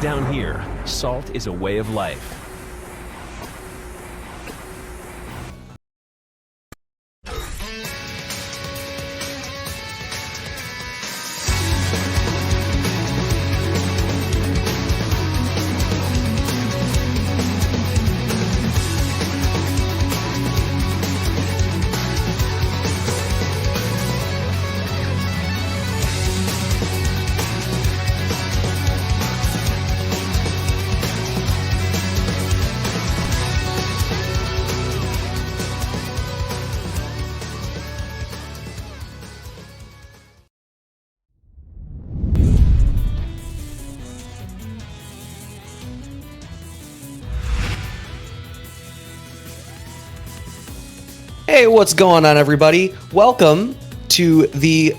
Down here, salt is a way of life. Hey, what's going on, everybody? Welcome to the,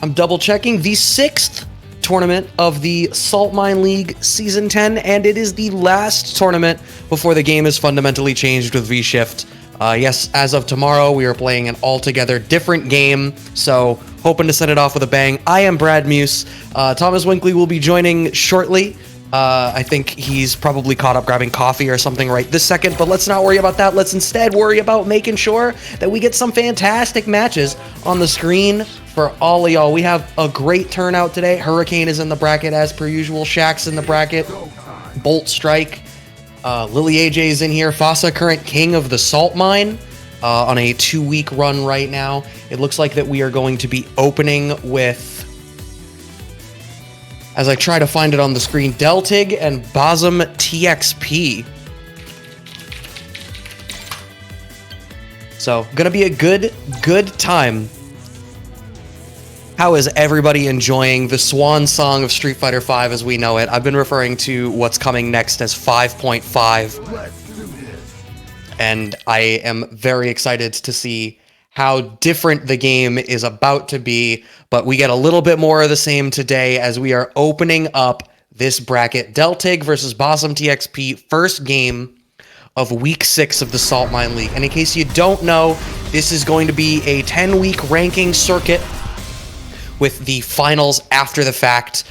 I'm double checking, the 6th tournament of the Saltmine League Season 10, and it is the last tournament before the game is fundamentally changed with V-Shift. Yes, as of tomorrow, we are playing an altogether different game, so hoping to set it off with a bang. I am BradM. Thomas Winkley will be joining shortly. I think he's probably caught up grabbing coffee or something right this second, but let's not worry about that. Let's instead worry about making sure that we get some fantastic matches on the screen for all of y'all. We have a great turnout today. Hurricane is in the bracket as per usual. Shaq's in the bracket. Bolt Strike. Lily AJ is in here. Fasa, current king of the Saltmine, on a 2-week run right now. It looks like that we are going to be opening with, as I try to find it on the screen, Deltig and BradM TXP. So, gonna be a good time. How is everybody enjoying the swan song of Street Fighter V as we know it? I've been referring to what's coming next as 5.5. And I am very excited to see how different the game is about to be, but we get a little bit more of the same today as we are opening up this bracket. Deltig versus BradM TXP, first game of week 6 of the Saltmine League. And in case you don't know, this is going to be a 10-week ranking circuit with the finals after the fact,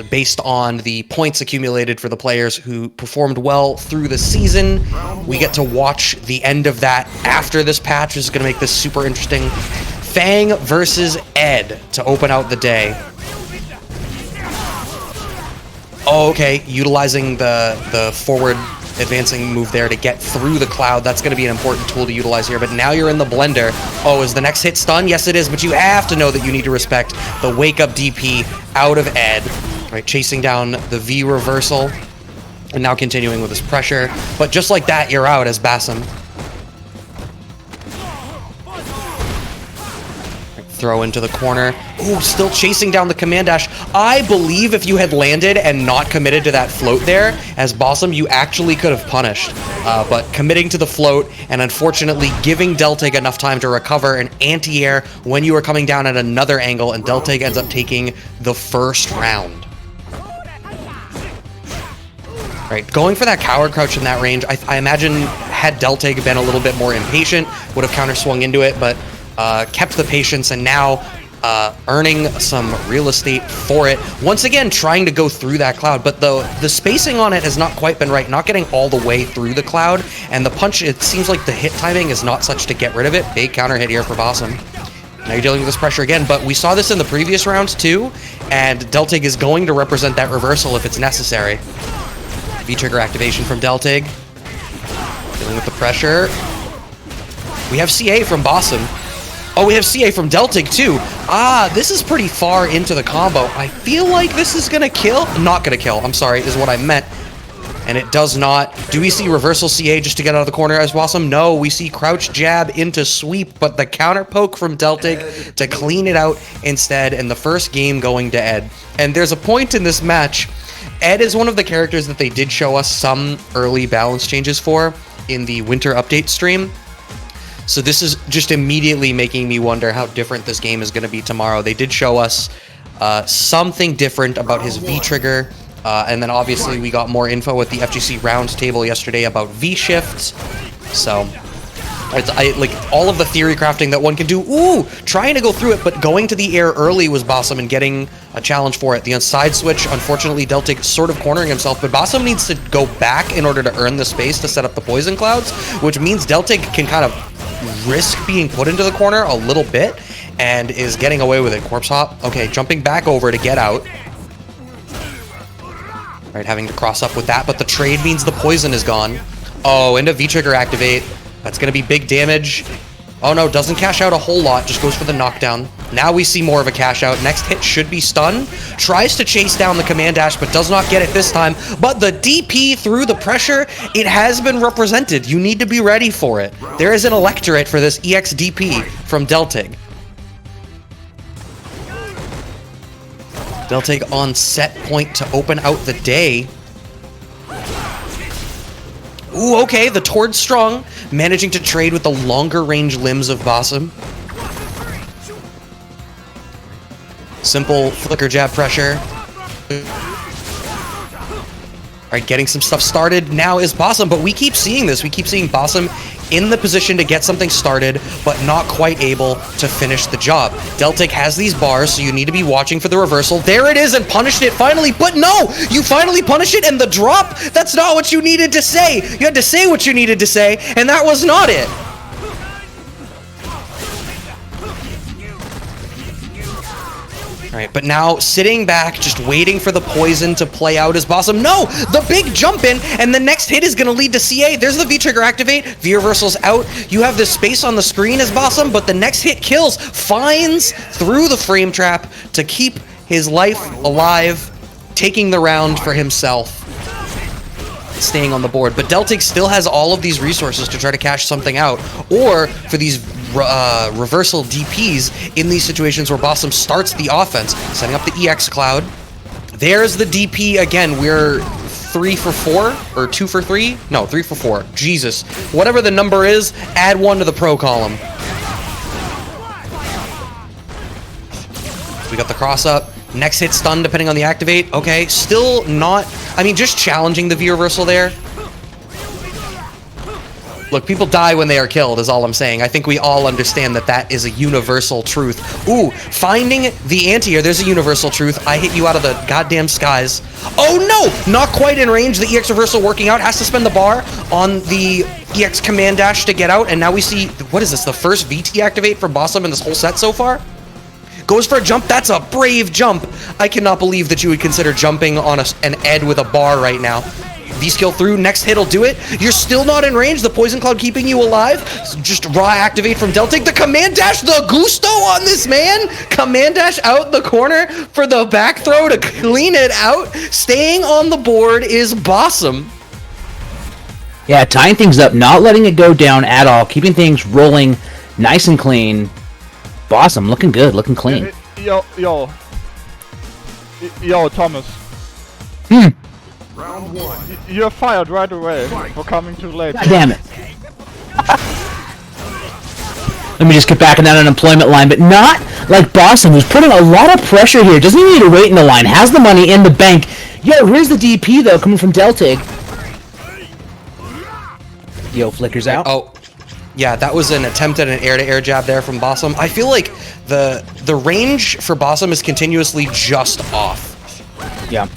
based on the points accumulated for the players who performed well through the season. We get to watch the end of that after this patch, which is going to make this super interesting. Fang versus Ed to open out the day. Oh, okay. Utilizing the forward advancing move there to get through the cloud. That's going to be an important tool to utilize here, but now you're in the blender. Oh, is the next hit stun? Yes, it is, but you have to know that you need to respect the wake-up DP out of Ed. Right, chasing down the V reversal, and now continuing with his pressure. But just like that, you're out as BradM. Throw into the corner. Ooh, still chasing down the command dash. I believe if you had landed and not committed to that float there, as BradM, you actually could have punished. But committing to the float and unfortunately giving Deltig enough time to recover an anti-air when you were coming down at another angle, and Deltig ends up taking the first round. Right, going for that coward crouch in that range, I imagine had Deltig been a little bit more impatient, would have counter swung into it, but kept the patience, and now earning some real estate for it. Once again, trying to go through that cloud, but the spacing on it has not quite been right, not getting all the way through the cloud, and the punch, it seems like the hit timing is not such to get rid of it. Big counter hit here for BradM. Now you're dealing with this pressure again, but we saw this in the previous rounds too, and Deltig is going to represent that reversal if it's necessary. V-trigger activation from Deltig. Dealing with the pressure. We have CA from BradM. Oh, we have CA from Deltig too. Ah, this is pretty far into the combo. I feel like this is gonna kill. Not gonna kill, I'm sorry, is what I meant. And it does not. Do we see reversal CA just to get out of the corner as BradM? No, we see crouch jab into sweep, but the counter poke from Deltig to clean it out instead, and the first game going to Ed. And there's a point in this match. Ed is one of the characters that they did show us some early balance changes for in the winter update stream. So this is just immediately making me wonder how different this game is going to be tomorrow. They did show us something different about his V-trigger, and then obviously we got more info at the FGC roundtable yesterday about V-shifts. So Like all of the theory crafting that one can do. Ooh, trying to go through it, but going to the air early was Bossum and getting a challenge for it. The side switch, unfortunately, Deltic sort of cornering himself, but Bossum needs to go back in order to earn the space to set up the poison clouds, which means Deltic can kind of risk being put into the corner a little bit and is getting away with it. Corpse hop. Okay, jumping back over to get out. Right, having to cross up with that, but the trade means the poison is gone. Oh, into V-trigger activate. That's going to be big damage. Oh no, doesn't cash out a whole lot, just goes for the knockdown. Now we see more of a cash out. Next hit should be stun. Tries to chase down the command dash, but does not get it this time. But the DP through the pressure, it has been represented. You need to be ready for it. There is an electorate for this EX DP from Deltig. Deltig on set point to open out the day. Ooh, okay, the Tord's strong, managing to trade with the longer range limbs of Bossum. Simple flicker jab pressure. Alright, getting some stuff started now is Bossum, but we keep seeing this. We keep seeing Bossum in the position to get something started, but not quite able to finish the job. Deltic has these bars, so you need to be watching for the reversal. There it is, and punished it finally, but no! You finally punish it, and the drop? That's not what you needed to say! You had to say what you needed to say, and that was not it! Alright, but now sitting back, just waiting for the poison to play out as Bossum. No! The big jump in, and the next hit is going to lead to CA. There's the V-trigger activate. V-reversal's out. You have this space on the screen as Bossum, but the next hit kills. Finds through the frame trap to keep his life alive, taking the round for himself. Staying on the board. But Deltic still has all of these resources to try to cash something out, or for these reversal DPs in these situations where Bossum starts the offense, setting up the EX cloud. There's the DP again. We're 3 for 4 or 2 for 3? No, 3 for 4. Jesus. Whatever the number is, add 1 to the pro column. We got the cross up. Next hit stun depending on the activate. Okay, still not... I mean, just challenging the V-reversal there. Look, people die when they are killed is all I'm saying. I think we all understand that that is a universal truth. Ooh, finding the anti-air. There's a universal truth. I hit you out of the goddamn skies. Oh no! Not quite in range. The EX reversal working out. Has to spend the bar on the EX command dash to get out. And now we see... What is this? The first VT activate for Bossum in this whole set so far? Goes for a jump. That's a brave jump. I cannot believe that you would consider jumping on an Ed with a bar right now. V-skill through. Next hit will do it. You're still not in range. The poison cloud keeping you alive. Just raw activate from Deltic. The command dash. The gusto on this man. Command dash out the corner for the back throw to clean it out. Staying on the board is Bossum. Yeah, tying things up. Not letting it go down at all. Keeping things rolling nice and clean. Bossum, looking good, looking clean. Yo, Thomas. Round 1. You're fired right away for coming too late. God damn it. Let me just get back in that unemployment line, but not like Bossum, who's putting a lot of pressure here. Doesn't even need to wait in the line. Has the money in the bank. Yo, here's the DP, though, coming from Deltig. Yo, flickers out. Oh. Yeah, that was an attempt at an air-to-air jab there from Bossum. I feel like the range for Bossum is continuously just off. Yeah.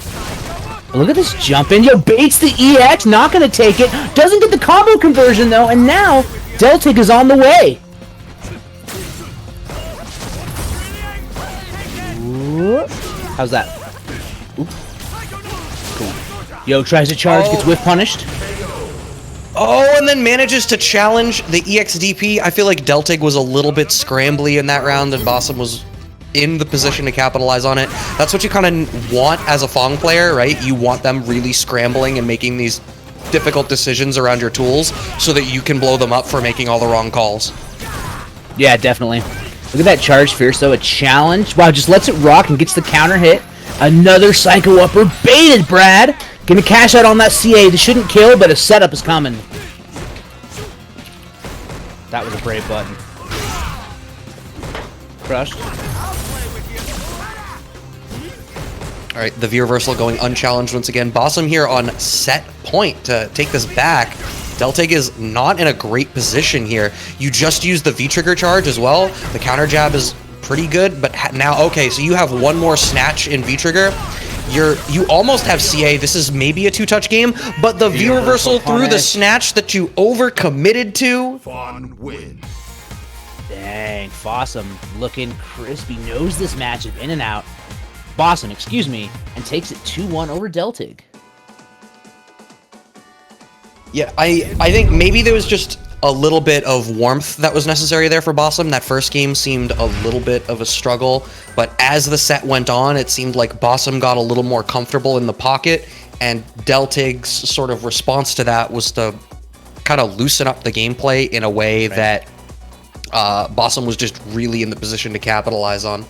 Look at this jump in. Yo, baits the EX, not going to take it. Doesn't get the combo conversion, though, and now Deltic is on the way. Ooh. How's that? Ooh. Cool. Yo, tries to charge, gets whiff punished. Oh, and then manages to challenge the EXDP. I feel like Deltig was a little bit scrambly in that round, and Bossum was in the position to capitalize on it. That's what you kind of want as a Fong player, right? You want them really scrambling and making these difficult decisions around your tools so that you can blow them up for making all the wrong calls. Yeah, definitely. Look at that charge fierce, though. A challenge. Wow, just lets it rock and gets the counter hit. Another Psycho Upper. Baited, Brad. Gonna cash out on that CA. This shouldn't kill, but a setup is coming. That was a brave button. Crushed. Alright, the V reversal going unchallenged once again. Bossum here on set point to take this back. Deltig is not in a great position here. You just use the V-trigger charge as well. The counter jab is pretty good, but now, okay, so you have one more snatch in V-trigger. You almost have CA. This is maybe a two-touch game, but the V-reversal through the snatch that you over-committed to. Fun win. Dang, Fossum looking crispy. Knows this matchup in and out. Bossum, excuse me, and takes it 2-1 over Deltig. Yeah, I think maybe there was just a little bit of warmth that was necessary there for Bossum. That first game seemed a little bit of a struggle, but as the set went on, it seemed like Bossum got a little more comfortable in the pocket, and Deltig's sort of response to that was to kind of loosen up the gameplay in a way that Bossum was just really in the position to capitalize on.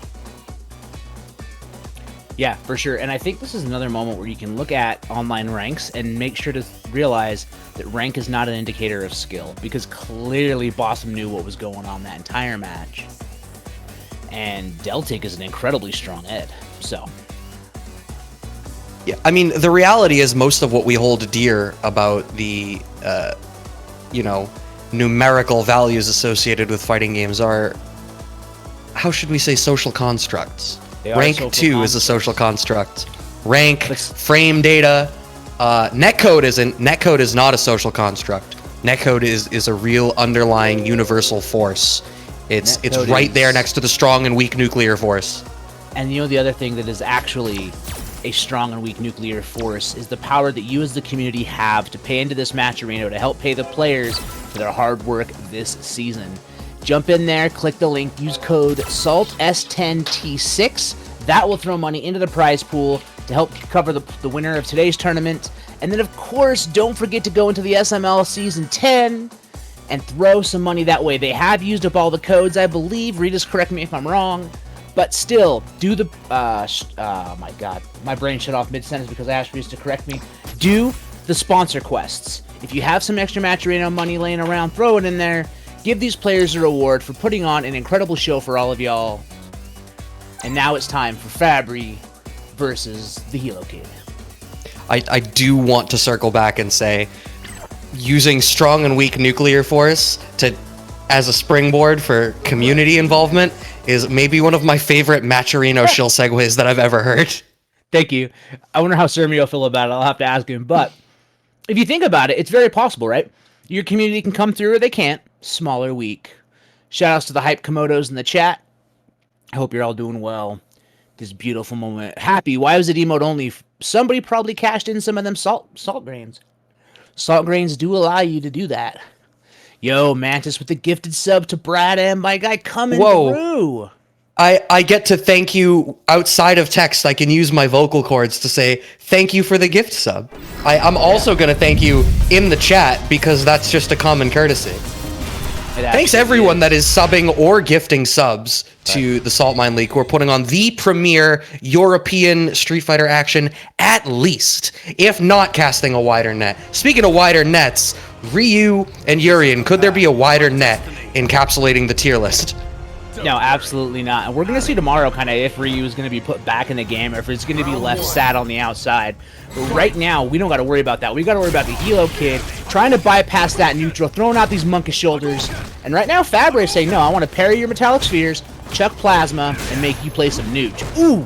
Yeah, for sure. And I think this is another moment where you can look at online ranks and make sure to realize that rank is not an indicator of skill, because clearly Bossum knew what was going on that entire match. And Deltig is an incredibly strong Ed, so. Yeah, I mean, the reality is most of what we hold dear about the, you know, numerical values associated with fighting games are, how should we say, social constructs. Rank 2 is a social construct. Rank, frame data, netcode isn't. Netcode is not a social construct. Netcode is a real underlying universal force. It's right there next to the strong and weak nuclear force. And you know, the other thing that is actually a strong and weak nuclear force is the power that you as the community have to pay into this match arena to help pay the players for their hard work this season. Jump in there, click the link, use code SALT10T6. That will throw money into the prize pool to help cover the winner of today's tournament. And then, of course, don't forget to go into the SML Season 10 and throw some money that way. They have used up all the codes, I believe. Rita's correct me if I'm wrong. But still, do the... oh, my God. My brain shut off mid-sentence because I asked Rita to correct me. Do the sponsor quests. If you have some extra match arena money laying around, throw it in there. Give these players a reward for putting on an incredible show for all of y'all. And now it's time for Fabry versus the Helo Kid. I do want to circle back and say, using strong and weak nuclear force as a springboard for community involvement is maybe one of my favorite Matcherino shill segues that I've ever heard. Thank you. I wonder how Sermio will feel about it. I'll have to ask him. But if you think about it, it's very possible, right? Your community can come through or they can't. Small or weak. Shoutouts to the Hype Komodos in the chat. I hope you're all doing well. This beautiful moment. Happy. Why was it emote only? Somebody probably cashed in some of them salt grains. Salt grains do allow you to do that. Yo, Mantis with the gifted sub to BradM. My guy coming through. I get to thank you outside of text. I can use my vocal cords to say thank you for the gift sub. I'm also going to thank you in the chat because that's just a common courtesy. Thanks everyone that is subbing or gifting subs to the Saltmine League, who are putting on the premier European Street Fighter action, at least, if not casting a wider net. Speaking of wider nets, Ryu and Urien, could there be a wider net encapsulating the tier list? No, absolutely not. And we're going to see tomorrow kind of if Ryu is going to be put back in the game or if it's going to be left sat on the outside. But right now, we don't got to worry about that. We got to worry about the Helo Kid trying to bypass that neutral, throwing out these monkish shoulders. And right now, Fabry is saying, no, I want to parry your metallic spheres, chuck plasma, and make you play some nooch. Ooh!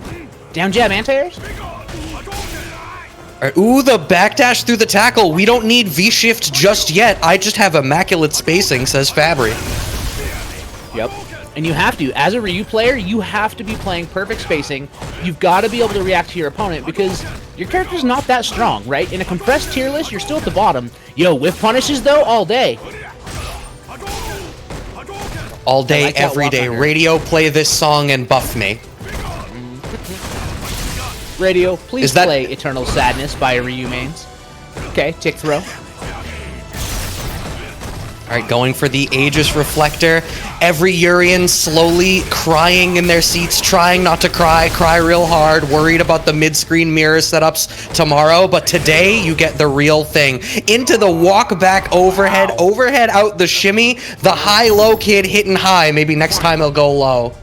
Down jab anti-airs? Ooh, the backdash through the tackle. We don't need V-shift just yet. I just have immaculate spacing, says Fabry. Yep. And you have to, as a Ryu player, you have to be playing perfect spacing. You've got to be able to react to your opponent because your character's not that strong, right? In a compressed tier list, you're still at the bottom. Yo, whiff punishes, though, all day. All day, every day. Radio, play this song and buff me. Radio, please play Eternal Sadness by Ryu mains. Okay, tick throw. All right, going for the Aegis Reflector. Every Urien slowly crying in their seats, trying not to cry real hard, worried about the mid-screen mirror setups tomorrow. But today, you get the real thing. Into the walk back overhead, overhead out the shimmy. The high-low kid hitting high. Maybe next time he'll go low.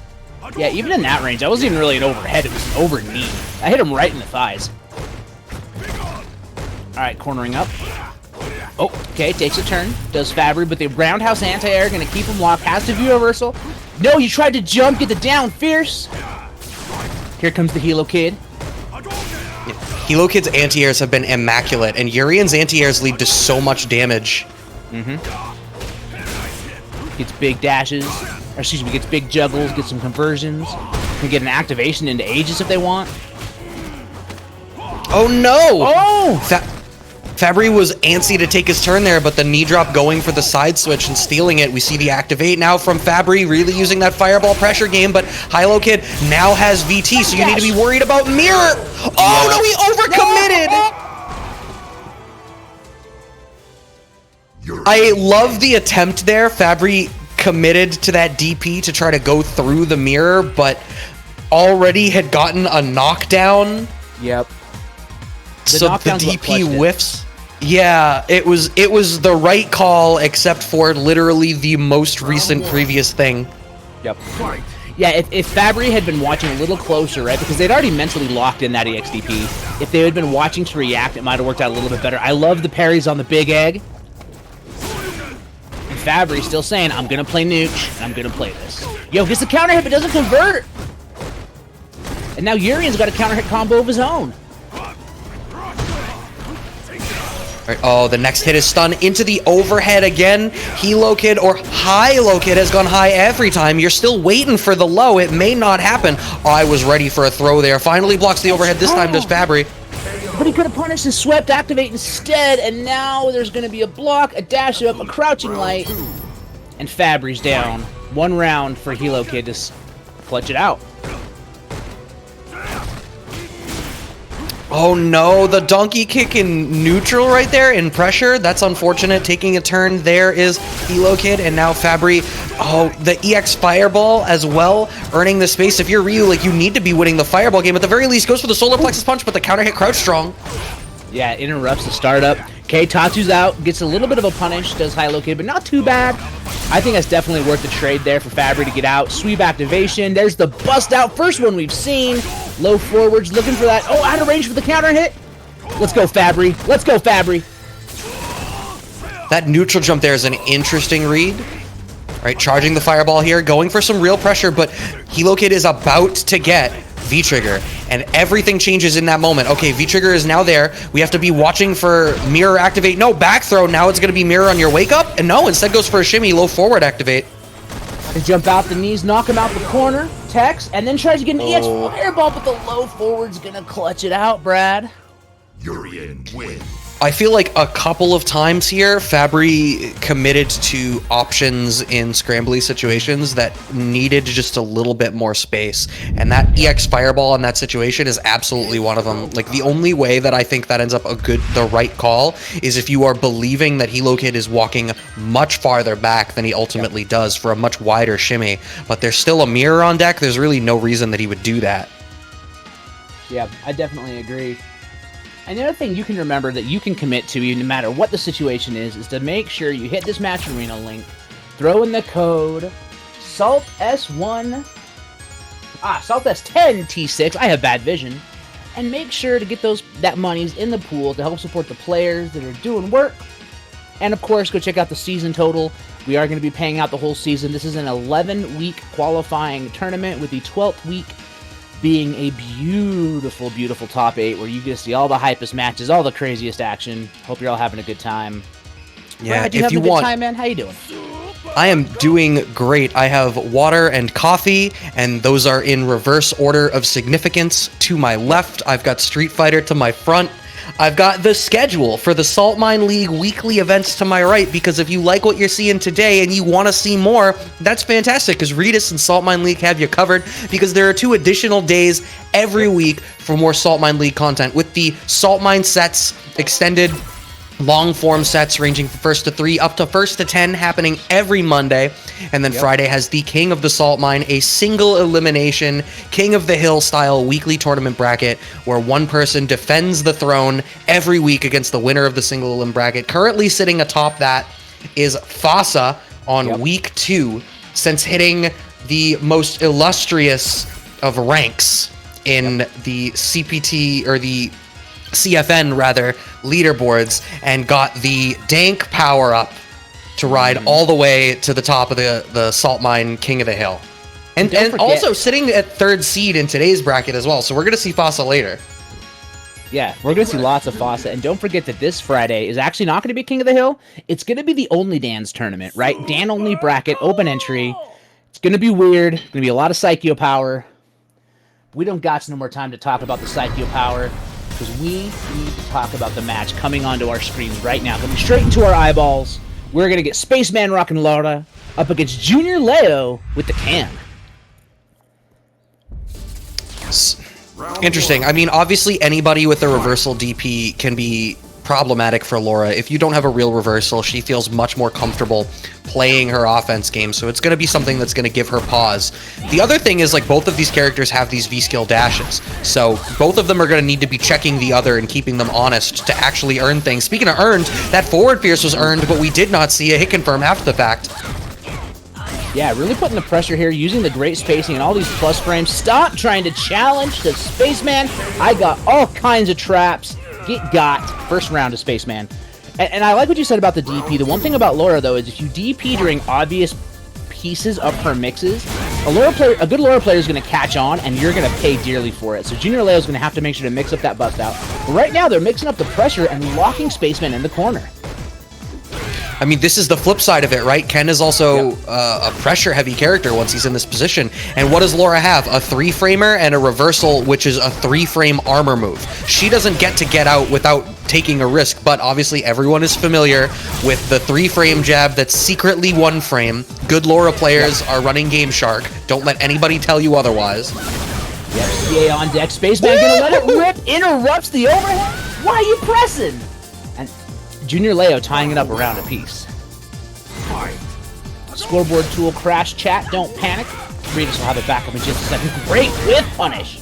Yeah, even in that range, that wasn't even really an overhead. It was an over knee. I hit him right in the thighs. All right, cornering up. Oh, okay, takes a turn. Does Fabry, but the roundhouse anti-air going to keep him locked. Has to view reversal. No, he tried to jump, get the down fierce. Here comes the Hilo Kid. Hilo Kid's anti-airs have been immaculate, and Urian's anti-airs lead to so much damage. Gets big dashes. Or excuse me, gets big juggles, gets some conversions. Can get an activation into Aegis if they want. Oh no! Oh! Fabry was antsy to take his turn there, but the knee drop going for the side switch and stealing it. We see the activate now from Fabry, really using that fireball pressure game, but Hilo Kid now has VT, so you need to be worried about mirror. Oh no, he overcommitted! I love the attempt there. Fabry committed to that DP to try to go through the mirror, but already had gotten a knockdown. Yep. So the DP whiffs. Yeah, it was the right call, except for literally the most recent previous thing. Yep. Yeah, if Fabry had been watching a little closer, right, because they'd already mentally locked in that EXDP. If they had been watching to react, it might have worked out a little bit better. I love the parries on the big egg. And Fabry's still saying, I'm going to play Nooch, and I'm going to play this. Yo, gets the counter hit, but doesn't convert. And now Urian's got a counter hit combo of his own. Right, oh, the next hit is stun into the overhead again. Hilo Kid or Hilo Kid has gone high every time. You're still waiting for the low. It may not happen. Oh, I was ready for a throw there. Finally blocks the overhead. This time does Fabry. But he could have punished his swept activate instead, and now there's going to be a block, a dash up, a crouching light, and Fabry's down. 1 round for Hilo Kid to clutch it out. Oh no, the donkey kick in neutral right there in pressure. That's unfortunate. Taking a turn there is Hilo Kid, and now Fabry. Oh, the EX Fireball as well, earning the space. If you're Ryu, like, you need to be winning the Fireball game. At the very least, goes for the Solar Plexus Punch, but the counter hit crouch strong. Yeah, it interrupts the startup. Okay, Tatsu's out, gets a little bit of a punish, does Hilo Kid, but not too bad. I think that's definitely worth the trade there for Fabry to get out. Sweep activation. There's the bust out. First one we've seen. Low forwards, looking for that. Oh, out of range for the counter hit. Let's go, Fabry. Let's go, Fabry. That neutral jump there is an interesting read. Right, charging the fireball here, going for some real pressure, but Hilo Kid is about to get V-Trigger, and everything changes in that moment. Okay, V-Trigger is now there. We have to be watching for mirror activate. No, back throw. Now it's going to be mirror on your wake up, and no, instead goes for a shimmy, low forward activate. To jump out the knees, knock him out the corner, Tex, and then tries to get an EX fireball, but the low forward's going to clutch it out, Brad. Urian win. I feel like a couple of times here, Fabry committed to options in scrambly situations that needed just a little bit more space. And that EX Fireball in that situation is absolutely one of them. Like, the only way that I think that ends up the right call is if you are believing that Hilo Kid is walking much farther back than he ultimately does for a much wider shimmy. But there's still a mirror on deck. There's really no reason that he would do that. Yeah, I definitely agree. And the other thing you can remember that you can commit to, no matter what the situation is to make sure you hit this match arena link, throw in the code SALT-S1, SALT-S10 T6, I have bad vision, and make sure to get that monies in the pool to help support the players that are doing work. And of course, go check out the season total. We are going to be paying out the whole season. This is an 11-week qualifying tournament with the 12th week being a beautiful, beautiful top 8 where you get to see all the hypest matches, all the craziest action. Hope you're all having a good time. Yeah, Brad, if you want, a good time, man? How you doing? I am doing great. I have water and coffee, and those are in reverse order of significance. To my left, I've got Street Fighter. To my front, I've got the schedule for the Saltmine League weekly events to my right, because if you like what you're seeing today and you want to see more, that's fantastic, because Redis and Saltmine League have you covered, because there are 2 additional days every week for more Saltmine League content, with the Saltmine sets extended long form sets ranging from 1st to 3 up to 1st to 10 happening every Monday. And then Friday has the King of the Salt Mine, a single elimination King of the Hill style weekly tournament bracket where one person defends the throne every week against the winner of the single elim bracket. Currently sitting atop that is Fasa on week 2, since hitting the most illustrious of ranks in the CPT, or the CFN rather leaderboards and got the dank power up to ride all the way to the top of the Saltmine King of the Hill. And also sitting at 3rd seed in today's bracket as well. So we're going to see Fossa later. Yeah, we're going to see lots of Fossa. And don't forget that this Friday is actually not going to be King of the Hill. It's going to be the Only Dan's tournament, right? Dan only bracket, open entry. It's going to be weird. Going to be a lot of Psycho Power. We don't got no more time to talk about the Psycho Power because we need to talk about the match coming onto our screens right now. Coming straight into our eyeballs. We're going to get Spaceman Rock and Laura up against Junior Leo with the Cam. Interesting. I mean, obviously anybody with a reversal DP can be problematic for Laura. If you don't have a real reversal, she feels much more comfortable playing her offense game, so it's going to be something that's going to give her pause. The other thing is, like, both of these characters have these V-skill dashes, so both of them are going to need to be checking the other and keeping them honest to actually earn things. Speaking of earned, that forward pierce was earned, but we did not see a hit confirm after the fact. Yeah, really putting the pressure here, using the great spacing and all these plus frames. Stop trying to challenge the Spaceman. I got all kinds of traps. Get got. First round of Spaceman. And I like what you said about the DP. The one thing about Laura, though, is if you DP during obvious pieces of her mixes, a good Laura player is going to catch on, and you're going to pay dearly for it. So Junior Leo is going to have to make sure to mix up that bust out. But right now, they're mixing up the pressure and locking Spaceman in the corner. I mean, this is the flip side of it, right? Ken is also a pressure-heavy character once he's in this position. And what does Laura have? A 3-framer and a reversal, which is a 3-frame armor move. She doesn't get to get out without taking a risk, but obviously everyone is familiar with the 3-frame jab that's secretly 1-frame. Good Laura players are running Game Shark. Don't let anybody tell you otherwise. Yep, CA on deck. Spaceman gonna let it rip, interrupts the overhead. Why are you pressing? And Junior Leo tying it up around a piece. Scoreboard tool crash chat, don't panic. Regis will have it back up in just a second. Great whip punish.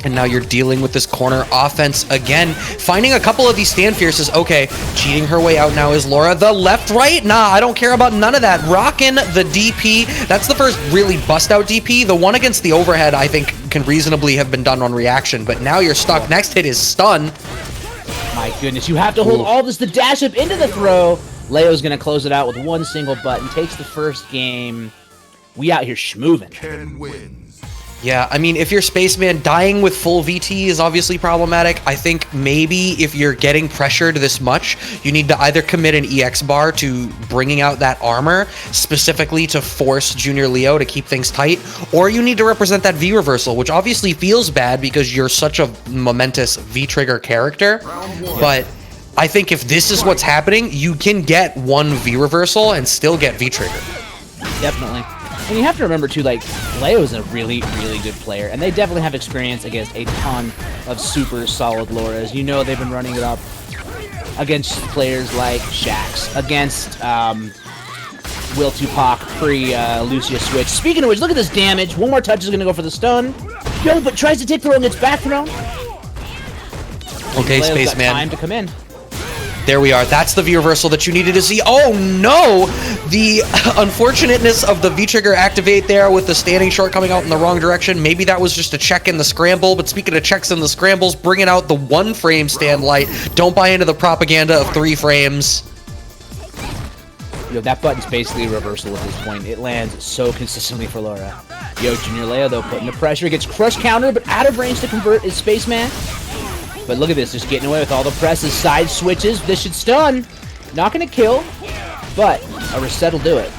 And now you're dealing with this corner offense again. Finding a couple of these stand fierces. Okay, cheating her way out now is Laura. The left, right? Nah, I don't care about none of that. Rockin' the DP. That's the first really bust-out DP. The one against the overhead, I think, can reasonably have been done on reaction. But now you're stuck. Next hit is stun. My goodness, you have to hold all this to dash up into the throw. Leo's going to close it out with one single button. Takes the first game. We out here schmoovin'. Ken wins. Yeah, I mean, if you're Spaceman, dying with full VT is obviously problematic. I think maybe if you're getting pressured this much, you need to either commit an EX bar to bringing out that armor, specifically to force Junior Leo to keep things tight, or you need to represent that V reversal, which obviously feels bad because you're such a momentous V-trigger character. But I think if this is what's happening, you can get one V reversal and still get V-trigger. Definitely. And you have to remember, too, like, Leo's a really, really good player, and they definitely have experience against a ton of super solid Lauras. You know they've been running it up against players like Shax, against Will Tupac pre-Lucia switch. Speaking of which, look at this damage. One more touch is going to go for the stun. Yo, but tries to take throw and gets back thrown. Okay, Leo's Spaceman. got time to come in. There we are. That's the V reversal that you needed to see. Oh no! The unfortunateness of the V-trigger activate there with the standing short coming out in the wrong direction. Maybe that was just a check in the scramble, but speaking of checks in the scrambles, bringing out the 1-frame stand light. Don't buy into the propaganda of 3 frames. Yo, that button's basically a reversal at this point. It lands so consistently for Laura. Yo, Junior Leo, though, putting the pressure. Gets crush counter, but out of range to convert is Spaceman. But look at this, just getting away with all the presses, side switches. This should stun. Not going to kill, but a reset will do it.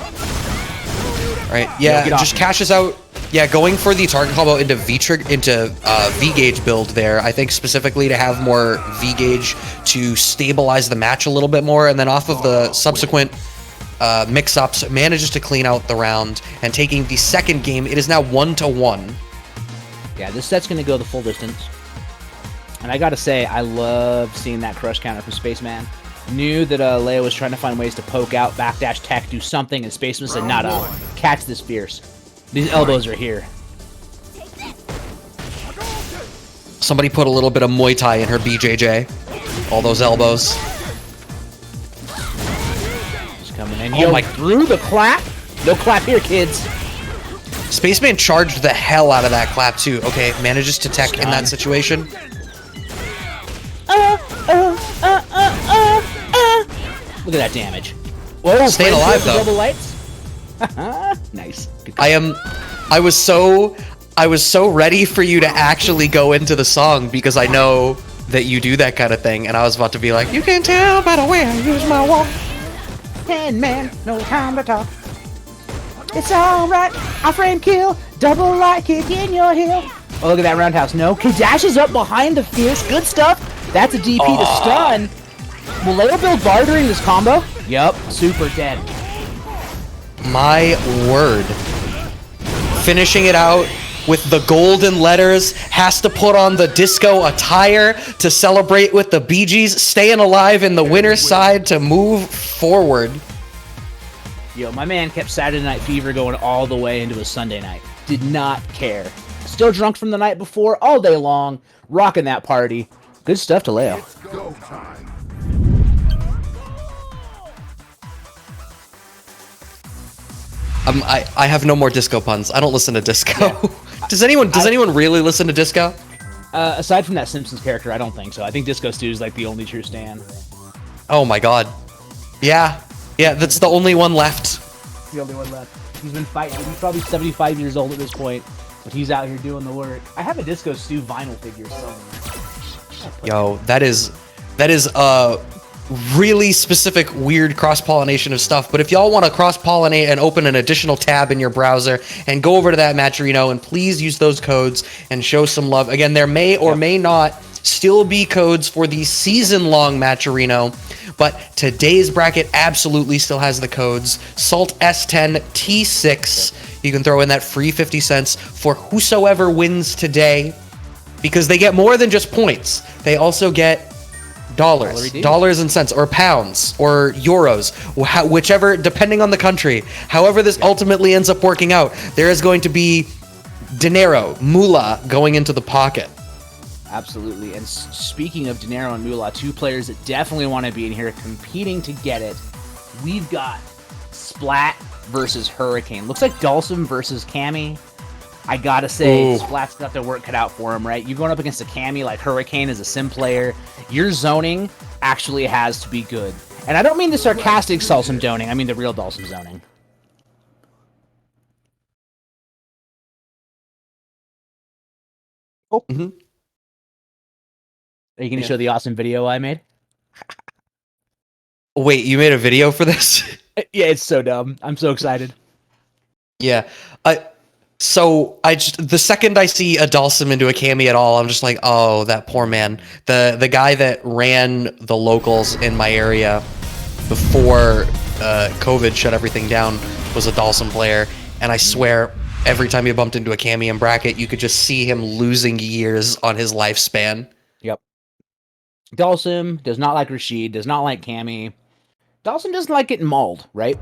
All right, yeah, just cashes out. Yeah, going for the target combo into V-gauge build there. I think specifically to have more V-gauge to stabilize the match a little bit more, and then off of the subsequent mix-ups, manages to clean out the round. And taking the second game, it is now 1-1. Yeah, this set's going to go the full distance. And I gotta say, I love seeing that crush counter from Spaceman. Knew that Leo was trying to find ways to poke out, backdash tech, do something, and Spaceman said, nada, catch this fierce. These elbows are here. Somebody put a little bit of Muay Thai in her BJJ. All those elbows. Just coming in. Yo, like through the clap. No clap here, kids. Spaceman charged the hell out of that clap too. Okay, manages to tech in that situation. Look at that damage. Whoa, staying alive though. Double lights. Nice. Good call. I was so ready for you to actually go into the song because I know that you do that kind of thing, and I was about to be like, you can tell by the way I use my walk. 10 man, no time to talk. It's alright, I frame kill, double light kick in your heel. Oh, look at that roundhouse. No, he dashes up behind the fierce. Good stuff. That's a DP to stun. Will Leo build bar during this combo? Yup, super dead. My word. Finishing it out with the golden letters, has to put on the disco attire to celebrate with the Bee Gees, staying alive in the winner's side to move forward. Yo, my man kept Saturday Night Fever going all the way into a Sunday night. Did not care. Still drunk from the night before, all day long, rocking that party. Good stuff to Leo. Go time. I have no more disco puns. I don't listen to disco. Yeah. Does anyone really listen to disco? Aside from that Simpsons character, I don't think so. I think Disco Stu is like the only true stan. Oh my god. Yeah, that's the only one left. The only one left. He's been fighting. He's probably 75 years old at this point, but he's out here doing the work. I have a Disco Stu vinyl figure somewhere. Yo, that is really specific weird cross-pollination of stuff, but if y'all want to cross-pollinate and open an additional tab in your browser and go over to that Matcherino and please use those codes and show some love. Again, there may or may not still be codes for the season-long Matcherino, but today's bracket absolutely still has the codes. Salt S10 T6. You can throw in that free 50 cents for whosoever wins today, because they get more than just points. They also get dollars and cents, or pounds, or euros, whichever, depending on the country. However this ultimately ends up working out, there is going to be dinero, moolah, going into the pocket. Absolutely. And speaking of dinero and moolah, two players that definitely want to be in here competing to get it. We've got Splat versus Hurricane. Looks like Dulcim versus Cammy. I gotta say, Splat's got their work cut out for him, right? You're going up against a Cammy like Hurricane as a sim player. Your zoning actually has to be good. And I don't mean the sarcastic Salsum zoning, I mean the real Dulcim zoning. Oh. Mm-hmm. Are you going to show the awesome video I made? Wait, you made a video for this? Yeah, it's so dumb. I'm so excited. Yeah. So the second I see a Dulcim into a Cammy at all, I'm just like, oh, that poor man. The guy that ran the locals in my area before COVID shut everything down was a Dulcim player, and I swear every time he bumped into a Cammy in bracket, you could just see him losing years on his lifespan. Yep. Dulcim does not like Rashid, does not like Cammy. Dulcim doesn't like getting mauled, right?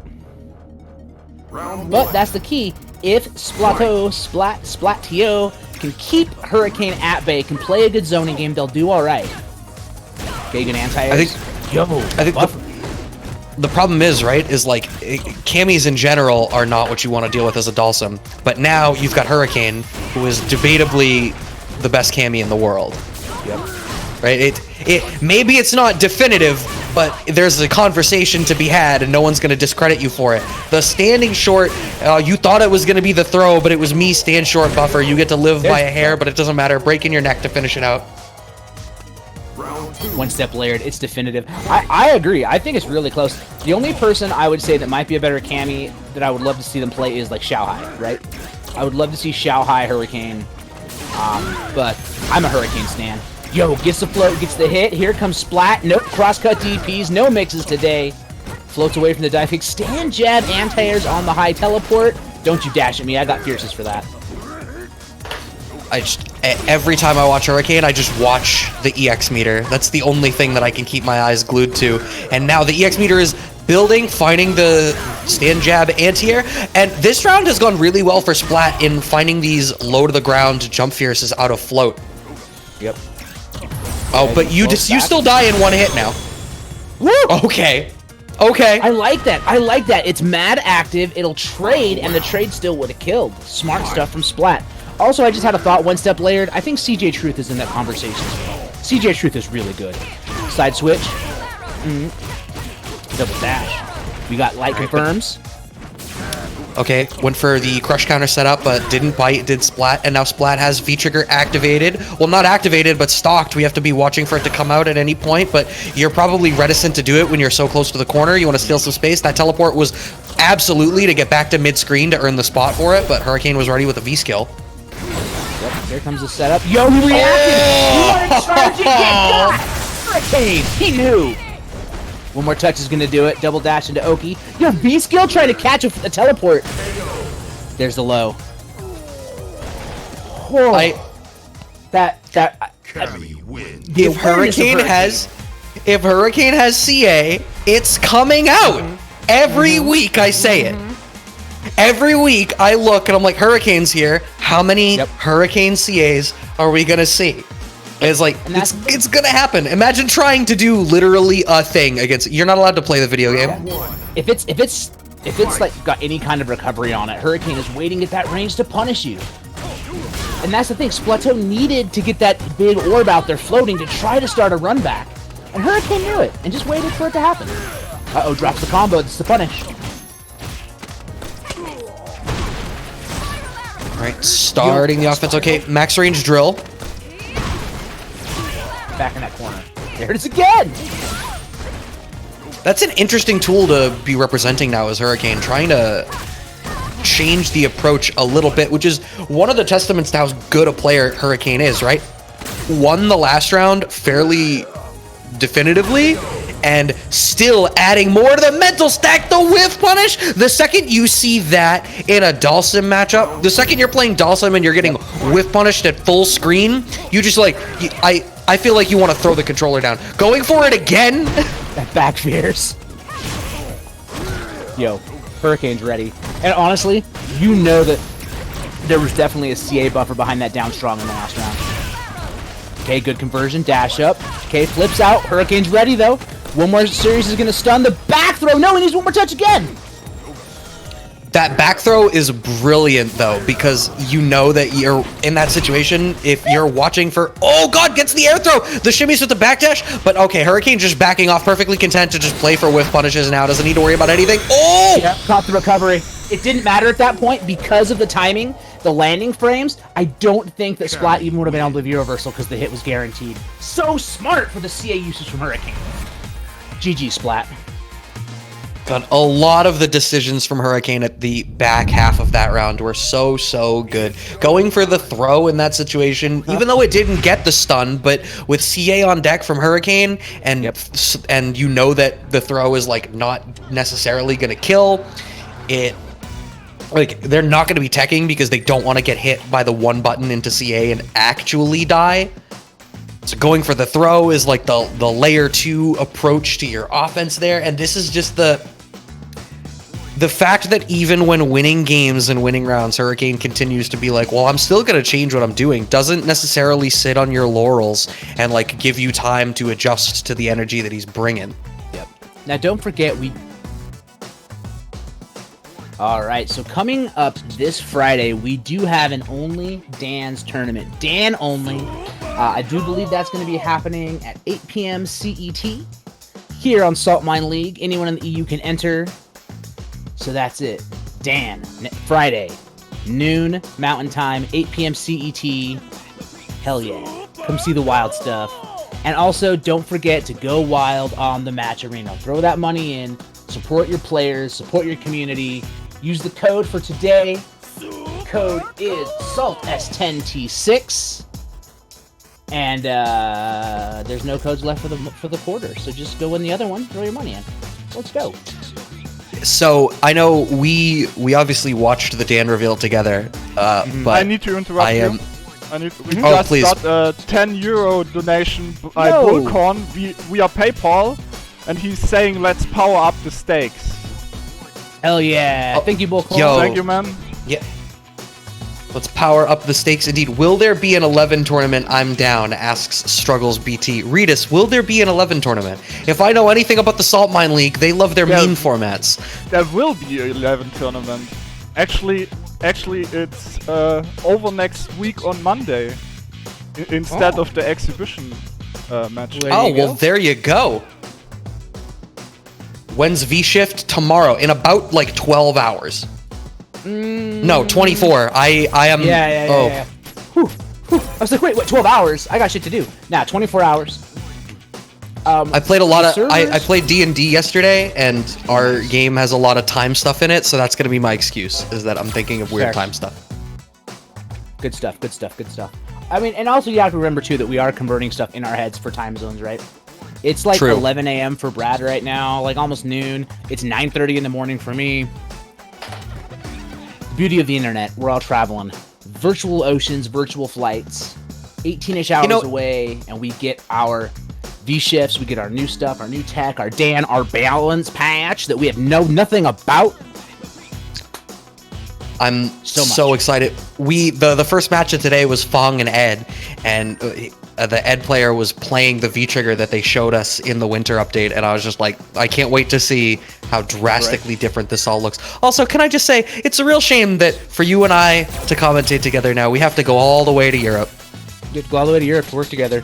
But that's the key. If Splatio can keep Hurricane at bay, can play a good zoning game, they'll do all right. Okay, good anti-airs. I think the problem is, right, is like Cammies in general are not what you want to deal with as a Dulcim. But now you've got Hurricane, who is debatably the best Cammy in the world. Yep. Right? Maybe it's not definitive, but there's a conversation to be had, and no one's going to discredit you for it. The standing short, you thought it was going to be the throw, but it was me, stand short buffer. You get to live by a hair, but it doesn't matter. Breaking your neck to finish it out. One step layered, it's definitive. I agree. I think it's really close. The only person I would say that might be a better Cammy that I would love to see them play is like Xiaohai, right? I would love to see Xiaohai Hurricane, but I'm a Hurricane stan. Yo, gets the float, gets the hit. Here comes Splat. Nope, cross-cut DPs. No mixes today. Floats away from the dive kick. Stand jab, anti-airs on the high teleport. Don't you dash at me. I got fierces for that. Every time I watch Hurricane, I just watch the EX meter. That's the only thing that I can keep my eyes glued to. And now the EX meter is building, finding the stand jab anti-air. And this round has gone really well for Splat in finding these low-to-the-ground jump fierces out of float. Yep. Oh, but you still die in one hit now. Woo! Okay. Okay. I like that. I like that. It's mad active. It'll trade, and the trade still would have killed. Smart stuff from Splat. Also, I just had a thought. One step layered. I think CJ Truth is in that conversation as well. CJ Truth is really good. Side switch. Double dash. We got light confirms. Okay, went for the crush counter setup, but didn't bite, did Splat, and now Splat has V-Trigger activated. Well, not activated, but stocked. We have to be watching for it to come out at any point, but you're probably reticent to do it when you're so close to the corner. You want to steal some space. That teleport was absolutely to get back to mid-screen to earn the spot for it, but Hurricane was ready with a V-skill. Yep, here comes the setup. Yo, he reacted! You want to charge it? Get got! Hurricane! He knew! One more touch is going to do it. Double dash into Oki. Yo, V-skill trying to catch a teleport. There's the low. Oh, Cammy wins. If Hurricane has CA, it's coming out. Every week I say it. Every week I look and I'm like, Hurricane's here. How many Hurricane CAs are we gonna see? It's like it's gonna happen. Imagine trying to do literally a thing against. You're not allowed to play the video game. If it's like got any kind of recovery on it, Hurricane is waiting at that range to punish you. And that's the thing. Splato needed to get that big orb out there floating to try to start a run back. And Hurricane knew it and just waited for it to happen. Uh-oh, drops the combo. It's the punish. All right, starting the offense. Okay, max range drill. Back in that corner. There it is again! That's an interesting tool to be representing now as Hurricane, trying to change the approach a little bit, which is one of the testaments to how good a player Hurricane is, right? Won the last round fairly definitively, and still adding more to the mental stack, the whiff punish. The second you see that in a Dalsim matchup, the second you're playing Dalsim and you're getting whiff punished at full screen, you just like, I feel like you want to throw the controller down. Going for it again? That back fierce. Yo, Hurricane's ready. And honestly, you know that there was definitely a CA buffer behind that down strong in the last round. Okay, good conversion, dash up. Okay, flips out. Hurricane's ready though. One more series is gonna stun the back throw. No, he needs one more touch again. That back throw is brilliant though, because you know that you're in that situation. If you're watching for, oh god, gets the air throw, the shimmies with the backdash, but okay, Hurricane just backing off, perfectly content to just play for whiff punishes now, doesn't need to worry about anything. Oh! Yep, caught the recovery. It didn't matter at that point because of the timing, the landing frames. I don't think that Splat even would have been able to view reversal because the hit was guaranteed. So smart for the CA usage from Hurricane. GG, Splat. God, a lot of the decisions from Hurricane at the back half of that round were so good. Going for the throw in that situation, even though it didn't get the stun, but with CA on deck from Hurricane, and you know that the throw is like not necessarily gonna kill it. Like, they're not going to be teching because they don't want to get hit by the one button into CA and actually die. So going for the throw is like the layer 2 approach to your offense there. And this is just the fact that even when winning games and winning rounds, Hurricane continues to be like, well, I'm still going to change what I'm doing. Doesn't necessarily sit on your laurels and like give you time to adjust to the energy that he's bringing. Yep. Now, don't forget, All right, so coming up this Friday, we do have an Only Dan's tournament. Dan only. I do believe that's going to be happening at 8 p.m. CET here on Saltmine League. Anyone in the EU can enter. So that's it. Dan, Friday, noon Mountain Time, 8 p.m. CET. Hell yeah. Come see the wild stuff. And also, don't forget to go wild on the match arena. Throw that money in. Support your players. Support your community. Use the code for today. Code is SALTS10T6. And there's no codes left for the quarter. So just go win the other one. Throw your money in. Let's go. So I know we obviously watched the Dan reveal together, but I need to interrupt you. We just please. got a 10 euro donation by Bullcorn via PayPal, and he's saying let's power up the stakes. Hell yeah. Thank you, Bullcorn. Yo. Thank you, man. Yeah. Let's power up the stakes indeed. Will there be an 11 tournament? I'm down, asks Struggles BT. Redis, will there be an 11 tournament? If I know anything about the Saltmine League, they love their meme formats. There will be an 11 tournament. Actually, it's over next week on Monday instead of the exhibition match. Well, there you go. When's V-Shift? Tomorrow, in about like 12 hours. No, 24. I am. Yeah. Whew. I was like, wait, 12 hours? I got shit to do. Nah, 24 hours. I played a lot of. I played D&D yesterday, and our game has a lot of time stuff in it, so that's gonna be my excuse. Is that I'm thinking of weird time stuff. Good stuff. I mean, and also you have to remember too that we are converting stuff in our heads for time zones, right? It's like 11 a.m. for Brad right now, like almost noon. It's 9:30 in the morning for me. Beauty of the internet, we're all traveling. Virtual oceans, virtual flights. 18-ish hours away, and we get our V-shifts, we get our new stuff, our new tech, our Dan, our balance patch that we have nothing about. I'm so excited. The first match of today was Fong and Ed, and the Ed player was playing the V-Trigger that they showed us in the winter update, and I was just like, I can't wait to see how drastically different this all looks. Also, can I just say, it's a real shame that for you and I to commentate together now, we have to go all the way to Europe. Go all the way to Europe to work together.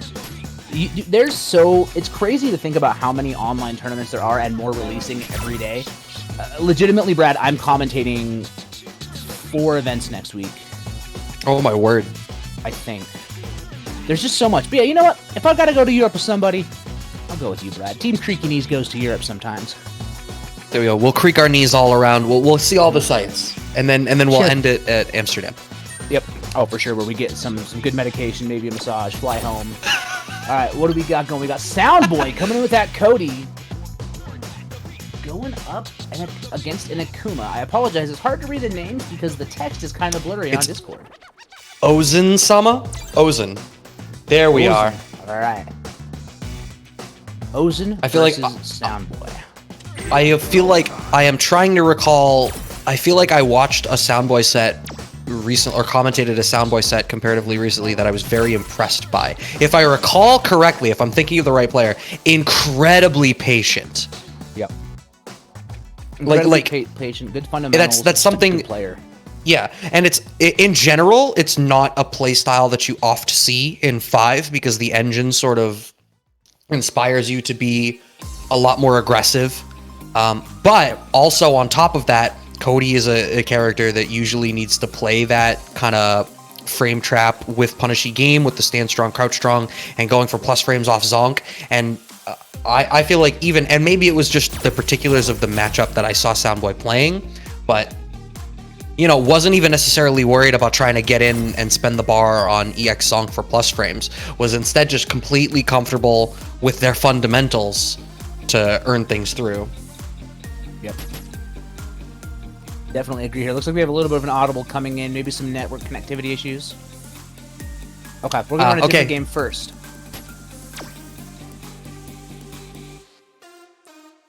It's crazy to think about how many online tournaments there are and more releasing every day. Legitimately, Brad, I'm commentating 4 events next week. Oh my word. I think. There's just so much. But yeah, you know what? If I gotta go to Europe with somebody, I'll go with you, Brad. Team Creaky Knees goes to Europe sometimes. There we go. We'll creak our knees all around. We'll see all the sights, and then we'll end it at Amsterdam. Yep. Oh, for sure. Where we get some good medication, maybe a massage, fly home. All right. What do we got going? We got Soundboy coming in with that Cody. Going up against an Akuma. I apologize. It's hard to read the names because the text is kind of blurry on Discord. Ozen-sama? Ozen. There we are. All right. Ozen versus Soundboy. I feel like I am trying to recall. I feel like I watched a Soundboy set recently, or commentated a Soundboy set comparatively recently that I was very impressed by. If I recall correctly, if I'm thinking of the right player, incredibly patient. Yep. Like patient, good fundamentals. That's something. Good player. Yeah, and it's in general, it's not a play style that you oft see in 5 because the engine sort of inspires you to be a lot more aggressive. But also on top of that, Cody is a character that usually needs to play that kind of frame trap with punishy game, with the stand strong, crouch strong, and going for plus frames off Zonk. And I feel like and maybe it was just the particulars of the matchup that I saw Soundboy playing, but wasn't even necessarily worried about trying to get in and spend the bar on EX Zonk for plus frames, was instead just completely comfortable with their fundamentals to earn things through. Yep. Definitely agree here. Looks like we have a little bit of an audible coming in, maybe some network connectivity issues. Okay, we're going to run a different game first.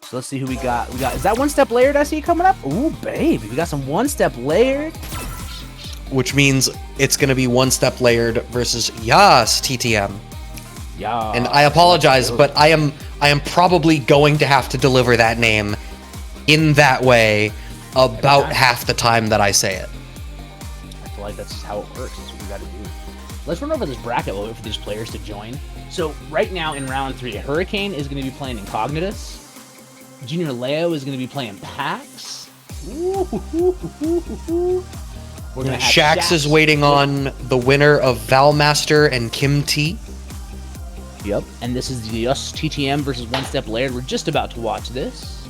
So let's see who we got. Is that one step layered I see coming up? Ooh, baby. We got some one step layered. Which means it's going to be one step layered versus Yas TTM. Yeah. And I apologize, but I am probably going to have to deliver that name in that way about half the time that I say it. I feel like that's just how it works. That's what we got to do. Let's run over this bracket while we wait for these players to join. So right now in round 3, Hurricane is going to be playing Incognitus. Junior Leo is going to be playing Pax. Shax is waiting on the winner of Valmaster and Kim T. Yep, and this is the US TTM versus One Step Laird. We're just about to watch this.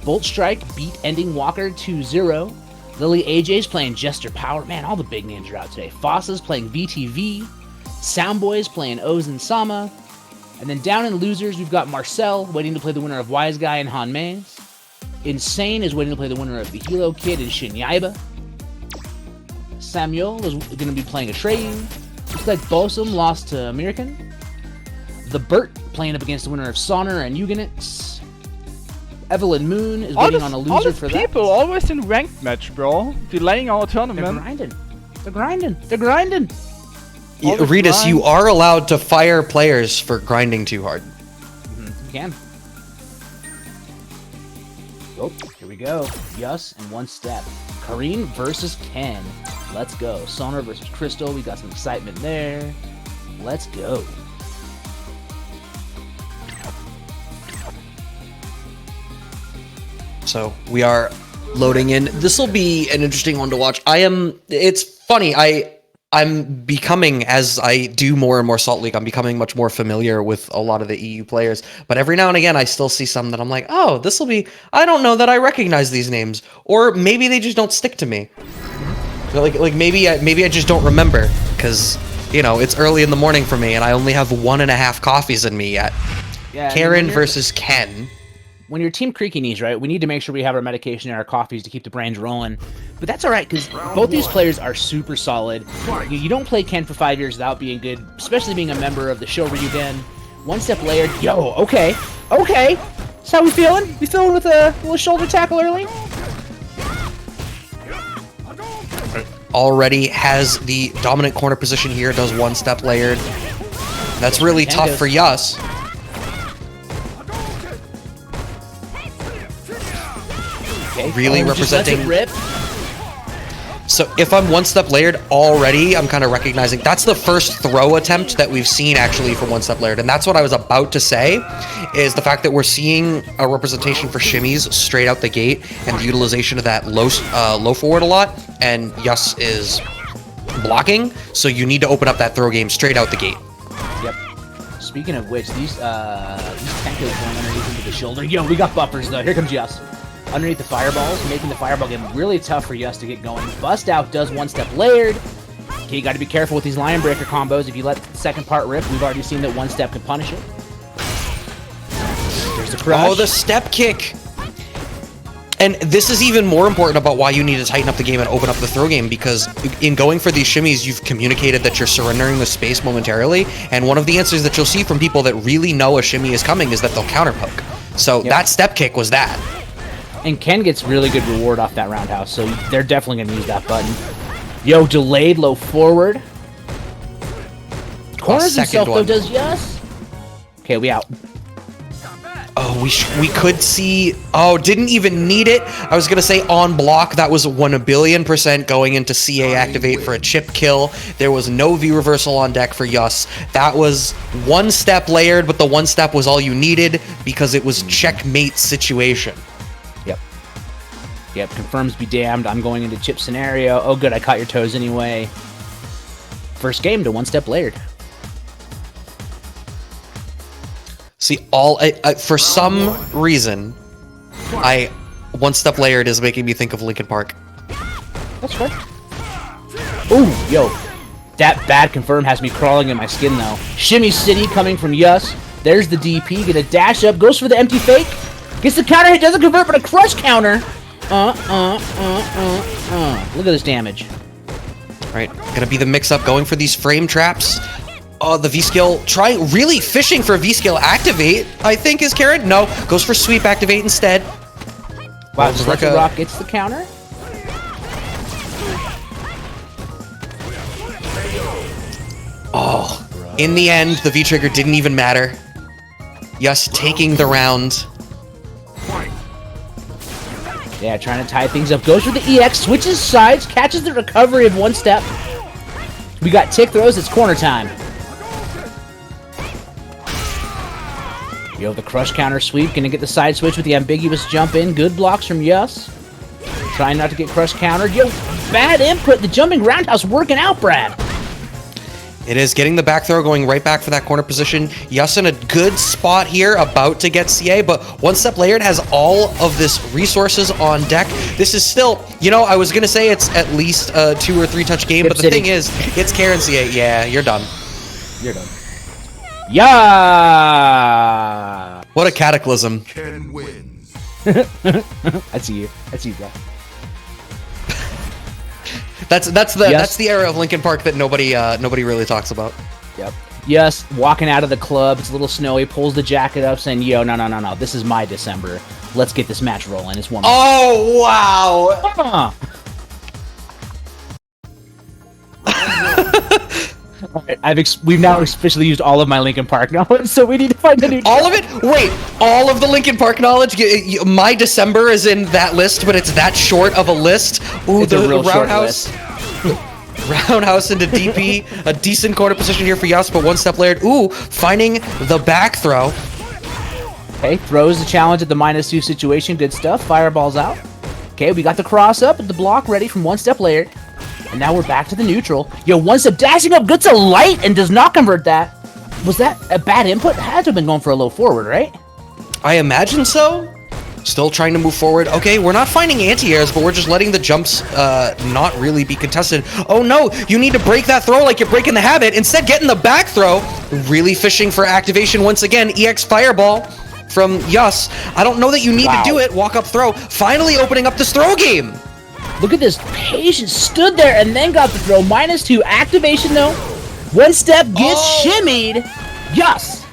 Bolt Strike beat Ending Walker 2-0. Lily AJ's playing Jester Power. Man, all the big names are out today. Fossa's playing VTV. Soundboy's playing Ozen-sama. And then down in losers, we've got Marcel waiting to play the winner of Wise Guy and Han Maze. Insane is waiting to play the winner of the Hilo Kid and Shin Yaiba. Samuel is going to be playing Atreyu. Looks like Bosom lost to American. The Burt playing up against the winner of Sonner and Eugenix. Evelyn Moon is waiting on a loser for that. All these people always in ranked match, bro. Delaying our tournament. They're grinding. They're grinding. They're grinding. Yeah, Redis, you are allowed to fire players for grinding too hard. You can. Oh, here we go. Yus and one step. Kareem versus Ken. Let's go. Sonar versus Crystal. We got some excitement there. Let's go. So we are loading in. This will be an interesting one to watch. It's funny. I'm becoming, as I do more and more Salt League, I'm becoming much more familiar with a lot of the EU players. But every now and again, I still see some that I'm like, oh, this will be, I don't know that I recognize these names. Or maybe they just don't stick to me. So like maybe I just don't remember. Because, you know, it's early in the morning for me and I only have 1.5 coffees in me yet. Yeah, Karen versus Ken. When you're Team Creaky Knees, right, we need to make sure we have our medication and our coffees to keep the brains rolling. But that's all right, because both these players are super solid. You don't play Ken for 5 years without being good, especially being a member of the show Ryugen. One step layered. Yo, okay. That's how we feeling? We feeling with a little shoulder tackle early? Already has the dominant corner position here, does one step layered. That's really tough for Yus. Okay. Really representing. Rip. So if I'm one step layered already, I'm kind of recognizing that's the first throw attempt that we've seen actually for one step layered. And that's what I was about to say, is the fact that we're seeing a representation for shimmies straight out the gate and the utilization of that low forward a lot. And Yus is blocking, so you need to open up that throw game straight out the gate. Yep. Speaking of which, these Tenkos going underneath into the shoulder. Yo, we got buffers though. Here comes Yus. Underneath the fireballs, making the fireball game really tough for Yus to get going. Bust out does one step layered. Okay, you got to be careful with these lion breaker combos. If you let the second part rip, we've already seen that one step can punish it. There's the crush. Oh, the step kick. And this is even more important about why you need to tighten up the game and open up the throw game, because in going for these shimmies, you've communicated that you're surrendering the space momentarily. And one of the answers that you'll see from people that really know a shimmy is coming is that they'll counter poke. So that step kick was that. And Ken gets really good reward off that roundhouse, so they're definitely going to use that button. Yo, delayed low forward. Corners himself, though, does Yus. Okay, we out. Oh, we could see... Oh, didn't even need it. I was going to say on block. That was 1,000,000,000% going into CA activate for a chip kill. There was no V reversal on deck for Yus. That was one step layered, but the one step was all you needed because it was checkmate situation. Yep, confirms be damned. I'm going into chip scenario. Oh, good, I caught your toes anyway. First game to one step layered. See, for some reason, one step layered is making me think of Linkin Park. That's fair. Ooh, yo, that bad confirm has me crawling in my skin though. Shimmy City coming from Yus. There's the DP. Gonna dash up, goes for the empty fake. Gets the counter hit, doesn't convert, but a crush counter. Look at this damage. Right, gonna be the mix-up, going for these frame traps. Oh, the V-skill, really fishing for V-skill activate, I think, is Karen. No, goes for sweep activate instead. Wow, the Rock gets the counter. Oh, in the end, the V-trigger didn't even matter. Yus taking the round. Yeah, trying to tie things up. Goes for the EX, switches sides, catches the recovery of one step. We got tick throws, it's corner time. Yo, the crush counter sweep, gonna get the side switch with the ambiguous jump in. Good blocks from Yus. Trying not to get crush countered. Yo, bad input. The jumping roundhouse working out, Brad. It is getting the back throw, going right back for that corner position. Yus in a good spot here, about to get CA, but one step layered has all of this resources on deck. This is still, you know, I was going to say it's at least a 2 or 3 touch game, but the thing is, it's Karen CA. Yeah, you're done. You're done. Yeah. What a cataclysm. Ken wins. I see you, bro. That's the era of Linkin Park that nobody really talks about. Yep. Yes, walking out of the club, it's a little snowy, pulls the jacket up, saying, yo, no, this is my December. Let's get this match rolling. It's one. Oh, wow! We've now officially used all of my Linkin Park knowledge, so we need to find a new. All of it? Wait, all of the Linkin Park knowledge? My December is in that list, but it's that short of a list. Ooh, It's a real short roundhouse. Roundhouse into DP. A decent corner position here for Yas, but one step layered. Ooh, finding the back throw. Okay, throws the challenge at the -2 situation. Good stuff. Fireballs out. Okay, we got the cross up and the block ready from one step layered. And now we're back to the neutral. Yo, one step dashing up, gets a light and does not convert that. Was that a bad input? Had to have been going for a low forward, right? I imagine so. Still trying to move forward. Okay, we're not finding anti-airs, but we're just letting the jumps not really be contested. Oh no, you need to break that throw like you're breaking the habit. Instead, getting the back throw. Really fishing for activation once again. EX Fireball from Yus. I don't know that you need to do it. Walk up throw. Finally opening up this throw game. Look at this. Patient stood there and then got the throw. -2 activation though. One step gets shimmied. Yes.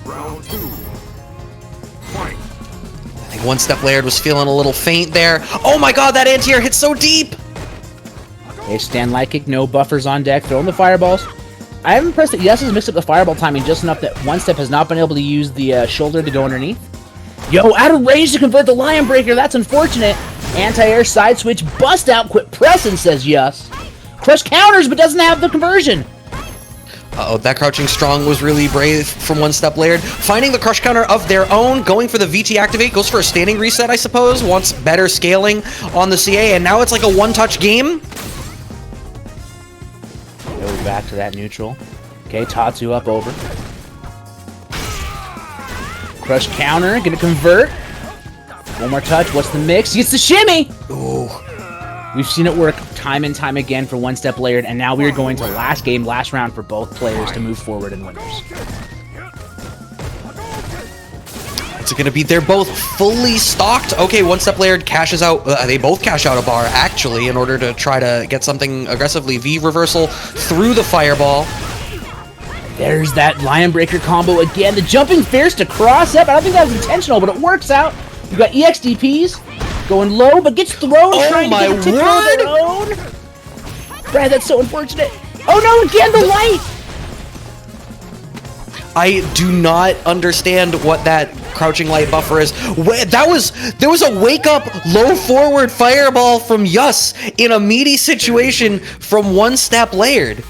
Round 2. Fight. I think one step layered was feeling a little faint there. Oh my god, that anti-air hit so deep. Okay, stand light kick, no buffers on deck, throwing the fireballs. I am impressed that Yes has mixed up the fireball timing just enough that one step has not been able to use the shoulder to go underneath. Yo, out of range to convert the Lion Breaker, that's unfortunate. Anti-air side switch, bust out, quit pressing, says Yes. Crush counters, but doesn't have the conversion. Uh-oh, that crouching strong was really brave from one step layered. Finding the crush counter of their own, going for the VT activate, goes for a standing reset, I suppose. Wants better scaling on the CA, and now it's like a one-touch game. Go back to that neutral. Okay, Tatsu up over. Crush counter, gonna convert. One more touch, what's the mix? Gets the shimmy! Ooh. We've seen it work time and time again for one step layered, and now we're going to last game, last round for both players to move forward and winners. It's gonna be, they're both fully stocked. Okay, one step layered cashes out, they both cash out a bar actually in order to try to get something aggressively. V reversal through the fireball. There's that Lion Breaker combo again. The jumping fierce to cross up. I don't think that was intentional, but it works out. We've got EXDPs going low, but gets thrown. Trying to get it to their own. Brad, that's so unfortunate. Oh no, again, the light! I do not understand what that crouching light buffer is. There was a wake up low forward fireball from Yus in a meaty situation from one step layered.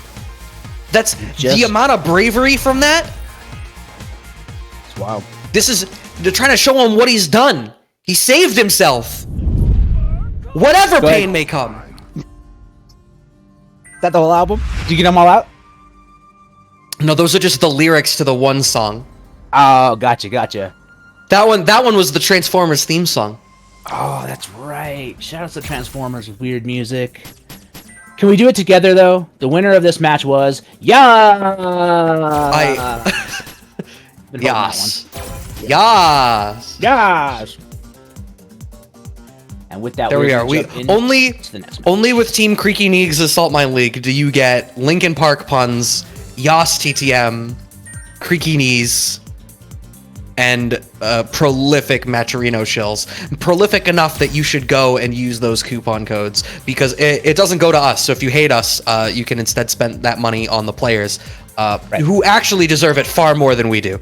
That's the amount of bravery from that. Wow. They're trying to show him what he's done. He saved himself. Whatever pain may come. Is that the whole album? Did you get them all out? No, those are just the lyrics to the one song. Oh, gotcha. That one was the Transformers theme song. Oh, that's right. Shout out to Transformers with weird music. Can we do it together, though? The winner of this match was... Yas! Yas! And with that, there we are. Only with Team Creaky Neegs' Saltmine League do you get Linkin Park puns, Yas TTM, Creaky Knees, and prolific Maturino shills. Prolific enough that you should go and use those coupon codes, because it doesn't go to us. So if you hate us, you can instead spend that money on the players who actually deserve it far more than we do.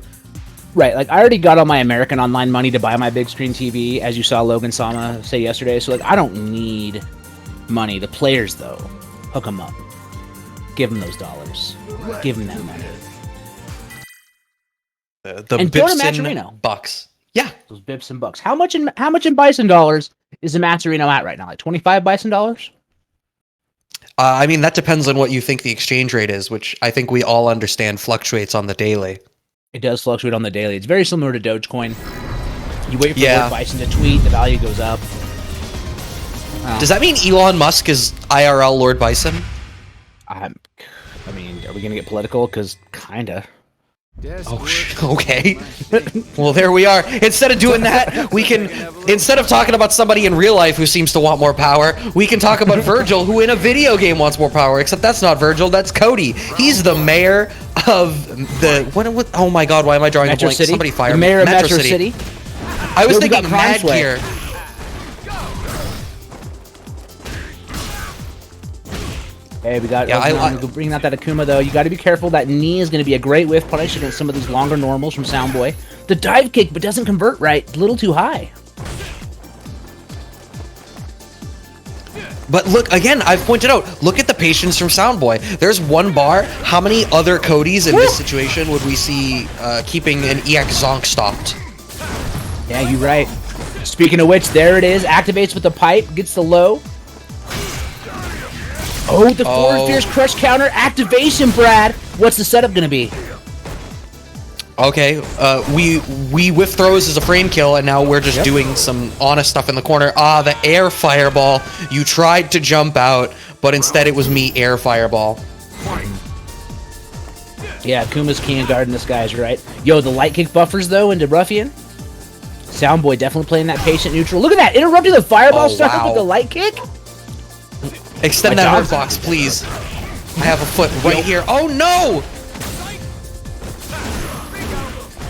Right, like I already got all my American Online money to buy my big screen TV, as you saw Logan Sama say yesterday. So like, I don't need money. The players, though, hook them up. Give them those dollars. Give them that money. The and bips and bucks. Yeah, those bips and bucks. How much in Bison dollars is a Maturino at right now? Like 25 Bison dollars? I mean, that depends on what you think the exchange rate is, which I think we all understand fluctuates on the daily. It does fluctuate on the daily. It's very similar to Dogecoin. You wait for Lord Bison to tweet, the value goes up. Does that mean Elon Musk is IRL Lord Bison? I mean, are we gonna get political? Because kinda. Okay. Well, there we are. Instead of doing that, we can, instead of talking about somebody in real life who seems to want more power, we can talk about Virgil, who in a video game wants more power, except that's not Virgil, that's Cody. He's the mayor of the, what oh my god, why am I drawing Metro a blank? City? Somebody fire the me. mayor of Metro City? I was thinking Mad Gear. Hey, we got Yeah, bringing out that Akuma, though. You got to be careful. That knee is going to be a great whiff punish against some of these longer normals from Soundboy. The dive kick, but doesn't convert right. A little too high. But look, again, I've pointed out, look at the patience from Soundboy. There's one bar. How many other Codys in this situation would we see keeping an EX Zonk stopped? Yeah, you're right. Speaking of which, there it is. Activates with the pipe, gets the low. Oh, the forward fierce crush counter activation, Brad. What's the setup going to be? Okay, we whiff throws as a frame kill, and now we're just doing some honest stuff in the corner. Ah, the air fireball. You tried to jump out, but instead it was me air fireball. Yeah, Kuma's keen guarding this guy's right. Yo, the light kick buffers, though, into Ruffian. Soundboy definitely playing that patient neutral. Look at that, interrupting the fireball stuck up with the light kick. Extend that hard box, please. I have a foot right here. Oh, no!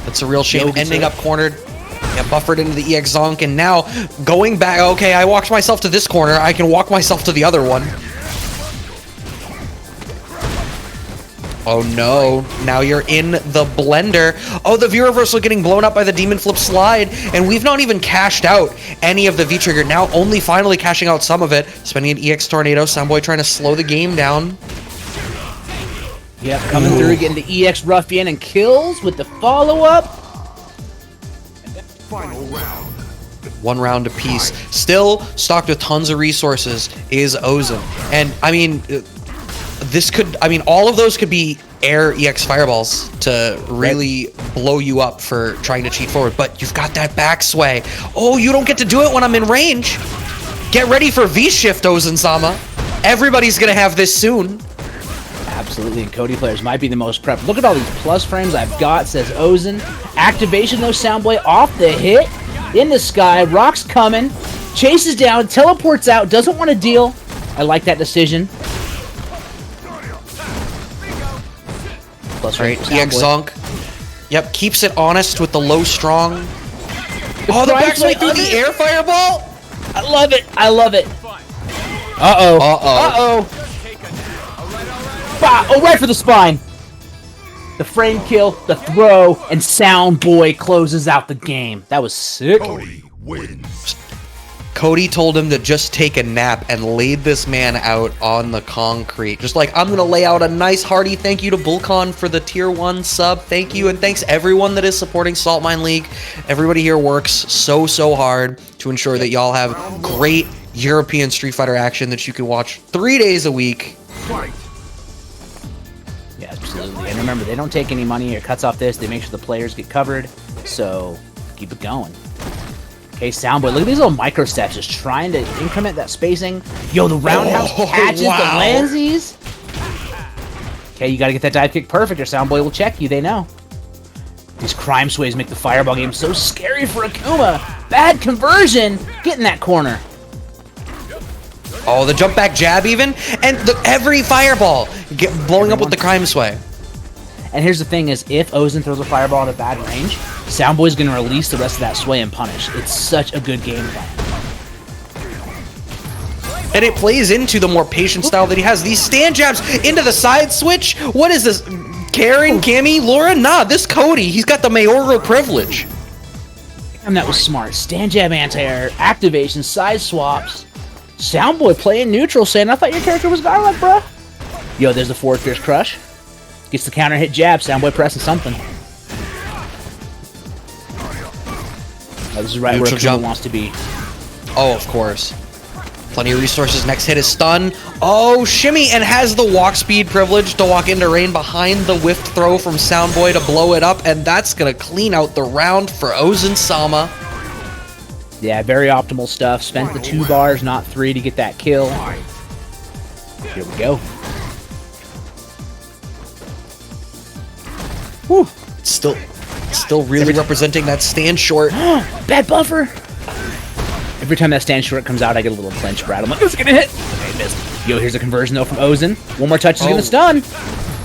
That's a real shame. Ending up cornered. Yeah, buffered into the EX Zonk, and now going back. Okay, I walked myself to this corner. I can walk myself to the other one. Oh no, now you're in the blender. Oh, the V reversal getting blown up by the Demon Flip slide, and we've not even cashed out any of the V trigger. Now only finally cashing out some of it. Spending an EX Tornado. Soundboy trying to slow the game down. Yep, coming through, getting the EX Ruffian and kills with the follow-up. Final round. One round apiece. Still stocked with tons of resources is Ozen. And, I mean, this could... I mean, all of those could be air EX Fireballs to really blow you up for trying to cheat forward. But you've got that back sway. Oh, you don't get to do it when I'm in range. Get ready for V-Shift, Ozen-sama. Everybody's going to have this soon. Absolutely, and Cody players might be the most prepped. Look at all these plus frames I've got, says Ozen. Activation, though, Soundboy off the hit. In the sky, Rock's coming. Chases down, teleports out, doesn't want to deal. I like that decision. Plus right, EX Zonk. Yep, keeps it honest with the low strong. Oh, the backswing through the air fireball! I love it, I love it. Uh-oh. Uh-oh. Bah! Oh, right for the spine. The frame kill, the throw, and Soundboy closes out the game. That was sick. Cody wins. Cody told him to just take a nap and laid this man out on the concrete. Just like, I'm going to lay out a nice hearty thank you to Bullcon for the tier 1 sub. Thank you, and thanks everyone that is supporting Saltmine League. Everybody here works so hard to ensure that y'all have great European Street Fighter action that you can watch 3 days a week. Fight. Yeah, absolutely. And remember, they don't take any money or cuts off this. They make sure the players get covered. So keep it going. Okay, Soundboy, look at these little micro steps, just trying to increment that spacing. Yo, the roundhouse catches the Landsies. Okay, you got to get that dive kick perfect or Soundboy will check you. They know. These crime sways make the fireball game so scary for Akuma. Bad conversion. Get in that corner. Oh, the jump back jab even, and every fireball blowing up with the crime sway. And here's the thing is, if Ozen throws a fireball in a bad range, Soundboy's going to release the rest of that sway and punish. It's such a good game plan. And it plays into the more patient style that he has. These stand jabs into the side switch. What is this? Karen, Cammy, Laura? Nah, this Cody. He's got the mayoral privilege. And that was smart. Stand jab anti-air, activation, side swaps. Soundboy playing neutral, saying, I thought your character was Garlic, bruh. Yo, there's the forward fierce crush. Gets the counter hit jab. Soundboy pressing something. Oh, this is right where Akuma wants to be. Oh, of course. Plenty of resources. Next hit is stun. Oh, shimmy, and has the walk speed privilege to walk into rain behind the whiff throw from Soundboy to blow it up, and that's going to clean out the round for Ozen-sama. Yeah, very optimal stuff. Spent the 2 bars, not 3, to get that kill. Here we go. Whew. Still really representing that stand short. Bad buffer. Every time that stand short comes out, I get a little clench, Brad. I'm like, it's gonna hit. Okay, missed. Yo, here's a conversion though from Ozen. One more touch is gonna stun.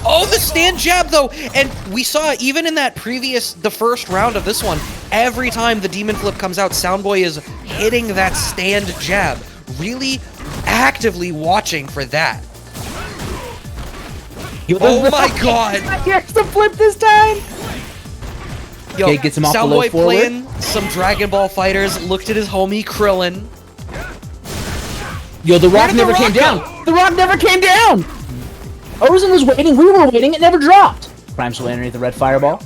Oh, the stand jab though, and we saw even in that the first round of this one, every time the Demon Flip comes out, Soundboy is hitting that stand jab. Really actively watching for that. Oh my god! Here's the flip this time! Yo, Okay, gets him off the low Saltmine forward. playing some Dragon Ball Fighters, looked at his homie Krillin. Yo, the rock did the never came rock go? down! The rock never came down! Ozen was waiting, we were waiting, it never dropped! Prime's will underneath the red fireball.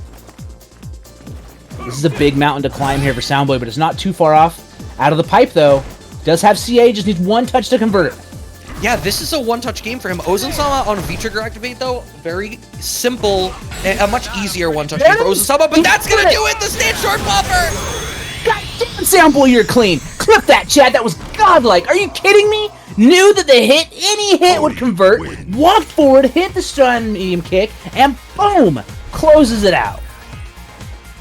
This is a big mountain to climb here for Soundboy, but it's not too far off. Out of the pipe, though. Does have CA, just needs one touch to convert it. Yeah, this is a one-touch game for him. Ozen-sama on V-Trigger Activate, though, very simple, a much easier one-touch game for Ozen-sama, but that's gonna do it! The stand short buffer! God damn, Soundboy, you're clean! Clip that, Chad, that was godlike! Are you kidding me? Knew that the hit, any hit would convert, walked forward, hit the stun medium kick, and boom! Closes it out.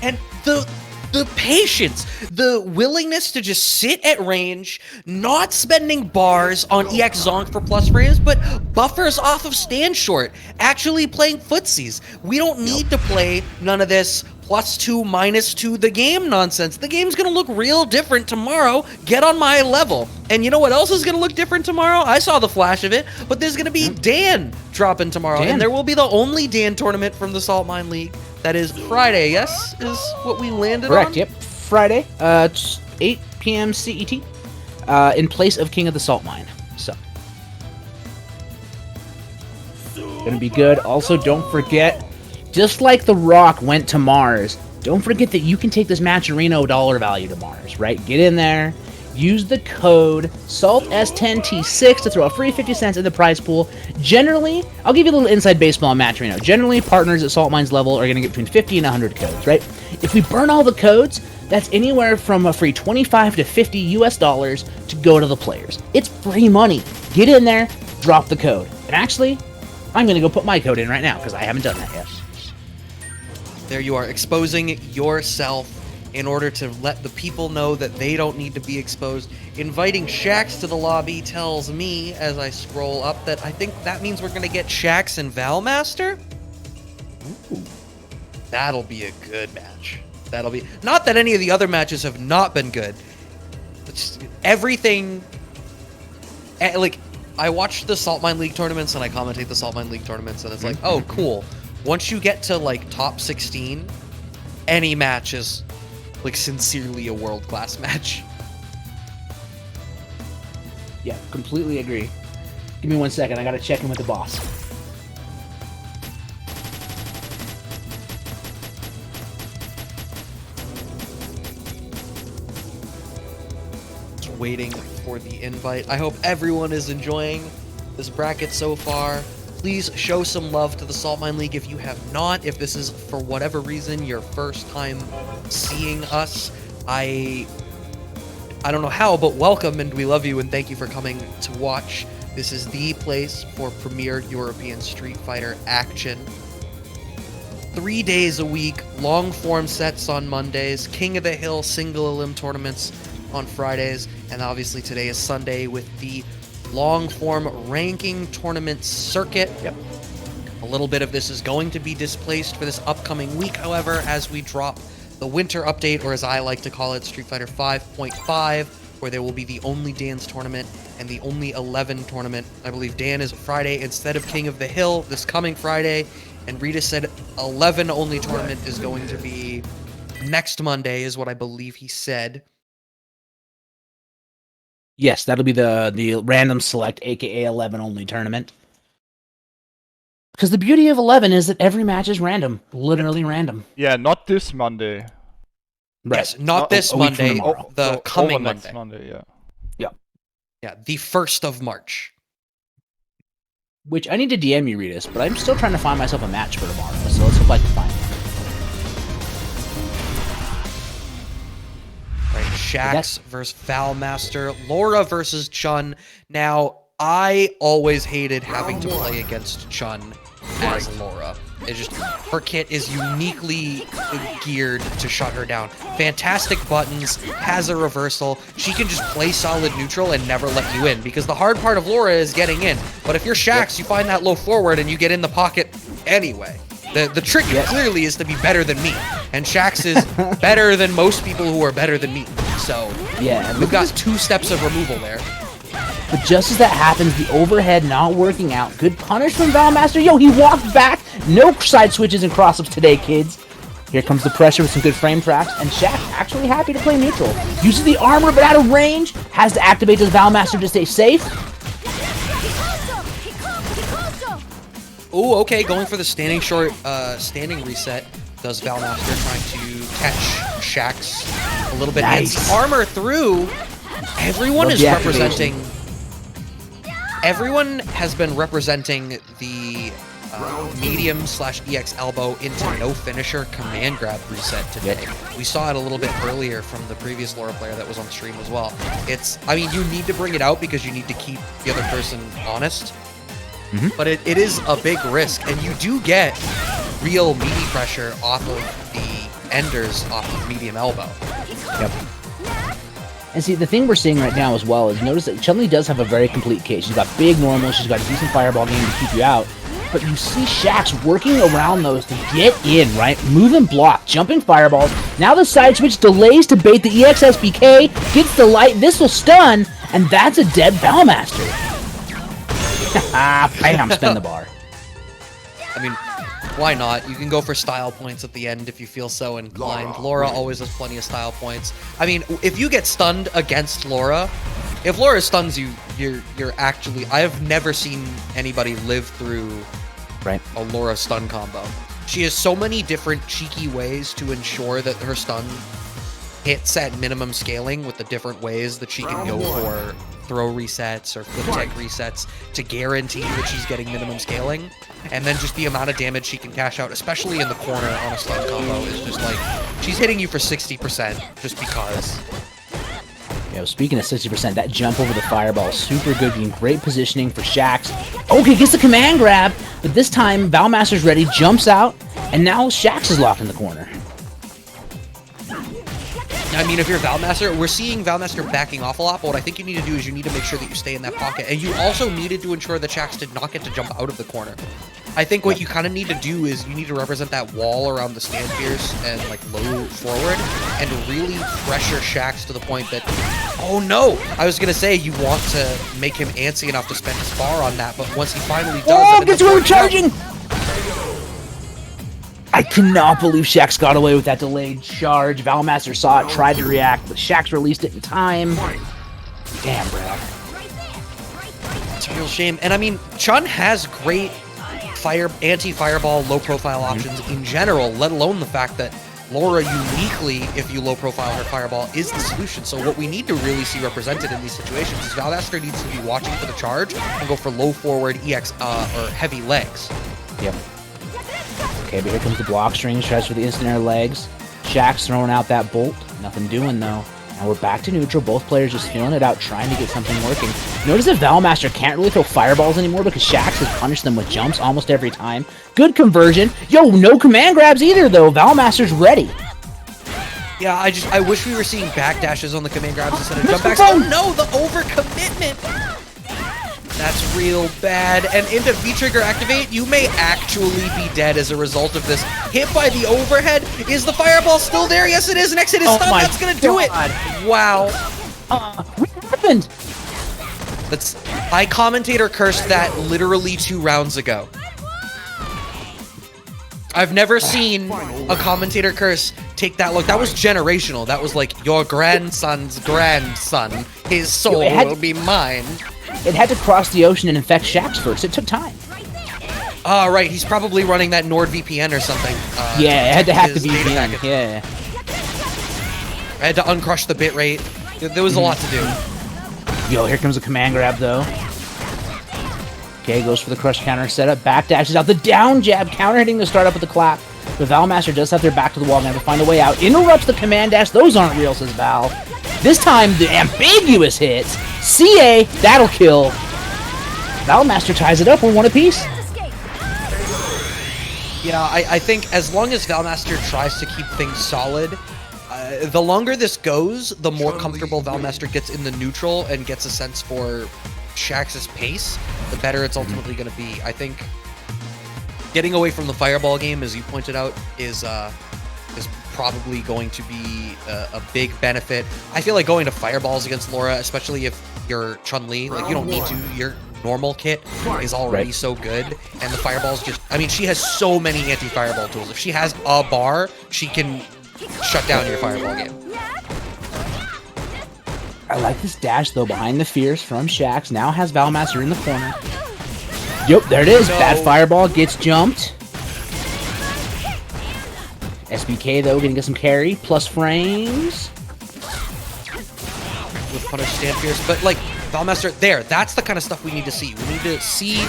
And the patience, the willingness to just sit at range, not spending bars on EX Zonk for plus frames, but buffers off of stand short, actually playing footsies. We don't need to play none of this +2, -2 the game nonsense. The game's gonna look real different tomorrow. Get on my level. And you know what else is gonna look different tomorrow? I saw the flash of it, but there's gonna be Dan dropping tomorrow. Dan. And there will be the only Dan tournament from the Saltmine League. That is Friday, yes? Is what we landed on? Correct, yep. Friday, 8 p.m. CET, in place of King of the Salt Mine. So. Gonna be good. Also, don't forget, just like The Rock went to Mars, don't forget that you can take this Matcherino dollar value to Mars, right? Get in there, use the code SALTS10T6 to throw a free 50 cents in the prize pool. Generally, I'll give you a little inside baseball on Matcherino. Generally, partners at Saltmine's level are going to get between 50 and 100 codes, right? If we burn all the codes, that's anywhere from a free 25 to 50 US dollars to go to the players. It's free money. Get in there, drop the code. And actually, I'm going to go put my code in right now because I haven't done that yet. There you are, exposing yourself in order to let the people know that they don't need to be exposed. Inviting Shax to the lobby tells me, as I scroll up, that I think that means we're going to get Shax and Valmaster? Ooh. That'll be a good match. That'll be... Not that any of the other matches have not been good. It's everything... Like, I watch the Saltmine League tournaments and I commentate the Saltmine League tournaments and it's like, oh, cool. Once you get to, like, top 16, any match is... like sincerely a world-class match. Yeah, completely agree. Give me 1 second, I gotta check in with the boss. Just waiting for the invite. I hope everyone is enjoying this bracket so far. Please show some love to the Saltmine League if you have not. If this is, for whatever reason, your first time seeing us, I don't know how, but welcome and we love you and thank you for coming to watch. This is the place for premier European Street Fighter action. 3 days a week, long form sets on Mondays, King of the Hill single elim tournaments on Fridays, and obviously today is Sunday with the long form ranking tournament circuit. Yep. A little bit of this is going to be displaced for this upcoming week, however, as we drop the winter update, or as I like to call it, Street Fighter 5.5, where there will be the only Dan's tournament and the only 11 tournament. I believe Dan is Friday instead of King of the Hill this coming Friday, and Rita said 11 only tournament is going to be next Monday, is what I believe he said. Yes, that'll be the random select, aka 11 only tournament. Because the beauty of 11 is that every match is random, literally random. Yeah, not this Monday. Right. Yes, not this a week from Monday, tomorrow. the So coming over next Monday. Monday, yeah. Yeah, the 1st of March. Which I need to DM you, Ritas, but I'm still trying to find myself a match for tomorrow, so let's hope I can find it. Right, Shax versus Valmaster, Laura versus Chun. Now, I always hated having to play against Chun as Laura. It just, her kit is uniquely geared to shut her down. Fantastic buttons, has a reversal. She can just play solid neutral and never let you in, because the hard part of Laura is getting in. But if you're Shax, you find that low forward and you get in the pocket anyway. The trick clearly is to be better than me, and Shax is better than most people who are better than me. So yeah, we've got 2 steps of removal there. but just as that happens, the overhead not working out. Good punish from Valmaster. Yo, he walked back. No side switches and cross-ups today, kids. Here comes the pressure with some good frame tracks, and Shaq actually happy to play neutral. Uses the armor, but out of range. Has to activate the Valmaster to stay safe. Ooh, okay, going for the standing short, standing reset. Does Valmaster trying to catch Shax a little bit? Nice. Hits armor through. Everyone Love is the representing. Everyone has been representing the medium/EX elbow into no finisher command grab reset today. We saw it a little bit earlier from the previous Laura player that was on stream as well. I mean, you need to bring it out because you need to keep the other person honest. But it is a big risk, and you do get real meaty pressure off of the enders off of medium elbow. Yep. And see, the thing we're seeing right now as well is notice that Chun-Li does have a very complete case. She's got big normals, she's got a decent fireball game to keep you out, but you see Shax working around those to get in, right? Move and block, jumping fireballs. Now the side switch delays to bait the EX SBK, gets the light, this will stun, and that's a dead Valmaster. Bam, spin the bar. I mean, why not? You can go for style points at the end if you feel so inclined. Laura always has plenty of style points. I mean, if you get stunned against Laura, if Laura stuns you, you're actually... I have never seen anybody live through a Laura stun combo. She has so many different cheeky ways to ensure that her stun hits at minimum scaling with the different ways that she can go for throw resets or flip tech resets to guarantee that she's getting minimum scaling. And then just the amount of damage she can cash out, especially in the corner on a stun combo, is just like, she's hitting you for 60% just because. Yeah, well, speaking of 60%, that jump over the fireball, super good, being great positioning for Shax. Okay, gets the command grab, but this time Valmaster's ready, jumps out, and now Shax is locked in the corner. I mean, if you're Valmaster, we're seeing Valmaster backing off a lot, but what I think you need to do is you need to make sure that you stay in that pocket, and you also needed to ensure that Shax did not get to jump out of the corner. I think what you kind of need to do is you need to represent that wall around the stand fierce and like low forward and really pressure Shax to the point that, oh no, I was going to say you want to make him antsy enough to spend his bar on that, but once he finally does... Oh, gets overcharging! I cannot believe Shax got away with that delayed charge. Valmaster saw it, tried to react, but Shax released it in time. Damn, Brad. It's a real shame. And I mean, Chun has great anti-fireball, low-profile options in general, let alone the fact that Laura uniquely, if you low-profile her fireball, is the solution. So what we need to really see represented in these situations is Valmaster needs to be watching for the charge and go for low-forward EX or heavy legs. Yep. Okay, but here comes the block string, tries for the instant air legs. Shax throwing out that bolt. Nothing doing, though. Now we're back to neutral. Both players just feeling it out, trying to get something working. Notice that Valmaster can't really throw fireballs anymore because Shax has punished them with jumps almost every time. Good conversion. Yo, no command grabs either, though. Valmaster's ready. Yeah, I wish we were seeing backdashes on the command grabs instead of jump backs. Oh no, the overcommitment! That's real bad. And into V-Trigger activate, you may actually be dead as a result of this. Hit by the overhead. Is the fireball still there? Yes, it is. Next hit is stun. That's going to do it. Wow. What happened? I commentator cursed that literally 2 rounds ago. I've never seen a commentator curse take that look. That was generational. That was like, your grandson's grandson. His soul will be mine. It had to cross the ocean and infect Shax first. It took time. Oh, right. He's probably running that NordVPN or something. Yeah, it had to hack the VPN. Yeah. I had to uncrush the bitrate. There was a lot to do. Yo, here comes a command grab, though. Okay, goes for the crush counter setup. Backdashes out the down jab, counter hitting the startup with the clap. But Valmaster does have their back to the wall, gonna find a way out. Interrupts the command dash. Those aren't real, says Val. This time, the ambiguous hits. CA, that'll kill. Valmaster ties it up. We're one apiece. Yeah, I think as long as Valmaster tries to keep things solid, the longer this goes, the more comfortable Valmaster gets in the neutral and gets a sense for Shax's pace, the better it's ultimately going to be. I think getting away from the fireball game, as you pointed out, is probably going to be a big benefit. I feel like going to fireballs against Laura, especially if you're Chun-Li, like you don't need to. Your normal kit is already so good, and the fireballs just, I mean, she has so many anti-fireball tools. If she has a bar, she can shut down your fireball game. I like this dash, though, behind the Fierce from Shax. Now has Valmaster in the corner. Yep, there it is. No. Bad fireball gets jumped. SBK, though, gonna get some carry. Plus frames. With punish stand fierce, but like Valmaster, that's the kind of stuff we need to see. We need to see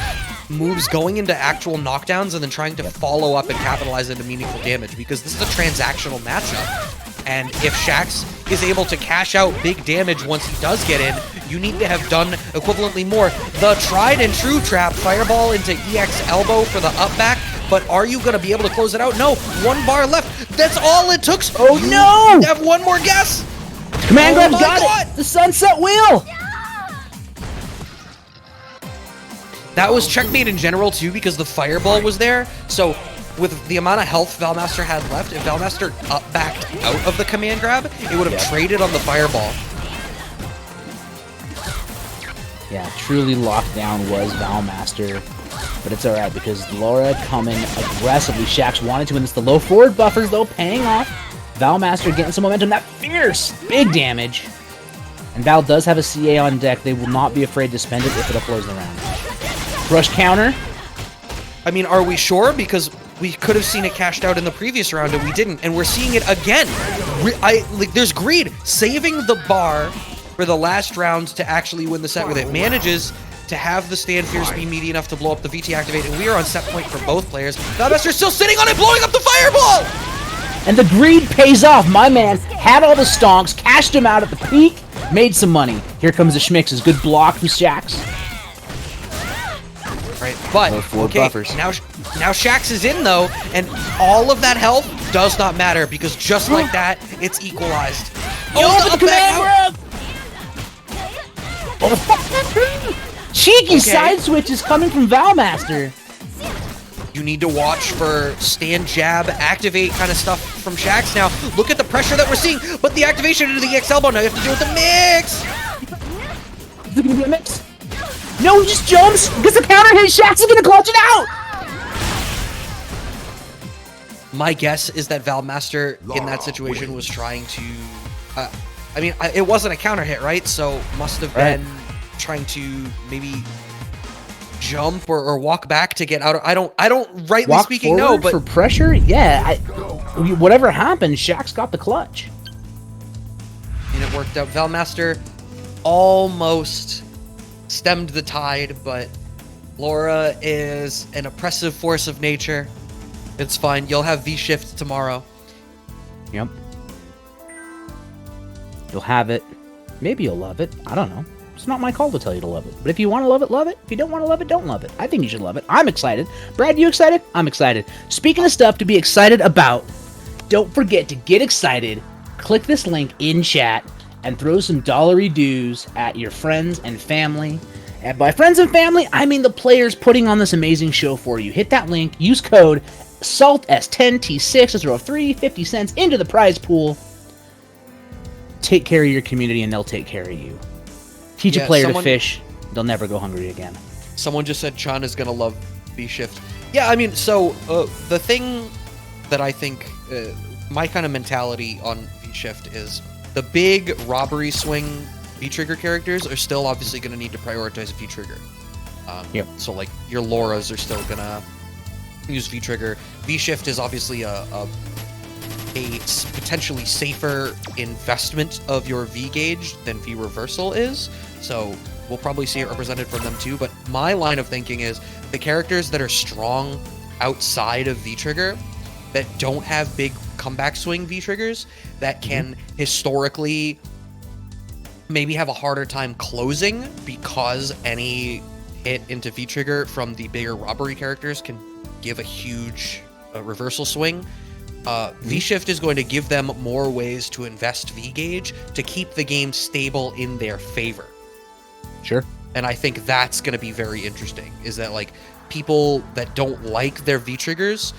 moves going into actual knockdowns and then trying to follow up and capitalize into meaningful damage, because this is a transactional matchup. And if Shax is able to cash out big damage once he does get in, you need to have done equivalently more. The tried and true trap, fireball into EX elbow for the up back, but are you going to be able to close it out? No, 1 bar left. That's all it took. Oh no! Have one more guess. Command grab's my got God. it! The sunset wheel! That was checkmate in general too, because the fireball was there. So with the amount of health Valmaster had left, if Valmaster backed out of the command grab, it would have traded on the fireball. Yeah, truly locked down was Valmaster. But it's alright, because Laura coming aggressively. Shax wanted to, and it's the low forward buffers, though, paying off. Valmaster getting some momentum. That Fierce! Big damage. And Val does have a CA on deck. They will not be afraid to spend it if it'll close the round. Rush counter. I mean, are we sure? Because we could have seen it cashed out in the previous round and we didn't, and we're seeing it again. There's greed. Saving the bar for the last round to actually win the set with it. Manages to have the stand fierce be meaty enough to blow up the VT activate, and we are on set point for both players. Valmaster's still sitting on it, blowing up the fireball! And the greed pays off. My man had all the stonks, cashed him out at the peak, made some money. Here comes the Schmixes. Good block from Shax. Right, but okay, now Shax is in though, and all of that health does not matter, because just like that, it's equalized. Oh, the command grab! Cheeky side switches coming from Valmaster. You need to watch for stand jab, activate kind of stuff from Shax. Now, look at the pressure that we're seeing, but the activation into the EX elbow, now you have to deal with the mix! Is it gonna be a mix? No, he just jumps, gets a counter hit, Shax is gonna clutch it out! My guess is that Valmaster in that situation was trying to, I mean, it wasn't a counter hit, right? So must have been trying to maybe jump or walk back to get out of, I don't rightly Walk speaking know, but for pressure? Yeah, whatever happened, Shax got the clutch. And it worked out. Valmaster almost stemmed the tide, but Laura is an oppressive force of nature. It's fine. You'll have V-Shift tomorrow. Yep. You'll have it. Maybe you'll love it. I don't know. It's not my call to tell you to love it. But if you want to love it, love it. If you don't want to love it, don't love it. I think you should love it. I'm excited. Brad, you excited? I'm excited. Speaking of stuff to be excited about, don't forget to get excited. Click this link in chat and throw some dollary dues at your friends and family. And by friends and family, I mean the players putting on this amazing show for you. Hit that link. Use code SALT10T6 to throw 50 cents into the prize pool. Take care of your community and they'll take care of you. Teach a player to fish. They'll never go hungry again. Someone just said Chan is going to love V-Shift. Yeah, I mean, so the thing that I think my kind of mentality on V-Shift is the big robbery swing V-Trigger characters are still obviously going to need to prioritize V-Trigger. Yep. So, like, your Lauras are still going to use V-Trigger. V-Shift is obviously a potentially safer investment of your V-Gauge than V-Reversal is. So we'll probably see it represented from them too. But my line of thinking is the characters that are strong outside of V-Trigger, that don't have big comeback swing V-Triggers, that can historically maybe have a harder time closing because any hit into V-Trigger from the bigger robbery characters can give a huge reversal swing. V-Shift is going to give them more ways to invest V-Gauge to keep the game stable in their favor. Sure. And I think that's going to be very interesting, is that, like, people that don't like their V-Triggers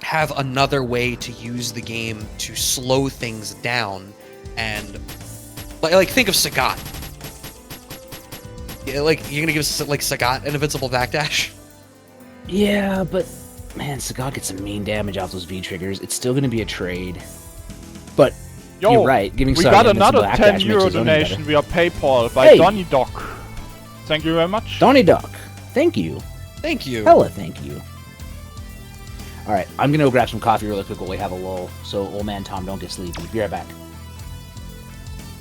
have another way to use the game to slow things down, and like think of Sagat. Yeah, like you're gonna give like Sagat an invincible backdash? Yeah, but man, Sagat gets some mean damage off those V triggers. It's still gonna be a trade. But Yo, you're right. Giving we Sagat got an invincible another backdash 10 makes euro his own donation better. via PayPal by Hey. Donny Doc. Thank you very much. Donnie Duck, thank you. Thank you. Hella thank you. All right, I'm gonna go grab some coffee really quick while we have a lull. So old man Tom don't get sleepy. Be right back.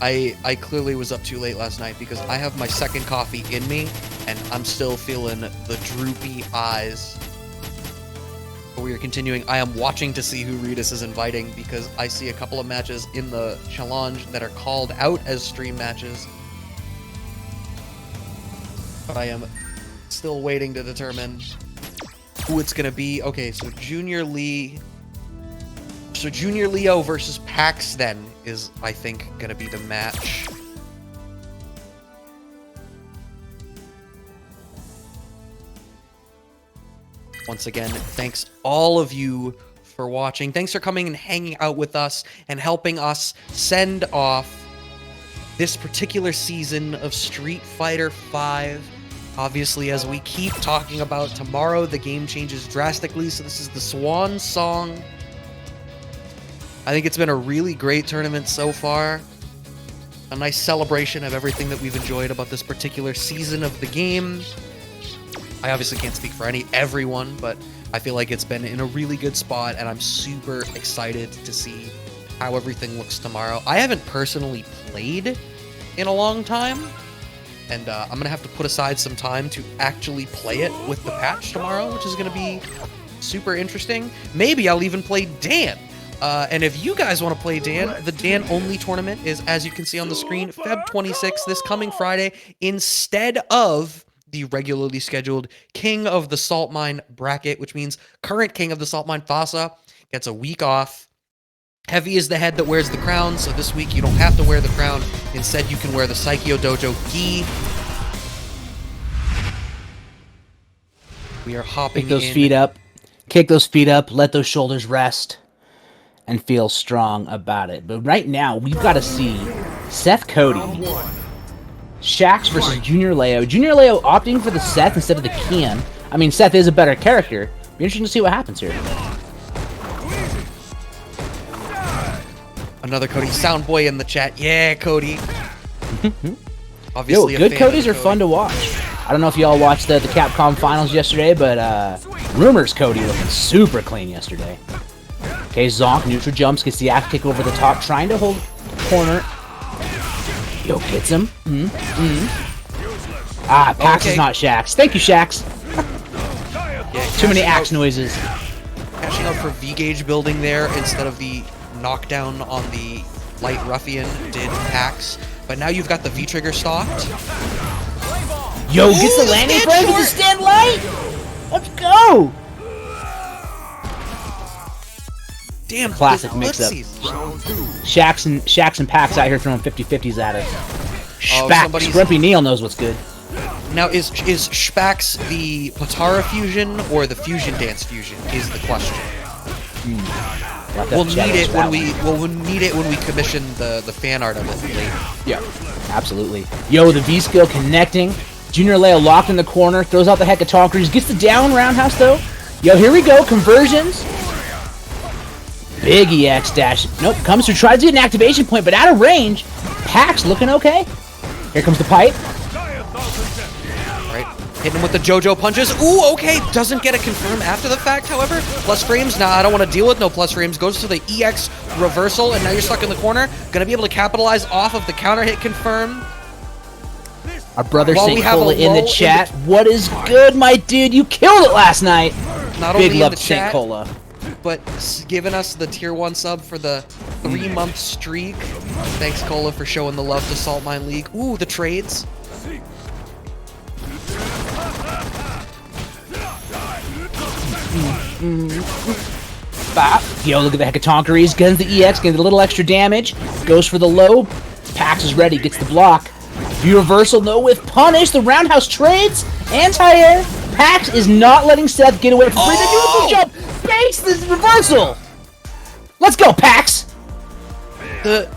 I clearly was up too late last night because I have my second coffee in me, and I'm still feeling the droopy eyes. But we are continuing. I am watching to see who Redis is inviting because I see a couple of matches in the challenge that are called out as stream matches. But I am still waiting to determine who it's gonna be. Okay, so Junior Lee. So Junior Leo versus Pax then is, I think, gonna be the match. Once again, thanks all of you for watching. Thanks for coming and hanging out with us and helping us send off this particular season of Street Fighter V. Obviously, as we keep talking about, tomorrow the game changes drastically, so this is the swan song. I think it's been a really great tournament so far. A nice celebration of everything that we've enjoyed about this particular season of the game. I obviously can't speak for everyone, but I feel like it's been in a really good spot, and I'm super excited to see how everything looks tomorrow. I haven't personally played in a long time, and I'm going to have to put aside some time to actually play it with the patch tomorrow, which is going to be super interesting. Maybe I'll even play Dan. And if you guys want to play Dan, the Dan only tournament is, as you can see on the screen, Feb 26th, this coming Friday, instead of the regularly scheduled King of the Saltmine bracket, which means current King of the Saltmine Thassa gets a week off. Heavy is the head that wears the crown, so this week you don't have to wear the crown. Instead, you can wear the Psycho Dojo gi. We are hopping Kick those in. feet up. Kick those feet up. Let those shoulders rest. And feel strong about it. But right now, we've got to see Seth Cody, Shax versus Junior Leo. Junior Leo opting for the Seth instead of the Kian. I mean, Seth is a better character. Be interesting to see what happens here. Another Cody Soundboy in the chat. Yeah, Cody. Yo, Obviously, good Codys are fun to watch. I don't know if y'all watched the Capcom finals yesterday, but Rumors Cody looking super clean yesterday. Okay, Zonk, neutral jumps, gets the axe kick over the top, trying to hold corner. Yo, gets him. Ah, Pax is not Shax. Thank you, Shax. Yeah, Too many cashing axe out- noises. Cashing out for V-gauge building there instead of the knockdown on the light ruffian did Pax. But now you've got the V-trigger stocked. Yo, gets the landing frame with the stand light. Let's go. Damn, Classic the mix-up. footsies. Shax and Pax out here throwing 50-50s at us. Oh, Spax, somebody's- Grumpy Neil knows what's good. Now, is Spax the Patara fusion or the fusion dance fusion is the question. We'll have to We'll chat need it about when that one. we'll need it when we commission the fan art of it later. Yeah, absolutely. Yo, the V skill connecting. Junior Leo locked in the corner, throws out the hecatonkers, gets the down roundhouse though. Yo, here we go, conversions. Big EX dash. Nope, comes through, tries to get an activation point, but out of range. Pax looking okay. Here comes the pipe. Right? Hitting him with the JoJo punches. Ooh, okay. Doesn't get a confirm after the fact, however. Plus frames. Nah, I don't want to deal with no plus frames. Goes to the EX reversal, and now you're stuck in the corner. Gonna be able to capitalize off of the counter hit confirm. Our brother While we St. have a Cola in lull the in chat. What is good, my dude? You killed it last night. Not Big only love in to the St. chat, Cola. but giving us the tier 1 sub for the 3-month streak. Thanks, Cola, for showing the love to Saltmine League. Ooh, the trades. Bop. Yo, look at the hecatonkers. Guns the EX, getting a little extra damage. Goes for the low. Pax is ready, gets the block. View reversal, no with punish. The roundhouse trades. Anti-air. Pax is not letting Seth get away from free. The beautiful jump. makes this reversal. Let's go, Pax. The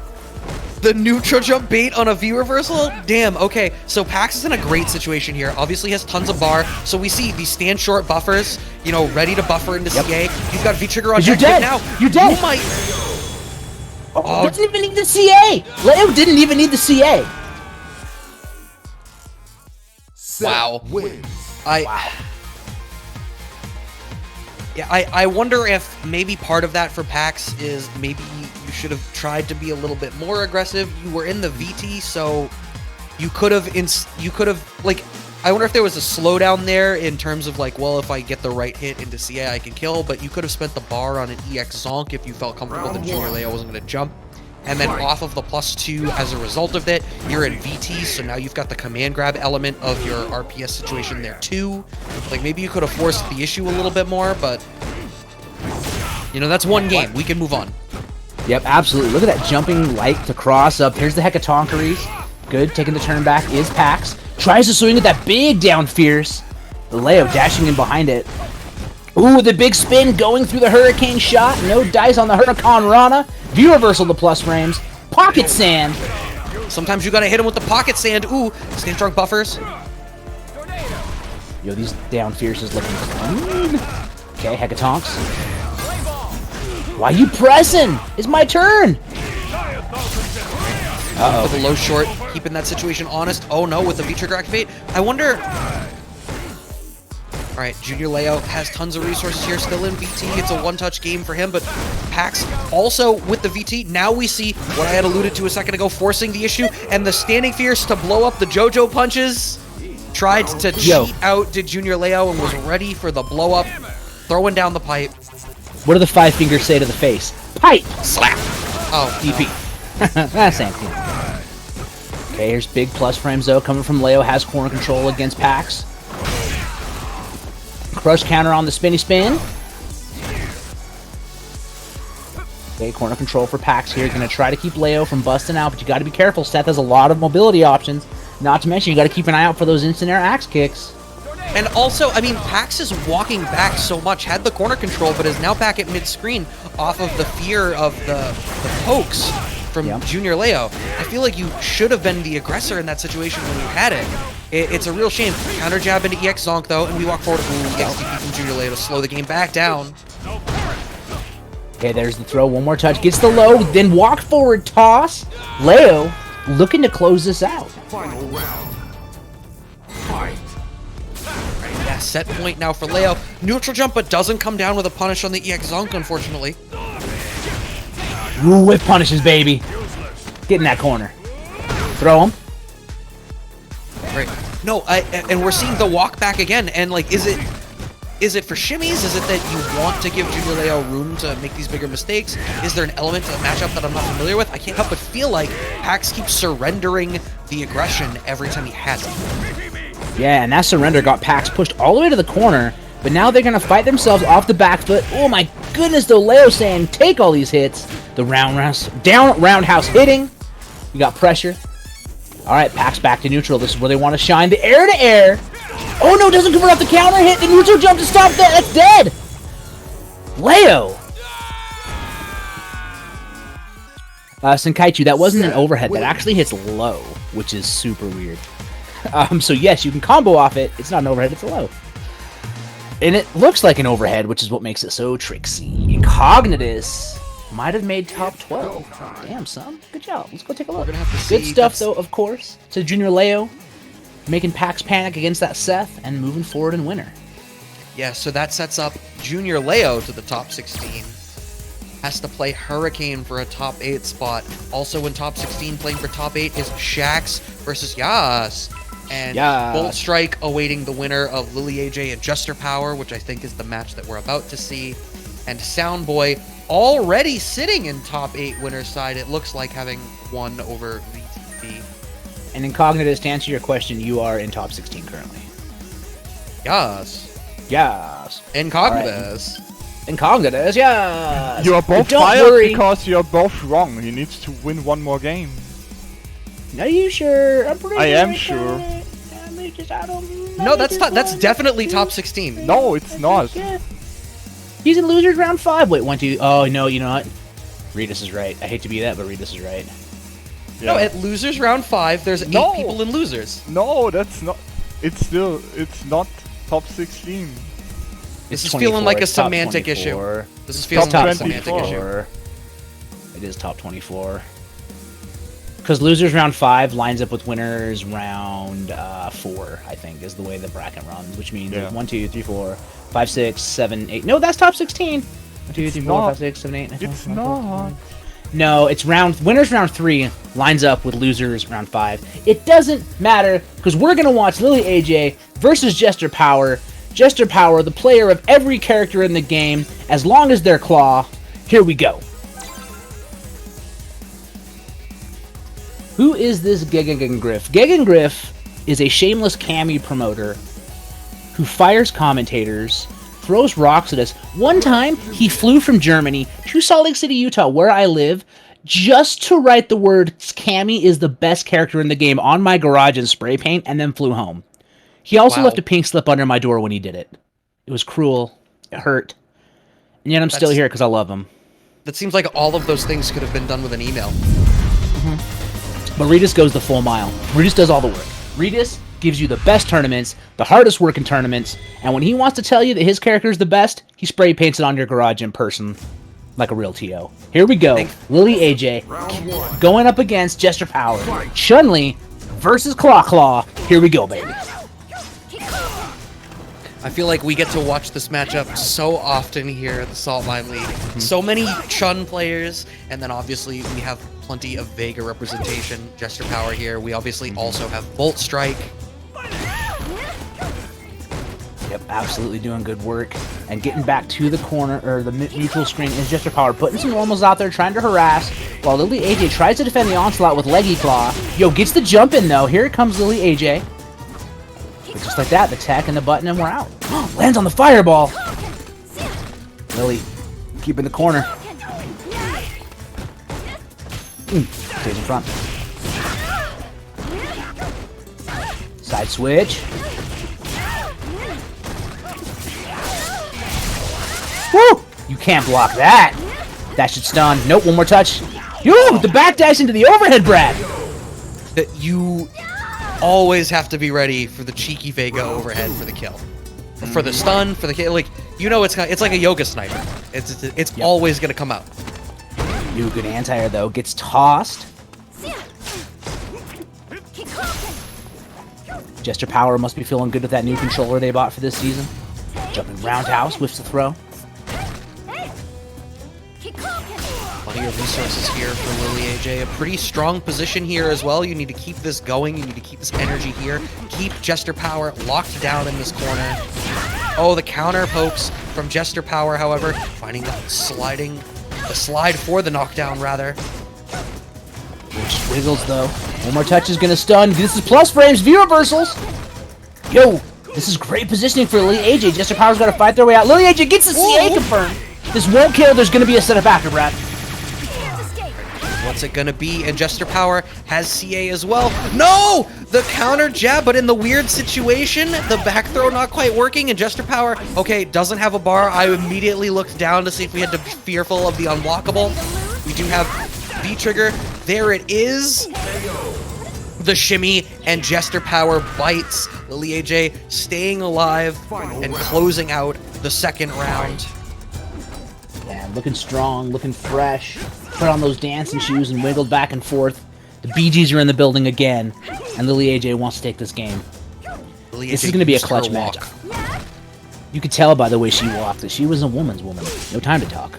neutral jump bait on a V reversal? Damn, okay. So Pax is in a great situation here. Obviously has tons of bar. So we see these stand short buffers, you know, ready to buffer into CA. You've got V trigger on You're deck dead. now. You're dead. You might... Doesn't even need the CA. Leo didn't even need the CA. Wow. Wins. Yeah, I wonder if maybe part of that for PAX is maybe you should have tried to be a little bit more aggressive. You were in the VT, so you could have like, I wonder if there was a slowdown there in terms of like, well, if I get the right hit into CA, I can kill, but you could have spent the bar on an EX Zonk if you felt comfortable that Junior Leo wasn't going to jump. And then off of the +2 as a result of it, you're in VT, so now you've got the command grab element of your RPS situation there too. Like, maybe you could have forced the issue a little bit more, but, you know, that's one game. We can move on. Yep, absolutely. Look at that jumping light to cross up. Here's the Hecatoncheires. Good, taking the turn back is Pax. Tries to swing with that big down fierce. The Leo dashing in behind it. Ooh, the big spin going through the Hurricane shot. No dice on the Hurricane Rana. View reversal to plus frames. Pocket sand. Sometimes you gotta hit him with the pocket sand. Ooh, stand strong buffers. Yo, these down fierces looking clean. Okay, Hecatonks. Why you pressing? It's my turn. For the low short, keeping that situation honest. Oh no, with the V-trigger activate. I wonder... Alright, Junior Leo has tons of resources here, still in VT. It's a one-touch game for him, but Pax also with the VT. Now we see what I had alluded to a second ago, forcing the issue, and the standing fierce to blow up the JoJo punches. Tried to cheat out to Junior Leo and was ready for the blow-up, throwing down the pipe. What do the 5 fingers say to the face? Pipe! Slap! Oh, DP. That's same thing. Okay, here's big plus frames though, coming from Leo, has corner control against Pax. Crush counter on the spinny spin. Okay, corner control for Pax here. Gonna try to keep Leo from busting out, but you gotta be careful. Seth has a lot of mobility options. Not to mention, you gotta keep an eye out for those instant air axe kicks. And also, I mean, Pax is walking back so much, had the corner control, but is now back at mid-screen off of the fear of the pokes from Junior Leo. I feel like you should have been the aggressor in that situation when you had it. It's a real shame. Counter jab into EX Zonk, though, and we walk forward. Ooh, XDP from Junior Leo to slow the game back down. Okay, there's the throw. One more touch. Gets the low, then walk forward toss. Leo looking to close this out. Final round. Fight. Yeah, set point now for Leo. Neutral jump, but doesn't come down with a punish on the EX Zonk, unfortunately. Ooh, whip punishes, baby. Get in that corner. Throw him. Right. No, and we're seeing the walk back again, and like, is it for shimmies? Is it that you want to give Junior Leo room to make these bigger mistakes? Is there an element to the matchup that I'm not familiar with? I can't help but feel like Pax keeps surrendering the aggression every time he has it. Yeah, and that surrender got Pax pushed all the way to the corner, but now they're gonna fight themselves off the back foot. Oh my goodness, though, Leo saying take all these hits. The roundhouse hitting. You got pressure. All right, Pax back to neutral. This is where they want to shine. The air to air. Oh no, doesn't convert off the counter hit. The neutral jump to stop that. That's dead. Leo. Senkaichu, that wasn't an overhead. That actually hits low, which is super weird. So yes, you can combo off it. It's not an overhead, it's a low. And it looks like an overhead, which is what makes it so tricksy. Incognitus might have made top 12. Damn, son. Good job. Let's go take a look. Good stuff, though, of course. To Junior Leo, making Pax panic against that Seth and moving forward in winner. Yeah, so that sets up Junior Leo to the top 16. Has to play Hurricane for a top 8 spot. Also in top 16, playing for top 8 is Shax versus Yas. And Bolt Strike awaiting the winner of Lily AJ and Jester Power, which I think is the match that we're about to see. And Soundboy already sitting in top 8 winner's side, it looks like, having won over VTB. And Incognitus, to answer your question, you are in top 16 currently. Yes. Yes. Incognitus. Right. Incognitus, yes. You are both don't fired worry. because you are both wrong. He needs to win one more game. Are you sure? I'm pretty I am sure. No, that's definitely top 16. No, it's not. He's in losers round 5. Wait, 1, 2. Oh, no, you know what? Redis is right. I hate to be that, but Redis is right. Yeah. No, at losers round 5, there's 8 No. people in losers. No, that's not. It's not top 16. This is 24, feeling like a it's top semantic 24. issue. This is feeling Top like a semantic 24. issue. It is top 24. Because losers round 5 lines up with winners round 4, I think, is the way the bracket runs, which means Yeah. 1, 2, 3, 4, 5, 6, 7, 8. No, that's top 16. 1, 2, 3, 4, not. 5, 6, 7, 8, 9, 10, It's 11, 12, not. 13. No, it's winners round 3 lines up with losers round 5. It doesn't matter because we're going to watch Lily AJ versus Jester Power. Jester Power, the player of every character in the game, as long as they're Claw. Here we go. Who is this Gegengriff? Gegengriff is a shameless Cammy promoter who fires commentators, throws rocks at us. One time, he flew from Germany to Salt Lake City, Utah, where I live, just to write the words Cammy is the best character in the game on my garage in spray paint, and then flew home. He also left a pink slip under my door when he did it. It was cruel. It hurt. And yet I'm still here because I love him. That seems like all of those things could have been done with an email. But Redis goes the full mile. Redis does all the work. Redis gives you the best tournaments, the hardest working tournaments, and when he wants to tell you that his character is the best, he spray paints it on your garage in person like a real TO. Here we go. Lily AJ Round 1. going up against Jester Power. Chun-Li versus Claw Claw. Here we go, baby. I feel like we get to watch this matchup so often here at the Saltmine League. So many Chun players, and then obviously we have plenty of Vega representation. Jester Power here. We obviously also have Bolt Strike. Yep, absolutely doing good work. And getting back to the corner, or the neutral screen, is Jester Power putting some normals out there, trying to harass, while Lily AJ tries to defend the onslaught with Leggy Claw. Yo, gets the jump in, though. Here comes Lily AJ. But just like that, the tech and the button, and we're out. Lands on the fireball. Lily, keep in the corner. Stays in front. Side switch. Woo! You can't block that. That should stun. Nope, one more touch. Yo, the backdash into the overhead, Brad. That you always have to be ready for the cheeky Vega overhead for the kill. For the stun, for the kill. Like, you know, it's like a yoga sniper. It's always going to come out. Yo, good anti-air, though. Gets tossed. Jester Power must be feeling good with that new controller they bought for this season. Jumping roundhouse, whiffs the throw. Plenty of resources here for Lily AJ. A pretty strong position here as well. You need to keep this going. You need to keep this energy here. Keep Jester Power locked down in this corner. Oh, the counter pokes from Jester Power, however, finding the slide for the knockdown, rather. Which wiggles, though. One more touch is going to stun. This is plus frames, view reversals. Yo, this is great positioning for Lily AJ. Jester Power's got to fight their way out. Lily AJ gets the CA confirmed. This won't kill. There's going to be a setup after, Brad. What's it gonna be? And Jester Power has CA as well. No! The counter jab, but in the weird situation, the back throw not quite working, and Jester Power, okay, doesn't have a bar. I immediately looked down to see if we had to be fearful of the unblockable. We do have V-trigger. There it is. The shimmy, and Jester Power bites. Lily AJ staying alive and closing out the second round. Yeah, looking strong, looking fresh. Put on those dancing shoes and wiggled back and forth. The Bee Gees are in the building again, and Lily AJ wants to take this game. This is going to be a clutch match. You could tell by the way she walked that she was a woman's woman. No time to talk.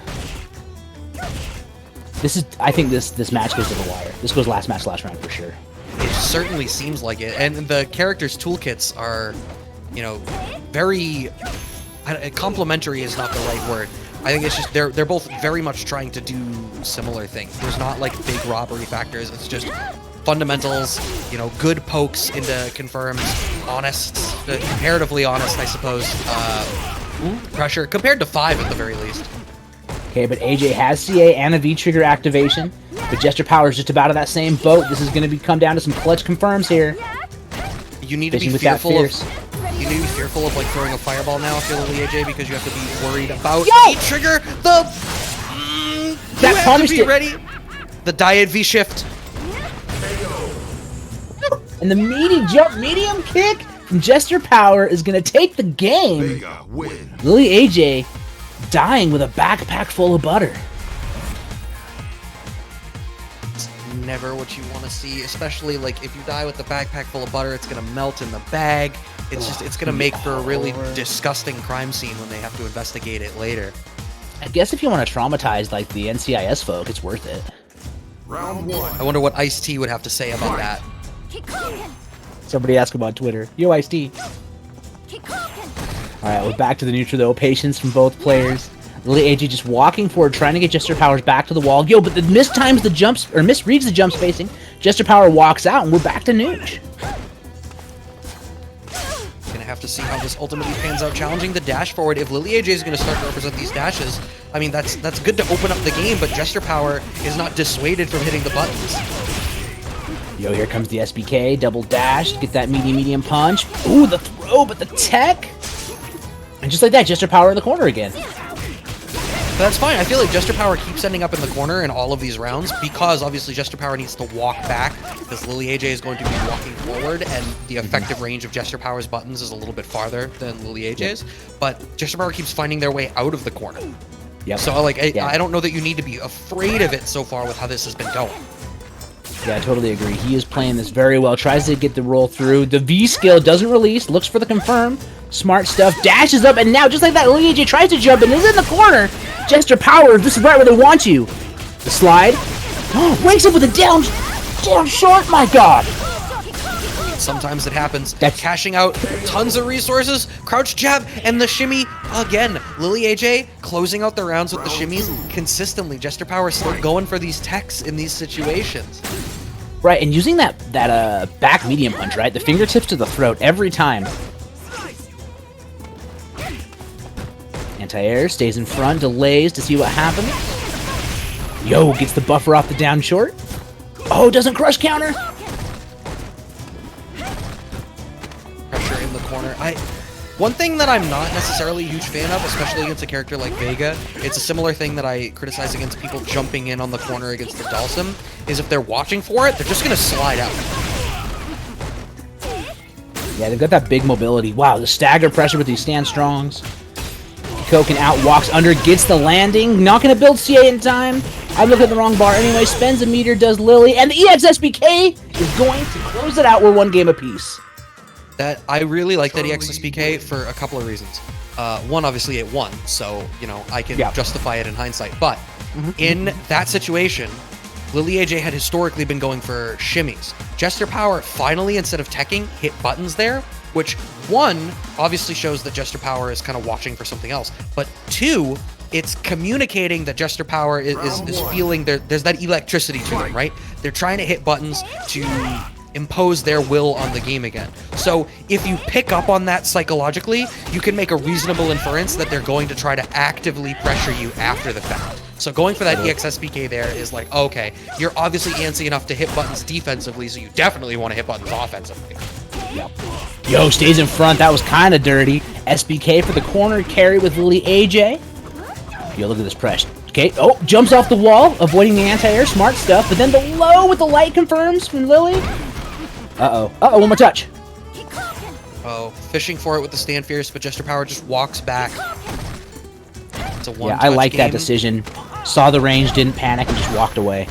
I think this match goes to the wire. This goes last match, last round for sure. It certainly seems like it, and the characters' toolkits are, you know, very complimentary is not the right word. I think it's just they're both very much trying to do similar things. There's not like big robbery factors. It's just fundamentals, you know, good pokes into confirms, honest, comparatively honest, I suppose. Pressure compared to 5 at the very least. Okay, but AJ has CA and a V-trigger activation. But Jester Power is just about in that same boat. This is going to come down to some clutch confirms here. You need to be Fishing with that fearful fierce. of. You you need to be fearful of like throwing a fireball now if you're Lily AJ because you have to be worried about Yo! the trigger. The That you have to punished be it. ready. The Diet V shift. And the medium kick from Jester Power is gonna take the game. Vega win. Lily AJ dying with a backpack full of butter. Never what you want to see, especially like if you die with the backpack full of butter, it's gonna melt in the bag. It's gonna make for a really disgusting crime scene when they have to investigate it later. I guess if you want to traumatize like the NCIS folk, it's worth it. Round 1. I wonder what Ice-T would have to say about that. Somebody ask about Twitter. Yo, Ice-T. Alright, we're back to the neutral though. Patience from both players. Lily AJ just walking forward, trying to get Jester Powers back to the wall. Yo, but the mistimes the jumps, or misreads the jump spacing. Jester Power walks out, and we're back to Nooch. Gonna have to see how this ultimately pans out. Challenging the dash forward. If Lily AJ is gonna start to represent these dashes, I mean that's good to open up the game, but Jester Power is not dissuaded from hitting the buttons. Yo, here comes the SBK, double dash, get that medium punch. Ooh, the throw, but the tech. And just like that, Jester Power in the corner again. But that's fine. I feel like Jester Power keeps ending up in the corner in all of these rounds because obviously Jester Power needs to walk back because Lily AJ is going to be walking forward and the effective range of Jester Power's buttons is a little bit farther than Lily AJ's. But Jester Power keeps finding their way out of the corner. Yep. So like I don't know that you need to be afraid of it so far with how this has been going. Yeah, I totally agree. He is playing this very well. Tries to get the roll through. The V skill doesn't release. Looks for the confirm. Smart stuff. Dashes up, and now, just like that, Lily AJ tries to jump and is in the corner. Jester Power, this is right where they want you. The slide. Wakes up with a down short. My God. Sometimes it happens. That's- Cashing out tons of resources, crouch jab, and the shimmy again. Lily AJ closing out the rounds with the shimmies consistently. Jester Power still going for these techs in these situations. Right, and using that back medium punch, right? The fingertips to the throat every time. Anti-air stays in front, delays to see what happens. Yo, gets the buffer off the down short. Oh, doesn't crush counter. Pressure in the corner. One thing that I'm not necessarily a huge fan of, especially against a character like Vega, it's a similar thing that I criticize against people jumping in on the corner against the Dhalsim, is if they're watching for it, they're just going to slide out. Yeah, they've got that big mobility. Wow, the stagger pressure with these stand strongs. Koken out, walks under, gets the landing. Not going to build CA in time. I look at the wrong bar anyway. Spends a meter, does Lily. And the EX SBK is going to close it out. We're one game apiece. That I really like that EXSPK for a couple of reasons. One, obviously it won, so, you know, I can justify it in hindsight. But in that situation, Lily AJ had historically been going for shimmies. Jester Power finally, instead of teching, hit buttons there, which, one, obviously shows that Jester Power is kind of watching for something else. But two, it's communicating that Jester Power is feeling there's that electricity to them, right? They're trying to hit buttons to impose their will on the game again. So if you pick up on that psychologically, you can make a reasonable inference that they're going to try to actively pressure you after the fact. So going for that EXSPK there is like, okay, you're obviously antsy enough to hit buttons defensively, so you definitely want to hit buttons offensively. Yep. Yo, stays in front. That was kind of dirty. SBK for the corner carry with Lily AJ. Yo, look at this press. Okay, oh, jumps off the wall, avoiding the anti-air. Smart stuff. But then the low with the light confirms from Lily. Uh-oh. Uh-oh, one more touch. Oh, fishing for it with the stand fierce, but Jester Power just walks back. It's a one. Yeah, I like that decision. Saw the range, didn't panic, and just walked away.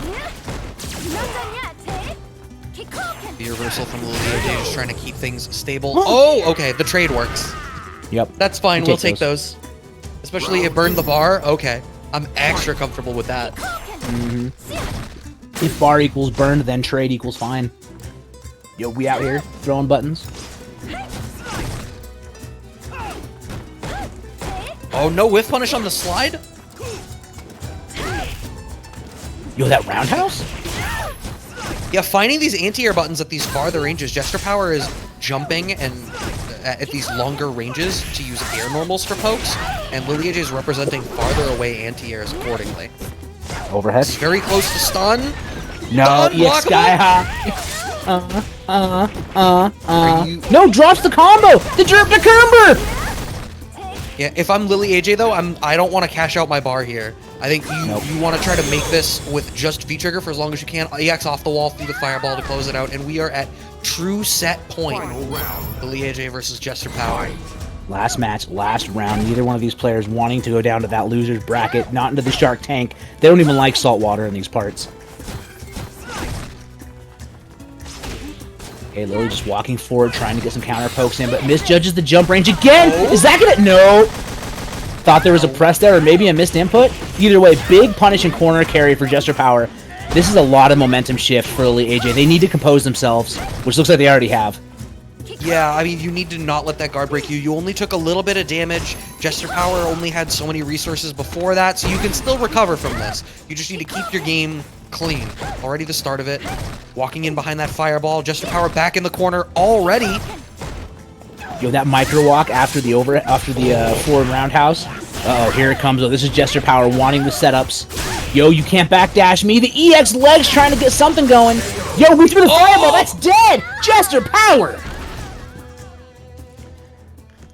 The reversal from Lily AJ, just trying to keep things stable. Oh, okay, the trade works. Yep. That's fine, we'll take those. Especially it burned the bar. Okay, I'm extra comfortable with that. If bar equals burned, then trade equals fine. Yo, we out here throwing buttons. Oh, no whiff punish on the slide? Yo, that roundhouse? Yeah, finding these anti-air buttons at these farther ranges, Jester Power is jumping and at these longer ranges to use air normals for pokes, and Lily AJ is representing farther away anti-airs accordingly. Overhead? It's very close to stun. No, EX Unblockable. Sky High. No, drops the combo. The drip to Kerber. Yeah, if I'm Lily AJ though, I don't want to cash out my bar here. I think you want to try to make this with just V-Trigger for as long as you can. EX off the wall through the Fireball to close it out, and we are at true set point. Final round. Lily AJ versus Jester Power. Last match, last round. Neither one of these players wanting to go down to that loser's bracket, not into the Shark Tank. They don't even like salt water in these parts. Okay, Lily just walking forward, trying to get some counter pokes in, but misjudges the jump range again. Is that gonna? No. Thought there was a press there, or maybe a missed input. Either way, big punish and corner carry for Jester Power. This is a lot of momentum shift for Lily AJ. They need to compose themselves, which looks like they already have. Yeah, I mean, you need to not let that guard break you. You only took a little bit of damage. Jester Power only had so many resources before that, so you can still recover from this. You just need to keep your game clean. Already the start of it. Walking in behind that Fireball. Jester Power back in the corner already. Yo, that micro walk after the forward roundhouse. Uh-oh, here it comes. Oh, this is Jester Power wanting the setups. Yo, you can't backdash me. The EX legs trying to get something going. Yo, we threw the Fireball. That's dead. Jester Power.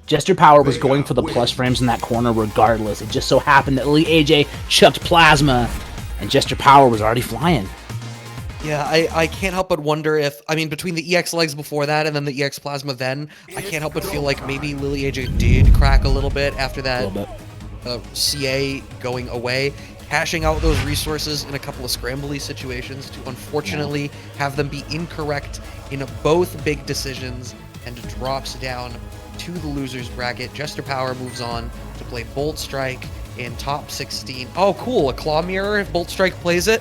Jester Power was going for the plus frames in that corner regardless. It just so happened that Lily AJ chucked Plasma, and Jester Power was already flying. Yeah, I can't help but wonder if, I mean, between the EX legs before that and then the EX Plasma then, I can't help but feel like maybe Lily AJ did crack a little bit after that CA going away, cashing out those resources in a couple of scrambly situations to unfortunately have them be incorrect in both big decisions, and drops down to the loser's bracket. Jester Power moves on to play Bolt Strike in top 16. Oh, cool, a Claw Mirror if Bolt Strike plays it.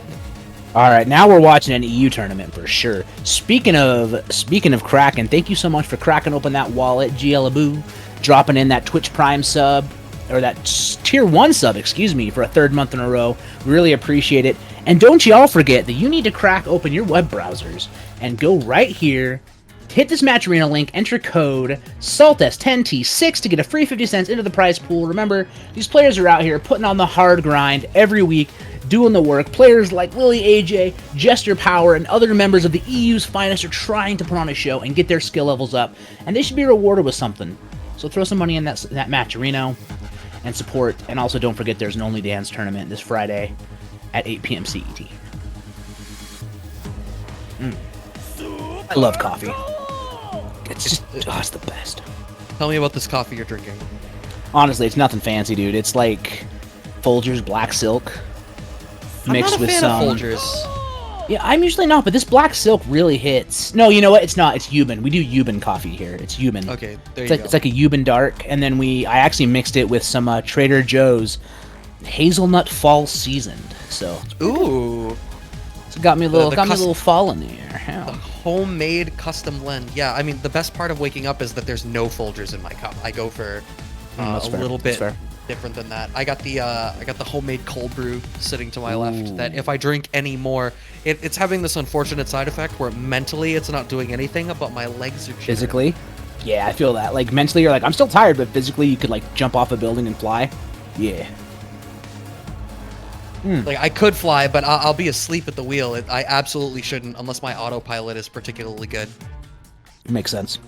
All right, now we're watching an EU tournament for sure. Speaking of cracking, thank you so much for cracking open that wallet, GLaboo, dropping in that Twitch Prime sub, or that Tier 1 sub, excuse me, for a third month in a row. Really appreciate it. And don't you all forget that you need to crack open your web browsers and go right here, hit this match arena link, enter code SALTS10T6 to get a free 50 cents into the prize pool. Remember, these players are out here putting on the hard grind every week, doing the work. Players like Lily AJ, Jester Power, and other members of the EU's finest are trying to put on a show and get their skill levels up, and they should be rewarded with something. So throw some money in that match arena and support. And also don't forget there's an Only Dance tournament this Friday at 8 p.m. CET. I love coffee. It's just, it's the best. Tell me about this coffee you're drinking. Honestly, it's nothing fancy, dude. It's like Folgers Black Silk mixed with some. I'm not a fan of Folgers. Yeah, I'm usually not, but this Black Silk really hits. No, you know what? It's not. It's Yuban. We do Yuban coffee here. It's Yuban. Okay, there you go. go. It's like a Yuban dark, and then I actually mixed it with some Trader Joe's hazelnut fall seasoned. So ooh, it's got me a little fall in the air. Yeah. The homemade custom blend. Yeah, I mean the best part of waking up is that there's no Folgers in my cup. I go for a little bit different than that. I got the homemade cold brew sitting to my left. That if I drink any more, it's having this unfortunate side effect where mentally it's not doing anything, but my legs are jittering. Physically. Yeah, I feel that. Like mentally, you're like I'm still tired, but physically, you could like jump off a building and fly. Yeah. Like I could fly, but I'll be asleep at the wheel. I absolutely shouldn't unless my autopilot is particularly good. Makes sense.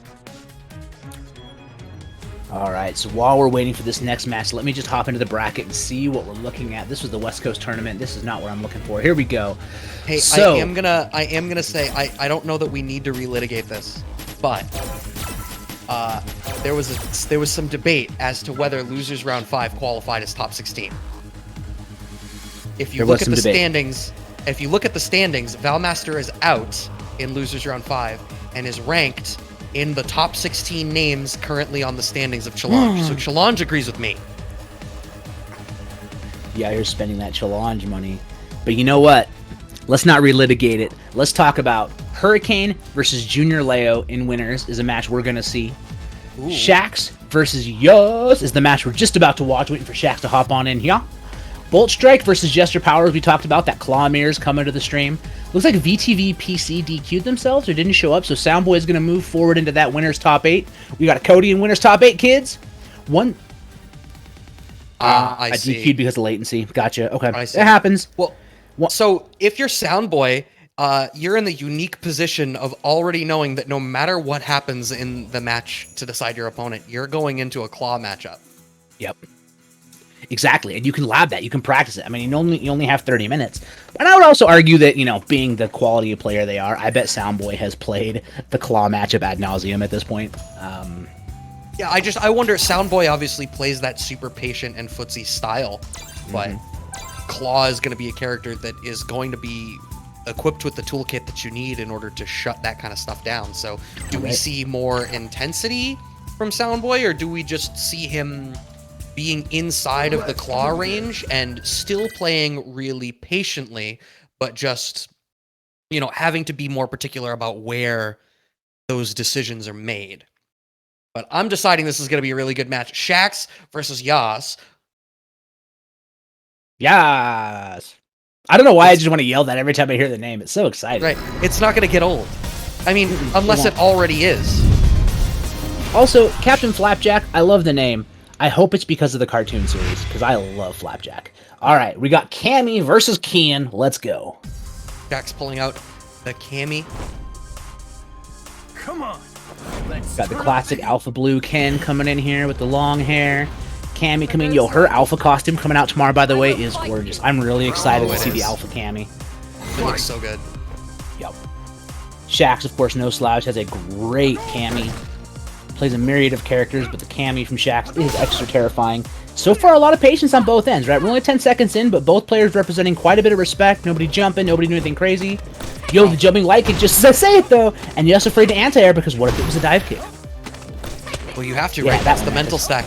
All right, so while we're waiting for this next match, let me just hop into the bracket and see what we're looking at. This was the West Coast tournament. This is not what I'm looking for. Here we go. Hey, so, I am gonna say I don't know that we need to relitigate this, but there was some debate as to whether losers round 5 qualified as top 16. If you look at the standings, Valmaster is out in losers round 5 and is ranked in the top 16 names currently on the standings of Challenge. So Challenge agrees with me. Yeah, you're spending that Challenge money. But you know what? Let's not relitigate it. Let's talk about Hurricane versus Junior Leo in winners is a match we're going to see. Ooh. Shax versus Yos is the match we're just about to watch, waiting for Shax to hop on in here. Bolt Strike versus Jester Power, as we talked about. That Claw Mirror's coming to the stream. Looks like VTV PC DQ'd themselves or didn't show up, so Soundboy is going to move forward into that winner's top 8. We got a Cody in winner's top 8, kids. One. I see. DQ'd because of latency. Gotcha. Okay. I see. It happens. Well, so if you're Soundboy, you're in the unique position of already knowing that no matter what happens in the match to decide your opponent, you're going into a claw matchup. Yep. Exactly, and you can lab that. You can practice it. I mean, you only have 30 minutes. But I would also argue that, being the quality of player they are, I bet Soundboy has played the claw matchup ad nauseum at this point. Yeah, I wonder, Soundboy obviously plays that super patient and footsie style, but Claw is going to be a character that is going to be equipped with the toolkit that you need in order to shut that kind of stuff down. So do we see more intensity from Soundboy, or do we just see him being inside of the claw range and still playing really patiently, but just, having to be more particular about where those decisions are made? But I'm deciding this is going to be a really good match. Shax versus Yas. Yes. I don't know why I just want to yell that every time I hear the name. It's so exciting. Right. It's not going to get old. I mean, unless it already is. Also, Captain Flapjack, I love the name. I hope it's because of the cartoon series, because I love Flapjack. All right, we got Cammy versus Kian. Let's go. Jack's pulling out the Cammy. Come on. Got the classic Alpha Blue Ken coming in here with the long hair. Cammy coming in. Yo, her Alpha costume coming out tomorrow, by the way, is gorgeous. I'm really excited to see the Alpha Cammy. It looks so good. Yep. Shax, of course, no slouch, has a great Cammy. Plays a myriad of characters, but the Cammy from Shax is extra terrifying. So far, a lot of patience on both ends, right? We're only 10 seconds in, but both players representing quite a bit of respect. Nobody jumping, nobody doing anything crazy. Yo, the jumping light kick, just as I say it, though. And you're also afraid to anti-air, because what if it was a dive kick? Well, you have to, right? That's the mental stack.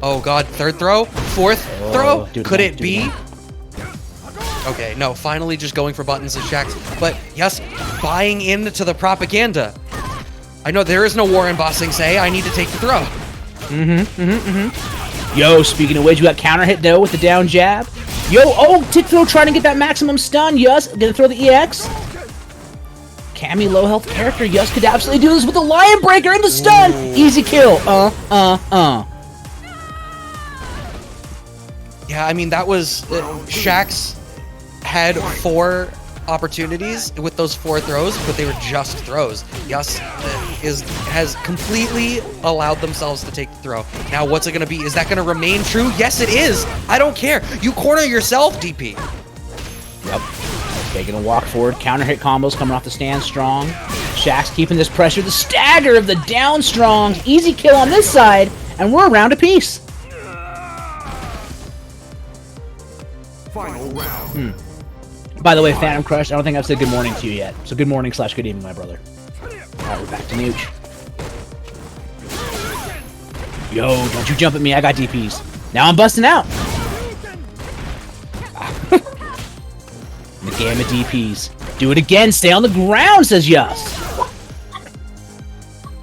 Oh, God. Third throw? Fourth throw? Could it be? Okay, no. Finally just going for buttons and Shax. But, yes, buying into the propaganda. I know there is no war in Bossing Say. I need to take the throw. Yo, speaking of which, we got counter hit, though, with the down jab. Yo, tick throw trying to get that maximum stun. Yes, gonna throw the EX. Cammy, low health character. Yes, could absolutely do this with the Lion Breaker and the stun. Ooh. Easy kill. Yeah, I mean, that was... Shax had 4 opportunities with those 4 throws, but they were just throws. Yas has completely allowed themselves to take the throw. Now, what's it going to be? Is that going to remain true? Yes, it is. I don't care. You corner yourself, DP. Yep. Taking a walk forward. Counter hit combos coming off the stand strong. Shax keeping this pressure. The stagger of the down strongs. Easy kill on this side, and we're around apiece. Final round. By the way, Phantom Crush, I don't think I've said good morning to you yet. So good morning / good evening, my brother. Alright, we're back to Nooch. Yo, don't you jump at me, I got DPs. Now I'm busting out. The gamma DPs. Do it again, stay on the ground, says Yas.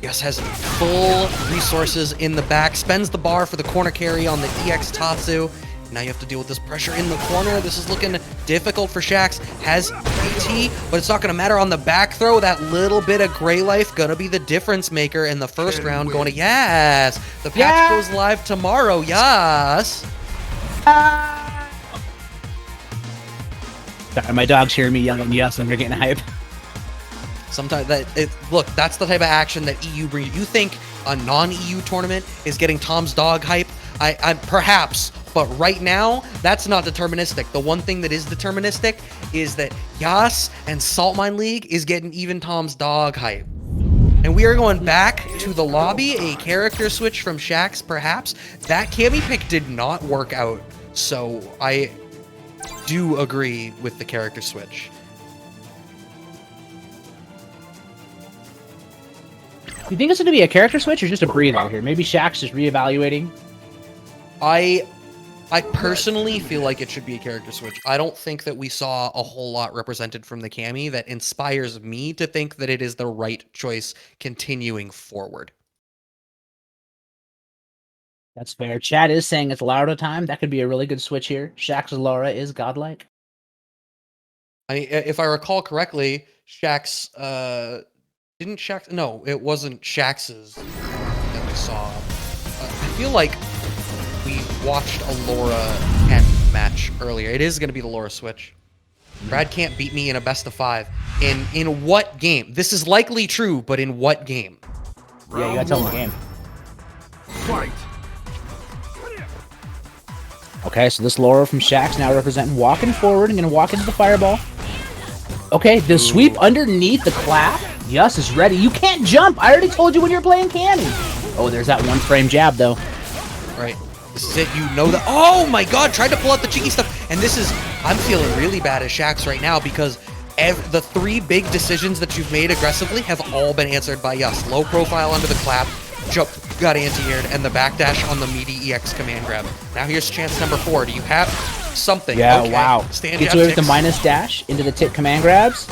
Yas has full resources in the back, spends the bar for the corner carry on the EX Tatsu. Now you have to deal with this pressure in the corner. This is looking difficult for Shax. Has PT, but it's not going to matter on the back throw. That little bit of gray life going to be the difference maker in the first round. Going to, yes! The patch goes live tomorrow, yes! Sorry, my dog's hearing me yelling yes, and they're getting hype. Sometimes, look, that's the type of action that EU brings. You think a non-EU tournament is getting Tom's dog hype? I perhaps, but right now, that's not deterministic. The one thing that is deterministic is that Yas and Saltmine League is getting even Tom's dog hype. And we are going back to the lobby, a character switch from Shax, perhaps. That Cammy pick did not work out, so I do agree with the character switch. You think it's going to be a character switch or just a breather here? Maybe Shax just reevaluating? I personally feel like it should be a character switch. I don't think that we saw a whole lot represented from the Cammy that inspires me to think that it is the right choice continuing forward. That's fair. Chad is saying it's Laura time. That could be a really good switch here. Shax's Laura is godlike. I mean, if I recall correctly, Shax, didn't Shax, no, it wasn't Shax's that we saw. I feel like we watched a Laura Ken match earlier. It is going to be the Laura switch. Brad can't beat me in a best of 5. In what game? This is likely true, but in what game? Yeah, you gotta tell him the game. Fight. Okay, so this Laura from Shaxx now representing walking forward and gonna walk into the fireball. Okay, the sweep underneath the clap. Yus is ready. You can't jump. I already told you when you're playing Canny. Oh, there's that one frame jab though. Right. This is it. You know that. Oh my God! Tried to pull out the cheeky stuff, and this is. I'm feeling really bad as Shaxx right now because the 3 big decisions that you've made aggressively have all been answered by Yus. Low profile under the clap, jump got anti-aired, and the backdash on the meaty EX command grab. Now here's chance number 4. Do you have something? Yeah, okay. wow. Stand Gets jab away with the ticks. minus dash into the tick command grabs.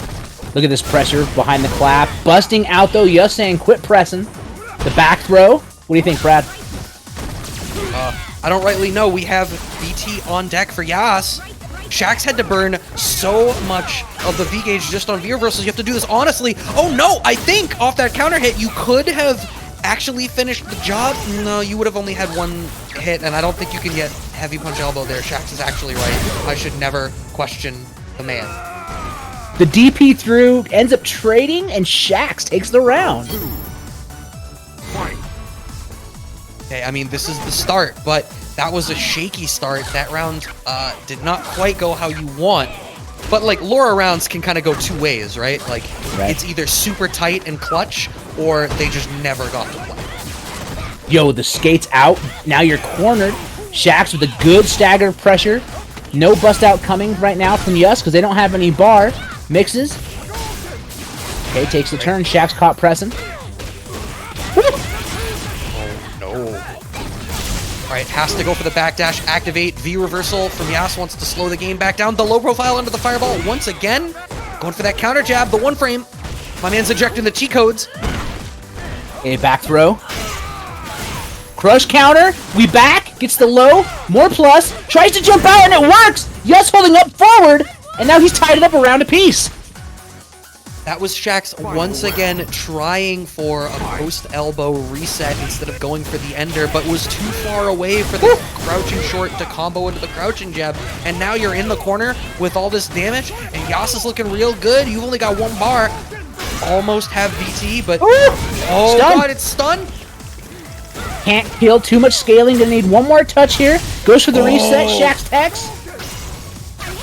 Look at this pressure behind the clap. Busting out though, Yus saying quit pressing. The back throw. What do you think, Brad? I don't rightly know. We have BT on deck for Yas. Shaxx had to burn so much of the V-gauge just on V-reversals. You have to do this honestly. Oh no, I think off that counter hit, you could have actually finished the job. No, you would have only had 1 hit, and I don't think you can get heavy punch elbow there. Shaxx is actually right. I should never question the man. The DP through ends up trading, and Shaxx takes the round. Fight. Okay, I mean, this is the start, but that was a shaky start. That round did not quite go how you want. But, like, Laura rounds can kind of go 2 ways, right? Like, Right. It's either super tight and clutch, or they just never got to play. Yo, the skate's out. Now you're cornered. Shaxx with a good stagger of pressure. No bust out coming right now from Yus because they don't have any bar. Mixes. Okay, takes the turn. Shaxx caught pressing. No. Alright, has to go for the backdash, activate, V reversal from Yas, wants to slow the game back down. The low profile under the fireball once again. Going for that counter jab, the 1 frame. My man's ejecting the cheat codes. A back throw. Crush counter. We back. Gets the low. More plus. Tries to jump out and it works. Yus holding up forward. And now he's tied it up around a piece. That was Shaxx once again trying for a post-elbow reset instead of going for the ender, but was too far away for the crouching short to combo into the crouching jab. And now you're in the corner with all this damage, and Yas is looking real good. You've only got 1 bar. Almost have VT, but... Oh, Stun. God, it's stunned. Can't kill. Too much scaling. Gonna need 1 more touch here. Goes for the reset. Shaxx Tex.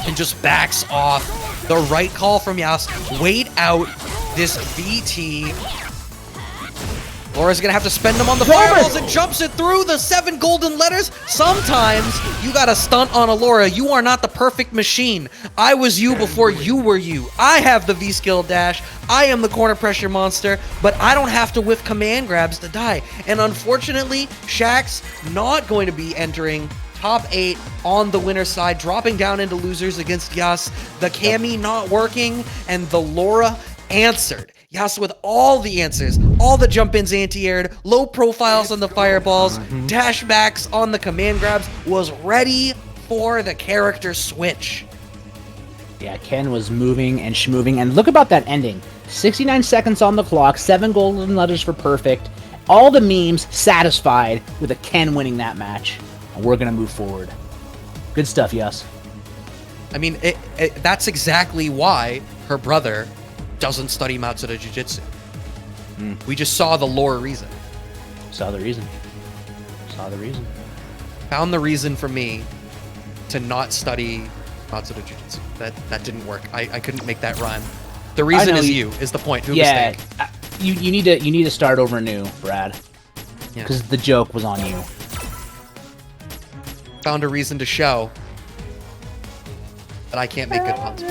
And just backs off. The right call from Yas. Wait out this VT. Laura's gonna have to spend them on the fireballs and jumps it through the 7 golden letters. Sometimes you gotta stunt on a Laura. You are not the perfect machine. I was you before you were you. I have the V-skill dash. I am the corner pressure monster, but I don't have to whiff command grabs to die. And unfortunately, Shaxx not going to be entering top 8 on the winner's side, dropping down into losers against Yas. The Cammy not working, and the Laura answered. Yas with all the answers, all the jump-ins anti-aired, low profiles on the fireballs, dash backs on the command grabs, was ready for the character switch. Yeah, Ken was moving and schmoving. And look about that ending. 69 seconds on the clock, 7 golden letters for perfect. All the memes satisfied with a Ken winning that match. And we're going to move forward. Good stuff, Yus. I mean, that's exactly why her brother doesn't study Matsuda Jiu-Jitsu. We just saw the lore reason. Saw the reason. Saw the reason. Found the reason for me to not study Matsuda Jiu-Jitsu. That didn't work. I couldn't make that rhyme. The reason is you, is the point. Yeah, you need to start over new, Brad. Yeah. Because the joke was on you. Found a reason to show that I can't make good puns.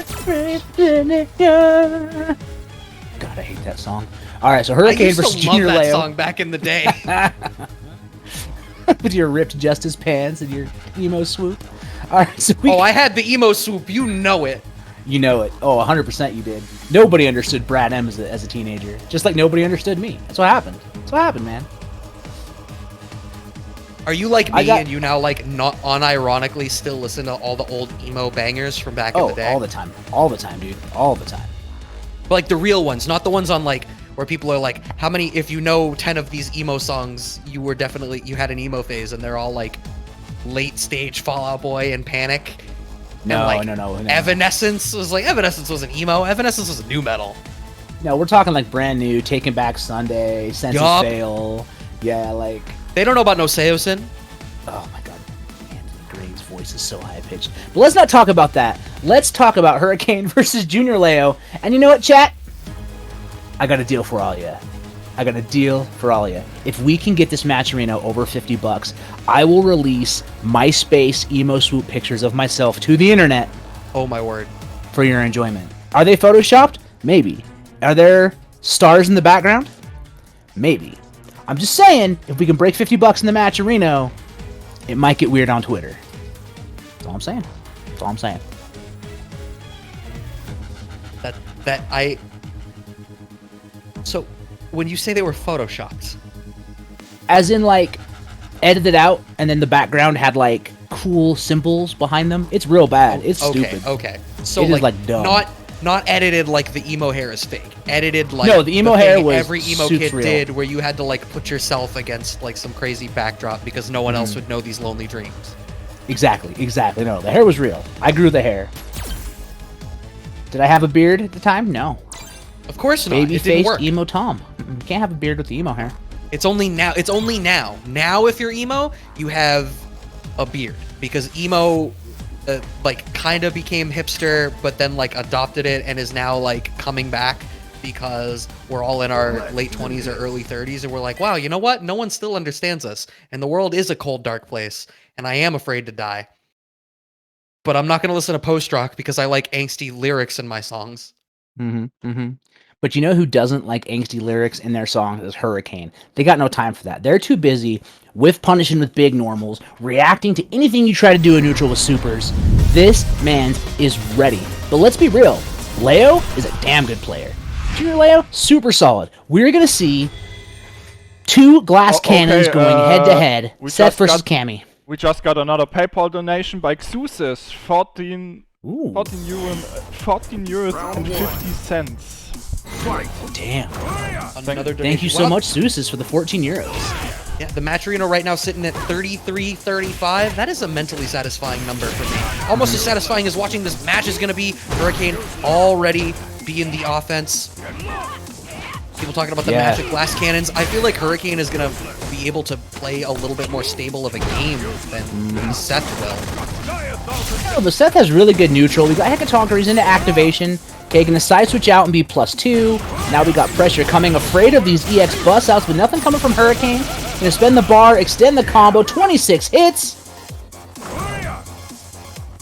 God, I hate that song. All right, so Hurricane versus I used to love Junior that Leo song back in the day. with your ripped Justice pants and your emo swoop. All right, so I had the emo swoop. You know it. You know it. Oh, 100% you did. Nobody understood BradM as a teenager. Just like nobody understood me. That's what happened. That's what happened, man. Are you like me and you now like not unironically still listen to all the old emo bangers from back in the day? All the time. All the time, dude. All the time. But like the real ones, not the ones on like where people are like, how many, if you know 10 of these emo songs, you had an emo phase, and they're all like late stage Fall Out Boy and Panic. No, like, no. Evanescence was like, Evanescence was an emo. Evanescence was a new metal. No, we're talking like brand new, Taking Back Sunday, Senses Yup. Fail. Yeah, like, They don't know about No Seosin. oh my god, Anthony Gray's voice is so high pitched. But let's not talk about that. Let's talk about Hurricane versus Junior Leo. And you know what, chat? I got a deal for all ya. I got a deal for all ya. If we can get this match arena over $50, I will release MySpace emo swoop pictures of myself to the internet Oh my word. for your enjoyment. Are they photoshopped? Maybe. Are there stars in the background? Maybe. I'm just saying, if we can break $50 in the match arena, it might get weird on Twitter. That's all I'm saying. That's all I'm saying. So, when you say they were photoshopped, As in, like, edited out, and then the background had, like, cool symbols behind them. It's real bad. It's stupid. Okay. So It is, like, dumb. not edited like the emo hair is fake. Edited like No, the emo hair thing was every emo super kid real. did, where you had to like put yourself against like some crazy backdrop because no one Mm-hmm. else would know these lonely dreams. Exactly. No, the hair was real. I grew the hair. Did I have a beard at the time? No. Of course not. It didn't Baby-faced work. emo Tom. You can't have a beard with the emo hair. It's only now. It's only now. Now, if you're emo, you have a beard because emo, like, kind of became hipster, but then like adopted it and is now like coming back because we're all in our late 20s or early 30s, and we're like, wow, you know what? No one still understands us, and the world is a cold, dark place, and I am afraid to die. But I'm not gonna listen to post rock because I like angsty lyrics in my songs. But you know who doesn't like angsty lyrics in their songs is Hurricane. They got no time for that. They're too busy with punishing with big normals, reacting to anything you try to do in neutral with supers. This man is ready. But let's be real. Leo is a damn good player. Junior Leo, super solid. We're going to see two glass cannons going head to head. Seth versus Cammy. We just got another PayPal donation by Xusis, 14 Ooh. 14 euros and 50 cents. Damn. Another Thank you donation. so Well, much, Seuss, for the 14 euros. Yeah, the match arena right now sitting at 33-35. That is a mentally satisfying number for me. Almost as satisfying as watching this match is going to be. Hurricane already being the offense. People talking about the Yeah. magic glass cannons. I feel like Hurricane is going to be able to play a little bit more stable of a game than Seth will. Oh, but Seth has really good neutral. We got Hecatoncheries into activation, taking a side switch out and be +2. Now we got pressure coming, afraid of these EX bust outs, but nothing coming from Hurricane. Gonna spend the bar, extend the combo, 26 hits.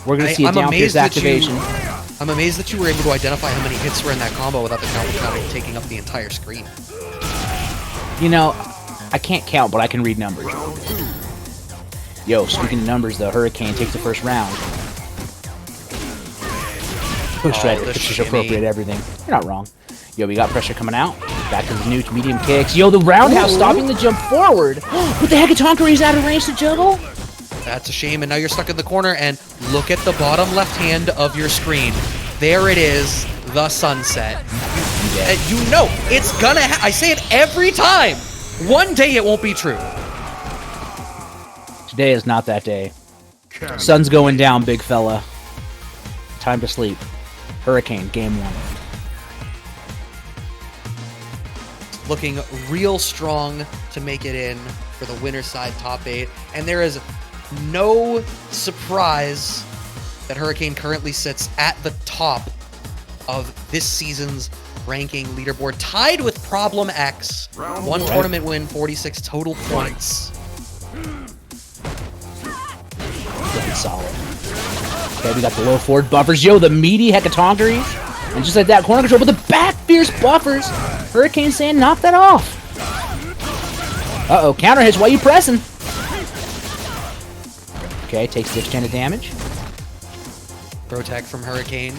We're gonna see a down pierce activation. I'm amazed that you were able to identify how many hits were in that combo without the counter taking up the entire screen. You know, I can't count, but I can read numbers. Yo, speaking of numbers, though, Hurricane takes the first round. Push right, the push shimmy. appropriate everything. You're not wrong. Yo, we got pressure coming out. Back to the new medium kicks. Yo, the roundhouse stopping the jump forward. With the Hecatoncheries out of range to juggle. That's a shame, and now you're stuck in the corner, and look at the bottom left hand of your screen. There it is, the sunset. You know, it's gonna I say it every time. One day it won't be true. Today is not that day. Sun's going down, big fella. Time to sleep. Hurricane, game 1. Looking real strong to make it in for the winner's side top 8, and there is no surprise that Hurricane currently sits at the top of this season's ranking leaderboard, tied with Problem X. One tournament win, 46 total points. Looking solid. Okay, we got the low forward buffers. Yo, the meaty Hecatoncheries. And just like that, corner control, but the back fierce buffers. Hurricane saying, knock that off. Uh-oh, counter hits. Why you pressing? Okay, takes the extended damage. Protect from Hurricane.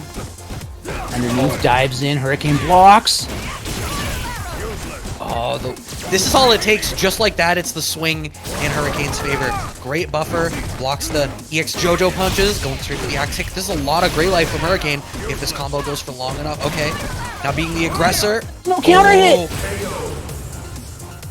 Underneath, dives in. Hurricane blocks. Oh, this is all it takes. Just like that, it's the swing in Hurricane's favor. Great buffer, blocks the EX JoJo punches, going straight for the axe kick. This is a lot of great life from Hurricane if this combo goes for long enough. Okay, now being the aggressor. No counter hit.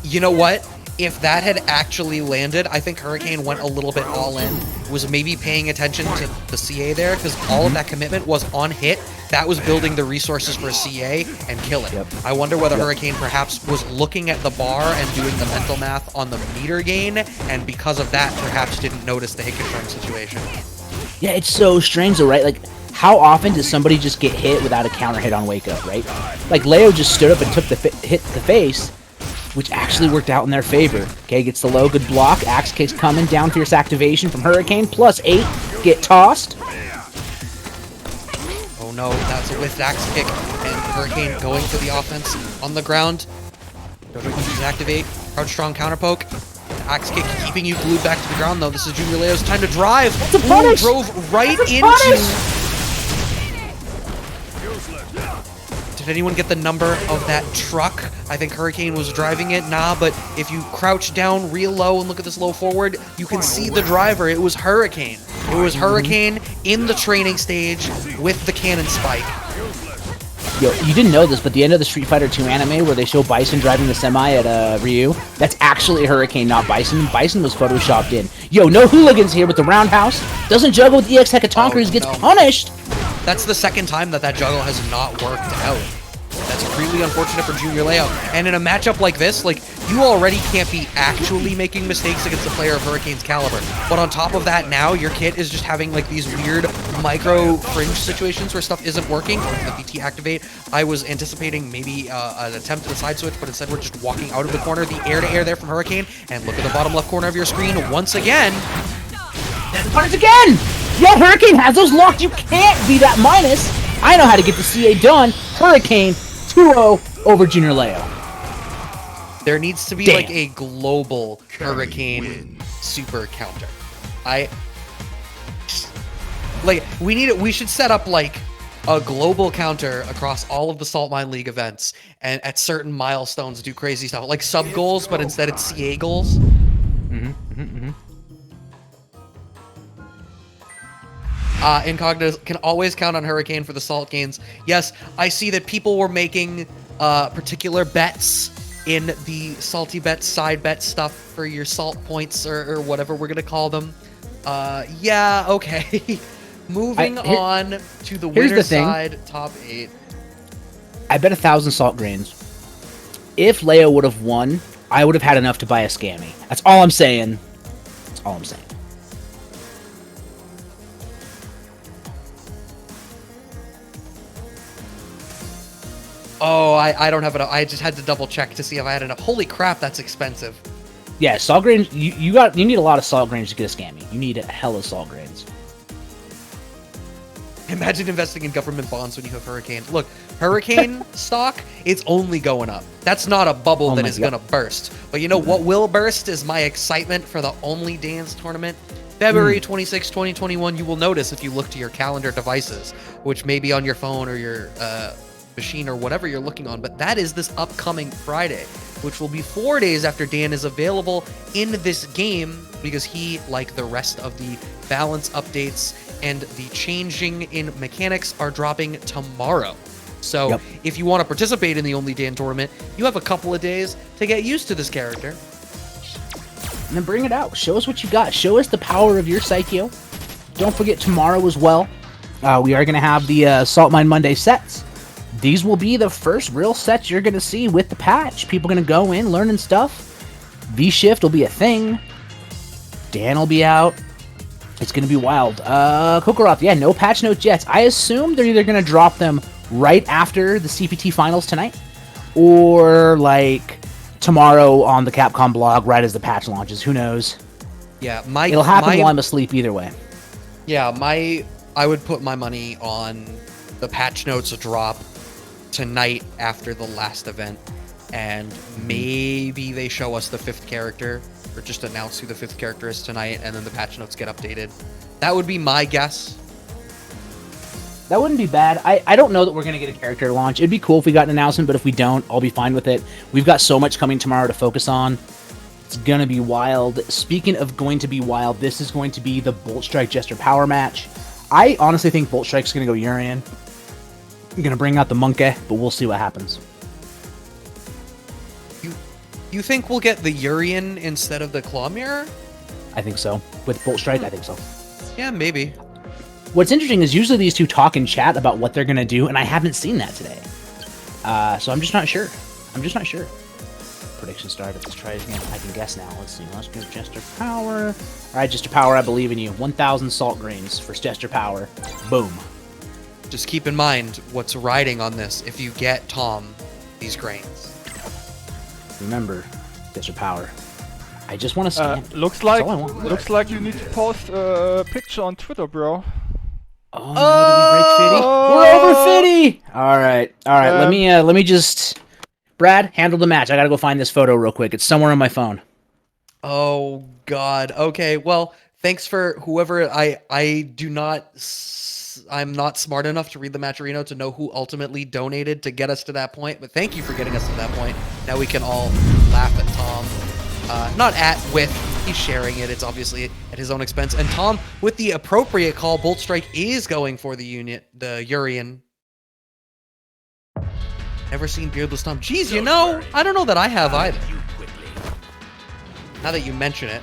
You know what? if that had actually landed, I think Hurricane went a little bit all in, was maybe paying attention to the CA there, because all of that commitment was on hit. That was building the resources for a CA and kill it. I wonder whether Hurricane perhaps was looking at the bar and doing the mental math on the meter gain, and because of that, perhaps didn't notice the hit confirm situation. Yeah, it's so strange though, right? Like, how often does somebody just get hit without a counter hit on wake up, right? Like, Leo just stood up and took the hit to the face, which actually worked out in their favor. Okay, gets the low, good block. Axe kick's coming, down fierce activation from Hurricane, +8, get tossed. Oh no, that's a whiffed axe kick, and Hurricane going for the offense on the ground. Dojo uses activate, crouch strong counter poke. Axe kick keeping you glued back to the ground though. This is Junior Leo's time to drive. That's a punish! Drove right That's a into... punish! Did anyone get the number of that truck? I think Hurricane was driving it. Nah, but if you crouch down real low and look at this low forward, you can see the driver. It was Hurricane. It was Hurricane in the training stage with the cannon spike. Yo, you didn't know this, but the end of the Street Fighter 2 anime where they show Bison driving the semi at Ryu, that's actually Hurricane, not Bison. Bison was photoshopped in. Yo, no hooligans here with the roundhouse. Doesn't juggle with EX Hecatonkers, gets punished. That's the second time that juggle has not worked out. That's really unfortunate for Junior Leo. And in a matchup like this, like, you already can't be actually making mistakes against a player of Hurricane's caliber. But on top of that, now your kit is just having like these weird micro fringe situations where stuff isn't working. Or the BT activate, I was anticipating maybe an attempt at a side switch, but instead we're just walking out of the corner. The air-to-air there from Hurricane. And look at the bottom left corner of your screen once again. That's the punish again! Yeah, Hurricane has those locked. You can't be that minus. I know how to get the CA done. Hurricane 2-0 over Junior Leo. There needs to be like a global Hurricane super counter. We should set up like a global counter across all of the Saltmine League events, and at certain milestones do crazy stuff like sub goals, but instead it's CA goals. Incognito can always count on Hurricane for the salt gains. Yes, I see that people were making particular bets in the salty bet, side bet stuff for your salt points or whatever we're gonna call them. Yeah, okay. Moving on to the winner's side, top 8. I bet 1,000 salt grains. If Leo would have won, I would have had enough to buy a scammy. That's all I'm saying. That's all I'm saying. Oh, I don't have enough. I just had to double check to see if I had enough. Holy crap, that's expensive. Yeah, salt grains. You need a lot of salt grains to get a scammy. You need a hell of salt grains. Imagine investing in government bonds when you have Hurricane. Look, Hurricane stock, it's only going up. That's not a bubble that is going to burst. But you know what will burst is my excitement for the Only Dance tournament. February 26, 2021, you will notice if you look to your calendar devices, which may be on your phone or your machine or whatever you're looking on, but that is this upcoming Friday, which will be 4 days after Dan is available in this game, because he, like the rest of the balance updates and the changing in mechanics, are dropping tomorrow. So if you want to participate in the Only Dan tournament, you have a couple of days to get used to this character. And then bring it out. Show us what you got. Show us the power of your Psycho. Don't forget tomorrow as well. We are going to have the Saltmine Monday sets. These will be the first real sets you're going to see with the patch. People going to go in, learning stuff. V-Shift will be a thing. Dan will be out. It's going to be wild. Kokoroth, yeah, no patch notes yet. I assume they're either going to drop them right after the CPT finals tonight, or like tomorrow on the Capcom blog right as the patch launches. Who knows? Yeah, it'll happen while I'm asleep either way. Yeah, I would put my money on the patch notes drop tonight after the last event, and maybe they show us the 5th character, or just announce who the 5th character is tonight, and then the patch notes get updated. That would be my guess. That wouldn't be bad. I don't know that we're going to get a character launch. It'd be cool if we got an announcement, but if we don't, I'll be fine with it. We've got so much coming tomorrow to focus on. It's going to be wild. Speaking of going to be wild, this is going to be the Bolt Strike Jester Power match. I honestly think Bolt Strike's going to go Urian. I'm going to bring out the Monkey, but we'll see what happens. You think we'll get the Urian instead of the Claw Mirror? I think so. With Bolt Strike, I think so. Yeah, maybe. What's interesting is usually these two talk and chat about what they're going to do, and I haven't seen that today. So I'm just not sure. Prediction started. Let's try it again. I can guess now. Let's see. Let's give Jester Power. All right, Jester Power, I believe in you. 1,000 salt grains for Jester Power. Boom. Just keep in mind what's riding on this if you get Tom these grains. Remember, Jester Power. I just want to stand. Looks like That's all I want. looks like you need to post a picture on Twitter, bro. Oh, no, did we break 50? We're over 50! Alright, let me just... Brad, handle the match. I gotta go find this photo real quick. It's somewhere on my phone. Oh God. Okay. Well, thanks for whoever. I'm not smart enough to read the Matcherino to know who ultimately donated to get us to that point. But thank you for getting us to that point. Now we can all laugh at Tom. He's sharing it. It's obviously at his own expense. And Tom, with the appropriate call, Bolt Strike is going for the Urian. Never seen Beardless Tom. Geez, you know, I don't know that I have either. Now that you mention it.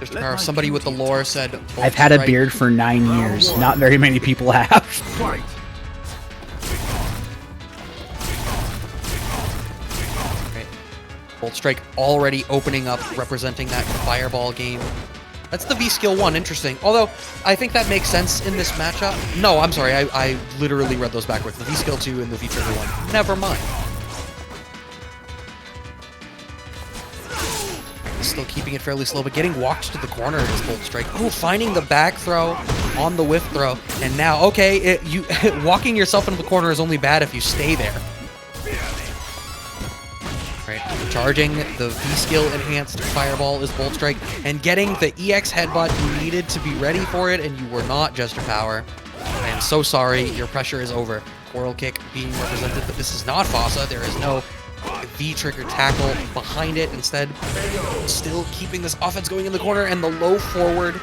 Just somebody with the lore said... I've had a beard for 9 years. Not very many people have. Fight. Right. Bolt Strike already opening up, representing that fireball game. That's the V-Skill 1, interesting. Although, I think that makes sense in this matchup. No, I'm sorry, I literally read those backwards. The V-Skill 2 and the V-Trigger 1. Never mind. Still keeping it fairly slow, but getting walked to the corner is Bolt Strike. Oh, finding the back throw on the whiff throw. And now, okay, walking yourself into the corner is only bad if you stay there. Right, charging the V-Skill enhanced fireball is Bolt Strike, and getting the EX headbutt you needed to be ready for it, and you were not Jester Power. I am so sorry, your pressure is over. Coral Kick being represented, but this is not Fossa. There is no V-trigger tackle behind it. Instead, still keeping this offense going in the corner, and the low forward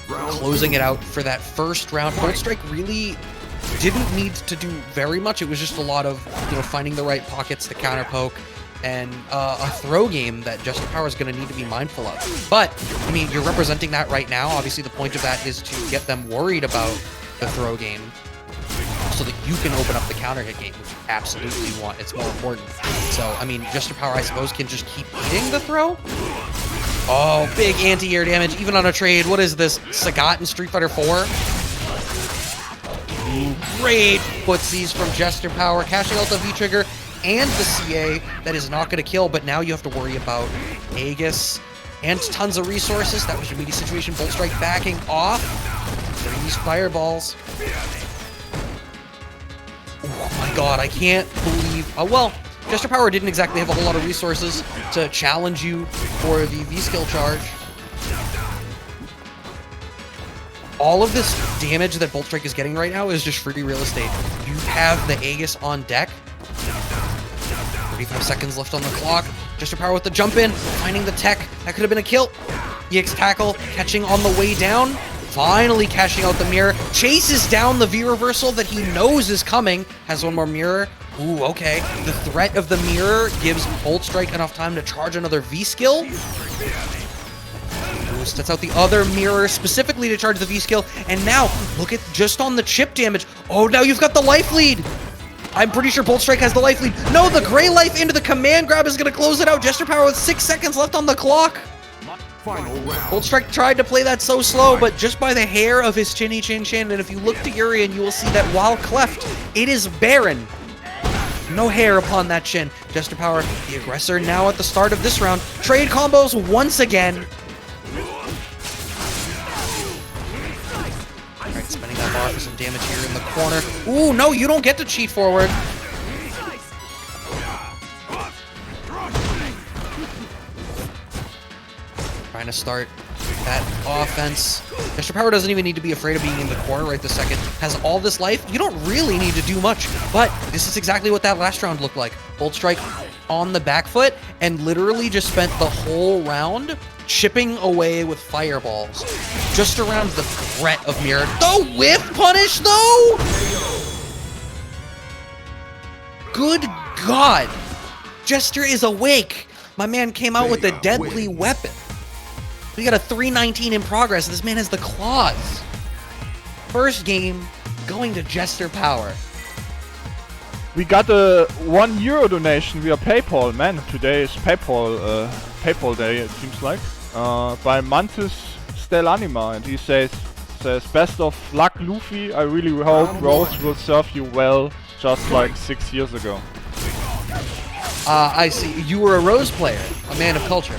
closing it out for that first round. Bolt Strike really didn't need to do very much. It was just a lot of, finding the right pockets to counter poke and a throw game that Jester Power is going to need to be mindful of. But, I mean, you're representing that right now. Obviously, the point of that is to get them worried about the throw game so that you can open up the counter hit game, which you absolutely want. It's more important. So, I mean, Jester Power, I suppose, can just keep eating the throw. Oh, big anti-air damage, even on a trade. What is this, Sagat in Street Fighter 4? Great footsies from Jester Power, cashing out the V-Trigger and the CA. That is not going to kill, but now you have to worry about Aegis and tons of resources. That was your meaty situation. Bolt Strike backing off. These fireballs. Oh my god, I can't believe... well, Jester Power didn't exactly have a whole lot of resources to challenge you for the V-Skill charge. All of this damage that Bolt Strike is getting right now is just free real estate. You have the Aegis on deck. 35 seconds left on the clock. Jester Power with the jump in, finding the tech. That could have been a kill. EX tackle, catching on the way down. Finally cashing out the mirror. Chases down the V-reversal that he knows is coming. Has one more mirror. Ooh, okay. The threat of the mirror gives Bolt Strike enough time to charge another V-skill. Sets out the other mirror specifically to charge the V-skill. And now, look at just on the chip damage. Oh, now you've got the life lead. I'm pretty sure Bolt Strike has the life lead. No, the gray life into the command grab is going to close it out. Jester Power with 6 seconds left on the clock. Final round. Bolt Strike tried to play that so slow, but just by the hair of his chinny chin chin. And if you look to Urian, you will see that while cleft, it is barren. No hair upon that chin. Jester Power, the aggressor, now at the start of this round. Trade combos once again. Alright, spending that bar for some damage here in the corner. Ooh, no, you don't get to cheat forward. Trying to start that offense. Jester Power doesn't even need to be afraid of being in the corner right this second. Has all this life. You don't really need to do much, but this is exactly what that last round looked like. Bolt Strike on the back foot and literally just spent the whole round chipping away with fireballs just around the threat of mirror. The whiff punish though? Good God! Jester is awake! My man came out with a deadly weapon. We got a 319 in progress. This man has the claws. First game going to Jester Power. We got a €1 donation via PayPal. Man, today is PayPal day, it seems like. By Mantis Stellanima, and he says best of luck, Luffy. I really hope Rose will serve you well, just like 6 years ago. I see. You were a Rose player, a man of culture.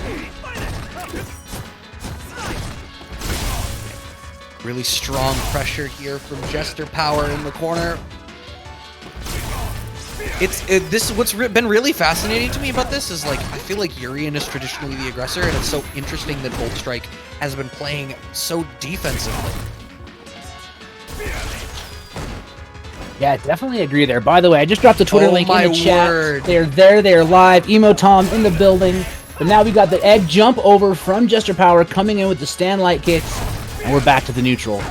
Really strong pressure here from Jester Power in the corner. What's been really fascinating to me about this is, like, I feel like Urien is traditionally the aggressor, and it's so interesting that Bolt Strike has been playing so defensively. Yeah, definitely agree there. By the way, I just dropped the Twitter link in the chat. Word. They're there, they're live. Emo Tom in the building. But now we got the egg jump over from Jester Power coming in with the stand light kicks, and we're back to the neutral.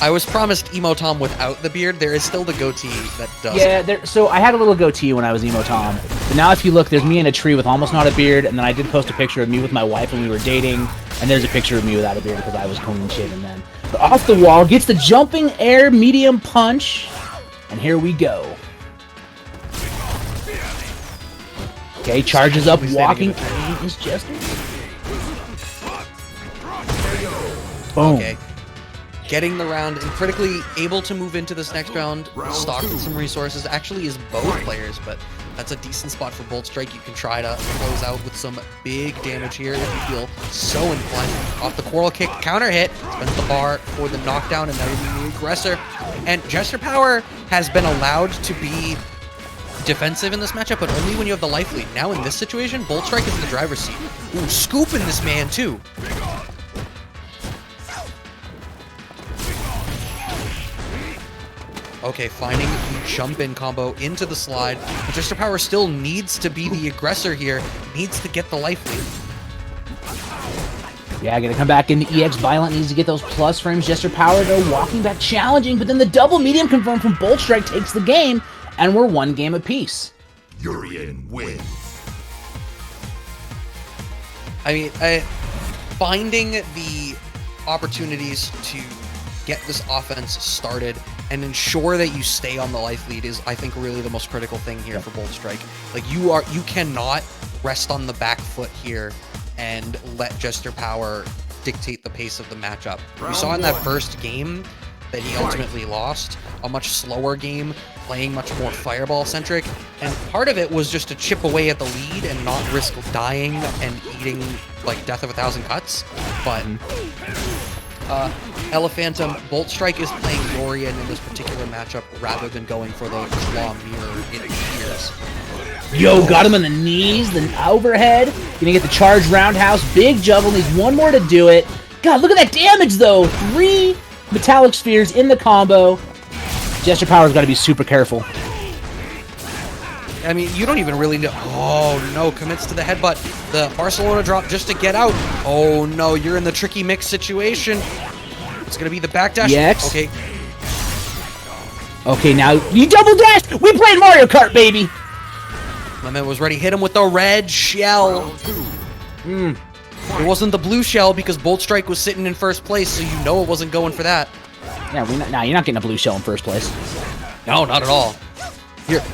I was promised Emo Tom without the beard. There is still the goatee that does. Yeah, so I had a little goatee when I was Emo Tom. But now if you look, there's me in a tree with almost not a beard, and then I did post a picture of me with my wife when we were dating, and there's a picture of me without a beard because I was clean shaven then. But off the wall, gets the jumping air medium punch, and here we go. Okay, charges up, walking. Is Jester? Boom. Okay. Getting the round and critically able to move into this next round, stocked with some resources. Actually is both players, but that's a decent spot for Bolt Strike. You can try to close out with some big damage here if you feel so inclined. Off the Coral Kick, counter hit, spends the bar for the knockdown, and now you're being the aggressor. And Jester Power has been allowed to be defensive in this matchup, but only when you have the life lead. Now in this situation, Bolt Strike is in the driver's seat. Ooh, scooping this man too. Okay, finding the jump-in combo into the slide. But Jester Power still needs to be the aggressor here. Needs to get the life lead. Yeah, gonna come back into EX Violent. Needs to get those plus frames. Jester Power, though, walking back challenging. But then the double medium confirmed from Bolt Strike takes the game. And we're one game apiece. Urien wins. I mean, finding the opportunities to get this offense started and ensure that you stay on the life lead is, I think, really the most critical thing here for Bolt Strike. Like, you cannot rest on the back foot here and let Jester Power dictate the pace of the matchup. We saw in that first game that he ultimately lost, a much slower game, playing much more fireball-centric, and part of it was just to chip away at the lead and not risk dying and eating, like, Death of a Thousand Cuts, but Elephantum, Bolt Strike is playing Urien in this particular matchup rather than going for the claw mirror in ears. Yo, got him on the knees, then overhead. Gonna get the charge roundhouse. Big juggle, needs one more to do it. God, look at that damage, though. 3 metallic spheres in the combo. Jester Power's got to be super careful. I mean, you don't even really know. Oh, no, commits to the headbutt. The Barcelona drop just to get out. Oh, no, you're in the tricky mix situation. It's going to be the backdash. Yes. Okay. Okay, now you double dashed. We played Mario Kart, baby. My man was ready. Hit him with the red shell. It wasn't the blue shell because Bolt Strike was sitting in first place, so you know it wasn't going for that. Yeah, you're not getting a blue shell in first place. No, not at all.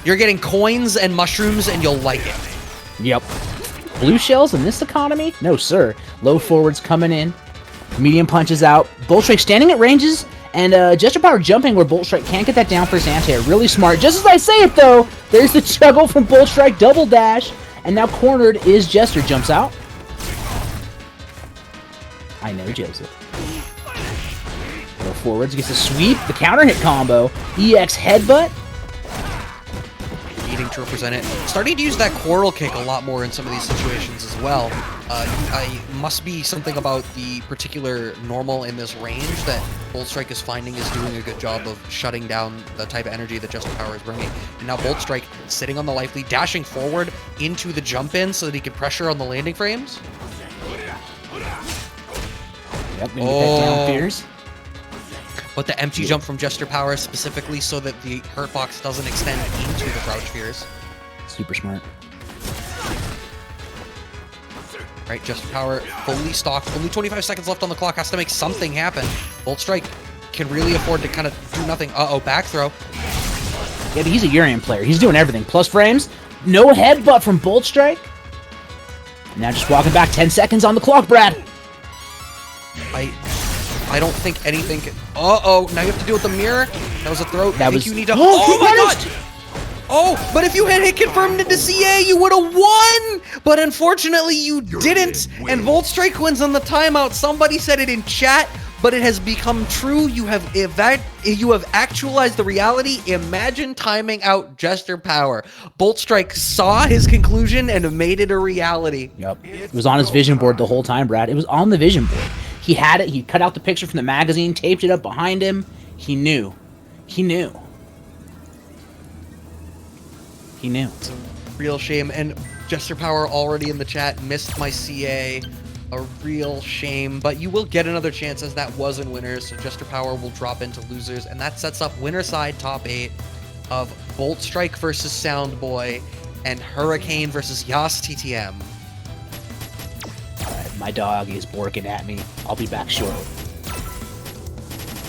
You're getting coins and mushrooms, and you'll like it. Yep. Blue shells in this economy? No, sir. Low forwards coming in. Medium punches out. Bolt Strike standing at ranges, and Jester Power jumping where Bolt Strike can't get that down for his anti-air. Really smart. Just as I say it, though, there's the juggle from Bolt Strike, double dash, and now cornered is Jester. Jumps out. I know, Joseph. Go forwards, gets a sweep, the counter hit combo, EX headbutt. Needing to represent it. Starting to use that Coral Kick a lot more in some of these situations as well. I must be something about the particular normal in this range that Bolt Strike is finding is doing a good job of shutting down the type of energy that Jester Power is bringing. And now Bolt Strike sitting on the life lead, dashing forward into the jump in so that he can pressure on the landing frames. Yep, gonna get that down fierce. but the empty jump from Jester Power specifically so that the hurt box doesn't extend into the crouch fears. Super smart. Right, Jester Power fully stocked. Only 25 seconds left on the clock. Has to make something happen. Bolt Strike can really afford to kind of do nothing. Uh-oh, back throw. Yeah, but he's a Urian player. He's doing everything. Plus frames. No headbutt from Bolt Strike. Now just walking back 10 seconds on the clock, Brad. I don't think anything can... Uh-oh, now you have to deal with the mirror. That was a throw. That was... You need to... Oh, my God! Oh, but if you had hit confirmed into CA, you would have won! But unfortunately, you didn't. And Volt Strike wins on the timeout. Somebody said it in chat, but it has become true. You have actualized the reality. Imagine timing out Jester Power. Bolt Strike saw his conclusion and made it a reality. Yep. It was on his vision board the whole time, Brad. It was on the vision board. He had it. He cut out the picture from the magazine, taped it up behind him. He knew. He knew. He knew. It's a real shame. And Jester Power already in the chat missed my CA. A real shame. But you will get another chance as that was in winners. So Jester Power will drop into losers. And that sets up winner side top 8 of Bolt Strike versus Soundboy and Hurricane versus Yas TTM. Alright, my dog is barking at me. I'll be back shortly.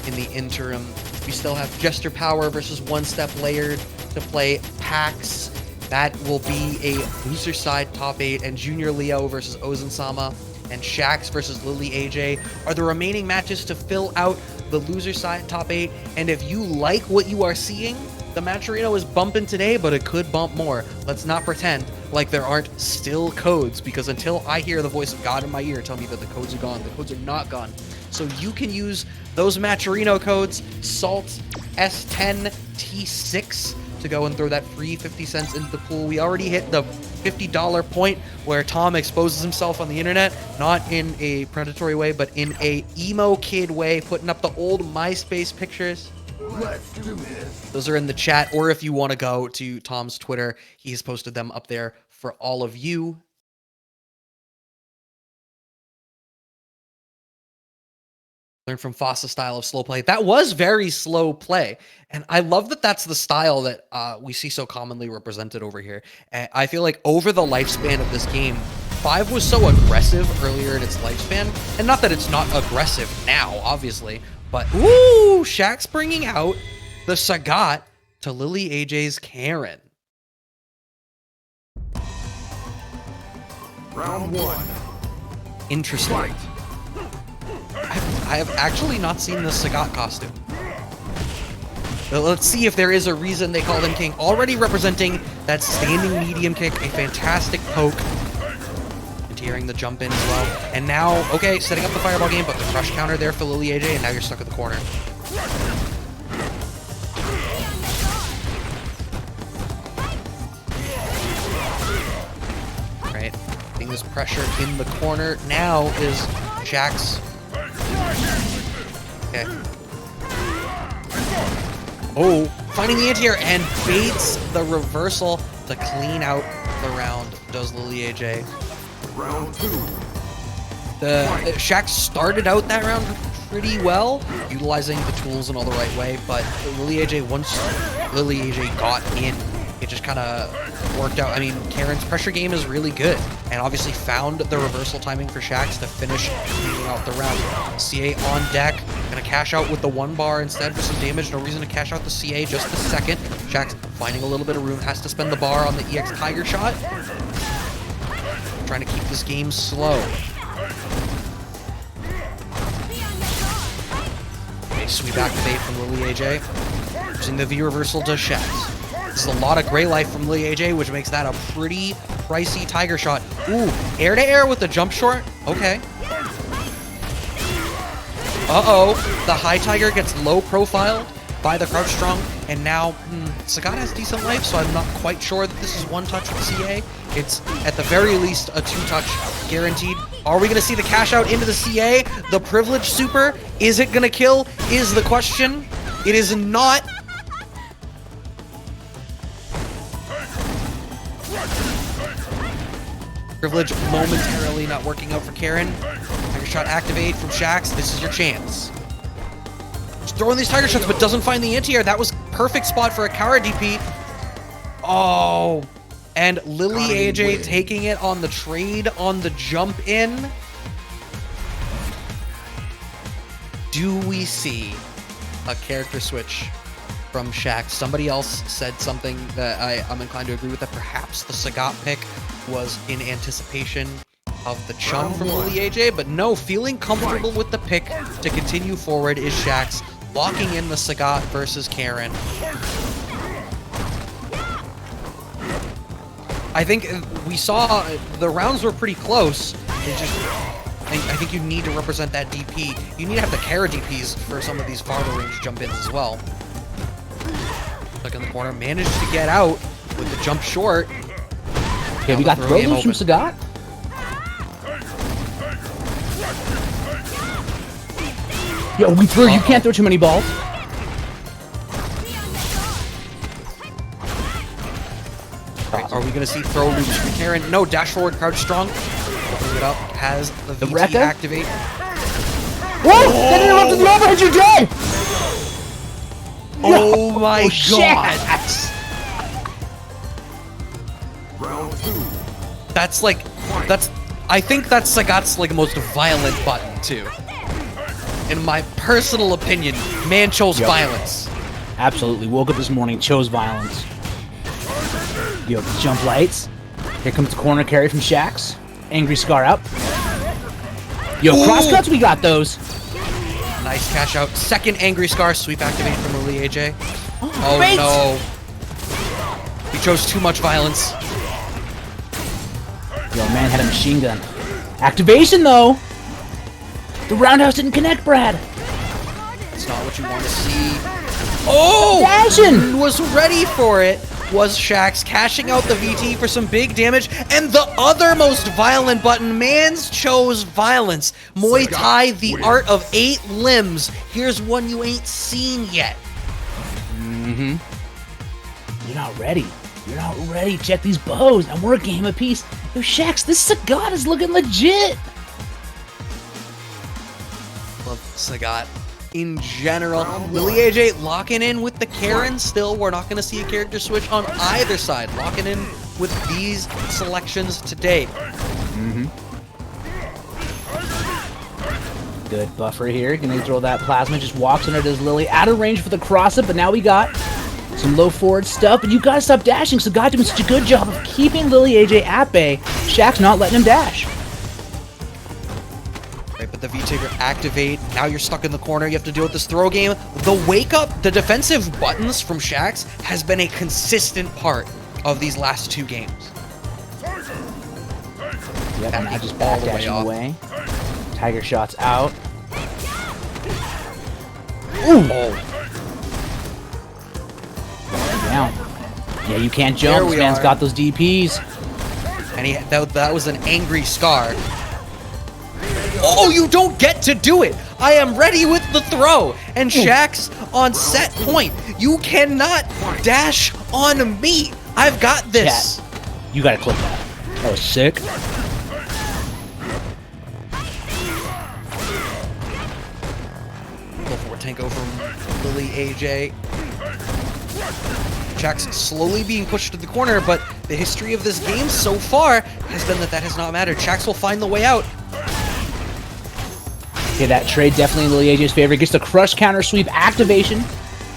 In the interim, we still have Jester Power versus One Step Layered to play PAX. That will be a loser side top 8, and Junior Leo versus Ozan-sama and Shax versus Lily AJ are the remaining matches to fill out the loser side top 8. And if you like what you are seeing, the Matcherino is bumping today, but it could bump more. Let's not pretend like there aren't still codes, because until I hear the voice of God in my ear tell me that the codes are gone, the codes are not gone. So you can use those Matcherino codes, Salt S10 T6, to go and throw that free 50 cents into the pool. We already hit the $50 point where Tom exposes himself on the internet, not in a predatory way, but in a emo kid way, putting up the old MySpace pictures. Let's do this. Those are in the chat, or if you want to go to Tom's Twitter, he's posted them up there for all of you. Learn from Foss's style of slow play. That was very slow play, and I love that that's the style that we see so commonly represented over here. And I feel like over the lifespan of this game, 5 was so aggressive earlier in its lifespan, and not that it's not aggressive now, obviously, but ooh, Shaq's bringing out the Sagat to Lily AJ's Karen. Round 1. Interesting. Fight. I have actually not seen the Sagat costume. Let's see if there is a reason they called him King. Already representing that standing medium kick, a fantastic poke. And hearing the jump in as well. And now, okay, setting up the fireball game, but the crush counter there for Lily AJ, and now you're stuck at the corner. Right, getting this pressure in the corner now is Shax. Okay. Oh, finding the anti-air and baits the reversal to clean out the round, does Lily AJ. Round 2. The Shax started out that round pretty well, utilizing the tools in all the right way, but Lily AJ, once Lily AJ got in, it just kind of worked out. I mean, Karen's pressure game is really good, and obviously found the reversal timing for Shax to finish cleaning out the round. CA on deck, gonna cash out with the 1 bar instead for some damage. No reason to cash out the CA just the second. Shax finding a little bit of room, has to spend the bar on the EX Tiger shot. Trying to keep this game slow. Okay, sweep activate from Lily AJ. Using the V reversal to Shax. This is a lot of gray life from Lily AJ, which makes that a pretty pricey Tiger shot. Ooh, air to air with the jump short. Okay. Uh-oh, the high Tiger gets low profiled by the crouch strong, and now Sagat has decent life, so I'm not quite sure that this is 1 touch with CA. It's at the very least a 2 touch guaranteed. Are we gonna see the cash out into the CA? The privilege super, is it gonna kill? Is the question. It is not. Privilege momentarily not working out for Karen. Tiger shot activate from Shax. This is your chance. throwing these tiger shots, but doesn't find the anti-air. That was perfect spot for a Kara DP. Oh, and Lily AJ taking it on the trade on the jump in. Do we see a character switch from Shax? Somebody else said something that I'm inclined to agree with, that perhaps the Sagat pick was in anticipation of the Chun from Lily AJ, but no, feeling comfortable with the pick to continue forward is Shax, locking in the Sagat versus Karen. I think we saw the rounds were pretty close. I think you need to represent that DP. You need to have the Kara DPs for some of these farther range jump ins as well. Stuck in the corner, managed to get out with the jump short. Okay, we got throw loops from Sagat. Yo, we threw. You can't throw too many balls. Right, are we going to see throw loops from Karen? No, dash forward, crouch strong. Opening it up, has the VT Rekka? activate. Whoa! That interrupted the overhead, you're dead! Oh my god! Shit. Round 2. That's like, I think that's Sagat's like most violent button too. In my personal opinion, man chose violence. Absolutely. Woke up this morning, chose violence. Yo, jump lights. Here comes the corner carry from Shax. Angry Scar out. Yo, crosscuts, we got those. Nice cash out. Second Angry Scar sweep activate from Lily AJ. Oh wait. no. He chose too much violence. Yo, man had a machine gun. Activation, though. The roundhouse didn't connect, Brad. It's not what you want to see. Oh! Dashing! Was ready for it. Was Shax cashing out the VT for some big damage, and the other most violent button, Mans chose violence. Muay Thai, the art of 8 limbs. Here's one you ain't seen yet. Mm-hmm. You're not ready. You're not ready. Check these bows, and we're a game apiece. Yo, Shax, this Sagat is looking legit. Love Sagat in general. Lily AJ locking in with the Karen still. We're not going to see a character switch on either side. Locking in with these selections today. Mm-hmm. Good buffer here. Gonna throw that plasma. Just walks under this Lily. Out of range for the cross-up, but now we got some low forward stuff. But you gotta stop dashing. Sagat doing such a good job of keeping Lily AJ at bay. Shax not letting him dash. Right, but the V-Tigger activate. Now you're stuck in the corner. You have to deal with this throw game. The wake up, the defensive buttons from Shax has been a consistent part of these last 2 games. Yep, and now just back dashing away. Tiger shots out. Ooh! Down. Yeah, you can't jump. This man's got those DPs. And that was an angry Scar. Oh, you don't get to do it! I am ready with the throw! And Shax on set point. You cannot dash on me! I've got this! Chat, you gotta clip that. That was sick. Go for a Tanko from Lily AJ. Shax slowly being pushed to the corner, but the history of this game so far has been that has not mattered. Shax will find the way out. Okay, that trade definitely in Lily AJ's favor. Gets the crush counter sweep activation.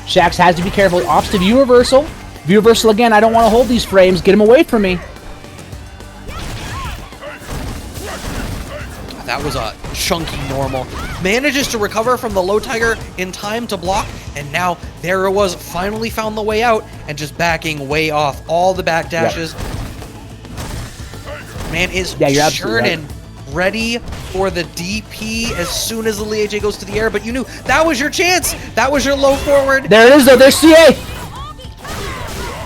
Shax has to be careful. Opts to view reversal. View reversal again. I don't want to hold these frames. Get him away from me. That was a chunky normal. Manages to recover from the low tiger in time to block, and now there it was, finally found the way out, and just backing way off all the back dashes. Yep. Man is churning, ready for the DP as soon as the Lily AJ goes to the air, but you knew that was your chance. That was your low forward. There it is, though. There's CA.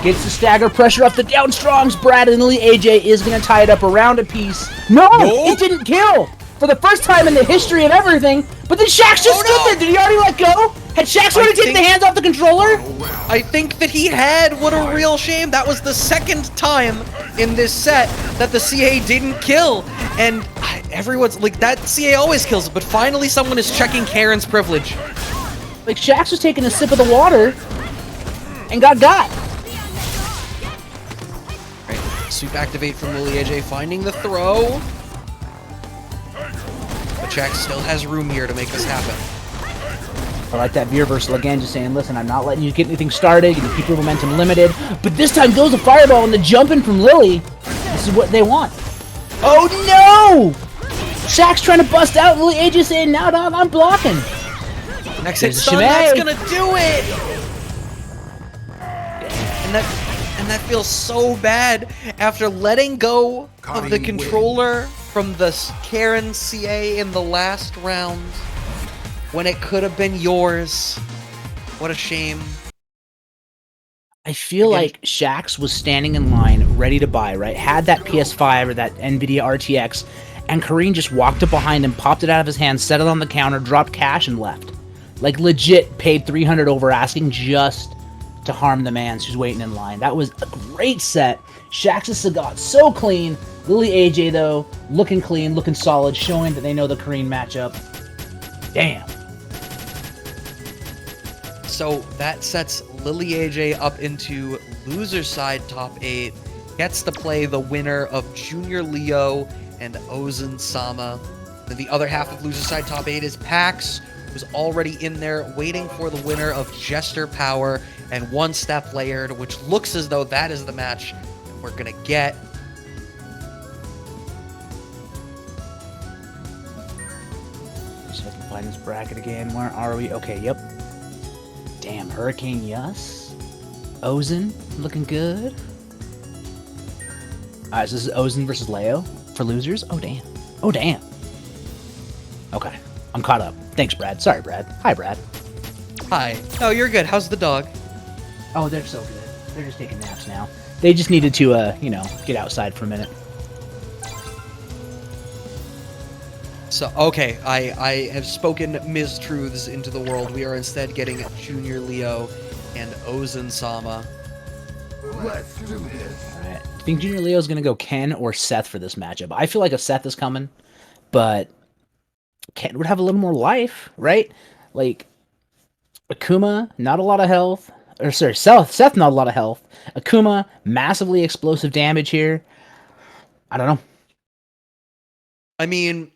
Gets the stagger pressure up the down strongs. Brad and Lily AJ is going to tie it up around a piece. No, it didn't kill. For the first time in the history of everything, but then Shax just stood there. Did he already let go? Had Shax already taken the hands off the controller? I think that he had. What a real shame. That was the second time in this set that the CA didn't kill. And everyone's like, that CA always kills, but finally someone is checking Karen's privilege. Like, Shax was taking a sip of the water and got. Right. Sweep activate from Lily AJ, finding the throw. But Shax still has room here to make this happen. I like that V reversal again, just saying, listen, I'm not letting you get anything started, you keep your momentum limited. But this time goes a fireball and the jumping from Lily. This is what they want. Oh no! Shaq's trying to bust out, Lily AJ saying, now dog, I'm blocking. Next hit There's a stun, shimmy. that's gonna do it! And that feels so bad after letting go of the controller from the Karen CA in the last round when it could have been yours. What a shame. I feel like Shax was standing in line, ready to buy, right? Had that PS5 or that NVIDIA RTX, and Kareem just walked up behind him, popped it out of his hand, set it on the counter, dropped cash, and left. Like, legit paid 300 over asking just to harm the man who's waiting in line. That was a great set. Shax's Sagat so clean. Lily AJ, though, looking clean, looking solid, showing that they know the Kareem matchup. Damn. So that sets Lily AJ up into loser side top 8. Gets to play the winner of Junior Leo and Ozan Sama. Then the other half of loser side top 8 is Pax, who's already in there waiting for the winner of Jester Power and One Step Layered, which looks as though that is the match we're gonna get. Just have to find this bracket again. Where are we? Okay, yep. Damn, Hurricane Yus. Ozan, looking good. So this is Ozan versus Leo for losers? Oh, damn. Oh, damn. Okay, I'm caught up. Thanks, Brad. Sorry, Brad. Hi, Brad. Hi. Oh, you're good. How's the dog? Oh, they're so good. They're just taking naps now. They just needed to, you know, get outside for a minute. So, okay, I have spoken mistruths into the world. We are instead getting Junior Leo and Ozan Sama. Let's do this. Alright. I think Junior Leo's gonna go Ken or Seth for this matchup. I feel like a Seth is coming, but Ken would have a little more life, right? Like, Akuma, not a lot of health. Or, sorry, Seth, not a lot of health. Akuma, massively explosive damage here. I don't know. I mean,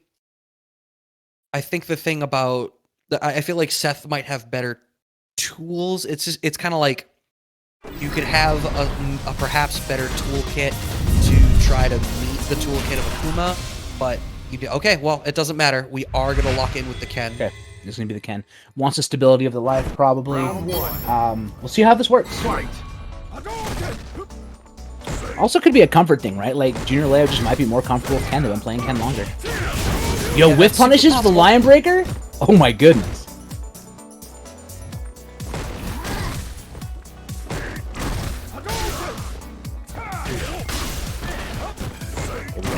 I think the thing about I feel like Seth might have better tools. It's kind of like you could have a perhaps better toolkit to try to meet the toolkit of Akuma, but you do okay. Well, it doesn't matter. We are gonna lock in with the Ken. Okay, this is gonna be the Ken. Wants the stability of the life, probably. Round 1. We'll see how this works. Fight. Also, could be a comfort thing, right? Like Junior Leo just might be more comfortable with Ken. They've been playing Ken longer. Yo, Yeah, whiff that's punishes super for the Lion Breaker? Oh my goodness.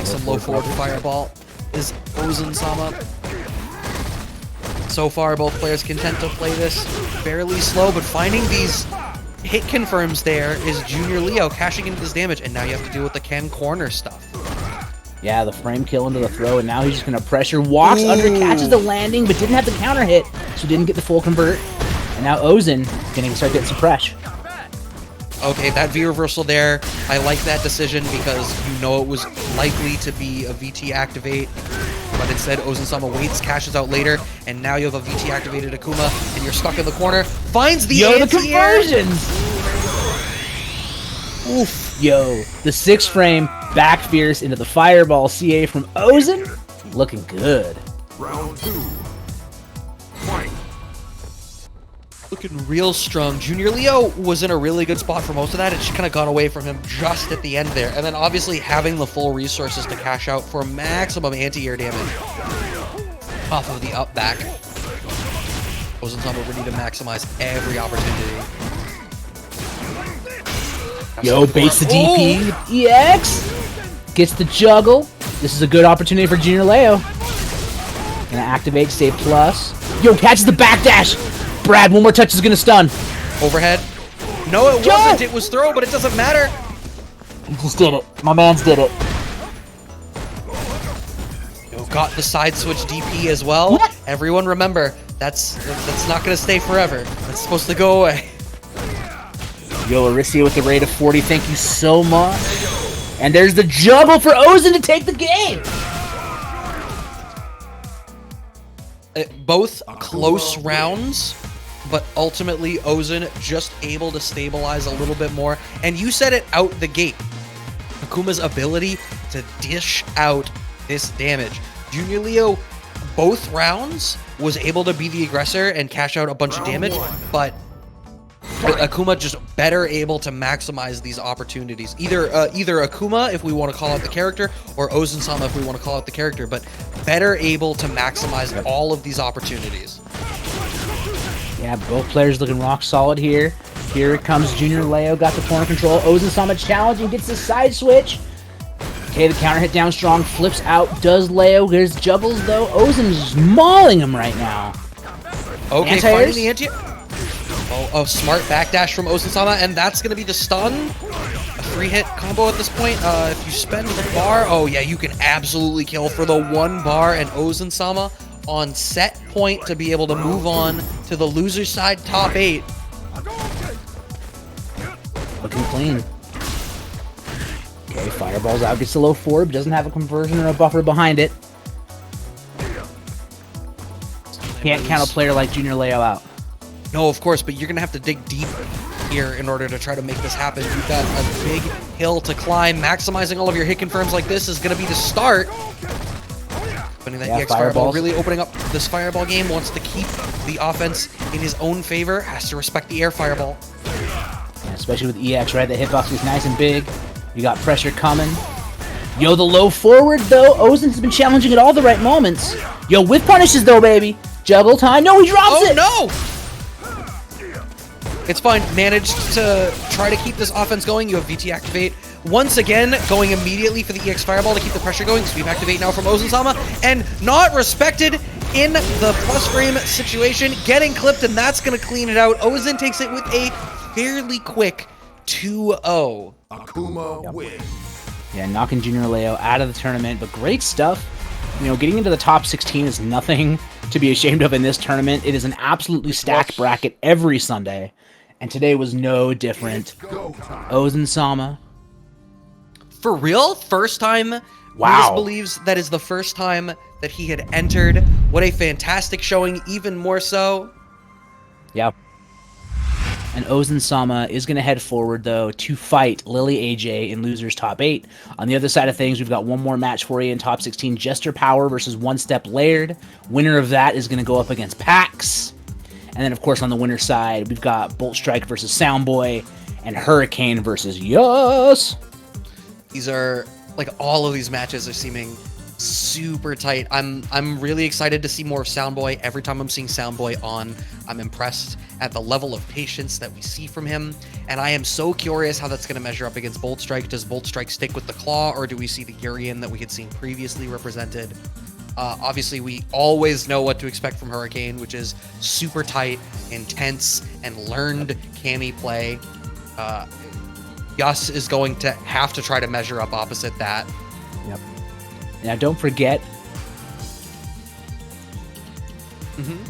Some low forward fireball is Ozan Sama. So far, both players content to play this fairly slow, but finding these hit confirms there is Junior Leo cashing into this damage, and now you have to deal with the Ken corner stuff. Yeah, the frame kill into the throw, and now he's just gonna pressure. Walks under, catches the landing, but didn't have the counter hit, so didn't get the full convert. And now Ozan gonna start getting some pressure. Okay, that V reversal there, I like that decision because you know it was likely to be a VT activate, but instead Ozan Sama waits, cashes out later, and now you have a VT activated Akuma, and you're stuck in the corner. Finds the Yo, the anti-air. conversions! Oof. Yo, the 6 frame back fierce into the fireball CA from Ozan. Looking good. Round 2. Fight. Looking real strong. Junior Leo was in a really good spot for most of that. It just kind of got away from him just at the end there. And then obviously having the full resources to cash out for maximum anti-air damage off of the up back. Ozan Sama ready to maximize every opportunity. Yo, baits the DP. EX gets the juggle. This is a good opportunity for Junior Leo. Gonna activate, save plus. Yo, catches the backdash. Brad, one more touch is gonna stun. Overhead. No, it wasn't. It was throw, but it doesn't matter. He just did it. My man's did it. Yo, got the side switch DP as well. What? Everyone remember, That's not gonna stay forever. That's supposed to go away. Yo, Aricia with the rate of 40, thank you so much. And there's the juggle for Ozen to take the game. Both close rounds, but ultimately Ozen just able to stabilize a little bit more. And you said it out the gate. Akuma's ability to dish out this damage. Junior Leo, both rounds, was able to be the aggressor and cash out a bunch of damage, but Akuma just better able to maximize these opportunities. Either Akuma, if we want to call out the character, or Ozen-sama, if we want to call out the character, but better able to maximize all of these opportunities. Yeah, both players looking rock solid here. Here it comes Junior Leo, got the corner control. Ozen-sama challenging, gets the side switch. Okay, the counter hit down strong, flips out, does Leo. There's juggles though. Ozen's mauling him right now. Okay, finding the anti. Oh, smart backdash from Ozen-sama, and that's going to be the stun. A 3-hit combo at this point. If you spend the bar, oh yeah, you can absolutely kill for the 1 bar, and Ozen-sama on set point to be able to move on to the loser side top 8. Looking clean. Okay, fireball's out, gets the low 4, but doesn't have a conversion or a buffer behind it. Can't count a player like Junior Leo out. No, of course, but you're going to have to dig deep here in order to try to make this happen. You've got a big hill to climb. Maximizing all of your hit confirms like this is going to be the start. Spending that EX Fireball, really opening up this Fireball game. Wants to keep the offense in his own favor. Has to respect the air Fireball. Yeah, especially with EX, right? The hitbox is nice and big. You got pressure coming. Yo, the low forward, though. Ozen has been challenging at all the right moments. Yo, with punishes, though, baby. Juggle time. No, he drops it. Oh, no! It's fine. Managed to try to keep this offense going. You have VT activate. Once again, going immediately for the EX Fireball to keep the pressure going. Sweep activate now from Ozen-sama. And not respected in the plus frame situation. Getting clipped, and that's going to clean it out. Ozen takes it with a fairly quick 2-0. Akuma wins. Yeah, knocking Junior Leo out of the tournament, but great stuff. You know, getting into the top 16 is nothing to be ashamed of in this tournament. It is an absolutely stacked bracket every Sunday, and today was no different. Ozen-sama. For real? First time? Wow. Lucas believes that is the first time that he had entered. What a fantastic showing, even more so. Yep. And Ozen-sama is going to head forward, though, to fight Lily AJ in Losers Top 8. On the other side of things, we've got one more match for you in Top 16. Jester Power versus One Step Laird. Winner of that is going to go up against Pax. And then, of course, on the winner's side, we've got Bolt Strike versus Soundboy and Hurricane versus Yus. These are, like, all of these matches are seeming super tight. I'm really excited to see more of Soundboy. Every time I'm seeing Soundboy on, I'm impressed at the level of patience that we see from him, and I am so curious how that's going to measure up against Bolt Strike. Does Bolt Strike stick with the claw, or do we see the Urian that we had seen previously represented? Obviously, we always know what to expect from Hurricane, which is super tight, intense, and learned Cammy play. Yus is going to have to try to measure up opposite that. Yep. Now, don't forget.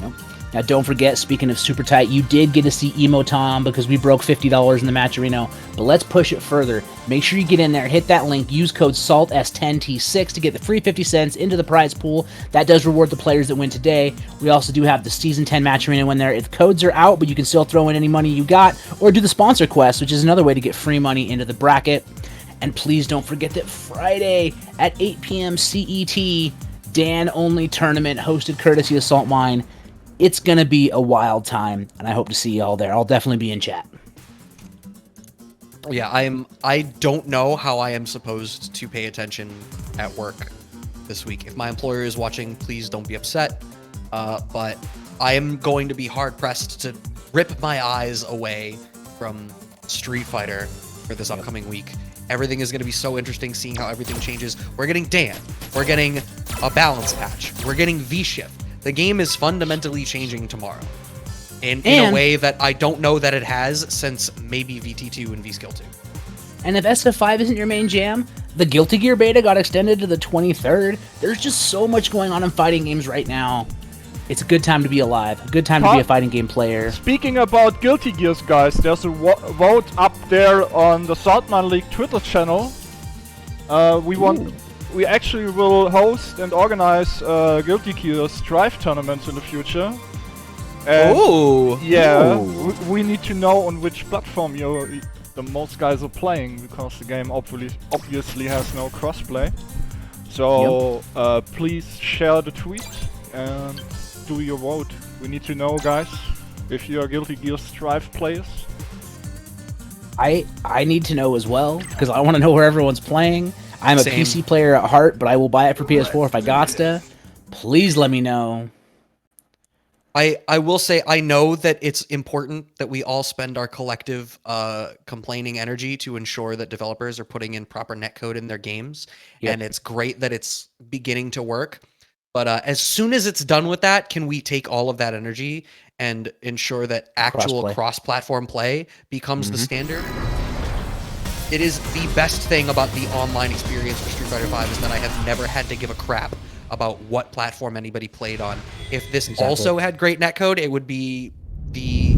Nope. Now, don't forget, speaking of super tight, you did get to see Emo Tom because we broke $50 in the match arena. But let's push it further. Make sure you get in there, hit that link, use code SALTS10T6 to get the free 50 cents into the prize pool. That does reward the players that win today. We also do have the Season 10 match arena win there. If codes are out, but you can still throw in any money you got, or do the sponsor quest, which is another way to get free money into the bracket. And please don't forget that Friday at 8 p.m. CET, Dan-only tournament hosted courtesy of Saltmine. It's going to be a wild time, and I hope to see you all there. I'll definitely be in chat. Yeah, I don't know how I am supposed to pay attention at work this week. If my employer is watching, please don't be upset. But I am going to be hard-pressed to rip my eyes away from Street Fighter for this upcoming week. Everything is going to be so interesting, seeing how everything changes. We're getting Dan. We're getting a balance patch. We're getting V-Shift. The game is fundamentally changing tomorrow. In a way that I don't know that it has since maybe VT2 and V-Skill 2. And if SF5 isn't your main jam, the Guilty Gear beta got extended to the 23rd. There's just so much going on in fighting games right now. It's a good time to be alive. A good time to be a fighting game player. Speaking about Guilty Gears, guys, there's a vote up there on the Saltmine League Twitter channel. We actually will host and organize Guilty Gears Drive tournaments in the future. And Ooh. yeah, we need to know on which platform the most guys are playing, because the game obviously has no crossplay. So please share the tweet and do your vote. We need to know, guys, if you are Guilty Gear Strive players. I need to know as well, because I want to know where everyone's playing. I'm a PC player at heart, but I will buy it for PS4 if I gotsta. Please let me know. I will say, I know that it's important that we all spend our collective complaining energy to ensure that developers are putting in proper netcode in their games. And it's great that it's beginning to work. But as soon as it's done with that, can we take all of that energy and ensure that actual cross-platform play becomes the standard? It is the best thing about the online experience for Street Fighter V is that I have never had to give a crap about what platform anybody played on. If this also had great netcode, it would be the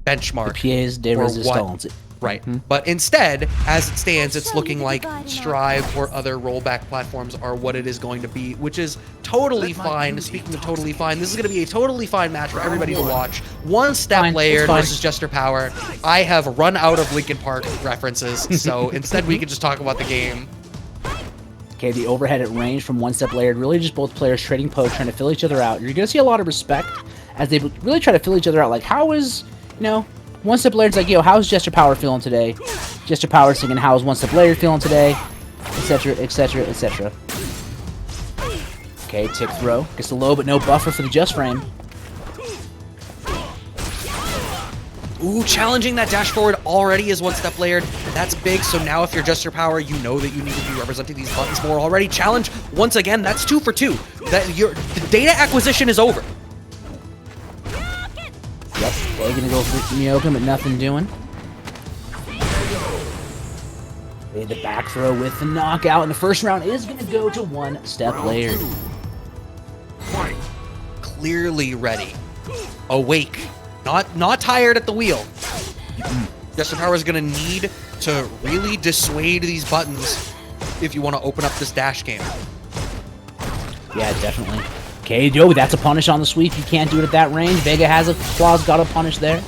benchmark. The pièce de résistance. Right. But instead, as it stands, it's looking like Strive or other rollback platforms are what it is going to be, which is totally fine. Speaking of totally fine, this is going to be a totally fine match for everybody to watch. One Step Layered versus Jester Power. I have run out of Linkin Park references, so instead we can just talk about the game. Okay, the overhead at range from One Step Layered, really just both players trading poke, trying to fill each other out. You're going to see a lot of respect as they really try to fill each other out. Like, how is, One Step Laird's like, yo, how's Jester Power feeling today? Jester Power singing, how's One Step Layered feeling today? Etc, etc, etc. Okay, tick throw. Gets the low, but no buffer for the just frame. Ooh, challenging that dash forward already is One Step Layered. That's big, so now if you're Jester Power, you know that you need to be representing these buttons more already. Challenge, once again, that's 2 for 2. The data acquisition is over. Yep, they're gonna go for Miyoka, but nothing doing. Made the back throw with the knockout, and the first round is gonna go to One Step Layered. Clearly ready. Awake. Not tired at the wheel. Jester Power is gonna need to really dissuade these buttons if you want to open up this dash game. Yeah, definitely. Okay, yo, that's a punish on the sweep. You can't do it at that range. Vega has a claws, got a punish there.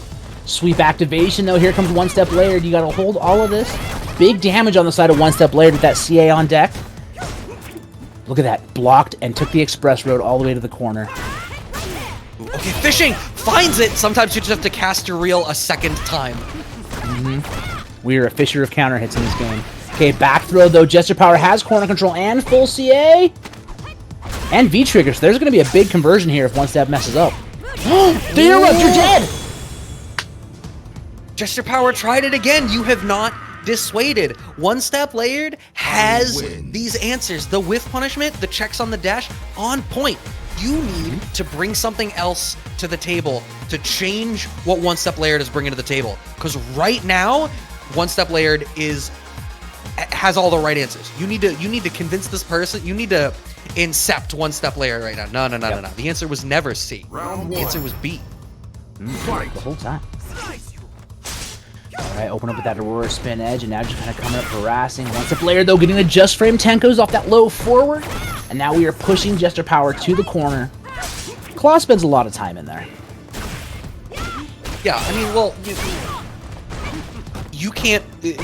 Sweep activation, though. Here comes One Step Layered. You got to hold all of this. Big damage on the side of One Step Layered with that CA on deck. Look at that. Blocked and took the express road all the way to the corner. Okay, fishing! Finds it! Sometimes you just have to cast your reel a second time. We are a fisher of counter hits in this game. Okay, back throw, though. Jester Power has corner control and full CA. And V-trigger, so there's going to be a big conversion here if One Step messes up. The interrupt, you're dead! Jester Power tried it again. You have not dissuaded. One Step Layered has these answers. The whiff punishment, the checks on the dash, on point. You need to bring something else to the table to change what One Step Layered is bringing to the table. Because right now, One Step Layered has all the right answers. You need to convince this person. You need to incept One Step Layered right now. No. The answer was never C. The answer was B. The whole time. Alright, open up with that Aurora spin edge, and now just kind of coming up harassing. One Step Layered, though, getting the just frame Tenkos off that low forward. And now we are pushing Jester Power to the corner. Claw spends a lot of time in there. Yeah, I mean, well, you can't...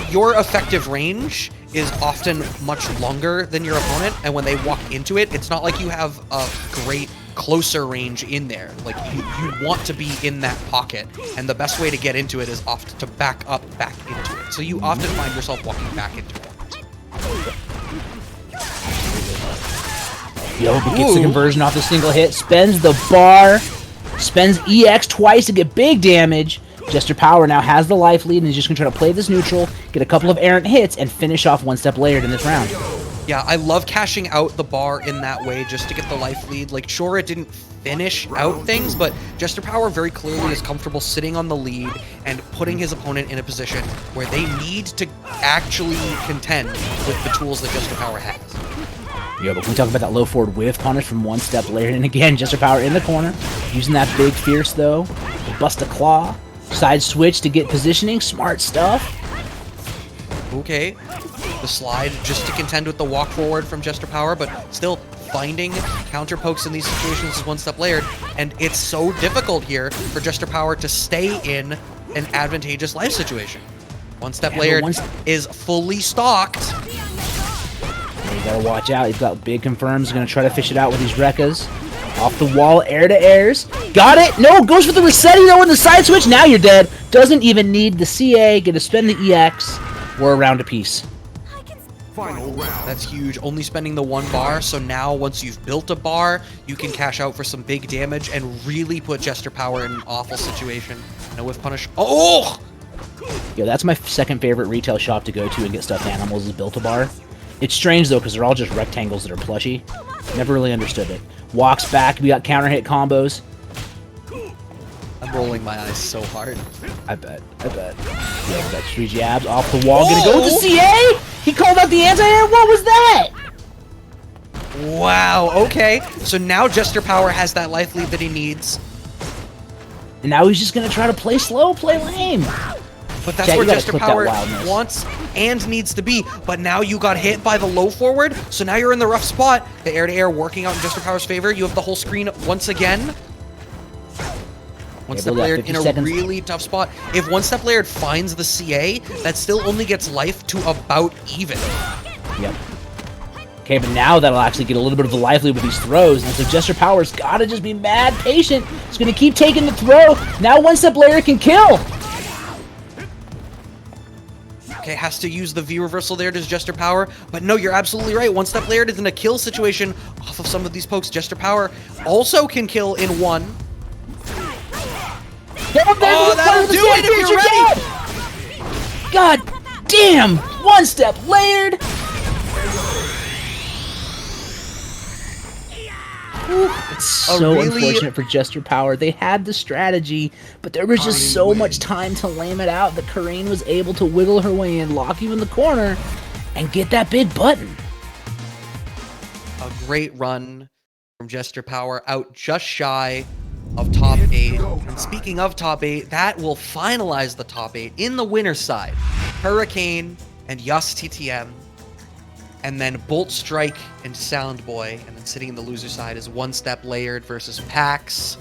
Your effective range is often much longer than your opponent, and when they walk into it, it's not like you have a great closer range in there. Like, you want to be in that pocket, and the best way to get into it is often to back into it. So you often find yourself walking back into it. Yo, but gets the conversion off the single hit, spends the bar, spends EX twice to get big damage. Jester Power now has the life lead and is just going to try to play this neutral, get a couple of errant hits, and finish off One Step Layered in this round. Yeah, I love cashing out the bar in that way just to get the life lead. Like, sure, it didn't finish out things, but Jester Power very clearly is comfortable sitting on the lead and putting his opponent in a position where they need to actually contend with the tools that Jester Power has. Yeah, but can we talk about that low forward whiff punish from One Step Layered? And again, Jester Power in the corner, using that big fierce though. Bust a claw, side switch to get positioning, smart stuff. Okay, the slide just to contend with the walk forward from Jester Power, but still finding counter pokes in these situations is One Step Layered, and it's so difficult here for Jester Power to stay in an advantageous life situation. One Step Layered is fully stocked. You gotta watch out. He's got big confirms. Gonna try to fish it out with these Rekkas. Off the wall, air to airs. Got it! No, goes for the Resetti though in the side switch. Now you're dead. Doesn't even need the CA. Gonna spend the EX. We're a round apiece. Final round. That's huge. Only spending the 1 bar, so now once you've built a bar, you can cash out for some big damage and really put Jester Power in an awful situation. No whiff punish. Oh! Yo, that's my second favorite retail shop to go to and get stuffed animals is Built-A-Bar. It's strange though, because they're all just rectangles that are plushy. Never really understood it. Walks back, we got counter hit combos. I'm rolling my eyes so hard. I bet. Yeah, we got 3 jabs off the wall. Gonna go with the CA! He called out the anti-air? What was that? Wow, okay. So now Jester Power has that life lead that he needs. And now he's just gonna try to play slow, play lame. But that's Chat, where you gotta Jester clip that Power wildness. wants and needs to be. But now you got hit by the low forward, so now you're in the rough spot. The air-to-air working out in Jester Power's favor. You have the whole screen once again. One Step Layered in a really tough spot. If One Step Layered finds the CA, that still only gets life to about even. Yep. Okay, but now that'll actually get a little bit of a life lead with these throws. And so Jester Power's gotta just be mad patient. He's gonna keep taking the throw. Now One Step Layered can kill. Okay, has to use the V reversal there to Jester Power. But no, you're absolutely right. One Step Layered is in a kill situation off of some of these pokes. Jester Power also can kill in one. Oh, that'll do it if you're ready! God damn! One Step Layered! It's so unfortunate for Jester Power. They had the strategy, but there was just so much time to lame it out that Karine was able to wiggle her way in, lock you in the corner, and get that big button. A great run from Jester Power, out just shy of top 8. And speaking of top 8, that will finalize the top 8 in the winner's side. Hurricane and Yas TTM. And then Bolt Strike and Sound Boy. And then sitting in the loser side is One Step Layered versus Pax.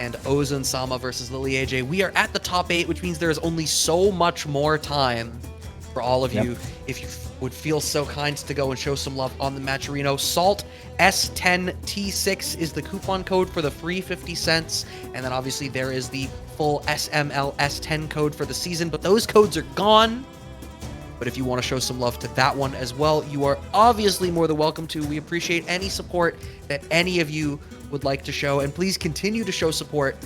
And Ozan Sama versus Lily AJ. We are at the top 8, which means there is only so much more time for all of you. If you would feel so kind to go and show some love on the Matcherino. Salt S10T6 is the coupon code for the free 50 cents. And then obviously there is the full SML S10 code for the season. But those codes are gone. But if you want to show some love to that one as well, you are obviously more than welcome to. We appreciate any support that any of you would like to show. And please continue to show support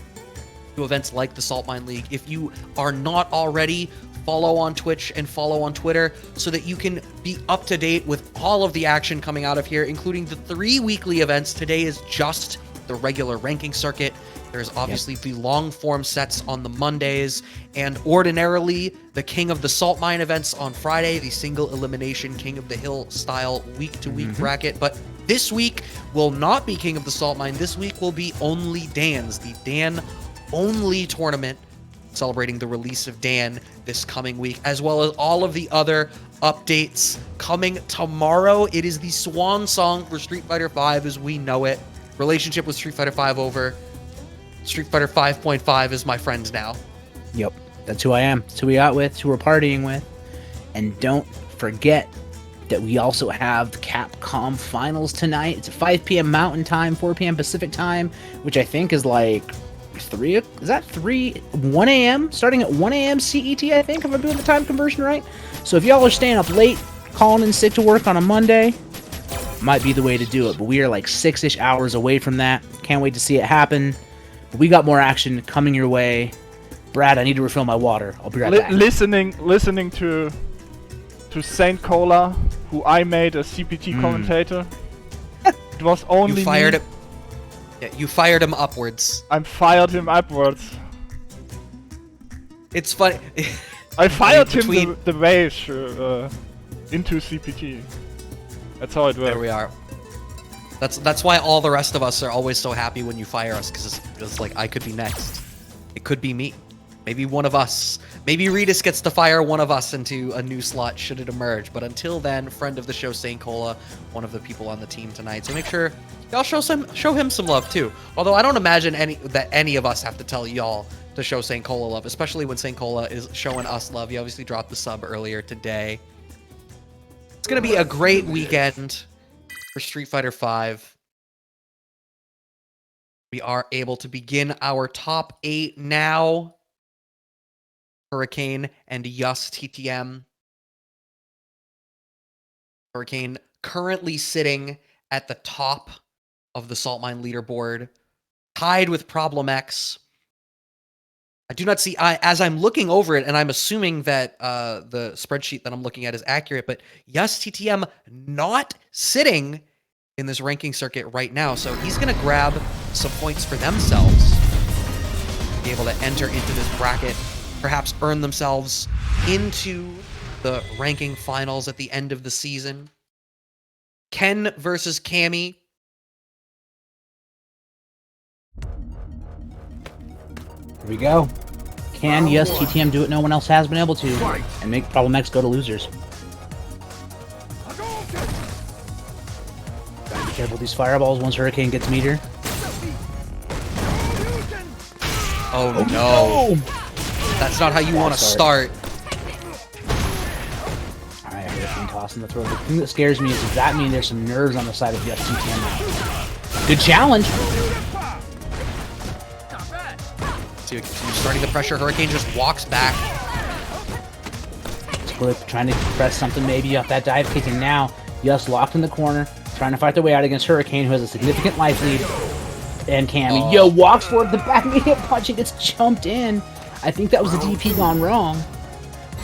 to events like the Saltmine League. If you are not already, follow on Twitch and follow on Twitter so that you can be up to date with all of the action coming out of here, including the 3 weekly events. Today is just the regular ranking circuit. There's obviously the long form sets on the Mondays, and ordinarily the King of the Saltmine events on Friday, the single elimination King of the Hill style week-to-week bracket. But this week will not be King of the Saltmine. This week will be Only Dan's, the Dan only tournament, celebrating the release of Dan this coming week, as well as all of the other updates coming tomorrow. It is the swan song for Street Fighter V as we know it. Relationship with Street Fighter V over. Street Fighter 5.5 is my friend now. Yep, that's who I am. That's who we out with, who we're partying with. And don't forget that we also have the Capcom Finals tonight. It's at 5 p.m. Mountain Time, 4 p.m. Pacific Time, which I think is like 1 a.m.? Starting at 1 a.m. CET, I think, if I'm doing the time conversion right. So if y'all are staying up late, calling in sick to work on a Monday, might be the way to do it. But we are like 6-ish hours away from that. Can't wait to see it happen. But we got more action coming your way. Brad, I need to refill my water. I'll be right back. Listening to Saint Cola, who I made a CPT commentator. It was only you fired me. him. Yeah, you fired him upwards. I fired him upwards. It's funny. I fired him the way into CPT. That's how it works. There we are. That's why all the rest of us are always so happy when you fire us, because it's like, I could be next. It could be me. Maybe one of us. Maybe Redis gets to fire one of us into a new slot should it emerge. But until then, friend of the show, St. Cola, one of the people on the team tonight. So make sure y'all show him some love too. Although I don't imagine that any of us have to tell y'all to show St. Cola love, especially when St. Cola is showing us love. He obviously dropped the sub earlier today. It's gonna be a great weekend for Street Fighter V. We are able to begin our top 8 now. Hurricane and Yus TTM. Hurricane currently sitting at the top of the Saltmine leaderboard, tied with Problem X. I do not see, as I'm looking over it, and I'm assuming that the spreadsheet that I'm looking at is accurate, but Yus TTM not sitting in this ranking circuit right now, so he's going to grab some points for themselves, be able to enter into this bracket, perhaps earn themselves into the ranking finals at the end of the season. Ken versus Cammy. Here we go. Can Yes TTM do it no one else has been able to, and make Problem X go to losers? Be careful with these fireballs once Hurricane gets meter. Oh no! That's not how you want to start. Alright, Hurricane tossing the throw. The thing that scares me is, does that mean there's some nerves on the side of Yes TTM now? Good challenge! See, starting the pressure, Hurricane just walks back. Split trying to press something maybe off that dive kick, and now Yes locked in the corner, trying to fight their way out against Hurricane, who has a significant life lead. And Cammy, yo, walks forward, the back medium punch, and gets jumped in. I think that was the DP gone wrong.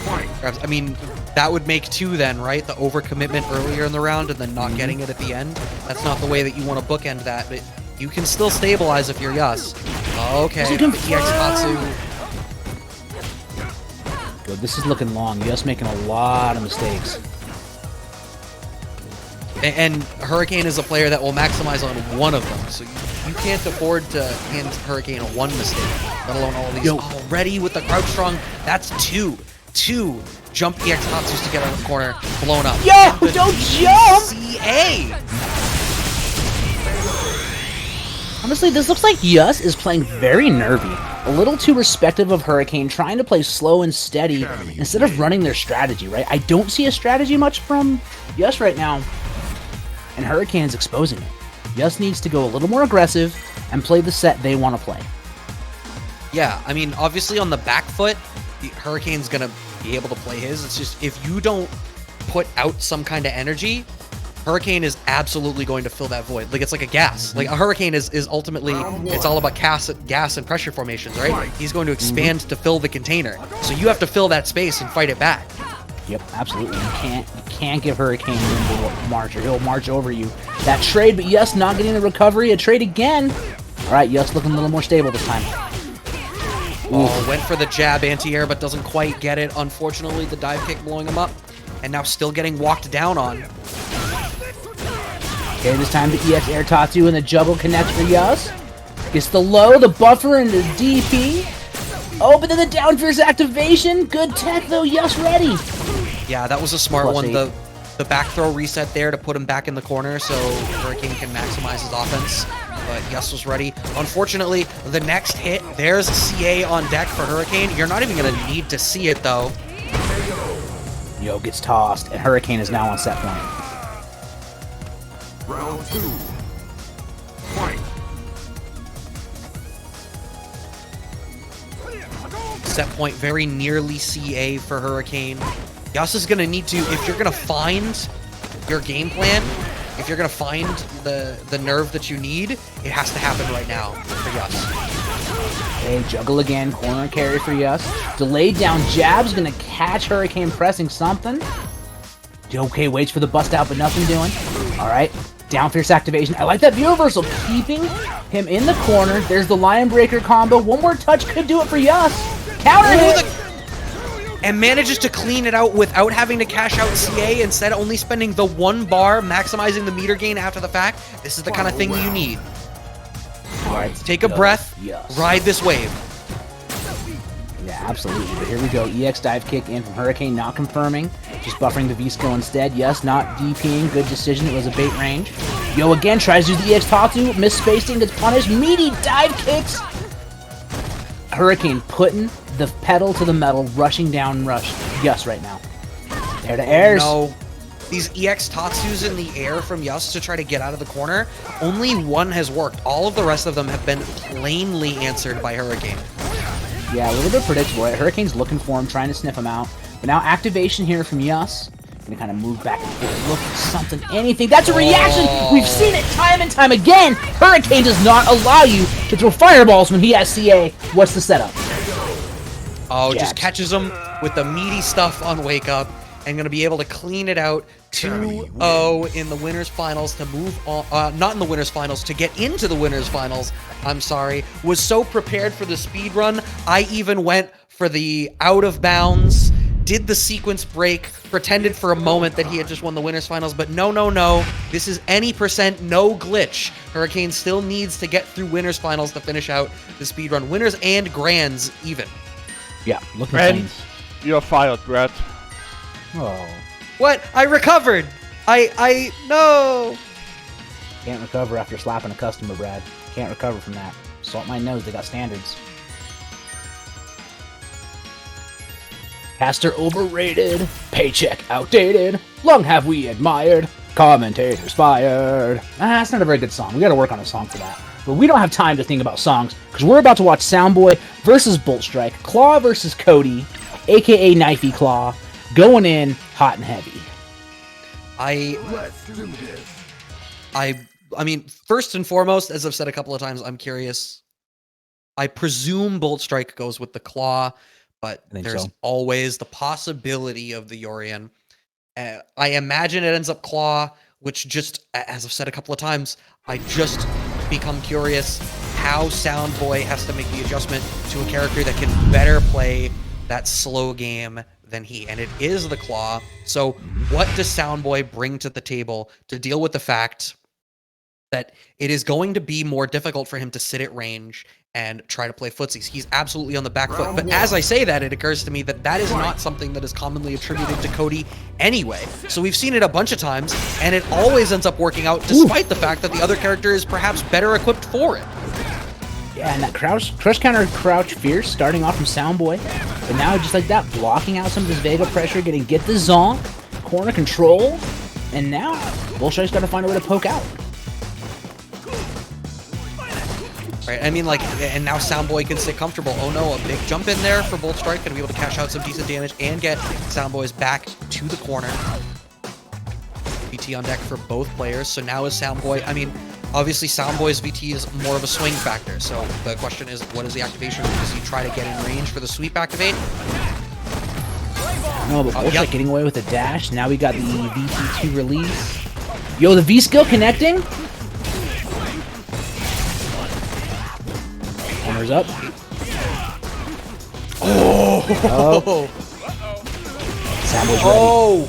I mean, that would make 2 then, right? The overcommitment earlier in the round and then not getting it at the end. That's not the way that you want to bookend that, but you can still stabilize if you're Yus. Okay, EX Katsu. Good, this is looking long. Yus making a lot of mistakes. And Hurricane is a player that will maximize on one of them, so you can't afford to hand Hurricane a 1 mistake, let alone all of these. Already with the crouch strong, that's 2. 2 jump EX Hatsus together in the corner, blown up. Yo, don't jump! CA! Honestly, this looks like Yus is playing very nervy. A little too respective of Hurricane, trying to play slow and steady instead of running their strategy, right? I don't see a strategy much from Yus right now. And Hurricane's exposing it. Yus needs to go a little more aggressive and play the set they want to play. Yeah, I mean, obviously on the back foot, the Hurricane's going to be able to play his. It's just, if you don't put out some kind of energy, Hurricane is absolutely going to fill that void. Like, it's like a gas. Like, a Hurricane is ultimately, it's all about gas and pressure formations, right? He's going to expand to fill the container. So you have to fill that space and fight it back. Yep, absolutely. You can't give Hurricane room to march, or he'll march over you. That trade, but Yus not getting the recovery. A trade again. All right, Yus looking a little more stable this time. Oh, went for the jab anti-air, but doesn't quite get it. Unfortunately, the dive kick blowing him up, and now still getting walked down on. Okay, this time the EX Air Tatsu and the juggle connects for Yus. Gets the low, the buffer, and the DP. Oh, but then the down fierce activation. Good tech, though. Yus ready. Yeah, that was a smart one. 8. The back throw reset there to put him back in the corner so Hurricane can maximize his offense. But Yus was ready. Unfortunately, the next hit, there's a CA on deck for Hurricane. You're not even going to need to see it, though. Yo gets tossed, and Hurricane is now on set point. Round 2. Fight. Set point very nearly CA for Hurricane. Yus is going to need to, if you're going to find your game plan, if you're going to find the nerve that you need, it has to happen right now for Yus. Okay, juggle again, corner carry for Yus. Delayed down jab's going to catch Hurricane pressing something. Okay, waits for the bust out, but nothing doing. All right, down fierce activation. I like that view reversal, keeping him in the corner. There's the Lion Breaker combo. One more touch could do it for Yus. Counter hit! and manages to clean it out without having to cash out CA, instead only spending the 1 bar, maximizing the meter gain after the fact. This is the kind of thing you need. Take a breath, ride this wave. Yeah, absolutely. But here we go. EX dive kick in from Hurricane, not confirming. Just buffering the V-skill instead. Yes, not DPing. Good decision. It was a bait range. Yo, again, tries to do the EX Tatsu. Misspacing, gets punished. Meaty dive kicks. Hurricane putting the pedal to the metal, rushing down Yus right now. There to airs. No. These EX Tatsus in the air from Yus to try to get out of the corner, only one has worked. All of the rest of them have been plainly answered by Hurricane. Yeah, a little bit predictable. Right? Hurricane's looking for him, trying to sniff him out. But now activation here from Yus. Gonna kind of move back and forth, look for something, anything. That's a reaction! We've seen it time and time again! Hurricane does not allow you to throw fireballs when he has CA. What's the setup? Oh, Jabs. just catches him with the meaty stuff on Wake Up, and gonna be able to clean it out 2-0 in the winners finals to move on, not in the winners finals, to get into the winners finals. I'm sorry. Was so prepared for the speed run, I even went for the out of bounds, did the sequence break, pretended for a moment that he had just won the winners finals, but no, no, no. This is any percent, no glitch. Hurricane still needs to get through winners finals to finish out the speed run. Winners and grands even. Yeah, looking And clean. you're fired, Brad. Oh. What? I recovered! No! Can't recover after slapping a customer, Brad. Can't recover from that. Saltmine knows they got standards. Caster overrated. Paycheck outdated. Long have we admired. Commentators fired. That's not a very good song. We gotta work on a song for that. But we don't have time to think about songs, because we're about to watch Soundboy versus Bolt Strike, Claw versus Cody, aka Knifey Claw, going in hot and heavy. Let's do this. I mean, first and foremost, as I've said a couple of times, I'm curious. I presume Bolt Strike goes with the Claw, but there's so. always the possibility of the Yorian. I imagine it ends up Claw, which just, as I've said a couple of times, I just become curious how Soundboy has to make the adjustment to a character that can better play that slow game than he, and it is the Claw. So what does Soundboy bring to the table to deal with the fact that it is going to be more difficult for him to sit at range and try to play footsies? He's absolutely on the back foot. But as I say that, it occurs to me that that is not something that is commonly attributed to Cody anyway. So we've seen it a bunch of times, and it always ends up working out despite the fact that the other character is perhaps better equipped for it. Yeah, and that crush counter crouch fierce starting off from Soundboy. But now just like that, blocking out some of this Vega pressure, get the zonk, corner control, and now Bullshire's got to find a way to poke out. Right, I mean, like, and now Soundboy can sit comfortable. Oh no, a big jump in there for Bolt Strike, gonna be able to cash out some decent damage and get Soundboys back to the corner. VT on deck for both players, so now is Soundboy, I mean, obviously Soundboy's VT is more of a swing factor, so the question is, what is the activation? Does he try to get in range for the sweep activate? No, but Bullshit getting away with a dash. Now we got the VT2 release. Yo, the V skill connecting. Corner's up. Oh! Soundboy's ready. Oh!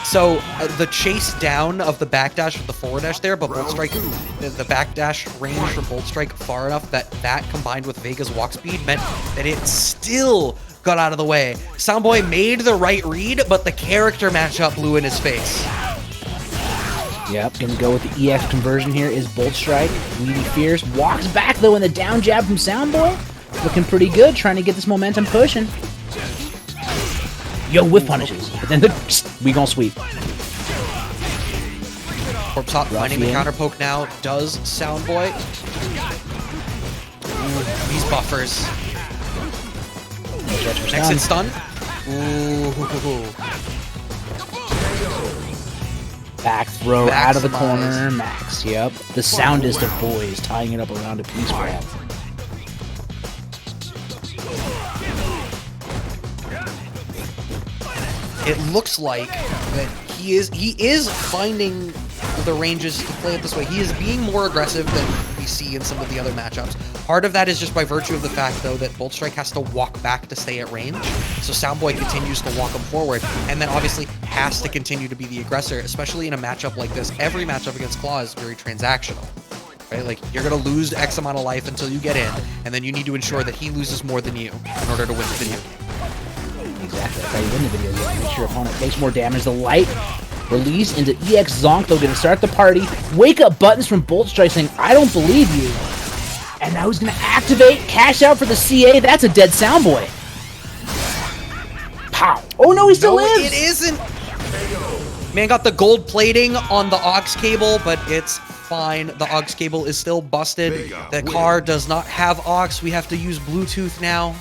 So, the chase down of the backdash with the forward dash there, but Bolt Strike, the backdash range from Bolt Strike far enough that that combined with Vega's walk speed meant that it still got out of the way. Soundboy made the right read, but the character matchup blew in his face. Yep, gonna go with the EX conversion here is Bolt Strike. Weedy Fierce walks back though in the down jab from Soundboy. Looking pretty good, trying to get this momentum pushing. Yo, whip punishes. But then we gon' sweep. Corpse Hop finding the counter poke now. Does Soundboy. These buffers. Next hit stun. Ooh. Back throw out of the Maximize. corner. Max, yep. The soundest of boys tying it up around a piece grab. It looks like that he is finding the ranges to play it this way. He is being more aggressive than we see in some of the other matchups. Part of that is just by virtue of the fact, though, that Bolt Strike has to walk back to stay at range. So Soundboy continues to walk him forward, and then obviously has to continue to be the aggressor, especially in a matchup like this. Every matchup against Claw is very transactional. Right? Like, you're going to lose X amount of life until you get in, and then you need to ensure that he loses more than you in order to win the video game. Exactly. That's how you win the video game. Make sure your opponent takes more damage. The light release into EX Zonk, though, gonna start the party. Wake up buttons from Bolt Strike saying, I don't believe you. And now he's gonna activate, cash out for the CA. That's a dead Soundboy. Pow. Oh no, he still lives. It isn't. Man got the gold plating on the aux cable, but it's fine. The aux cable is still busted. The car does not have aux. We have to use Bluetooth now.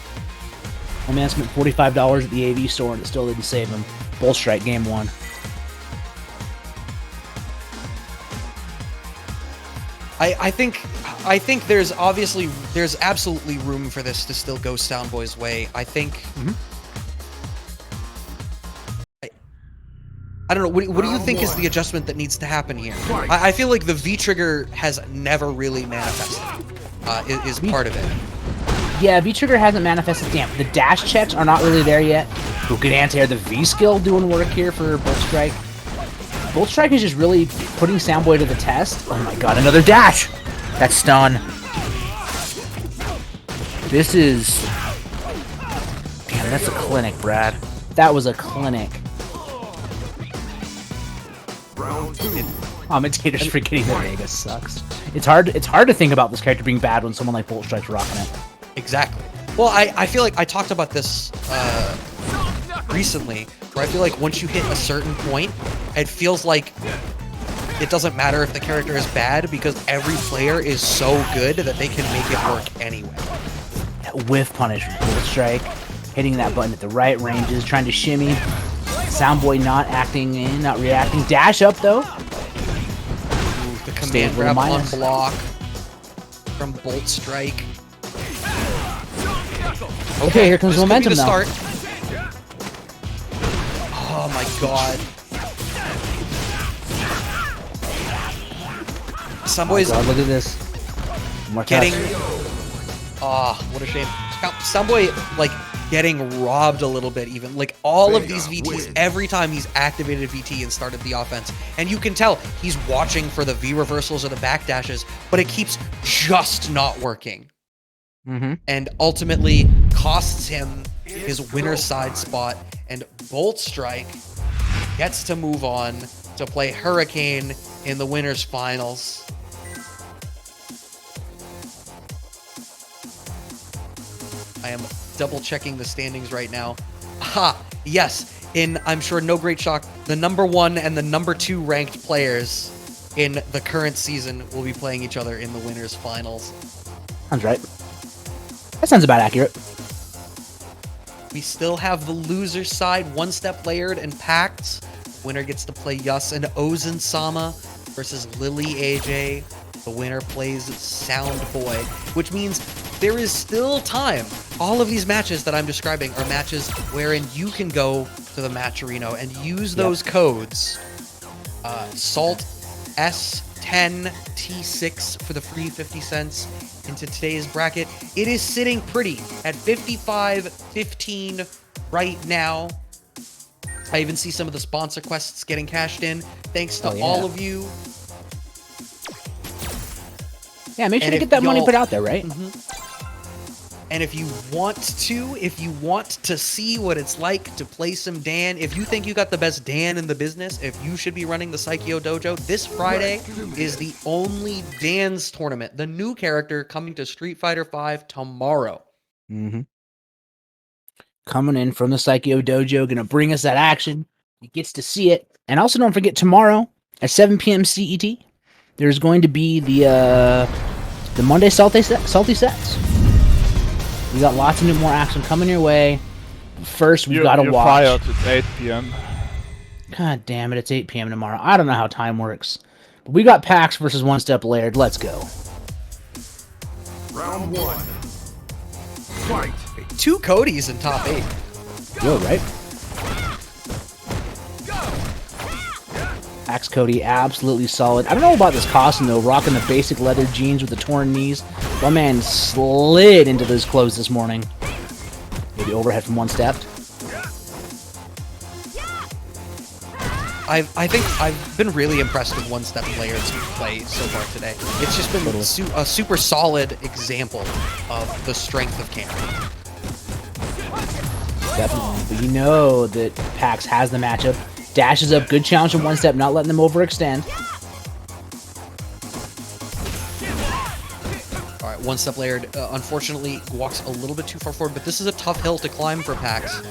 Oh man, spent $45 at the AV store and it still didn't save him. Bolt Strike, game 1. I think there's absolutely room for this to still go Soundboy's way. I think. I don't know. What do you think is the adjustment that needs to happen here? I feel like the V trigger has never really manifested. Is part of it. Yeah, V trigger hasn't manifested. Damn, the dash checks are not really there yet. Ooh, good anti-air. The V skill doing work here for Bolt Strike. Bolt Strike is just really putting Soundboy to the test. Oh my god, another dash! That's stun. This is... Damn, that's a clinic, Brad. That was a clinic. Commentators forgetting that Vega sucks. It's hard to think about this character being bad when someone like Bolt Strike's rocking it. Exactly. Well, I feel like I talked about this recently, where I feel like once you hit a certain point, it feels like it doesn't matter if the character is bad because every player is so good that they can make it work anyway. That whiff punish from Bolt Strike, hitting that button at the right ranges, trying to shimmy. Soundboy not acting in, not reacting. Dash up though. Ooh, the command grab on block from Bolt Strike. Okay, here comes momentum now. Start. Oh my god. Soundboy's look at this. More getting. What a shame. Soundboy, like, getting robbed a little bit even. Like, all of these VTs, every time he's activated VT and started the offense, and you can tell he's watching for the V reversals or the backdashes, but it keeps just not working. And ultimately costs him his winner side spot, and Bolt Strike gets to move on to play Hurricane in the winners finals. I am double checking the standings right now. Aha, yes, in, I'm sure no great shock, the #1 and the #2 ranked players in the current season will be playing each other in the winners finals. Sounds right. That sounds about accurate. We still have the loser side, One Step Layered and Pact. Winner gets to play Yus and Ozen Sama versus Lily AJ. The winner plays Soundboy, which means there is still time. All of these matches that I'm describing are matches wherein you can go to the match arena and use those codes. Salt S10 T6 for the free 50 cents into today's bracket. It is sitting pretty at 55-15 right now. I even see some of the sponsor quests getting cashed in. Thanks to all of you. Yeah, make sure to get that money put out there, right? And if you want to see what it's like to play some Dan, if you think you got the best Dan in the business, if you should be running the Psycho Dojo, this Friday is the only Dan's tournament. The new character coming to Street Fighter V tomorrow. Coming in from the Psycho Dojo, gonna bring us that action. He gets to see it. And also don't forget, tomorrow at 7 p.m. CET, there's going to be the Monday Salty Sets. We got lots of more action coming your way. First, we've got to watch. Fired. It's 8 p.m. God damn it, it's 8 p.m. tomorrow. I don't know how time works. But we got Pax versus One Step Layered. Let's go. Round 1. Fight. 2 Codys in top 8. Yo, right? Pax Cody, absolutely solid. I don't know about this costume, though. Rocking the basic leather jeans with the torn knees. My man slid into those clothes this morning. Maybe overhead from one step. I think I've been really impressed with one-step players play so far today. It's just been a super solid example of the strength of Cameron. Definitely. But you know that Pax has the matchup. Dashes up, good challenge from one step, not letting them overextend. All right, one-step Laird, unfortunately, walks a little bit too far forward, but this is a tough hill to climb for Pax.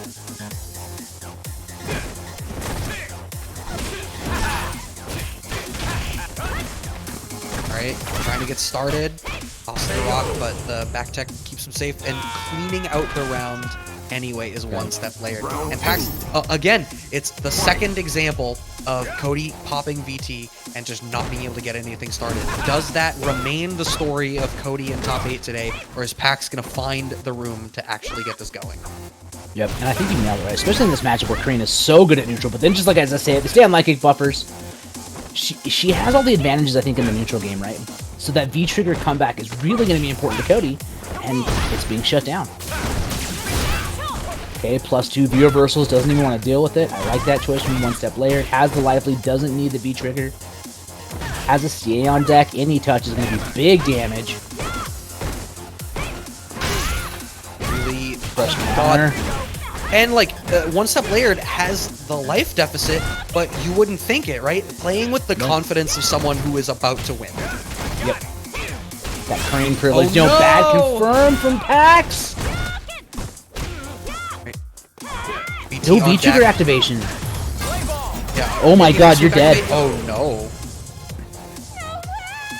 Right, trying to get started. Off the rock, but the back tech keeps him safe. And cleaning out the round anyway is one-step Laird. And Pax, again, it's the second example of Cody popping VT and just not being able to get anything started. Does that remain the story of Cody in top 8 today, or is Pax going to find the room to actually get this going? Yep, and I think you nailed it right, especially in this matchup where Karina is so good at neutral. But then, just like as I say, they stay on light kick buffers. She has all the advantages, I think, in the neutral game, right? So that V-trigger comeback is really going to be important to Cody, and it's being shut down. Okay, +2 V-reversals, doesn't even want to deal with it. I like that choice from one-step Laird. Has the lively, doesn't need the V-trigger. Has a CA on deck, any touch is going to be big damage. Really, Fresh God. counter. And like, one-step Laird has the life deficit, but you wouldn't think it, right? Playing with the confidence of someone who is about to win. Yep. That crane privilege. Oh, no, bad no! confirm from Pax. BT No on V-trigger deck. activation. Yeah. Oh my God, you're Sweep dead. activate. Oh no.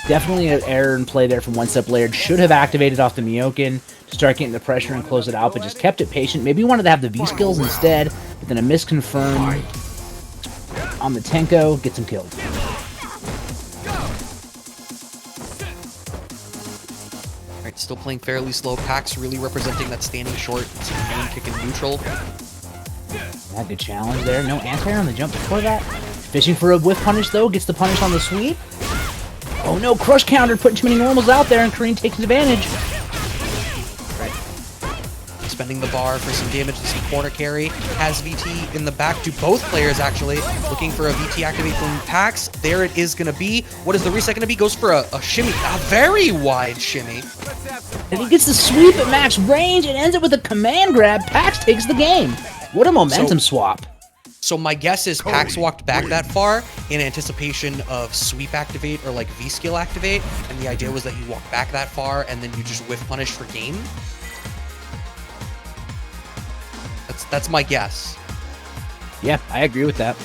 Definitely an error in play there from one-step Laird. Should have activated off the Miokin to start getting the pressure and close it out, but just kept it patient. Maybe wanted to have the V-skills instead, but then a misconfirm on the Tenko gets him killed. Alright, still playing fairly slow. Pax really representing that standing short, main kick in neutral. Yeah, good challenge there. No anti-air on the jump before that. Fishing for a whiff punish, though. Gets the punish on the sweep. Oh no, crush counter, putting too many normals out there, and Kareen takes advantage. Right. Spending the bar for some damage to some corner carry. Has VT in the back to both players, actually. Looking for a VT activate from Pax. There it is going to be. What is the reset going to be? Goes for a shimmy. A very wide shimmy. And he gets the sweep at max range and ends it with a command grab. Pax takes the game. What a momentum swap. So my guess is Pax walked back that far in anticipation of sweep activate or like V-skill activate, and the idea was that you walk back that far and then you just whiff punish for game. That's my guess. Yeah, I agree with that.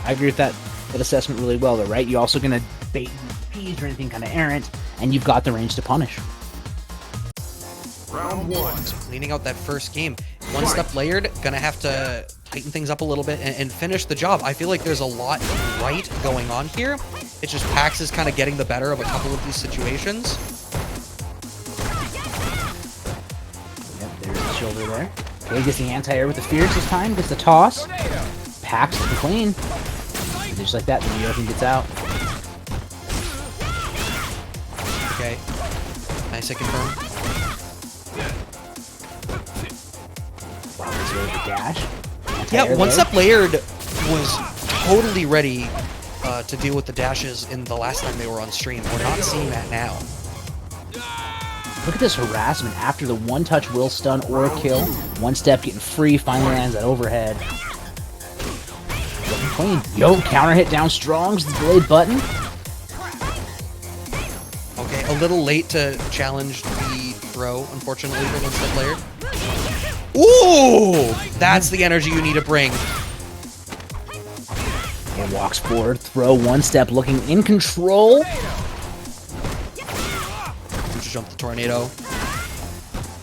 I agree with that assessment really well, though, right? You're also going to bait P's or anything kind of errant, and you've got the range to punish. Round one. So cleaning out that first game. One-step Laird, gonna have to tighten things up a little bit and finish the job. I feel like there's a lot right going on here. It's just Pax is kind of getting the better of a couple of these situations. Yep, there's the shoulder there. Okay, gets the anti-air with the Fierce this time. Gets the toss. Pax the clean. And just like that, the Miokin gets out. Okay. Nice, I confirm. Wow, there's the dash. Yeah, Anti-air one-step Laird was totally ready to deal with the dashes in the last time they were on stream. We're not seeing that now. Look at this harassment after the one-touch will stun or kill. One step getting free, finally lands that overhead. Looking clean. Yo, counter hit down strong, the delayed button. Okay, a little late to challenge the throw, unfortunately, for one-step Laird. Ooh! That's the energy you need to bring. And walks forward, throw one step, looking in control. Just jump the tornado.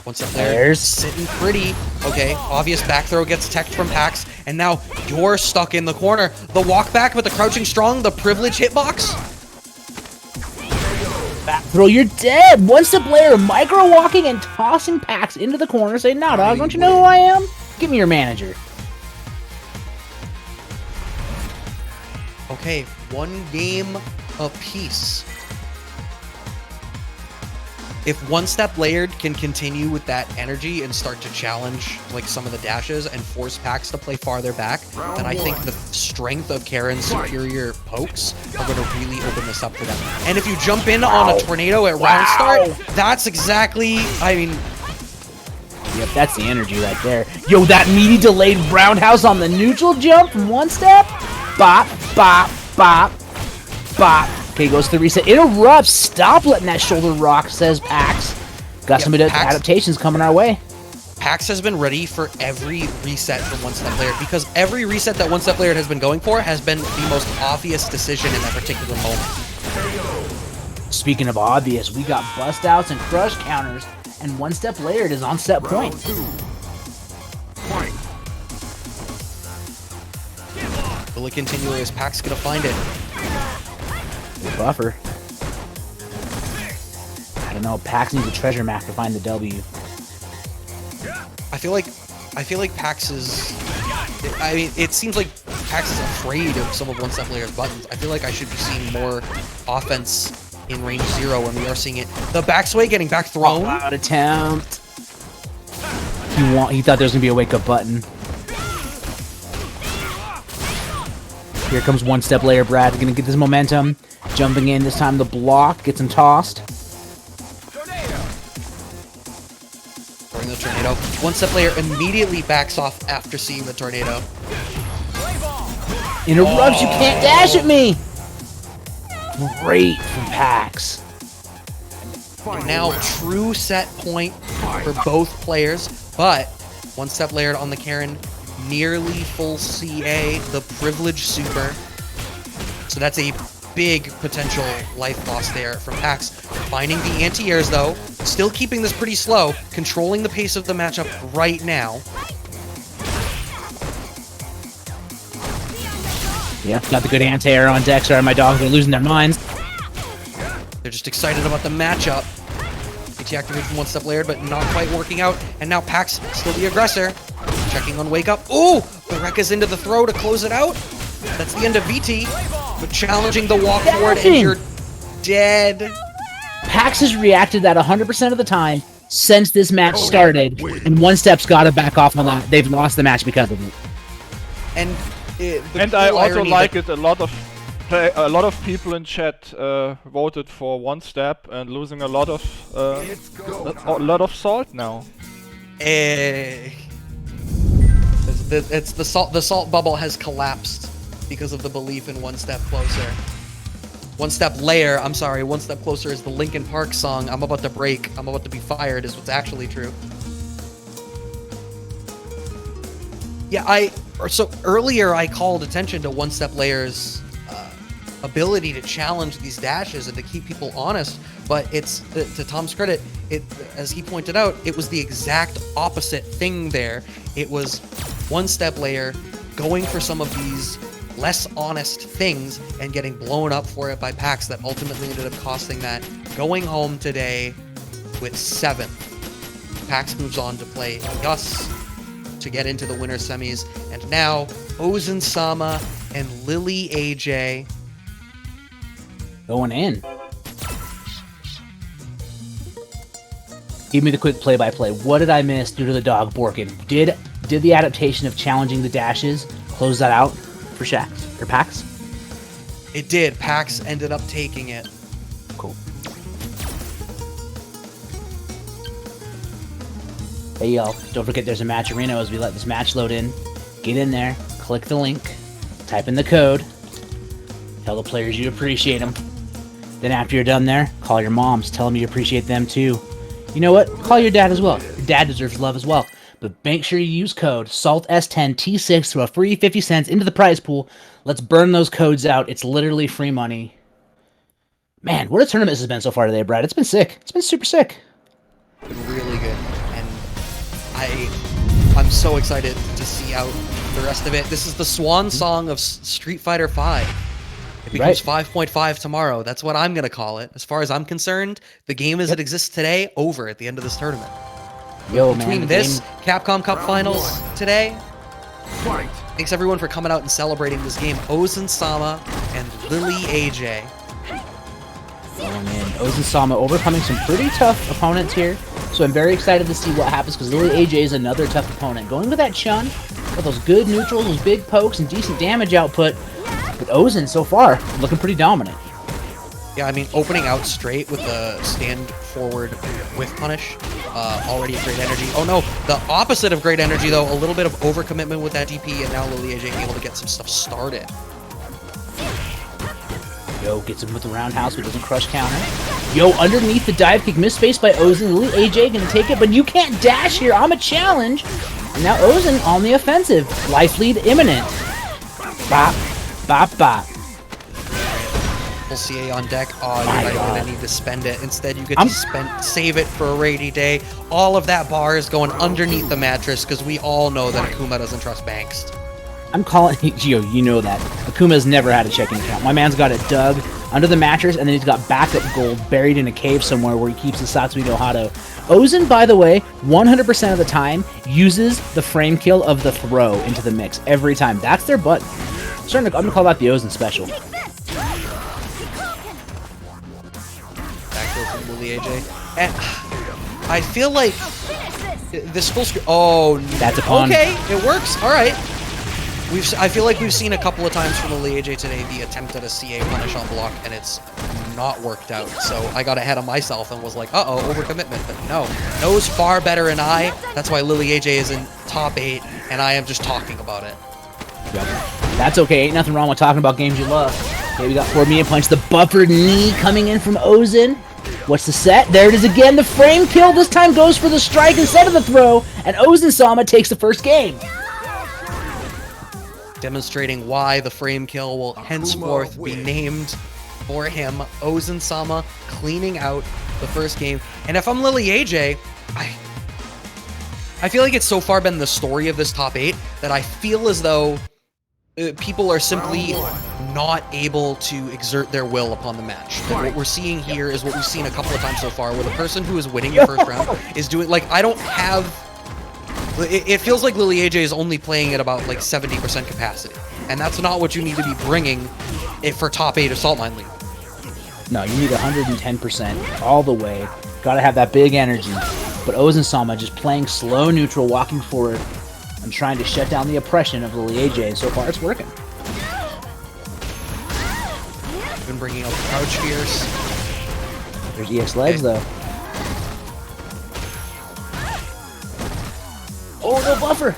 One step There's- there. Sitting pretty. Okay, obvious back throw gets teched from Pax, and now you're stuck in the corner. The walk back with the crouching strong, the privilege hitbox. Back throw, you're dead. One step later, micro walking and tossing Pax into the corner, saying, "Nah, dog, don't you know who I am? Give me your manager." Okay, 1 game apiece. If One Step Layered can continue with that energy and start to challenge like some of the dashes and force Pax to play farther back, then I think the strength of Karen's superior pokes are going to really open this up for them. And if you jump in on a tornado at round start, that's exactly, I mean... Yep, that's the energy right there. Yo, that meaty delayed roundhouse on the neutral jump from One Step. Bop, bop, bop, bop. Okay, goes to the reset. Interrupts. Stop letting that shoulder rock, says Pax. Got some adaptations coming our way. Pax has been ready for every reset from One Step Layered because every reset that One Step Layered has been going for has been the most obvious decision in that particular moment. Speaking of obvious, we got bust outs and crush counters, and One Step Layered is on set point. Will it continue? Is Pax gonna find it? Buffer. I don't know. Pax needs a treasure map to find the W. I feel like Pax is. I mean, it seems like Pax is afraid of some of One Step Layer's buttons. I feel like I should be seeing more offense in range 0 when we are seeing it. The backsway getting back thrown. Out attempt. He thought there was gonna be a wake up button. Here comes One Step Layer. Brad gonna get this momentum. Jumping in this time, the block gets him tossed. Throwing the tornado. One Step Layer immediately backs off after seeing the tornado. Interrupts. You can't dash at me. Great from Pax. And now true set point for both players, but One Step Layered on the Karen, nearly full CA, the privilege super. So that's a big potential life loss there from Pax. Finding the anti-airs though, still keeping this pretty slow, controlling the pace of the matchup right now. Yeah, got the good anti-air on deck. Sorry, my dogs are losing their minds. They're just excited about the matchup. Deactivated from One Step Layered, but not quite working out. And now Pax, still the aggressor. Checking on Wake Up. Ooh! The Rekka's into the throw to close it out. That's the end of VT. But challenging the walk forward, and you're dead. Pax has reacted that 100% of the time since this match started, and One Step's got to back off on that. They've lost the match because of it. And I also like it. A lot of people in chat voted for One Step and losing a lot of salt now. It's the salt bubble has collapsed because of the belief in One Step Closer. One Step Layer, I'm sorry, One Step Closer is the Linkin Park song. I'm about to break. I'm about to be fired is what's actually true. Yeah, so earlier I called attention to One Step Layer's ability to challenge these dashes and to keep people honest, but it's to Tom's credit, as he pointed out, it was the exact opposite thing there. It was One Step Layer going for some of these less honest things and getting blown up for it by Pax that ultimately ended up costing that. Going home today with 7th. Pax moves on to play Gus to get into the winner semis, and now Ozen Sama and Lily AJ going in. Give me the quick play-by-play. What did I miss due to the dog borking? Did the adaptation of challenging the dashes close that out for Shax or Pax? It did. Pax ended up taking it. Cool. Hey y'all, don't forget there's a match arena as we let this match load in. Get in there, click the link, type in the code, tell the players you appreciate them. Then after you're done there, call your moms, tell them you appreciate them too. You know what? Call your dad as well. Your dad deserves love as well. But make sure you use code SALTS10T6 for a free 50 cents into the prize pool. Let's burn those codes out. It's literally free money. Man, what a tournament this has been so far today, Brad. It's been sick. It's been super sick. It's been really good. And I'm so excited to see out the rest of it. This is the swan song of Street Fighter V. It becomes 5.5 tomorrow. That's what I'm going to call it. As far as I'm concerned, the game as it exists today, over at the end of this tournament. Yo, Between man, this, Capcom Cup Finals today, Fight! Thanks everyone for coming out and celebrating this game. Ozen Sama and Lily AJ. Going in. Ozen Sama overcoming some pretty tough opponents here. So I'm very excited to see what happens because Lily AJ is another tough opponent. Going with that Chun, with those good neutrals, those big pokes, and decent damage output. But Ozen, so far, looking pretty dominant. Yeah, I mean, opening out straight with the stand forward whiff punish, already great energy. Oh no, the opposite of great energy though, a little bit of overcommitment with that DP, and now Lily AJ able to get some stuff started. Yo, gets him with the roundhouse, but doesn't crush counter. Yo, underneath the dive kick, misspaced by Ozen. Lily AJ gonna take it, but you can't dash here. I'm a challenge. And now Ozen on the offensive. Life lead imminent. Bop, bop, bop. Full CA on deck. Oh, you're not gonna need to spend it. Instead, you get to save it for a rainy day. All of that bar is going underneath the mattress because we all know that Akuma doesn't trust banks. I'm calling Gio, you know that. Akuma's never had a checking account. My man's got it dug under the mattress, and then he's got backup gold buried in a cave somewhere where he keeps his Satsui no Hado. Ozen, by the way, 100% of the time uses the frame kill of the throw into the mix every time. That's their button. I'm gonna call that the Ozen special. Back throw from Lily AJ. And I feel like this full screen. Oh, that's a pun. Okay, it works. All right. I feel like we've seen a couple of times from Lily AJ today the attempt at a CA punish on block, and it's not worked out. So I got ahead of myself and was like, uh-oh, overcommitment. But no, knows far better than I. That's why Lily AJ is in top 8, and I am just talking about it. Yep. That's okay. Ain't nothing wrong with talking about games you love. Okay, we got 4 medium punch. The buffered knee coming in from Ozen. What's the set? There it is again. The frame kill this time goes for the strike instead of the throw, and Ozen Sama takes the first game. Demonstrating why the frame kill will henceforth be named for him. Ozen Sama cleaning out the first game. And if I'm Lily AJ, I feel like it's so far been the story of this top 8 that I feel as though people are simply not able to exert their will upon the match. Like what we're seeing here is what we've seen a couple of times so far, where the person who is winning the first round is doing, like, I don't have... It feels like Lily AJ is only playing at about like 70% capacity, and that's not what you need to be bringing for top 8 of Saltmine League. No, you need 110% all the way. Gotta have that big energy. But Ozen Sama just playing slow neutral, walking forward, and trying to shut down the oppression of Lily AJ, and so far it's working. Been bringing out the crouch fierce. There's EX legs though. Oh, no buffer!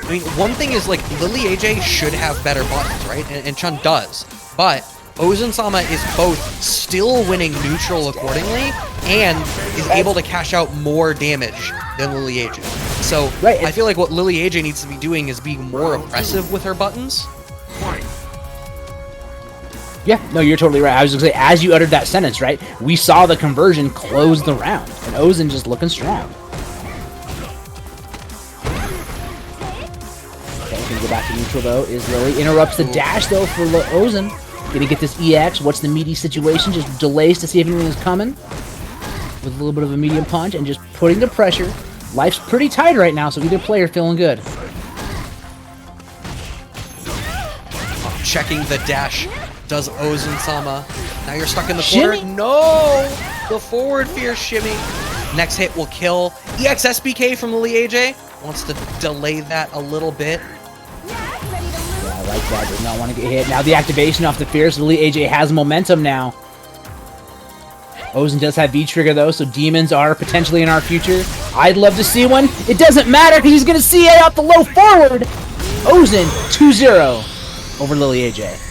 I mean, one thing is, like, Lily AJ should have better buttons, right? And Chun does. But Ozen Sama is both still winning neutral accordingly and is able to cash out more damage than Lily AJ. So I feel like what Lily AJ needs to be doing is being more aggressive with her buttons. Yeah, no, you're totally right. I was going to say, as you uttered that sentence, right, we saw the conversion close the round, and Ozen just looking strong. Okay, gonna go back to neutral, though, is Lily. Interrupts the dash, though, for Ozen. Gonna get this EX. What's the meaty situation? Just delays to see if anything is coming. With a little bit of a medium punch, and just putting the pressure. Life's pretty tight right now, so either player feeling good. Checking the dash. Does Ozen Sama. Now you're stuck in the corner. No! The forward fierce shimmy. Next hit will kill. EX SBK from Lily AJ. Wants to delay that a little bit. Yeah, I like that. Does not want to get hit. Now the activation off the fierce. Lily AJ has momentum now. Ozen does have V-Trigger, though, so demons are potentially in our future. I'd love to see one. It doesn't matter because he's going to CA out the low forward. Ozen 2-0 over Lily AJ.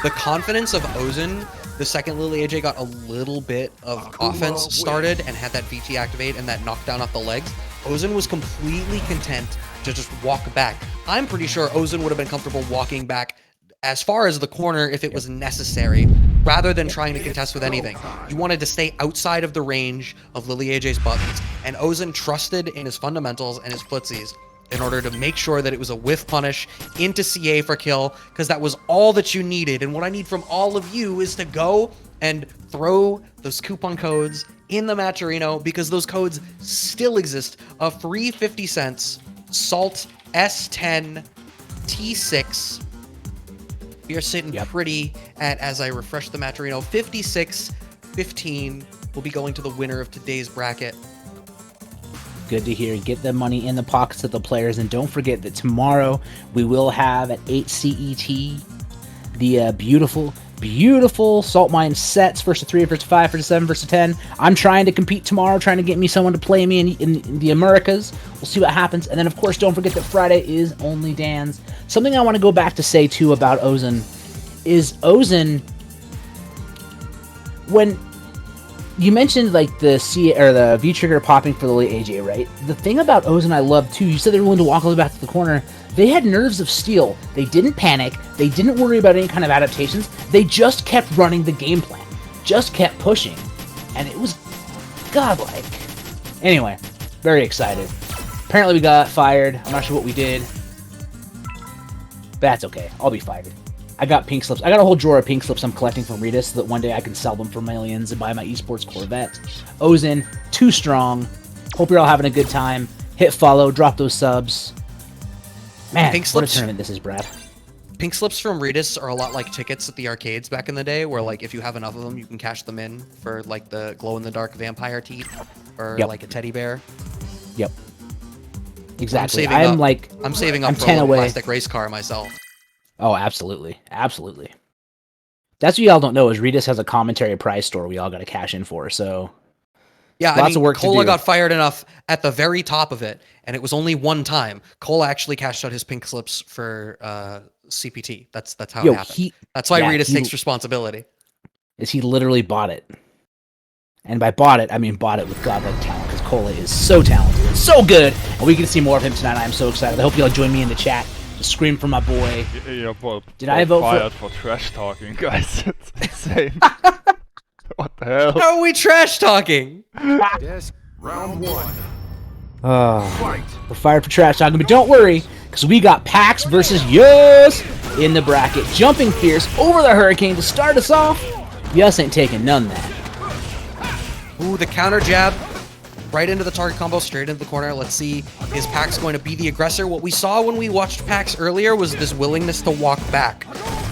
The confidence of Ozen, the second Lily AJ got a little bit of offense started and had that VT activate and that knockdown off the legs, Ozen was completely content to just walk back. I'm pretty sure Ozen would have been comfortable walking back as far as the corner if it was necessary, rather than trying to contest with anything. You wanted to stay outside of the range of Lily AJ's buttons, and Ozen trusted in his fundamentals and his footsies in order to make sure that it was a whiff punish into CA for kill, because that was all that you needed. And what I need from all of you is to go and throw those coupon codes in the Matcherino because those codes still exist. A free 50 cents Salt S10 T6. We are sitting pretty at, as I refresh the Matcherino, 56-15 will be going to the winner of today's bracket. Good to hear. Get the money in the pockets of the players, and don't forget that tomorrow we will have at 8 CET the beautiful Saltmine sets, first to 3, first to 5, first to 7, first to 10. I'm trying to compete tomorrow, trying to get me someone to play me in the Americas. We'll see what happens. And then, of course, don't forget that Friday is Only Dan's. Something I want to go back to say, too, about Ozen is when you mentioned like the V trigger popping for the late AJ, right? The thing about Ozen I love too, you said they were willing to walk all the way back to the corner. They had nerves of steel. They didn't panic. They didn't worry about any kind of adaptations. They just kept running the game plan. Just kept pushing. And it was godlike. Anyway, very excited. Apparently we got fired. I'm not sure what we did. But that's okay. I'll be fired. I got pink slips. I got a whole drawer of pink slips I'm collecting from Redis so that one day I can sell them for millions and buy my esports Corvette. Ozen, too strong. Hope you're all having a good time. Hit follow, drop those subs. Man, Pink what a slips. tournament this is, Brad. Pink slips from Redis are a lot like tickets at the arcades back in the day, where like if you have enough of them, you can cash them in for like the glow-in-the-dark vampire teeth or like a teddy bear. Yep. Exactly. I'm I'm saving up I'm for a 10 little away. plastic race car myself. Oh, absolutely. Absolutely. That's what y'all don't know is Redis has a commentary prize store we all got to cash in for, so Yeah, lots of work to Cola do. got fired enough at the very top of it, and it was only one time. Cola actually cashed out his pink slips for CPT. That's how it happened. That's why Redis takes responsibility. He literally bought it. And by bought it, I mean bought it with godlike talent, because Cola is so talented and so good, and we get to see more of him tonight. I am so excited. I hope y'all join me in the chat. Just scream for my boy. Did I vote fired for trash talking, guys? It's insane. What the hell? How are we trash talking? Desk round 1. We're fired for trash talking, but don't worry, because we got Pax versus Yus in the bracket. Jumping Fierce over the Hurricane to start us off. Yus ain't taking none of that. Ooh, the counter jab right into the target combo, straight into the corner. Let's see, is Pax going to be the aggressor? What we saw when we watched Pax earlier was this willingness to walk back.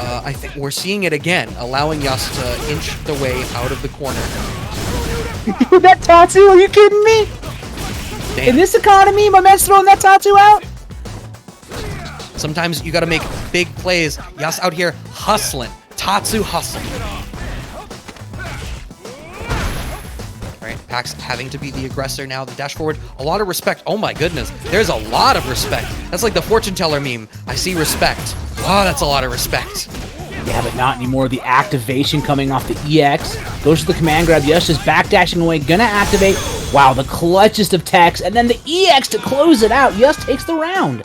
I think we're seeing it again, allowing Yus to inch the way out of the corner. That Tatsu, are you kidding me? Damn. In this economy, my man's throwing that Tatsu out? Sometimes you gotta make big plays. Yas out here hustling. Tatsu hustling. Right, Pax having to be the aggressor now. The dash forward, a lot of respect. Oh my goodness, there's a lot of respect. That's like the fortune teller meme. I see respect. Wow, that's a lot of respect. Yeah, but not anymore. The activation coming off the EX. Goes to the command grab. Yes, just backdashing away. Gonna activate. Wow, the clutchest of techs. And then the EX to close it out. Yes takes the round.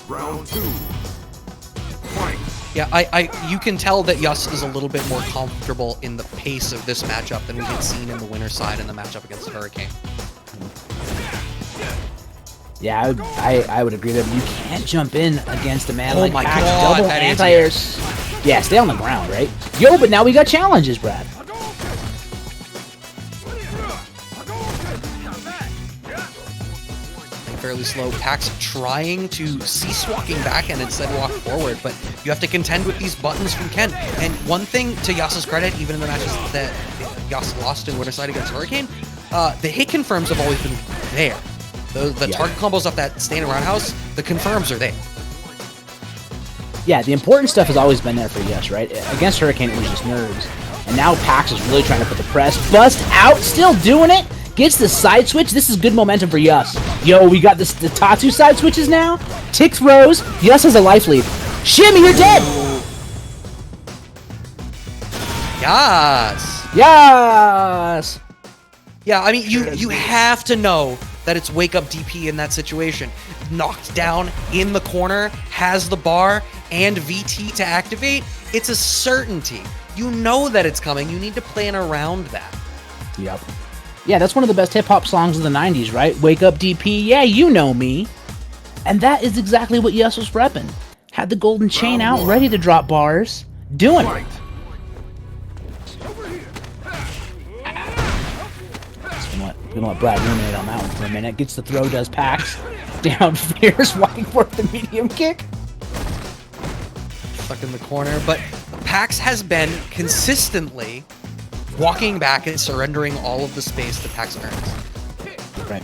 Round 2. Fight. Yeah, you can tell that Yus is a little bit more comfortable in the pace of this matchup than we had seen in the winner's side in the matchup against the Hurricane. Yeah, I would agree that you can't jump in against a man like my Pax. God, Double that is anti-airs. Yeah, stay on the ground, right? Yo, but now we got challenges, Brad. Fairly slow. Pax trying to cease walking back and instead walk forward, but you have to contend with these buttons from Ken. And one thing to Yas's credit, even in the matches that Yas lost in Winterside against Hurricane, the hit confirms have always been there. The target combos off that standing roundhouse, the confirms are there. Yeah, the important stuff has always been there for Yas, right? Against Hurricane, it was just nerves. And now Pax is really trying to put the press. Bust out, still doing it. Gets the side switch. This is good momentum for Yus. Yo, we got the Tatsu side switches now. Tick throws. Yus has a life lead. Shimmy, you're dead. Yes. Yes. Yeah, I mean, you have to know that it's wake up DP in that situation. Knocked down in the corner, has the bar and VT to activate. It's a certainty. You know that it's coming. You need to plan around that. Yep. Yeah, that's one of the best hip-hop songs of the 90s, right? Wake up, DP, yeah, you know me. And that is exactly what Yus was repping. Had the golden chain out, ready to drop bars. Doing it. Gonna let Brad ruminate on that one for a minute. Gets the throw, does Pax. Down fierce, walking for the medium kick. Stuck in the corner, but Pax has been consistently walking back and surrendering all of the space that Pax earns. Right.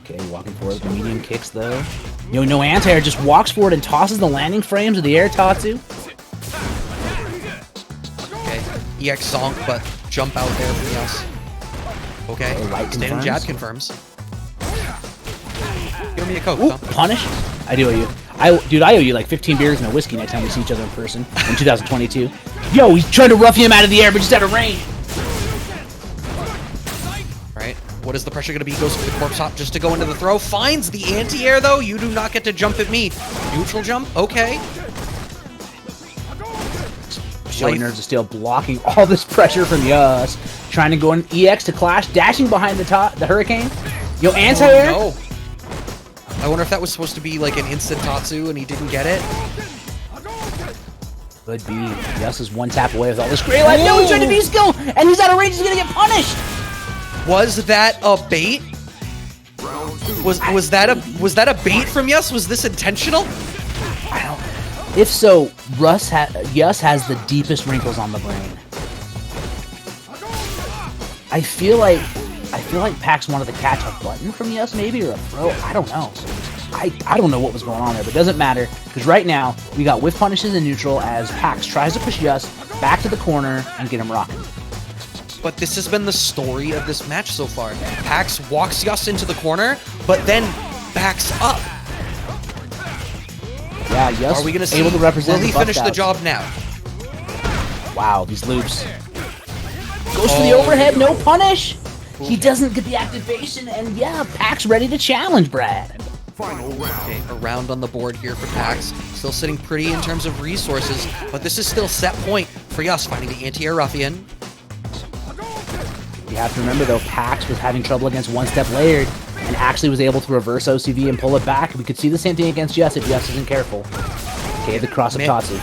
Okay, walking forward with the medium kicks though. No anti-air, just walks forward and tosses the landing frames of the air Tatsu. Okay, EX zonk, but jump out there from Yus. Okay, standing jab confirms. Give me a Coke, Ooh, huh? punish? I do owe you. Dude, I owe you like 15 beers and a whiskey next time we see each other in person in 2022. Yo, he's trying to rough him out of the air, but just out of range. Right, what is the pressure gonna be? Goes for the corpse hop just to go into the throw. Finds the anti-air though. You do not get to jump at me. Neutral jump, okay. Showing Nerves of Steel blocking all this pressure from Yus. Trying to go in EX to clash, dashing behind the Hurricane. Yo, anti-air? Oh, no. I wonder if that was supposed to be like an instant Tatsu and he didn't get it. Could be. Yus is one tap away with all this great life. No, he's trying to V-skill, and he's out of range. He's gonna get punished. Was that a bait? Was that a bait from Yus? Was this intentional? I don't. If so, Yus has the deepest wrinkles on the brain. I feel like Pax wanted to catch a button from Yus, maybe, or a throw. I don't know. I don't know what was going on there, but it doesn't matter, because right now, we got whiff punishes in neutral as Pax tries to push Yus back to the corner and get him rocking. But this has been the story of this match so far. Pax walks Yus into the corner, but then backs up. Yeah, Yus Are we gonna see? able to represent. Will he finish the job now? Wow, these loops. Goes for the overhead, no punish. He doesn't get the activation, and yeah, Pax ready to challenge Brad. Final round. Okay, a round on the board here for Pax. Still sitting pretty in terms of resources, but this is still set point for Yus finding the anti-air ruffian. You have to remember though, Pax was having trouble against one-step layered, and actually was able to reverse OCV and pull it back. We could see the same thing against Yus if Yus isn't careful. Okay, the cross of Tatsu.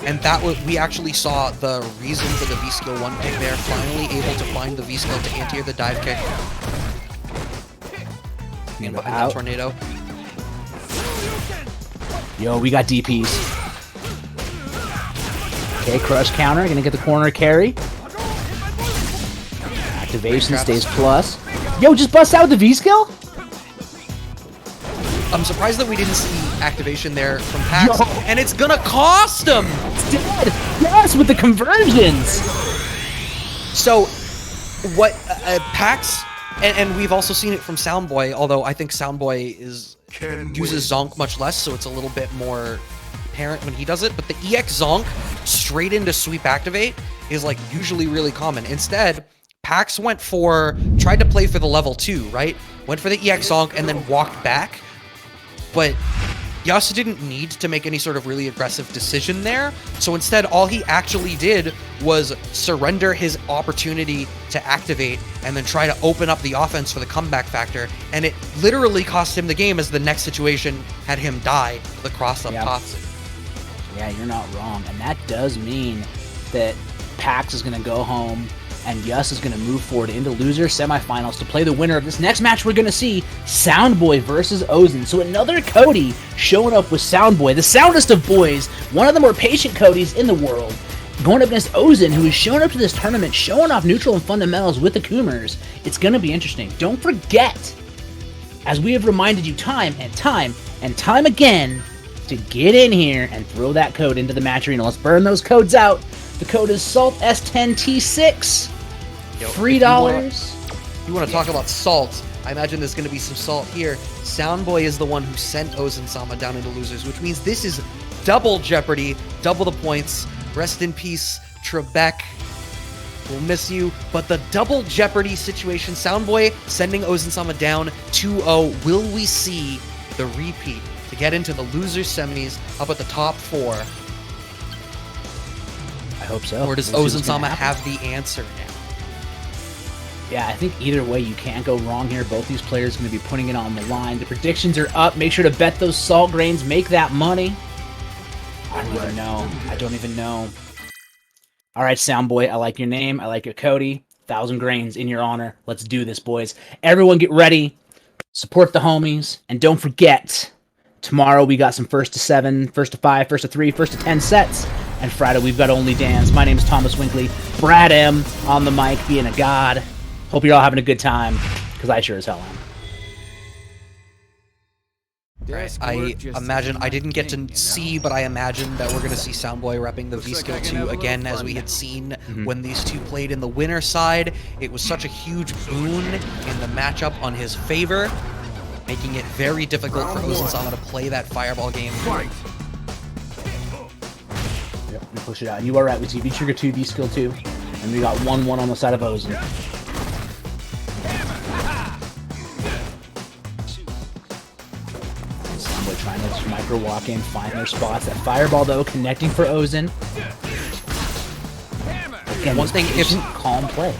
And that was, we actually saw the reason for the V-skill 1 pick there, finally able to find the V-skill to anti-air the dive kick. And behind that tornado. Yo, we got DPs. Okay, crush counter, gonna get the corner carry. Activation stays plus. Yo, just bust out with the V-skill? I'm surprised that we didn't see activation there from Pax, and it's gonna cost him! It's dead! Yes, with the conversions! So, what Pax, and we've also seen it from Soundboy, although I think Soundboy uses Zonk much less, so it's a little bit more apparent when he does it, but the EX Zonk straight into sweep activate is like usually really common. Instead, Pax tried to play for the level 2, right? Went for the EX Zonk and then walked back, but Yus didn't need to make any sort of really aggressive decision there, so instead all he actually did was surrender his opportunity to activate and then try to open up the offense for the comeback factor, and it literally cost him the game as the next situation had him die for the cross-up Tatsu. Yeah, you're not wrong, and that does mean that Pax is going to go home and Yus is going to move forward into loser semifinals to play the winner of this next match. We're going to see Soundboy versus Ozen. So another Cody showing up with Soundboy, the soundest of boys, one of the more patient Codys in the world, going up against Ozen, who is showing up to this tournament, showing off neutral and fundamentals with the Coomers. It's going to be interesting. Don't forget, as we have reminded you time and time and time again, to get in here and throw that code into the match arena. Let's burn those codes out. The code is SALT S10T6. $3. You want to talk about salt? I imagine there's going to be some salt here. Soundboy is the one who sent Ozen-sama down into losers, which means this is double jeopardy, double the points. Rest in peace, Trebek. We'll miss you. But the double jeopardy situation, Soundboy sending Ozen-sama down 2-0. Will we see the repeat to get into the loser semis up at the top 4? I hope so. Or does Ozen-sama have the answer now? Yeah, I think either way you can't go wrong here. Both these players are going to be putting it on the line. The predictions are up. Make sure to bet those salt grains. Make that money. I don't even know. All right, Soundboy, I like your name. I like your Cody. 1,000 grains in your honor. Let's do this, boys. Everyone get ready. Support the homies. And don't forget, tomorrow we got some first to 7, first to 5, first to 3, first to 10 sets. And Friday we've got Only Dans. My name is Thomas Winkley. BradM on the mic, being a god. Hope you're all having a good time, because I sure as hell am. I imagine, I didn't get to see, but I imagine that we're going to see Soundboy repping the V-Skill 2 again, as we had seen when these two played in the winner side. It was such a huge boon in the matchup on his favor, making it very difficult for Ozan-sama to play that fireball game. Yep, we push it out. And you are right, we see V-Trigger 2, V-Skill 2, and we got 1-1 on the side of Ozan. Trying to micro walk in, find their spots. That fireball though, connecting for Ozan. Again, one thing, if calm play.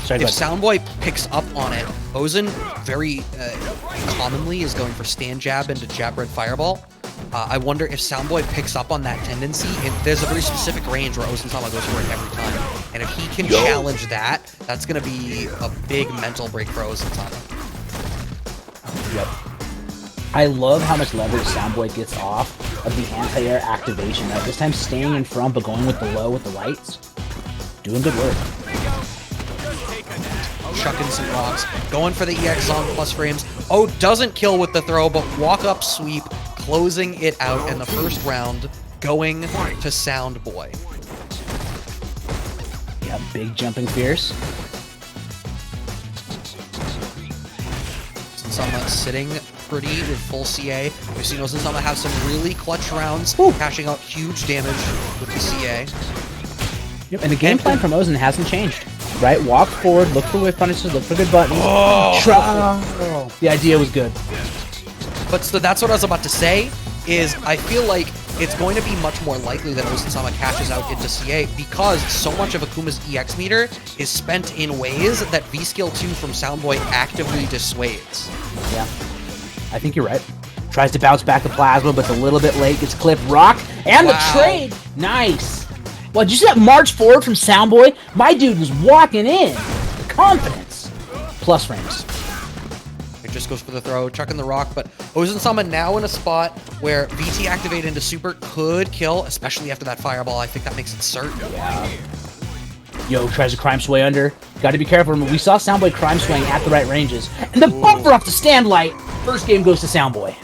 Sorry, if Soundboy picks up on it, Ozan very commonly is going for stand jab into jab red fireball. I wonder if Soundboy picks up on that tendency. There's a very specific range where Ozan-sama goes for it every time, and if he can challenge that, that's going to be a big mental break for Ozan-sama. Yep. I love how much leverage Soundboy gets off of the anti-air activation. Right? This time staying in front, but going with the low with the lights. Doing good work. Chucking some rocks. Going for the EX on plus frames. Oh, doesn't kill with the throw, but walk-up sweep, closing it out in the first round, going to Soundboy. Yeah, big jumping fierce. Ozan-sama sitting pretty with full CA. We've seen Ozan-sama have some really clutch rounds, cashing out huge damage with the CA. Yep, and the game plan from Ozan hasn't changed. Right? Walk forward, look for whiff punishes, look for good buttons. The idea was good. But so that's what I was about to say, is I feel like it's going to be much more likely that Ozan-sama cashes out into CA because so much of Akuma's EX meter is spent in ways that V-Skill 2 from Soundboy actively dissuades. Yeah. I think you're right. Tries to bounce back the plasma, but it's a little bit late. Gets clipped. Rock. And the trade. Nice. Well, did you see that march forward from Soundboy? My dude was walking in. The confidence. Plus frames. It just goes for the throw, chucking the rock, but Ozan-sama now in a spot where VT activate into super could kill, especially after that fireball. I think that makes it certain. Yeah. Yo, tries to crime sway under. Got to be careful. We saw Soundboy crime swaying at the right ranges. And the bumper off the stand light. First game goes to Soundboy.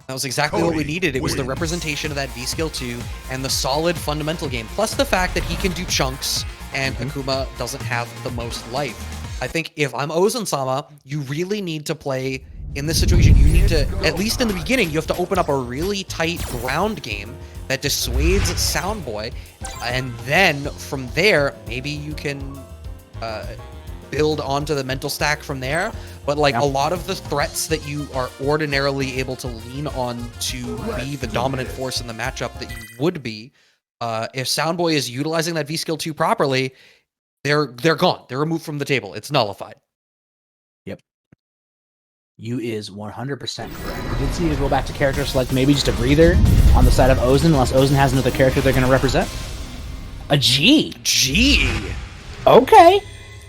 That was exactly what we needed. It was the representation of that V-Skill 2 and the solid fundamental game, plus the fact that he can do chunks and Akuma doesn't have the most life. I think if I'm Ozan-sama, you really need to play, in this situation, you need to, at least in the beginning, you have to open up a really tight ground game that dissuades Soundboy, and then from there, maybe you can build onto the mental stack from there. But like a lot of the threats that you are ordinarily able to lean on to be the dominant force in the matchup that you would be, if Soundboy is utilizing that V-Skill 2 properly, they're gone. They're removed from the table. It's nullified. Yep. You is 100% correct. We did see you go back to character select, maybe just a breather on the side of Ozan, unless Ozan has another character they're going to represent. A G. G. Okay.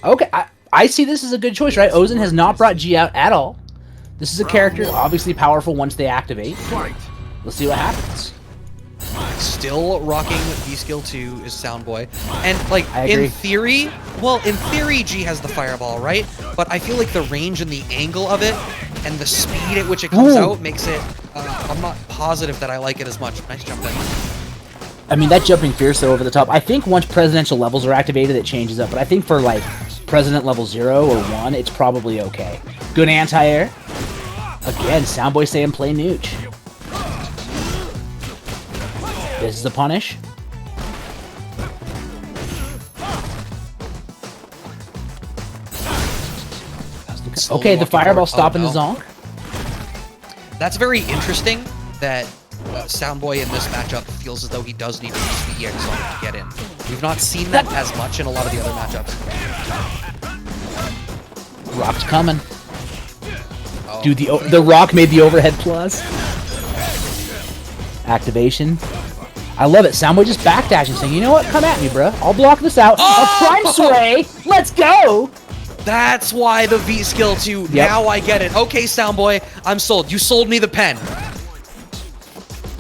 Okay. I see this as a good choice, right? Ozan has not brought G out at all. This is a character obviously powerful once they activate. Let's see what happens. Still rocking V-Skill 2 is Soundboy. And, like, in theory, G has the fireball, right? But I feel like the range and the angle of it and the speed at which it comes out makes it, I'm not positive that I like it as much. Nice jump in. I mean, that jumping fierce, though, over the top. I think once presidential levels are activated, it changes up. But I think for, like, president level 0 or 1, it's probably okay. Good anti-air. Again, Soundboy saying play nooch. This is the punish. Okay, the fireball stopping the zonk. That's very interesting that Soundboy in this matchup feels as though he does need to use the EX zonk to get in. We've not seen that as much in a lot of the other matchups. Rock's coming. Dude, the rock made the overhead plus. Activation. I love it. Soundboy just backdashing, saying, you know what? Come at me, bro. I'll block this out. A Prime Sway! Let's go! That's why the V skill too. Yep. Now I get it. Okay, Soundboy, I'm sold. You sold me the pen.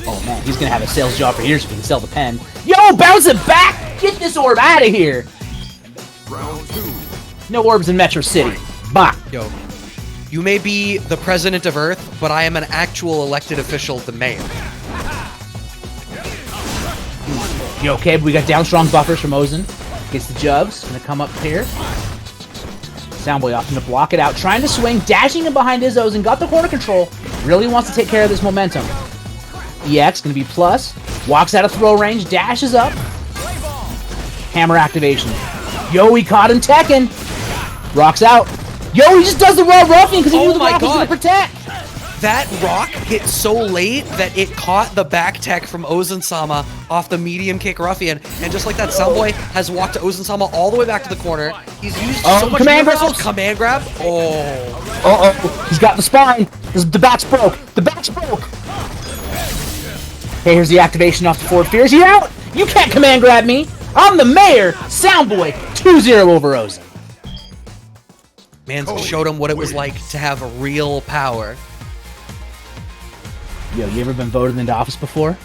Oh, man, he's going to have a sales job for years if he can sell the pen. Yo, bounce it back! Get this orb out of here! Round 2. No orbs in Metro City. Bah. Yo, you may be the president of Earth, but I am an actual elected official, the mayor. You okay? We got down strong buffers from Ozen. Gets the jugs. Gonna come up here. Soundboy opting to block it out. Trying to swing. Dashing in behind his Ozen. Got the corner control. Really wants to take care of this momentum. EX gonna be plus. Walks out of throw range. Dashes up. Hammer activation. Yo, he caught him teching. Rocks out. Yo, he just does the raw roughing because he knew the rock was gonna protect. That rock hit so late that it caught the back tech from Ozen-sama off the medium kick ruffian, and just like that, Soundboy has walked to Ozen-sama all the way back to the corner. He's used so much universal command grab. Oh. He's got the spine. The back's broke. The back's broke. Okay, here's the activation off the forward fears. You out? You can't command grab me. I'm the mayor. Soundboy 2-0 over Ozen. Man showed him what it was like to have real power. Yo, you ever been voted into office before?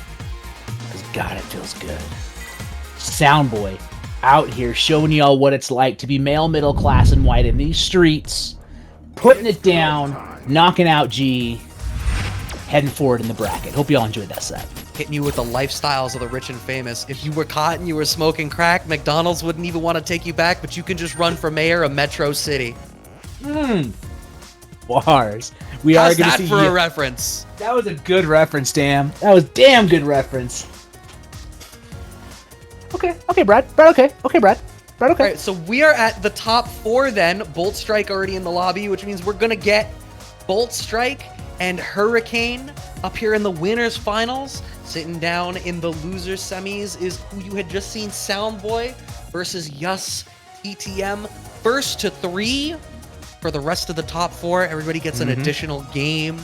Because God, it feels good. Soundboy out here showing y'all what it's like to be male, middle class, and white in these streets. Putting it down, knocking out G, heading forward in the bracket. Hope y'all enjoyed that set. Hitting you with the lifestyles of the rich and famous. If you were caught and you were smoking crack, McDonald's wouldn't even want to take you back, but you can just run for mayor of Metro City. Bars. We How's are going to that see for a reference? That was a good reference, damn. That was damn good reference. Okay, Brad. Brad, okay. Okay, Brad. Brad, okay. All right, so we are at the top 4 then. Bolt Strike already in the lobby, which means we're going to get Bolt Strike and Hurricane up here in the winners finals. Sitting down in the losers semis is who you had just seen, Soundboy versus Yus TTM. First to 3 for the rest of the top 4. Everybody gets an additional game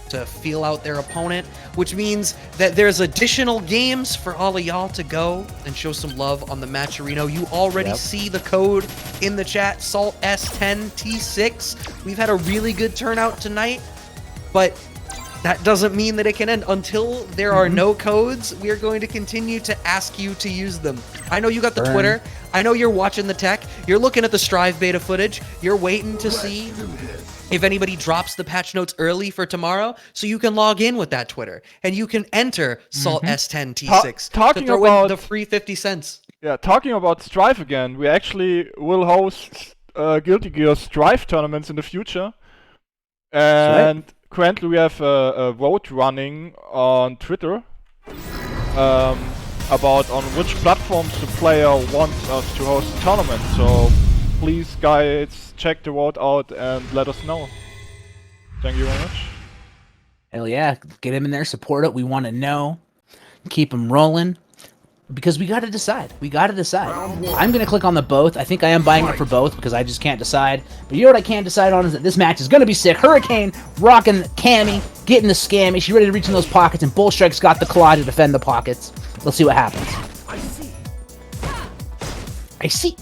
to feel out their opponent, which means that there's additional games for all of y'all to go and show some love on the Matcherino. You already see the code in the chat, Salt S10T6. We've had a really good turnout tonight, but that doesn't mean that it can end. Until there are no codes, we are going to continue to ask you to use them. I know you got the Twitter. I know you're watching the tech. You're looking at the Strive beta footage. You're waiting to see if anybody drops the patch notes early for tomorrow, so you can log in with that Twitter and you can enter Salt S10T6 talking to throw about in the free 50 cents. Yeah, talking about Strive again, we actually will host Guilty Gear Strive tournaments in the future. And currently we have a vote running on Twitter about on which platforms the player wants us to host the tournament. So please, guys, check the vote out and let us know. Thank you very much. Hell yeah, get him in there, support it. We want to know. Keep him rolling. Because we got to decide. We got to decide. I'm going to click on the both. I think I am buying it for both because I just can't decide. But you know what I can decide on is that this match is going to be sick. Hurricane rocking Cammy, getting the scammy. She's ready to reach in those pockets, and Bull Strike's got the claw to defend the pockets. Let's see what happens. I see.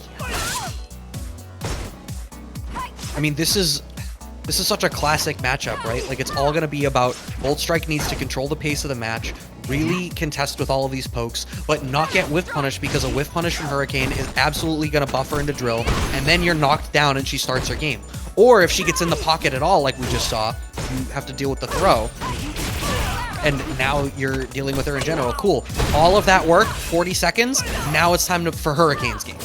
I mean, this is such a classic matchup, right? Like, it's all going to be about Bolt Strike needs to control the pace of the match, really contest with all of these pokes, but not get whiff punish, because a whiff punish from Hurricane is absolutely going to buff her into drill, and then you're knocked down and she starts her game. Or if she gets in the pocket at all, like we just saw, you have to deal with the throw. And now you're dealing with her in general. Cool. All of that work, 40 seconds, now it's time for Hurricane's game.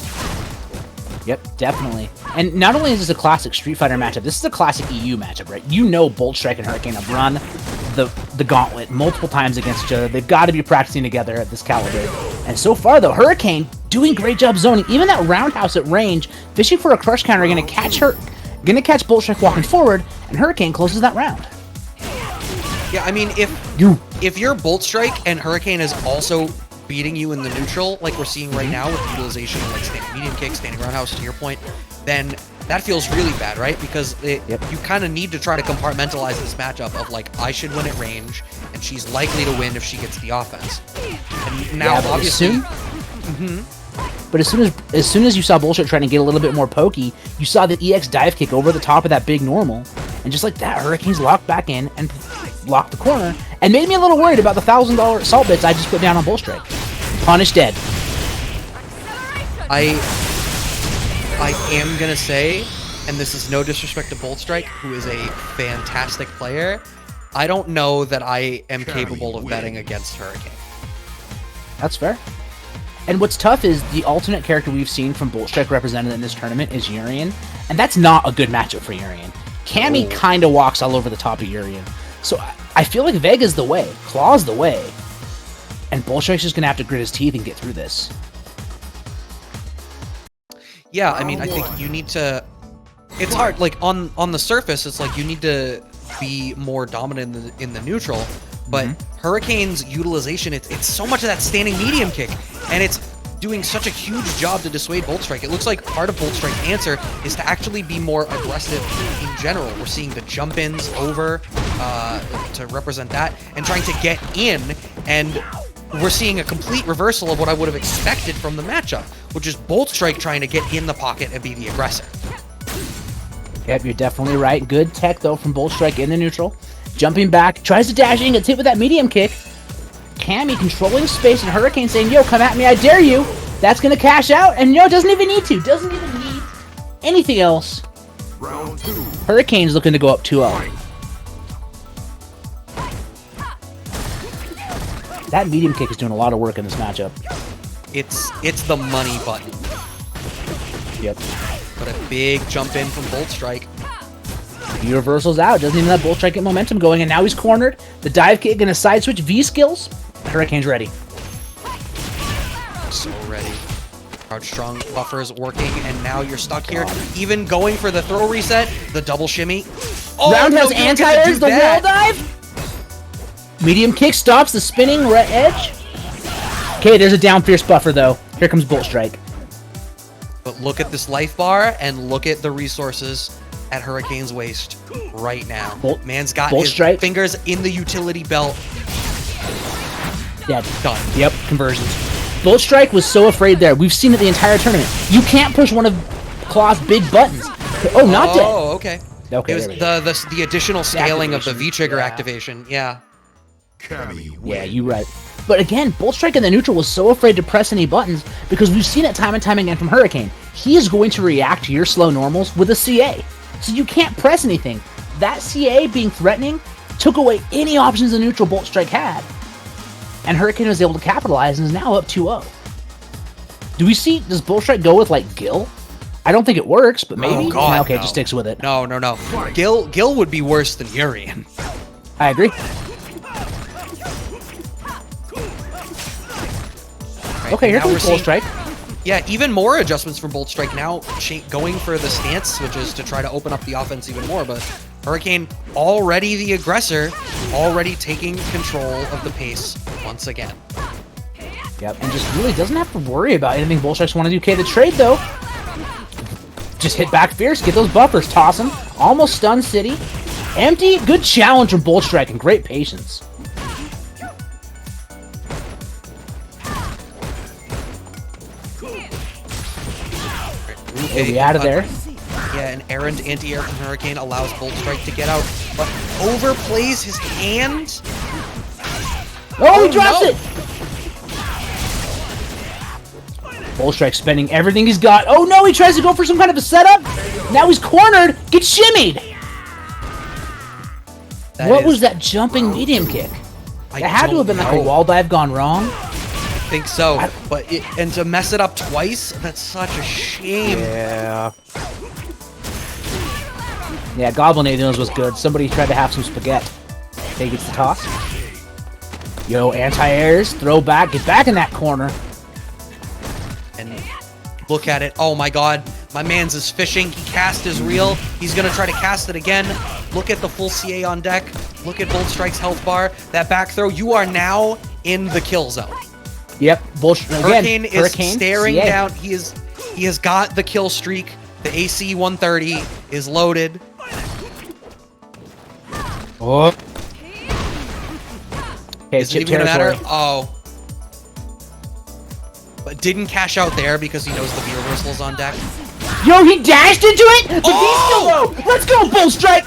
Yep, definitely. And not only is this a classic Street Fighter matchup, this is a classic EU matchup, right? You know Bolt Strike and Hurricane have run the gauntlet multiple times against each other. They've got to be practicing together at this caliber. And so far, though, Hurricane doing great job zoning. Even that roundhouse at range, fishing for a crush counter, going to catch Bolt Strike walking forward, and Hurricane closes that round. Yeah, I mean, if your Bolt Strike and Hurricane is also beating you in the neutral, like we're seeing right now with utilization of like standing medium kick, standing roundhouse, to your point, then that feels really bad, right? Because Yep. you kind of need to try to compartmentalize this matchup of like, I should win at range, and she's likely to win if she gets the offense. And now, but obviously, But as soon as you saw Bullshit trying to get a little bit more pokey, you saw the EX dive kick over the top of that big normal, and just like that, Hurricane's locked back in and locked the corner, and made me a little worried about the $1,000 salt bits I just put down on Bullstrike. Punish dead. I am gonna say, and this is no disrespect to Boldstrike, who is a fantastic player, I don't know that I am capable of betting against Hurricane. That's fair. And what's tough is the alternate character we've seen from Bullstrike represented in this tournament is Urian, and that's not a good matchup for Urian. Cammy kind of walks all over the top of Urian. So I feel like Vega's the way, Claw's the way, and Bullstrike's just going to have to grit his teeth and get through this. Yeah, I mean, I think you need to... It's hard, like, on the surface, it's like you need to be more dominant in the neutral, but Hurricane's utilization, it's so much of that standing medium kick, and it's doing such a huge job to dissuade Boldstrike. It looks like part of Boldstrike's answer is to actually be more aggressive in general. We're seeing the jump-ins over to represent that, and trying to get in, and we're seeing a complete reversal of what I would have expected from the matchup, which is Boldstrike trying to get in the pocket and be the aggressor. Yep, you're definitely right. Good tech, though, from Bullstrike in the neutral. Jumping back, tries to dash in, gets hit with that medium kick. Cammy controlling space, and Hurricane saying, yo, come at me, I dare you. That's going to cash out, and no, doesn't even need to. Doesn't even need anything else. Round 2. Hurricane's looking to go up 2-0. That medium kick is doing a lot of work in this matchup. It's the money button. Yep. But a big jump in from Boldstrike. He reversals out, doesn't even let Bullstrike get momentum going, and now he's cornered. The dive kick and a side switch V skills. Hurricane's ready. So ready. Crouch strong buffers working, and now you're stuck here. Even going for the throw reset, the double shimmy. Oh, Roundhouse no, you don't get to anti-airs, do the that. wall dive. Medium kick stops the spinning red edge. Okay, there's a down fierce buffer, though. Here comes Bullstrike. But look at this life bar, and look at the resources at Hurricane's waist right now. Man's got his Bullstrike. fingers in the utility belt. Dead. Done. Yep, conversions. Bullstrike was so afraid there. We've seen it the entire tournament. You can't push one of Claw's big buttons. Oh, not dead. Oh, okay. Okay, It was there we go. the additional scaling of the activation. V-trigger Yeah. activation. Yeah. Cammy Yeah, wins. you're right. But again, Bullstrike in the neutral was so afraid to press any buttons because we've seen it time and time again from Hurricane. He is going to react to your slow normals with a CA. So you can't press anything. That CA being threatening took away any options the neutral Bullstrike had. And Hurricane was able to capitalize and is now up 2-0. Does Bullstrike go with like Gil? I don't think it works, but maybe. Oh, God, Okay, no. just sticks with it. No. Gil would be worse than Urian. I agree. Right, Okay, here now we're comes seeing- Bullstrike. Yeah, even more adjustments from Boldstrike now, going for the stance switches to try to open up the offense even more. But Hurricane, already the aggressor, already taking control of the pace once again. Yep, and just really doesn't have to worry about anything Bullstrike's want to do. Okay, the trade, though. Just hit back fierce, get those buffers, toss him. Almost stun City. Empty, good challenge from Bullstrike and great patience. Okay, We'll be out of there. Yeah, an errant anti-air from Hurricane allows Boldstrike to get out, but overplays his hand. Oh, he drops no. it! Bullstrike spending everything he's got. Oh no, he tries to go for some kind of a setup. Now he's cornered. Gets shimmied. What was that jumping medium kick? I It had to have been like a don't know. wall dive gone wrong. I think so, but and to mess it up twice, that's such a shame. Yeah. Yeah, Goblin Aliens was good. Somebody tried to have some spaghetti. Okay, gets the toss. Yo, anti-airs, throw back, get back in that corner. And look at it. Oh my god. My man's is fishing. He cast his reel. He's going to try to cast it again. Look at the full CA on deck. Look at Boldstrike's health bar. That back throw. You are now in the kill zone. Yep, bullshit. Again, Hurricane is staring CA. down. He has got the kill streak The AC 130 is loaded. Oh. Okay, Is it chip even gonna matter? territory. Oh. But didn't cash out there because he knows the V reversal's on deck. Yo, he dashed into it! The Oh! V still low! Let's go, Bull Strike!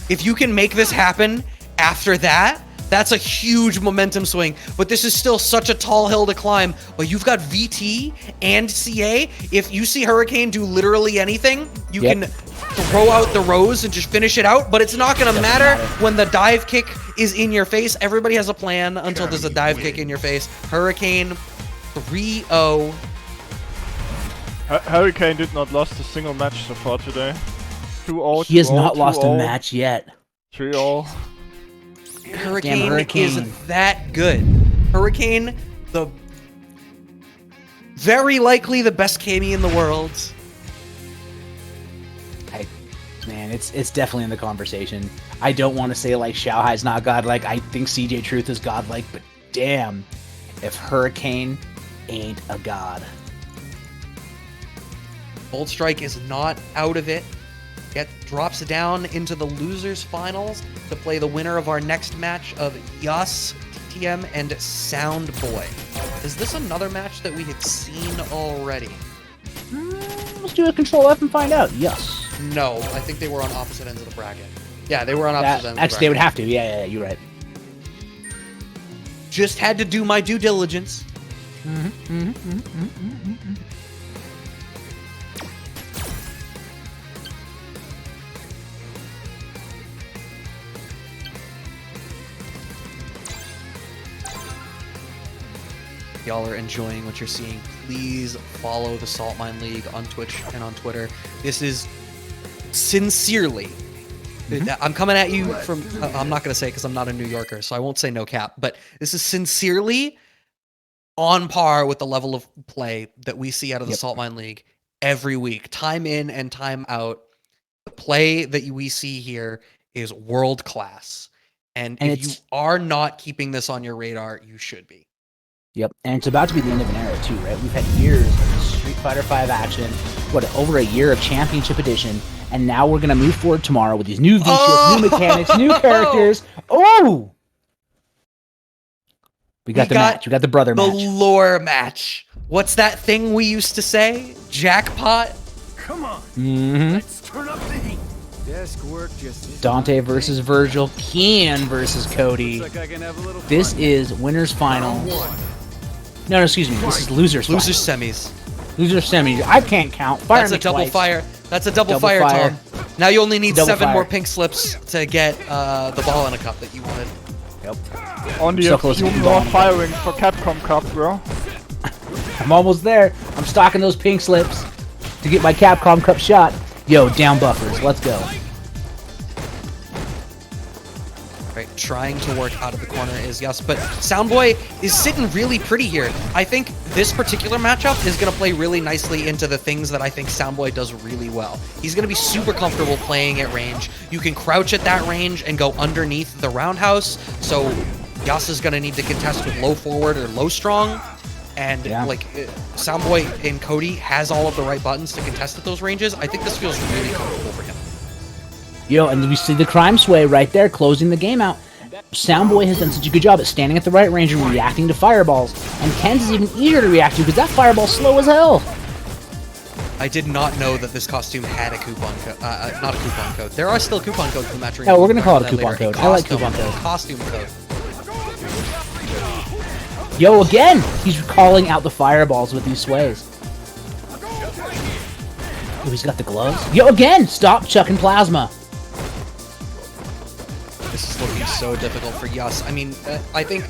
If you can make this happen after that, that's a huge momentum swing. But this is still such a tall hill to climb. But you've got VT and CA. If you see Hurricane do literally anything, you can throw out the Rose and just finish it out. But it's not going to matter when the dive kick is in your face. Everybody has a plan until there's a dive kick in your face. Hurricane 3-0. Hurricane did not lost a single match so far today. 2-0. He has 2-0, not lost a 2-0, match yet. 3-0. Hurricane Hurricane. is that good. Hurricane, the very likely the best Kami in the world. Man, it's definitely in the conversation. I don't want to say like Xiaohai's not godlike. I think CJ Truth is godlike, but damn, if Hurricane ain't a god. Bold Strike is not out of it. Yet drops down into the losers finals to play the winner of our next match of Yas, TTM, and Soundboy. Is this another match that we had seen already? Let's do a Control F and find out. Yes. No, I think they were on opposite ends of the bracket. Yeah, they were on opposite ends of the Actually, they would bracket. have to. Yeah, you're right. Just had to do my due diligence. Y'all are enjoying what you're seeing, please follow the Saltmine League on Twitch and on Twitter. This is sincerely, I'm coming at you from, I'm not going to say because I'm not a New Yorker, so I won't say no cap, but this is sincerely on par with the level of play that we see out of the Saltmine League every week. Time in and time out. The play that we see here is world class. And if you are not keeping this on your radar, you should be. Yep, and it's about to be the end of an era too, right? We've had years of Street Fighter V action, over a year of Championship Edition, and now we're gonna move forward tomorrow with these new V-chips, new mechanics, new characters. Oh! We got the match. We got the brother match. The lore match. What's that thing we used to say? Jackpot? Come on. Let's turn up the heat. Desk work just Dante versus Virgil, Kian versus Cody. looks like I can have a little This fun. is winners final. One. No, excuse me. This is losers final. Losers semis. Loser semis. I can't count. Fire That's me a double twice. fire. That's a double Double fire, fire. Tom. Now you only need Double 7 fire. more pink slips to get the ball in a cup that you wanted. Yep. Only So a close to few getting more gone. firing for Capcom Cup, bro. I'm almost there. I'm stocking those pink slips to get my Capcom Cup shot. Yo, down buffers. Let's go. Right, trying to work out of the corner is Yas, but Soundboy is sitting really pretty here. I think this particular matchup is going to play really nicely into the things that I think Soundboy does really well. He's going to be super comfortable playing at range. You can crouch at that range and go underneath the roundhouse, so Yas is going to need to contest with low forward or low strong, and Soundboy and Cody has all of the right buttons to contest at those ranges. I think this feels really comfortable for him. Yo, and we see the crime sway right there, closing the game out. Soundboy has done such a good job at standing at the right range and reacting to fireballs, and Ken's is even easier to react to because that fireball's slow as hell. I did not know that this costume had a coupon code. Not a coupon code. There are still coupon codes for match. Oh, we're gonna call it a coupon code. I like coupon code. Costume code. Yo, again, he's calling out the fireballs with these sways. Oh, he's got the gloves. Yo, again, stop chucking plasma. This is looking so difficult for Yas. I mean, I think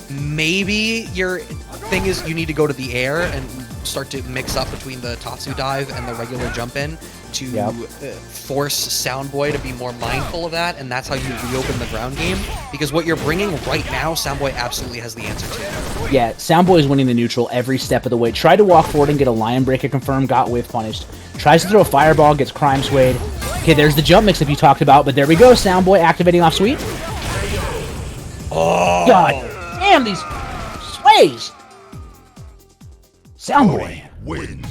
maybe your thing is you need to go to the air and start to mix up between the Tatsu dive and the regular jump in to force Soundboy to be more mindful of that, and that's how you reopen the ground game. Because what you're bringing right now, Soundboy absolutely has the answer to. Yeah, Soundboy is winning the neutral every step of the way. Tried to walk forward and get a lion breaker confirmed, got whiff punished. Tries to throw a fireball, gets crime swayed. Okay, there's the jump mix-up you talked about, but there we go, Soundboy activating off sweep. Oh! God damn these sways! Soundboy wins.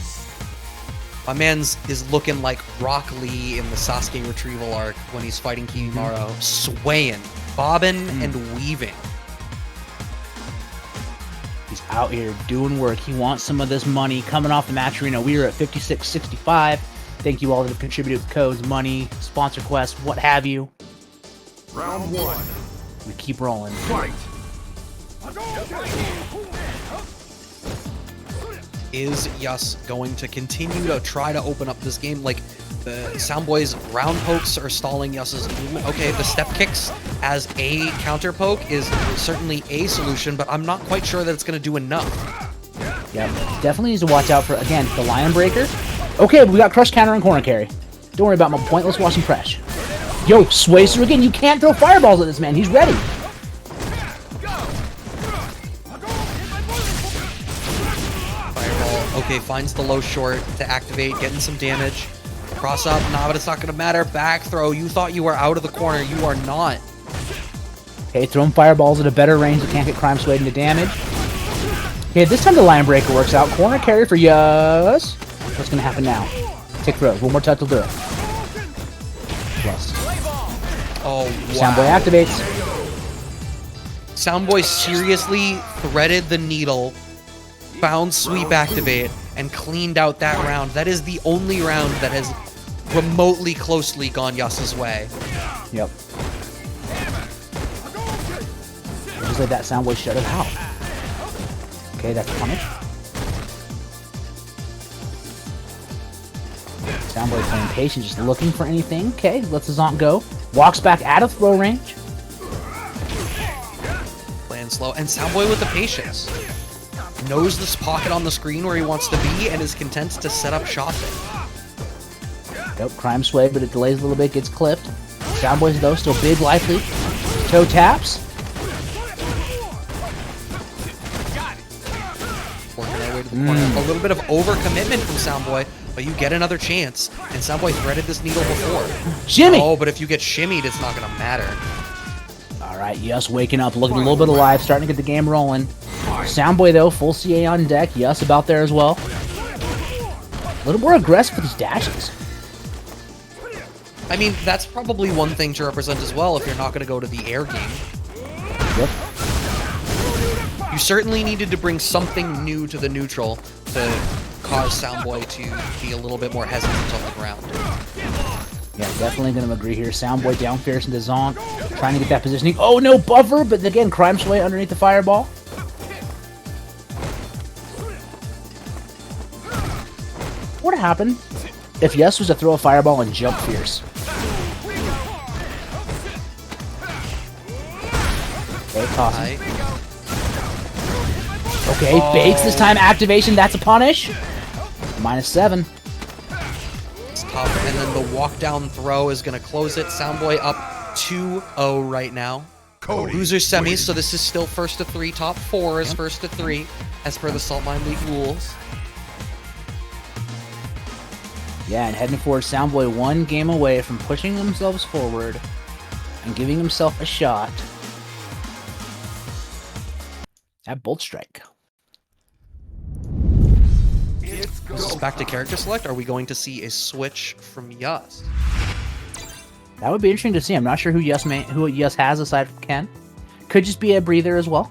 My man's is looking like Rock Lee in the Sasuke retrieval arc when he's fighting Kimaru, swaying, bobbing, and weaving. He's out here doing work. He wants some of this money coming off the match arena. We are at 56.65. Thank you all that have contributed with codes, money, sponsor quests, what have you. Round one. We keep rolling. Fight. Is Yus going to continue to try to open up this game? Like, the Soundboy's round pokes are stalling Yus's movement. Okay, the step kicks as a counter poke is certainly a solution, but I'm not quite sure that it's going to do enough. Yep, definitely needs to watch out for, again, the Lion Breaker. Okay, we got crush counter and corner carry. Don't worry about my pointless wash and press. Yo, sways through again. You can't throw fireballs at this man. He's ready. Okay, finds the low short to activate, getting some damage. Cross up, nah, but it's not gonna matter. Back throw, you thought you were out of the corner, you are not. Okay, throwing fireballs at a better range that can't get crime swayed into damage. Okay, this time the Lion Breaker works out. Corner carry for Yus. What's gonna happen now? Tick throws, one more touch will do it. Plus. Oh, wow. Soundboy activates. Soundboy seriously threaded the needle, found sweep activate, and cleaned out that round. That is the only round that has remotely closely gone Yus's way. Yep. Just like that, Soundboy shut it out. Okay, that's punish. Soundboy playing patient, just looking for anything. Okay, lets the Zonk go. Walks back out of throw range. Playing slow, and Soundboy with the patience. Knows this pocket on the screen where he wants to be and is content to set up shop there. Nope, crime sway, but it delays a little bit, gets clipped. Soundboys, though, still big life lead. Toe taps. Working their way to the corner. A little bit of overcommitment from Soundboy, but you get another chance. And Soundboy threaded this needle before. Shimmy! Oh, but if you get shimmied, it's not going to matter. All right, Yus waking up, looking a little bit alive, starting to get the game rolling. Soundboy, though, full CA on deck. Yus about there as well. A little more aggressive with his dashes. I mean, that's probably one thing to represent as well if you're not going to go to the air game. Yep. You certainly needed to bring something new to the neutral to cause Soundboy to be a little bit more hesitant on the ground. Yeah, definitely going to agree here. Soundboy down fierce into Zonk, trying to get that positioning. Oh, no buffer, but again, crime sway underneath the fireball. What would happen if Yus was to throw a fireball and jump fierce? Okay, tossing. Okay, baits this time. Activation, that's a punish. -7. It's tough, and then the walk down throw is going to close it. Soundboy up 2-0 right now. Loser semis, so this is still first to 3. Top 4 is first to 3, as per the Saltmine League rules. Yeah, and heading forward, Soundboy one game away from pushing themselves forward and giving himself a shot at Bolt Strike. This is back to character select. Are we going to see a switch from Yus? That would be interesting to see. I'm not sure who Yus has aside from Ken. Could just be a breather as well.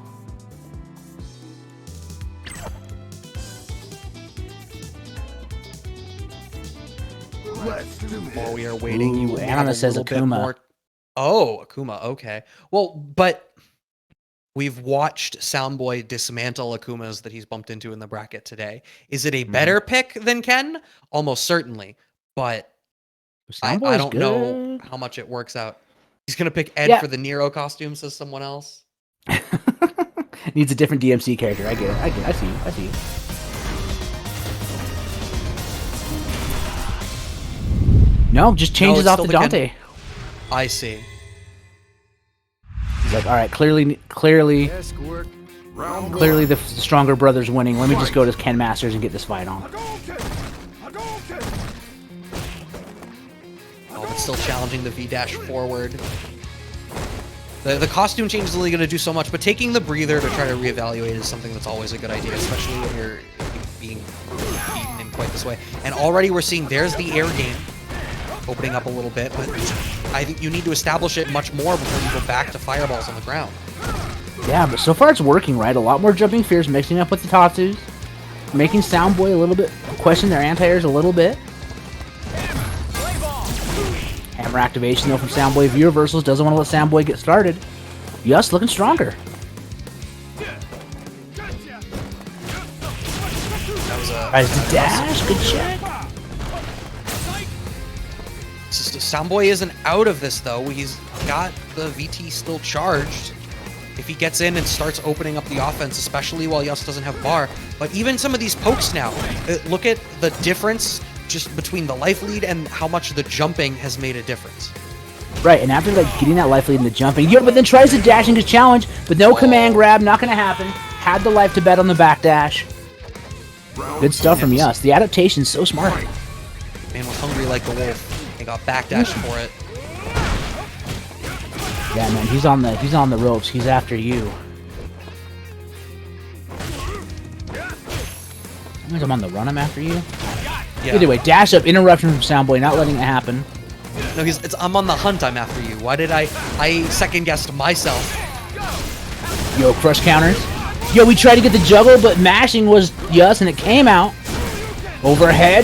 While we are waiting, Ooh, you Anna says Akuma. Oh, Akuma, okay. Well, but we've watched Soundboy dismantle Akumas that he's bumped into in the bracket today. Is it a better pick than Ken? Almost certainly, but I don't know how much it works out. He's going to pick Ed for the Nero costume, says someone else. Needs a different DMC character. I get it. I see you. No, just changes off the Dante. I see. He's like, all right, clearly the stronger brother's winning. Let me just go to Ken Masters and get this fight on. Oh, but still challenging the V-dash forward. The costume change is only going to do so much, but taking the breather to try to reevaluate is something that's always a good idea, especially when you're being beaten in quite this way. And already we're seeing there's the air game opening up a little bit, but I think you need to establish it much more before you go back to fireballs on the ground. Yeah, but so far it's working, right? A lot more jumping fears mixing up with the Tatsus, making Soundboy a little bit question their anti-airs a little bit. Hammer activation though from Soundboy. V reversals, doesn't want to let Soundboy get started. Yus looking stronger. That was a Tries to dash, good check. Soundboy isn't out of this though. He's got the VT still charged. If he gets in and starts opening up the offense, especially while Yus doesn't have bar. But even some of these pokes now, look at the difference just between the life lead and how much the jumping has made a difference. Right, and after like getting that life lead and the jumping, yeah, but then tries to dash into challenge, but no command grab, not gonna happen. Had the life to bet on the back dash. Good stuff from Yus. The adaptation's so smart. Man was hungry like the wolf. He got backdash for it. Yeah, man, he's on the ropes. He's after you. I'm on the run. I'm after you. Yeah. Either way, dash up, interruption from Soundboy, not letting it happen. No, it's I'm on the hunt. I'm after you. Why did I second guessed myself? Yo, crush counters. Yo, we tried to get the juggle, but mashing was Yus, and it came out. Overhead,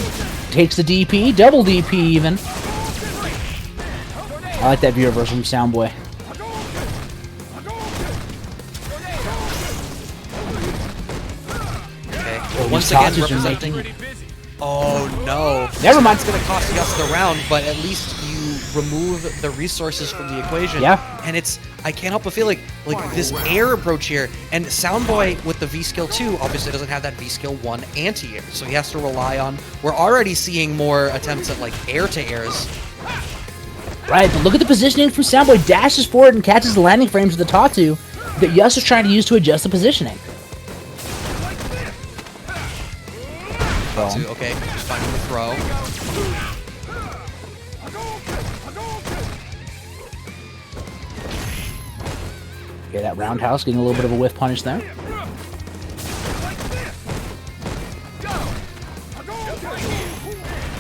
takes the DP, double DP even. I like that view reversal from Soundboy. Okay. Oh, Once these again, tosses are representing. Oh no! Never mind. It's gonna cost Yus the round, but at least you remove the resources from the equation. Yeah. And I can't help but feel like this air approach here, and Soundboy with the V skill 2 obviously doesn't have that V skill 1 anti-air, so he has to rely on. We're already seeing more attempts at like air to airs. Right, but look at the positioning from Soundboy. Dashes forward and catches the landing frames of the Tatsu that Yus is trying to use to adjust the positioning. Okay, just finding the throw. Okay, that roundhouse getting a little bit of a whiff punish there.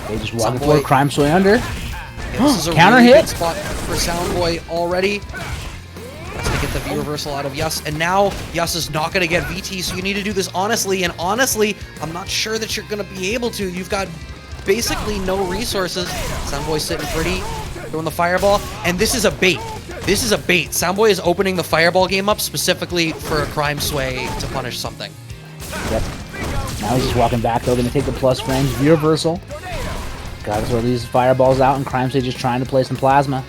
Okay, just walking forward, crime swing under. Yeah, this is a Counter really hit. good spot for Soundboy already. Has to get the V reversal out of Yus, and now Yus is not going to get VT, so you need to do this honestly, and honestly, I'm not sure that you're going to be able to. You've got basically no resources. Soundboy's sitting pretty, throwing the fireball, and this is a bait. This is a bait. Soundboy is opening the fireball game up specifically for a crime sway to punish something. Yep. Now he's just walking back though, gonna take the plus frames, V reversal. Gotta throw these fireballs out, and Crime Sway just trying to play some plasma.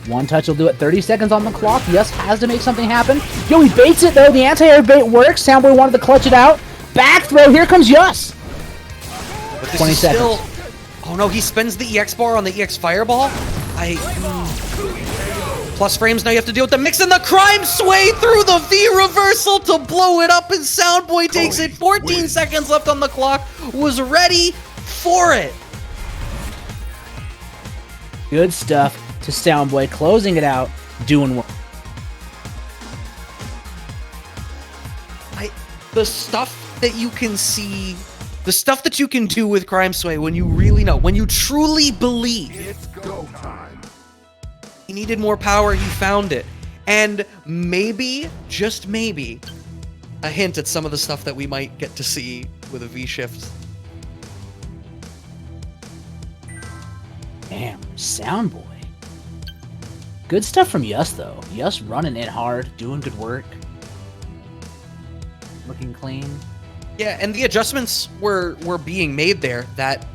One touch will do it. 30 seconds on the clock. Yus has to make something happen. Yo, he baits it though. The anti-air bait works. Soundboy wanted to clutch it out. Back throw. Here comes Yus. But this 20 is seconds. still... Oh no, he spends the EX bar on the EX fireball? Plus frames, now you have to deal with the mix, and the crime sway through the V reversal to blow it up, and Soundboy takes it. 14 seconds left on the clock, was ready for it. Good stuff to Soundboy, closing it out, doing well. The stuff that you can see, the stuff that you can do with crime sway when you really know, when you truly believe. It's go time. He needed more power, he found it. And maybe, just maybe, a hint at some of the stuff that we might get to see with a V-shift. Damn, Soundboy. Good stuff from Yus though. Yus running it hard, doing good work. Looking clean. Yeah, and the adjustments were being made there that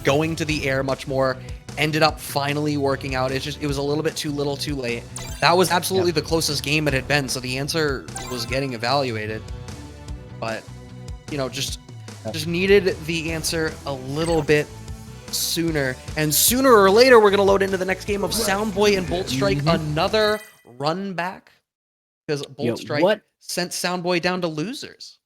going to the air much more ended up finally working out. It was a little bit too little too late. That was absolutely the closest game it had been, so the answer was getting evaluated. But, you know, just needed the answer a little bit sooner. And sooner or later, we're going to load into the next game of Soundboy and Bolt Strike, another run back. Because Bolt Strike sent Soundboy down to losers.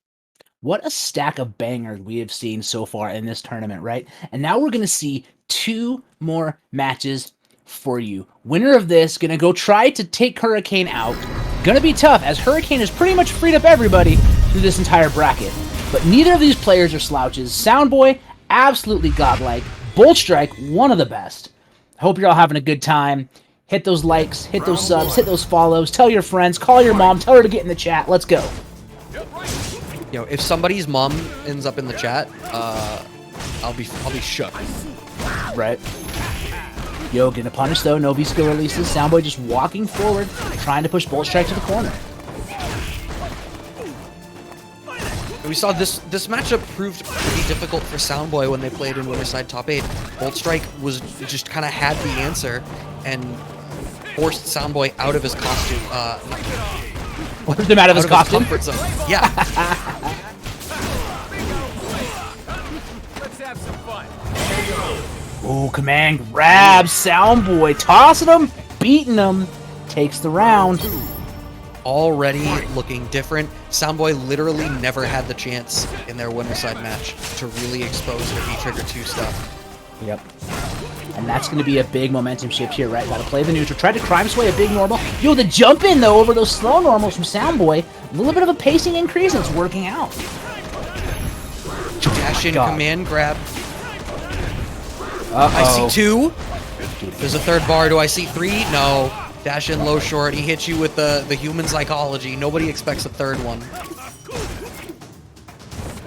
What a stack of bangers we have seen so far in this tournament, right? And now we're going to see 2 more matches for you. Winner of this going to go try to take Hurricane out. Going to be tough, as Hurricane has pretty much freed up everybody. through this entire bracket. But neither of these players are slouches. Soundboy, absolutely godlike. Bolt Strike, one of the best. I hope you're all having a good time. Hit those likes, hit those subs, hit those follows, tell your friends, call your mom, tell her to get in the chat. Let's go. You know, if somebody's mom ends up in the chat, I'll be shook. Right. Yo, getting a punish though. No V-skill releases. Soundboy just walking forward, trying to push Bolt Strike to the corner. We saw this matchup proved pretty difficult for Soundboy when they played in Winterside Top 8. Bolt Strike was just kind of had the answer and forced Soundboy out of his costume. Forced him out of his costume? Comfort zone. Yeah. Let's have some fun. Ooh, command grab. Soundboy tossing him, beating him, takes the round. Already looking different. Soundboy literally never had the chance in their Winterside match to really expose the V-Trigger 2 stuff. Yep. And that's going to be a big momentum shift here, right? Got to play the neutral. Tried to crime sway a big normal. Yo, the jump in, though, over those slow normals from Soundboy. A little bit of a pacing increase, and it's working out. Dash in, command grab. Uh-oh. I see 2. There's a third bar. Do I see 3? No. Dash in low short. He hits you with the human psychology. Nobody expects a third one.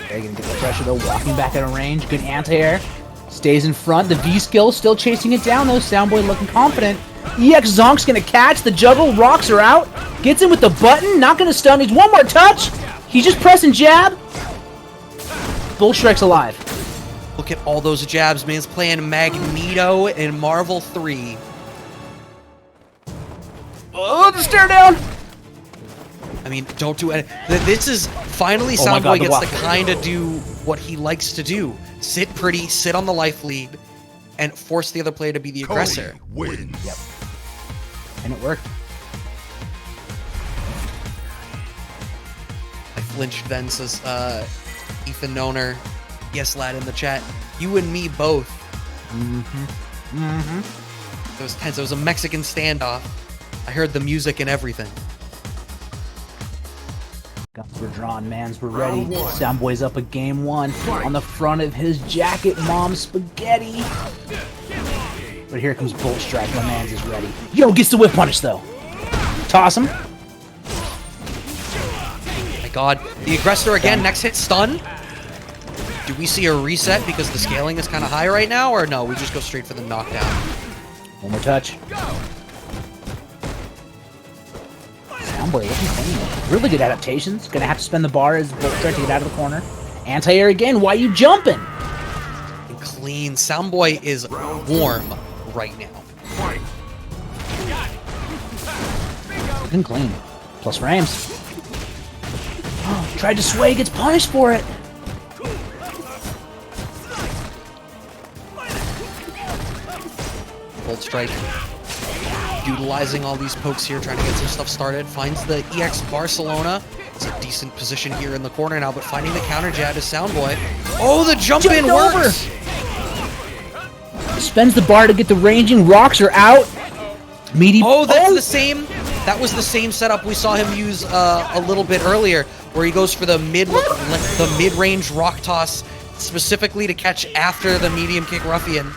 They're going to get the pressure, though. Walking back out of range. Good anti-air. Stays in front. The V-skill still chasing it down, though. Soundboy looking confident. EX Zonk's going to catch. The juggle. Rocks are out. Gets in with the button. Not going to stun. He's one more touch. He's just pressing jab. Bolt Strike's alive. Look at all those jabs. Man's playing Magneto in Marvel 3. Oh, the stare down. I mean, don't do it. This is finally Oh my God, Soundboy the gets to walk. kind of do what he likes to do. Sit pretty, sit on the life lead, and force the other player to be the aggressor. Wins. Yep. And it worked. I flinched then, says Ethan Noner. Yes, lad, in the chat. You and me both. It was tense. It was a Mexican standoff. I heard the music and everything. Guns were drawn, mans were ready. Round one. Soundboy's up at game 1. On the front of his jacket, Mom's spaghetti. But here comes Bolt Strike. My man's is ready. Yo, gets the whip punish though. Toss him. My God. The aggressor again. Next hit, stun. Do we see a reset because the scaling is kind of high right now, or no? We just go straight for the knockdown. One more touch. Soundboy looking clean. Really good adaptations. Gonna have to spend the bar as Bolt Strike to get out of the corner. Anti-air again. Why you jumping? And clean. Soundboy is warm right now. Looking clean. Plus frames. Tried to sway, gets punished for it. Bolt Strike utilizing all these pokes here, trying to get some stuff started. Finds the EX Barcelona. It's a decent position here in the corner now, but finding the counter jab is Soundboy. Oh, the jump in Jumped works! Spends the bar to get the ranging. Rocks are out. Meaty. Oh, that's the same. That was the same setup we saw him use a little bit earlier, where he goes for the mid-range rock toss specifically to catch after the medium kick ruffian.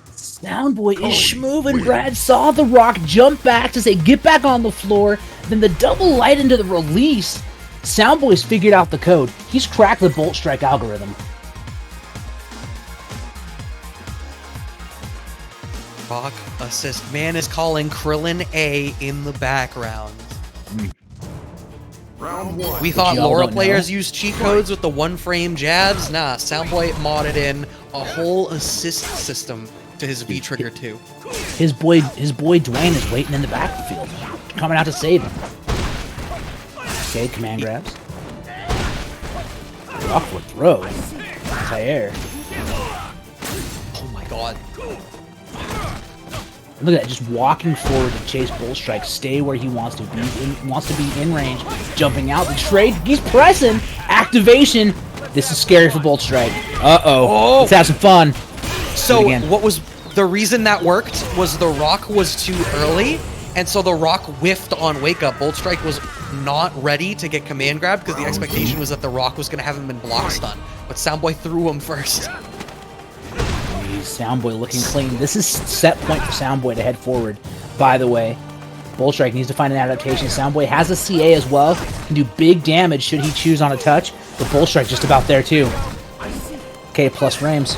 Soundboy is schmoving. Brad saw the rock jump back to say, get back on the floor. Then the double light into the release. Soundboy's figured out the code. He's cracked the Bolt Strike algorithm. Rock assist. Man is calling Krillin A in the background. Round one. We thought y'all Laura don't players know? used cheat codes with the one-frame jabs. Nah, Soundboy modded in a whole assist system to his V-Trigger 2. His boy Dwayne is waiting in the backfield, coming out to save him. Okay, command grabs. Awkward throw. Anti-air. Oh my God. Look at that, just walking forward to chase Bolt Strike, stay where he wants to be. Wants to be in range, jumping out the trade. He's pressing. Activation. This is scary for Bolt Strike. Oh. Let's have some fun. So again. what was the reason that worked was the rock was too early, And so the Rock whiffed on Wake Up. Bolt Strike was not ready to get command grab because the expectation was that the Rock was going to have him in block stun. But Soundboy threw him first. Soundboy looking clean. This is set point for Soundboy to head forward, by the way. Bolt Strike needs to find an adaptation. Soundboy has a CA as well. Can do big damage should he choose on a touch. But Bolt Strike just about there too. Okay, plus frames.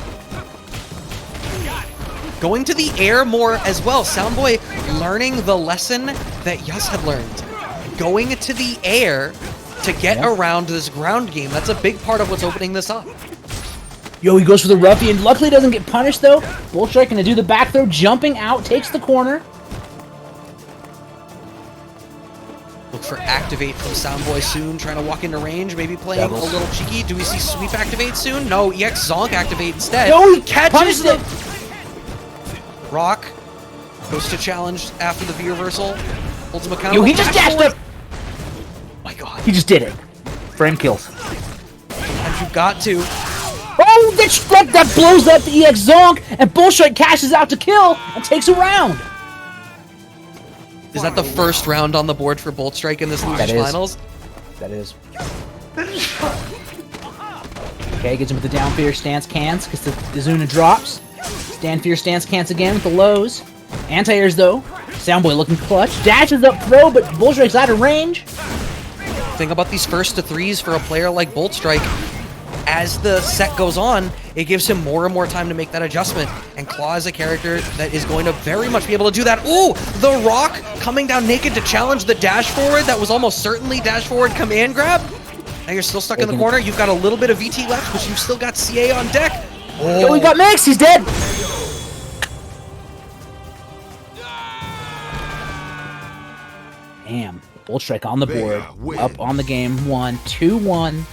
Going to the air more as well. Soundboy learning the lesson that Yus had learned. Going to the air to get around this ground game. That's a big part of what's opening this up. Yo, he goes for the ruffian. Luckily doesn't get punished though. Bolt Strike gonna do the back throw, jumping out, takes the corner. Look for activate from Soundboy soon, trying to walk into range, maybe playing a little cheeky. Do we see sweep activate soon? No, EX Zonk activate instead. No, he catches it. Rock goes to challenge after the V reversal. Holds him accountable. Yo, he just dashed up. Oh my god. He just did it. Frame kills. And you got to. Oh, that blows up the EX Zonk, and Bolt Strike cashes out to kill and takes a round. Is that the first round on the board for Bolt Strike in this losers finals? That is. Okay, gets him with the down fear stance cans, because the Zuna drops. Stand fear stance cans again with the lows. Anti-airs though. Soundboy looking clutch. Dashes up throw, but Bolt Strike's out of range. Thing about these first to threes for a player like Bolt Strike, as the set goes on, it gives him more and more time to make that adjustment. And Claw is a character that is going to very much be able to do that. Ooh, the Rock coming down naked to challenge the dash forward. That was almost certainly dash forward command grab. Now you're still stuck in the corner. You've got a little bit of VT left, but you've still got CA on deck. Oh, he got mixed. He's dead. Damn. Bolt Strike on the board. Up on the game. 2-1.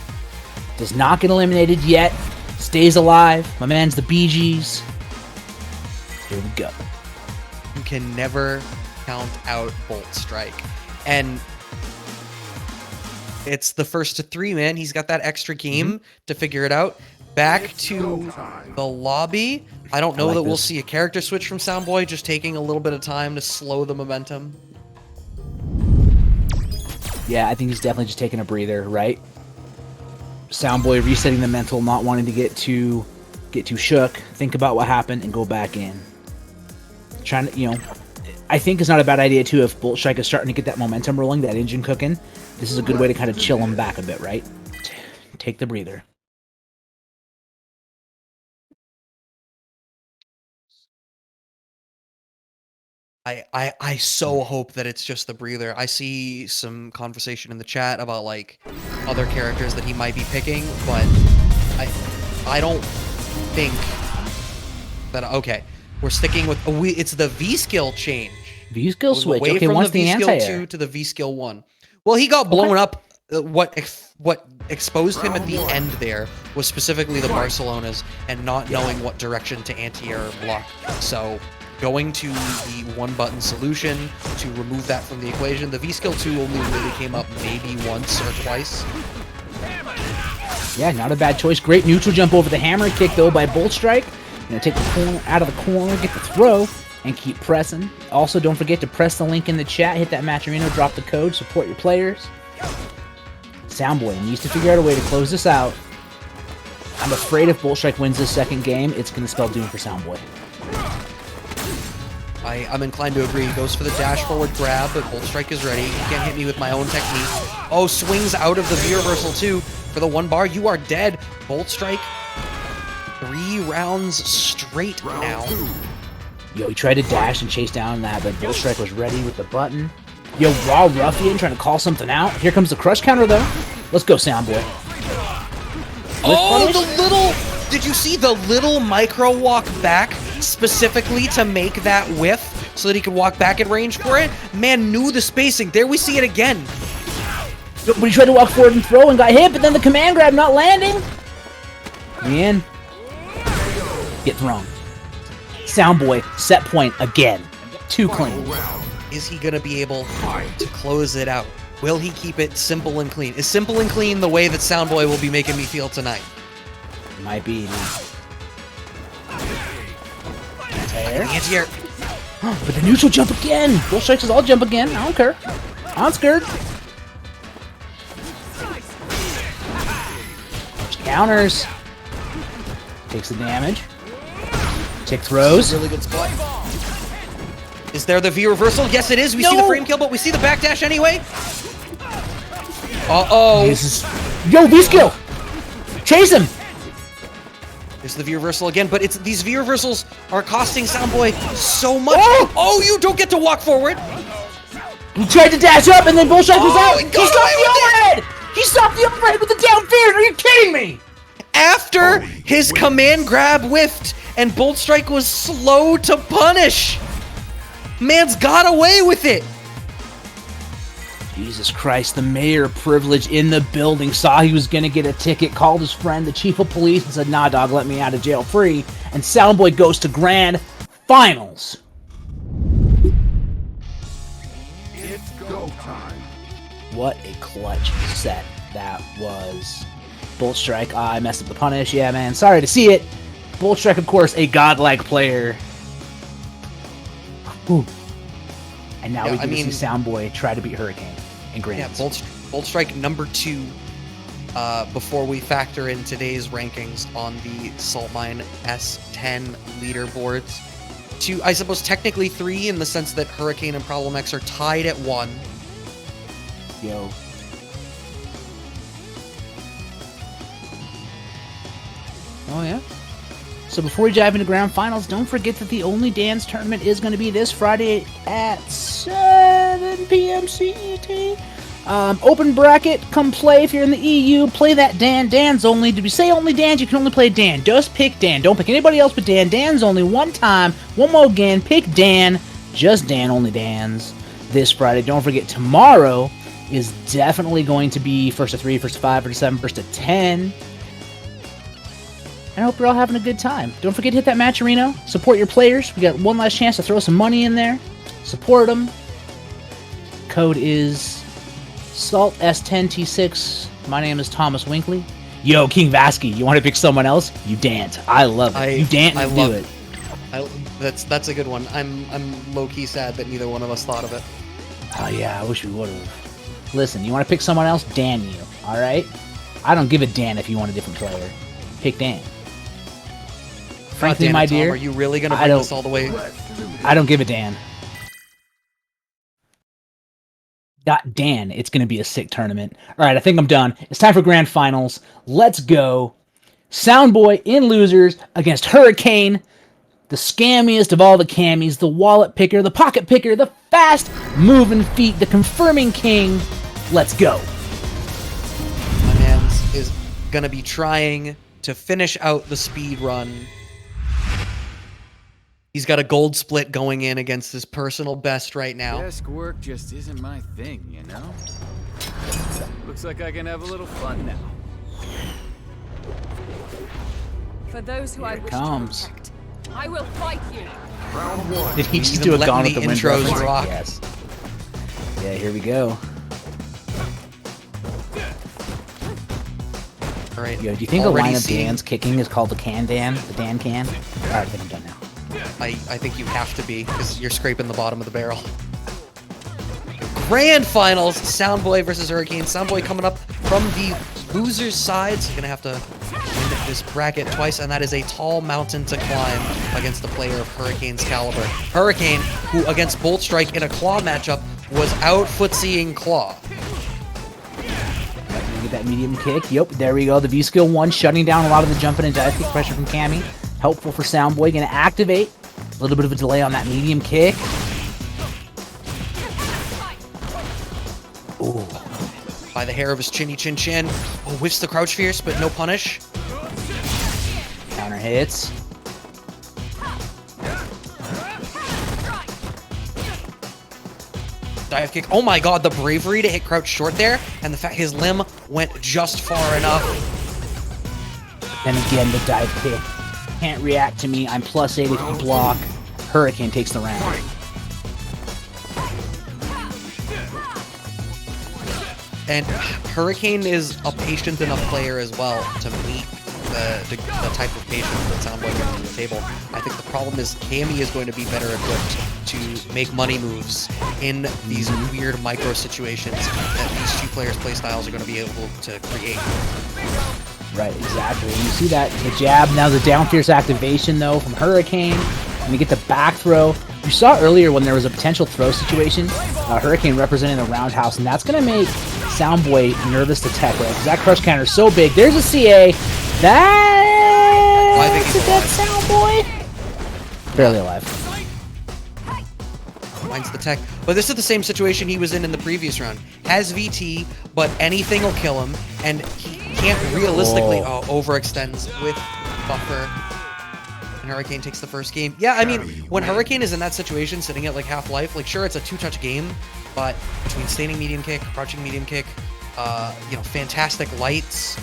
Does not get eliminated yet. Stays alive. My man's the BGs. Here we go. You can never count out Bolt Strike. And it's the first to three, man. He's got that extra game to figure it out. Back to the lobby. I don't know that we'll see a character switch from Soundboy, just taking a little bit of time to slow the momentum. Yeah, I think he's definitely just taking a breather, right? Soundboy resetting the mental, not wanting to get too shook, think about what happened, and go back in. Trying to, I think it's not a bad idea too if Bolt Strike is starting to get that momentum rolling, that engine cooking. This is a good way to kind of chill him back a bit, right? Take the breather. I so hope that it's just the breather. I see some conversation in the chat about like other characters that he might be picking, but I don't think that. Okay, we're sticking with it's the V skill change. V skill switch. Away Okay, from once the V skill 2 to the V skill 1. Well, he got blown up. What exposed him at the end there was specifically the Barcelonas and not knowing what direction to anti-air or block. So going to the one-button solution to remove that from the equation. The V-Skill 2 only really came up maybe once or twice. Yeah, not a bad choice. Great neutral jump over the hammer kick, though, by Bolt Strike. Take the corner out of the corner, get the throw, and keep pressing. Also, don't forget to press the link in the chat, hit that Matcherino, drop the code, support your players. Soundboy needs to figure out a way to close this out. I'm afraid if Bolt Strike wins this second game, it's going to spell doom for Soundboy. I'm inclined to agree. He goes for the dash forward grab, but Bolt Strike is ready. He can't hit me with my own technique. Oh, swings out of the V reversal too for the 1 bar. You are dead. Bolt Strike, 3 rounds straight now. Yo, he tried to dash and chase down that, but Bolt Strike was ready with the button. Yo, Raw Ruffian trying to call something out. Here comes the crush counter, though. Let's go, Soundboy. Oh, the little... Did you see the little micro walk back specifically to make that whiff so that he could walk back at range for it? Man knew the spacing. There we see it again. But he tried to walk forward and throw and got hit, but then the command grab not landing. Man. Get thrown. Soundboy, set point again. Too clean. Is he going to be able to close it out? Will he keep it simple and clean? Is simple and clean the way that Soundboy will be making me feel tonight? Might be. Anti-air. But the neutral jump again. Bull Strike says, I'll jump again. I don't care. I'm scared. Counters. Takes the damage. Tick throws. Really good spot. Is there the V reversal? Yes, it is. We see the frame kill, but we see the backdash anyway. Uh-oh. Yo, V-skill. Chase him. There's the V reversal again, but these V reversals are costing Soundboy so much. Oh, you don't get to walk forward. He tried to dash up, and then Bull Strike was out. He He got stopped away the with overhead. He stopped the overhead with the down fear. Are you kidding me? After his command grab whiffed and Bolt Strike was slow to punish. Man's got away with it. Jesus Christ, the mayor of privilege in the building saw he was going to get a ticket, called his friend, the chief of police, and said, nah, dog, let me out of jail free. And Soundboy goes to grand finals. It's go time. What a clutch set that was. Bolt Strike, I messed up the punish. Yeah, man, sorry to see it. Bolt Strike, of course, a godlike player. Ooh. And now we get to see Soundboy try to beat Hurricane in grands. Yeah, Bolt Strike number 2 before we factor in today's rankings on the Saltmine S10 leaderboards. 2, I suppose technically 3 in the sense that Hurricane and Problem X are tied at 1. Yo. Oh, yeah? So before we dive into grand finals, don't forget that the Only Dance tournament is going to be this Friday at 7 p.m. CET. Open bracket, come play if you're in the EU. Play that Dan. Dan's only. Did we say only Dan's? You can only play Dan. Just pick Dan. Don't pick anybody else but Dan. Dan's only one time. One more again. Pick Dan. Just Dan, only Dan's. This Friday. Don't forget, tomorrow is definitely going to be first to 3, first to 5, first to 7, first to 10. I hope you're all having a good time. Don't forget to hit that match arena. Support your players. We got one last chance to throw some money in there. Support them. Code is Salt S10T6. My name is Thomas Winkley. Yo, King Vasky, you want to pick someone else? You dance. I love it. You dance and do it. That's a good one. I'm low-key sad that neither one of us thought of it. Oh yeah, I wish we would have. Listen, you want to pick someone else? Dan you. Alright? I don't give a Dan if you want a different player. Pick Dan. Frankly, my dear, Tom, are you really going to bring this all the way? I don't give a Dan. Got Dan. It's going to be a sick tournament. All right, I think I'm done. It's time for grand finals. Let's go. Soundboy in losers against Hurricane, the scammiest of all the cammies, the wallet picker, the pocket picker, the fast moving feet, the confirming king. Let's go. My man is going to be trying to finish out the speed run. He's got a gold split going in against his personal best right now. Desk work just isn't my thing, you know? Looks like I can have a little fun now. For those who I wish comes. to protect, I will fight you. Round 1. Did he just Even do a letting Gone with the the Wind intros reference? rock. Yes. Yeah, here we go. All right. Yo, do you think the Already line of seeing- Dan's kicking is called the Can Dan? The Dan Can? Alright, I think I'm done now. I think you have to be, because you're scraping the bottom of the barrel. Grand finals, Soundboy versus Hurricane. Soundboy coming up from the loser's side, so you're going to have to win this bracket twice, and that is a tall mountain to climb against a player of Hurricane's caliber. Hurricane, who against Bolt Strike in a Claw matchup, was out footseeing Claw. Get that medium kick. Yep, there we go. The V-Skill 1 shutting down a lot of the jumping and dive kick pressure from Cammy. Helpful for Soundboy. Going to activate. A little bit of a delay on that medium kick. Ooh. By the hair of his chinny chin chin. Oh, whiffs the crouch fierce, but no punish. Counter hits. Dive kick. Oh my god, the bravery to hit crouch short there, and the fact his limb went just far enough. Then again, the dive kick. Can't react to me. I'm +8 if you block. Hurricane takes the round. And Hurricane is a patient enough player as well to meet the type of patience that Soundboy brings to the table. I think the problem is Cammy is going to be better equipped to make money moves in these weird micro situations that these two players' play styles are going to be able to create. Right, exactly. And you see that the jab, now the down fierce activation though from Hurricane, and you get the back throw. You saw earlier when there was a potential throw situation, Hurricane representing the roundhouse, and that's going to make Soundboy nervous to tech with, because that crush counter is so big. There's a CA. That's a dead Soundboy. Barely alive. Finds the tech. But this is the same situation he was in the previous round. Has VT, but anything will kill him, and he can't realistically overextends with buffer. And Hurricane takes the first game. Yeah, I mean, when Hurricane is in that situation, sitting at like half life, like sure it's a 2-touch game, but between standing medium kick, crouching medium kick, you know, fantastic lights,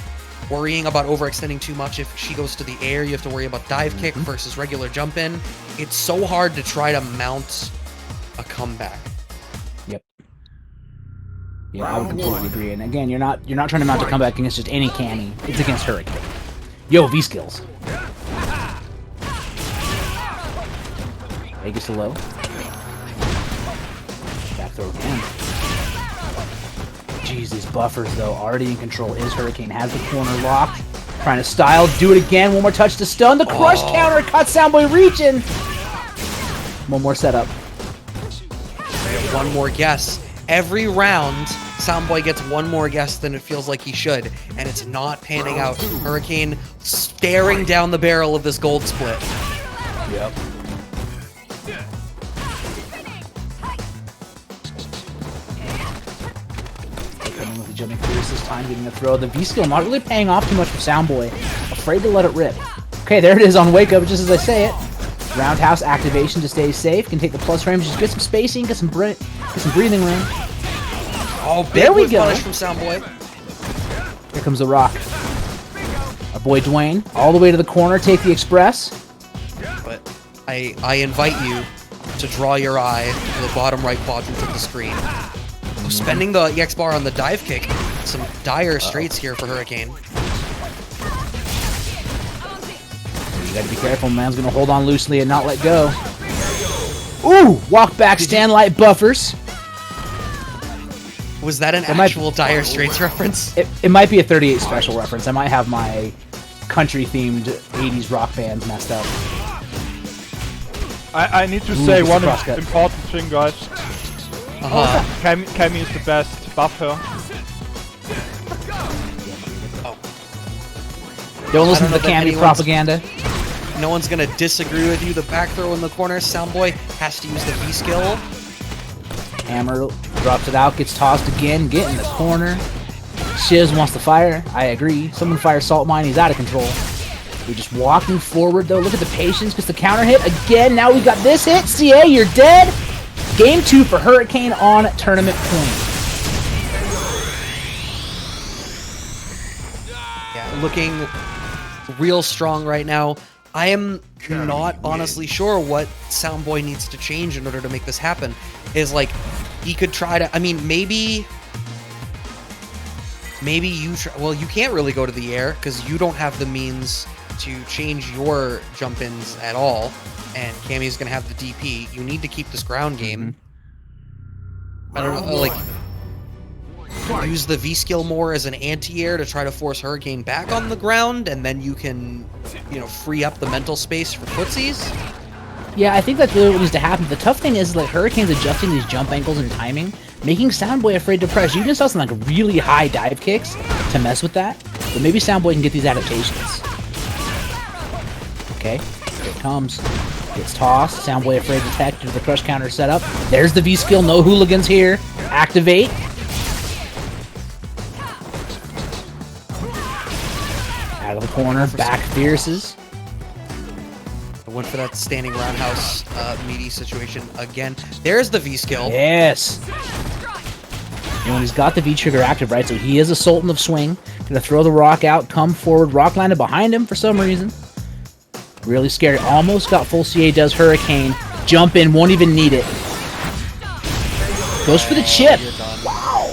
worrying about overextending too much. If she goes to the air, you have to worry about dive kick versus regular jump in. It's so hard to try to mount a comeback. Yep. Yeah, I would completely agree. And again, you're not trying to mount a comeback against just any Cammy. It's against Hurricane. Yo, V skills. Vegas to low. Back throw again. Jeez, these buffers though, already in control is Hurricane. Has the corner locked. Trying to style, do it again. One more touch to stun. The crush counter caught Soundboy reaching. One more setup. One more guess. Every round, Soundboy gets one more guess than it feels like he should, and it's not panning out. Hurricane staring down the barrel of this gold split. Yep. With the jumping fierce this time, getting a throw. The V skill not really paying off too much for Soundboy. Afraid to let it rip. Okay, there it is on wake up, just as I say it. Roundhouse activation to stay safe. Can take the plus frames, just get some spacing, get some breathing room. Oh, there we go. Punish from Soundboy. Here comes the rock. Our boy Dwayne, all the way to the corner, take the express. But I invite you to draw your eye to the bottom right quadrant of the screen. Spending the EX bar on the dive kick. Some dire straights here for Hurricane. You gotta be careful, man's gonna hold on loosely and not let go. Ooh! Walk back, stand light buffers. Was that an actual dire straits reference? It might be a 38 special reference. I might have my country-themed 80s rock bands messed up. I need to say one important thing, guys. Cammy is the best. Buff her. Don't listen to the Cammy propaganda. No one's gonna disagree with you. The back throw in the corner. Soundboy has to use the V skill. Hammer drops it out, gets tossed again, get in the corner. Shiz wants to fire. I agree. Someone fire Saltmine. He's out of control. We're just walking forward though. Look at the patience. Gets the counter hit again. Now we got this hit. CA, you're dead. Game 2 for Hurricane on tournament point. Yeah, looking real strong right now. I am not honestly sure what Soundboy needs to change in order to make this happen. Is like, he could try to, I mean, maybe you try, well, you can't really go to the air because you don't have the means to change your jump-ins at all, and Cammy's gonna have the DP. You need to keep this ground game. I don't know, like, use the V skill more as an anti-air to try to force Hurricane back on the ground, and then you can, you know, free up the mental space for footsies. Yeah, I think that's really what needs to happen. The tough thing is, like, Hurricane's adjusting these jump angles and timing, making Soundboy afraid to press. You just saw some, like, really high dive kicks to mess with that, but maybe Soundboy can get these adaptations. Okay, here it comes. Gets tossed. Soundboy afraid to tech due to the crush counter setup. There's the V skill. No hooligans here. Activate. Out of the corner. Back fierces. I went for that standing roundhouse meaty situation again. There's the V skill. Yes. And when he's got the V trigger active, right? So he is a Sultan of Swing. Gonna throw the rock out. Come forward. Rock landed behind him for some reason. Really scary. Almost got full CA, does Hurricane. Jump in, won't even need it. Goes for the chip. Wow.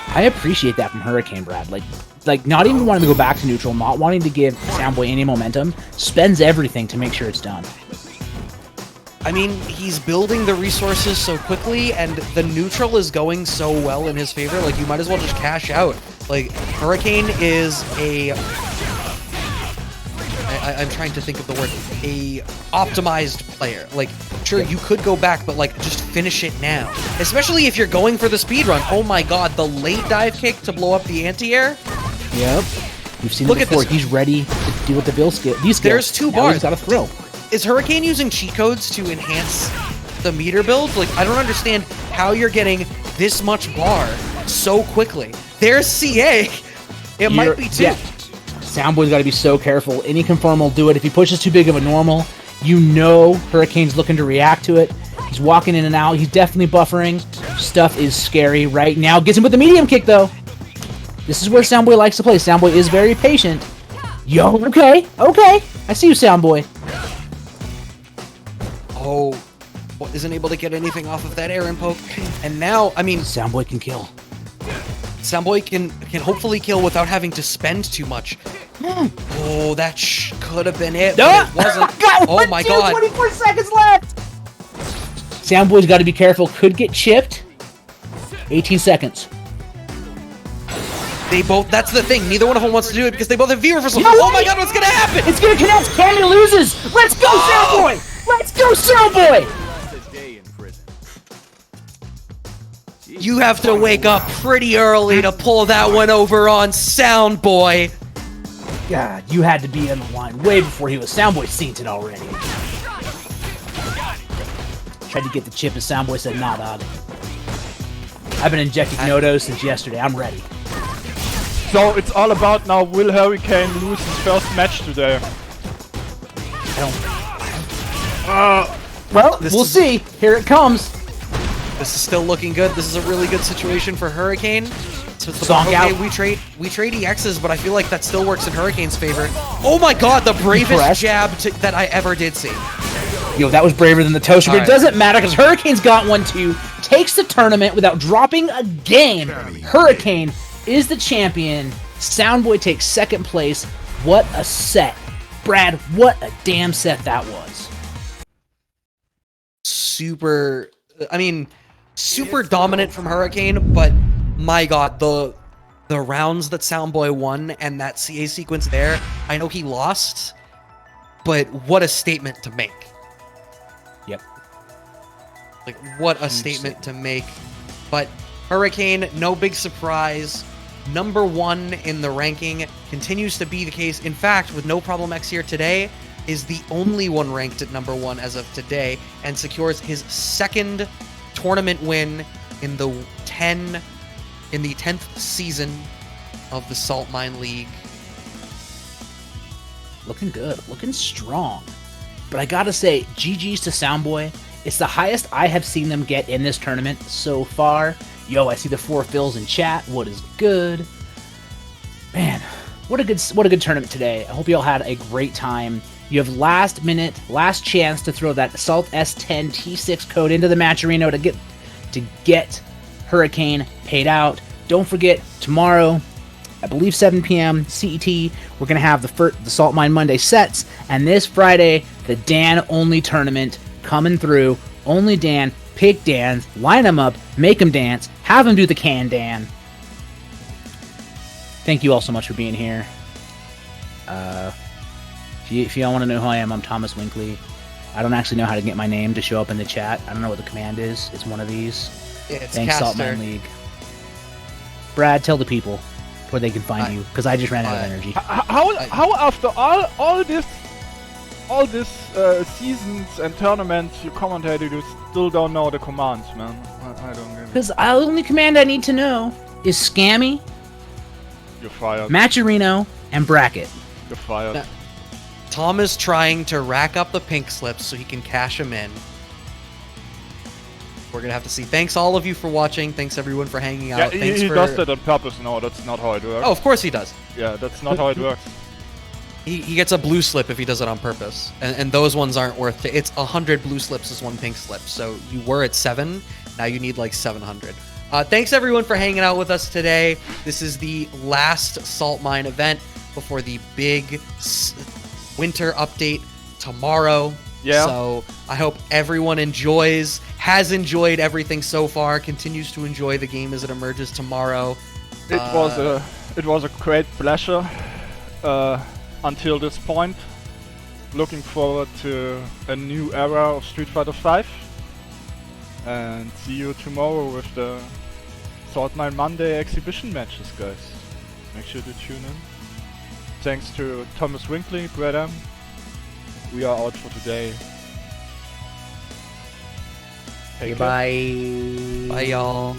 I appreciate that from Hurricane, Brad. Like, like not even wanting to go back to neutral, not wanting to give Soundboy any momentum, spends everything to make sure it's done. I mean, he's building the resources so quickly, and the neutral is going so well in his favor. Like, you might as well just cash out. Like, Hurricane is a... I'm trying to think of the word. A optimized player. Like, sure, you could go back, but, like, just finish it now. Especially if you're going for the speed run. Oh my god, the late dive kick to blow up the anti-air? Yep. We've seen Look it at before. this. He's ready to deal with the bill skill. These skills. There's 2 Now bars. He's got to throw. Is Hurricane using cheat codes to enhance the meter build? Like, I don't understand how you're getting this much bar so quickly. There's CA. It might be 2. Yeah. Soundboy's got to be so careful. Any confirm will do it. If he pushes too big of a normal, you know Hurricane's looking to react to it. He's walking in and out. He's definitely buffering. Stuff is scary right now. Gets him with the medium kick, though. This is where Soundboy likes to play. Soundboy is very patient. Yo, okay. I see you, Soundboy. Oh, isn't able to get anything off of that Aaron poke. And now, I mean, Soundboy can kill. Soundboy can hopefully kill without having to spend too much. Oh, that could have been it, but it wasn't. Oh my god. 24 seconds left. Soundboy's got to be careful. Could get chipped. 18 seconds. They both, that's the thing. Neither one of them wants to do it because they both have V reversal. No Oh my way! god, what's gonna happen? It's going to connect. Cammy loses. Let's go, Soundboy. Let's go, Soundboy. You have to wake up pretty early to pull that one over on Soundboy. God, you had to be in the line way before he was. Soundboy seen it already. Tried to get the chip and Soundboy said, nah, dog. I've been injecting Nodos since yesterday. I'm ready. So it's all about now, will Hurricane lose his first match today? I don't... well, we'll see. Here it comes. This is still looking good. This is a really good situation for Hurricane. So it's Song out. we trade EXs, but I feel like that still works in Hurricane's favor. Oh my god, the bravest Impressed. jab that I ever did see. Yo, that was braver than the toaster, but All it right. doesn't matter because Hurricane's got one too. Takes the tournament without dropping a game. Hurricane is the champion. Soundboy takes second place. What a set. Brad, what a damn set that was. Super dominant from Hurricane, but my god, the rounds that Soundboy won and that CA sequence there, I know he lost, but what a statement to make. Yep. Like, what a statement to make. But Hurricane, no big surprise. Number 1 in the ranking continues to be the case. In fact, with No Problem X here today, is the only one ranked at number 1 as of today, and secures his second tournament win in the 10th season of the Saltmine League. Looking good. Looking strong. But I gotta say, GG's to Soundboy. It's the highest I have seen them get in this tournament so far. Yo, I see the 4 fills in chat. What is good? Man, what a good tournament today. I hope you all had a great time. You have last chance to throw that Salt S10 T6 code into the match arena to get Hurricane paid out. Don't forget, tomorrow, I believe 7 p.m. CET, we're going to have the Saltmine Monday sets, and this Friday, the Dan-only tournament coming through. Only Dan, pick Dans, line them up, make them dance, have them do the can Dan. Thank you all so much for being here. If y'all want to know who I am, I'm Thomas Winkley. I don't actually know how to get my name to show up in the chat. I don't know what the command is. It's one of these. Yeah, it's Thanks, Caster. Saltmine League. Brad, tell the people where they can find you, because I just ran out of energy. How after all this seasons and tournaments you commentated, you still don't know the commands, man? I don't get it. Because the only command I need to know is Scammy, You're fired. Matcherino, and Bracket. You're fired. Nah. Tom is trying to rack up the pink slips so he can cash them in. We're gonna have to see. Thanks all of you for watching. Thanks everyone for hanging out. Yeah, Thanks he for... does that on purpose. No, that's not how it works. Oh, of course he does. Yeah, that's not how it works. He gets a blue slip if he does it on purpose, and those ones aren't worth it. It's 100 blue slips is 1 pink slip. So you were at 7, now you need like 700. Thanks everyone for hanging out with us today. This is the last Saltmine event before the big winter update tomorrow. Yeah. So I hope everyone has enjoyed everything so far, continues to enjoy the game as it emerges tomorrow. It was a great pleasure until this point. Looking forward to a new era of Street Fighter V. And see you tomorrow with the Saltmine Monday exhibition matches, guys. Make sure to tune in. Thanks to Thomas Winkley, BradM. We are out for today. Take care. Bye. Bye, y'all.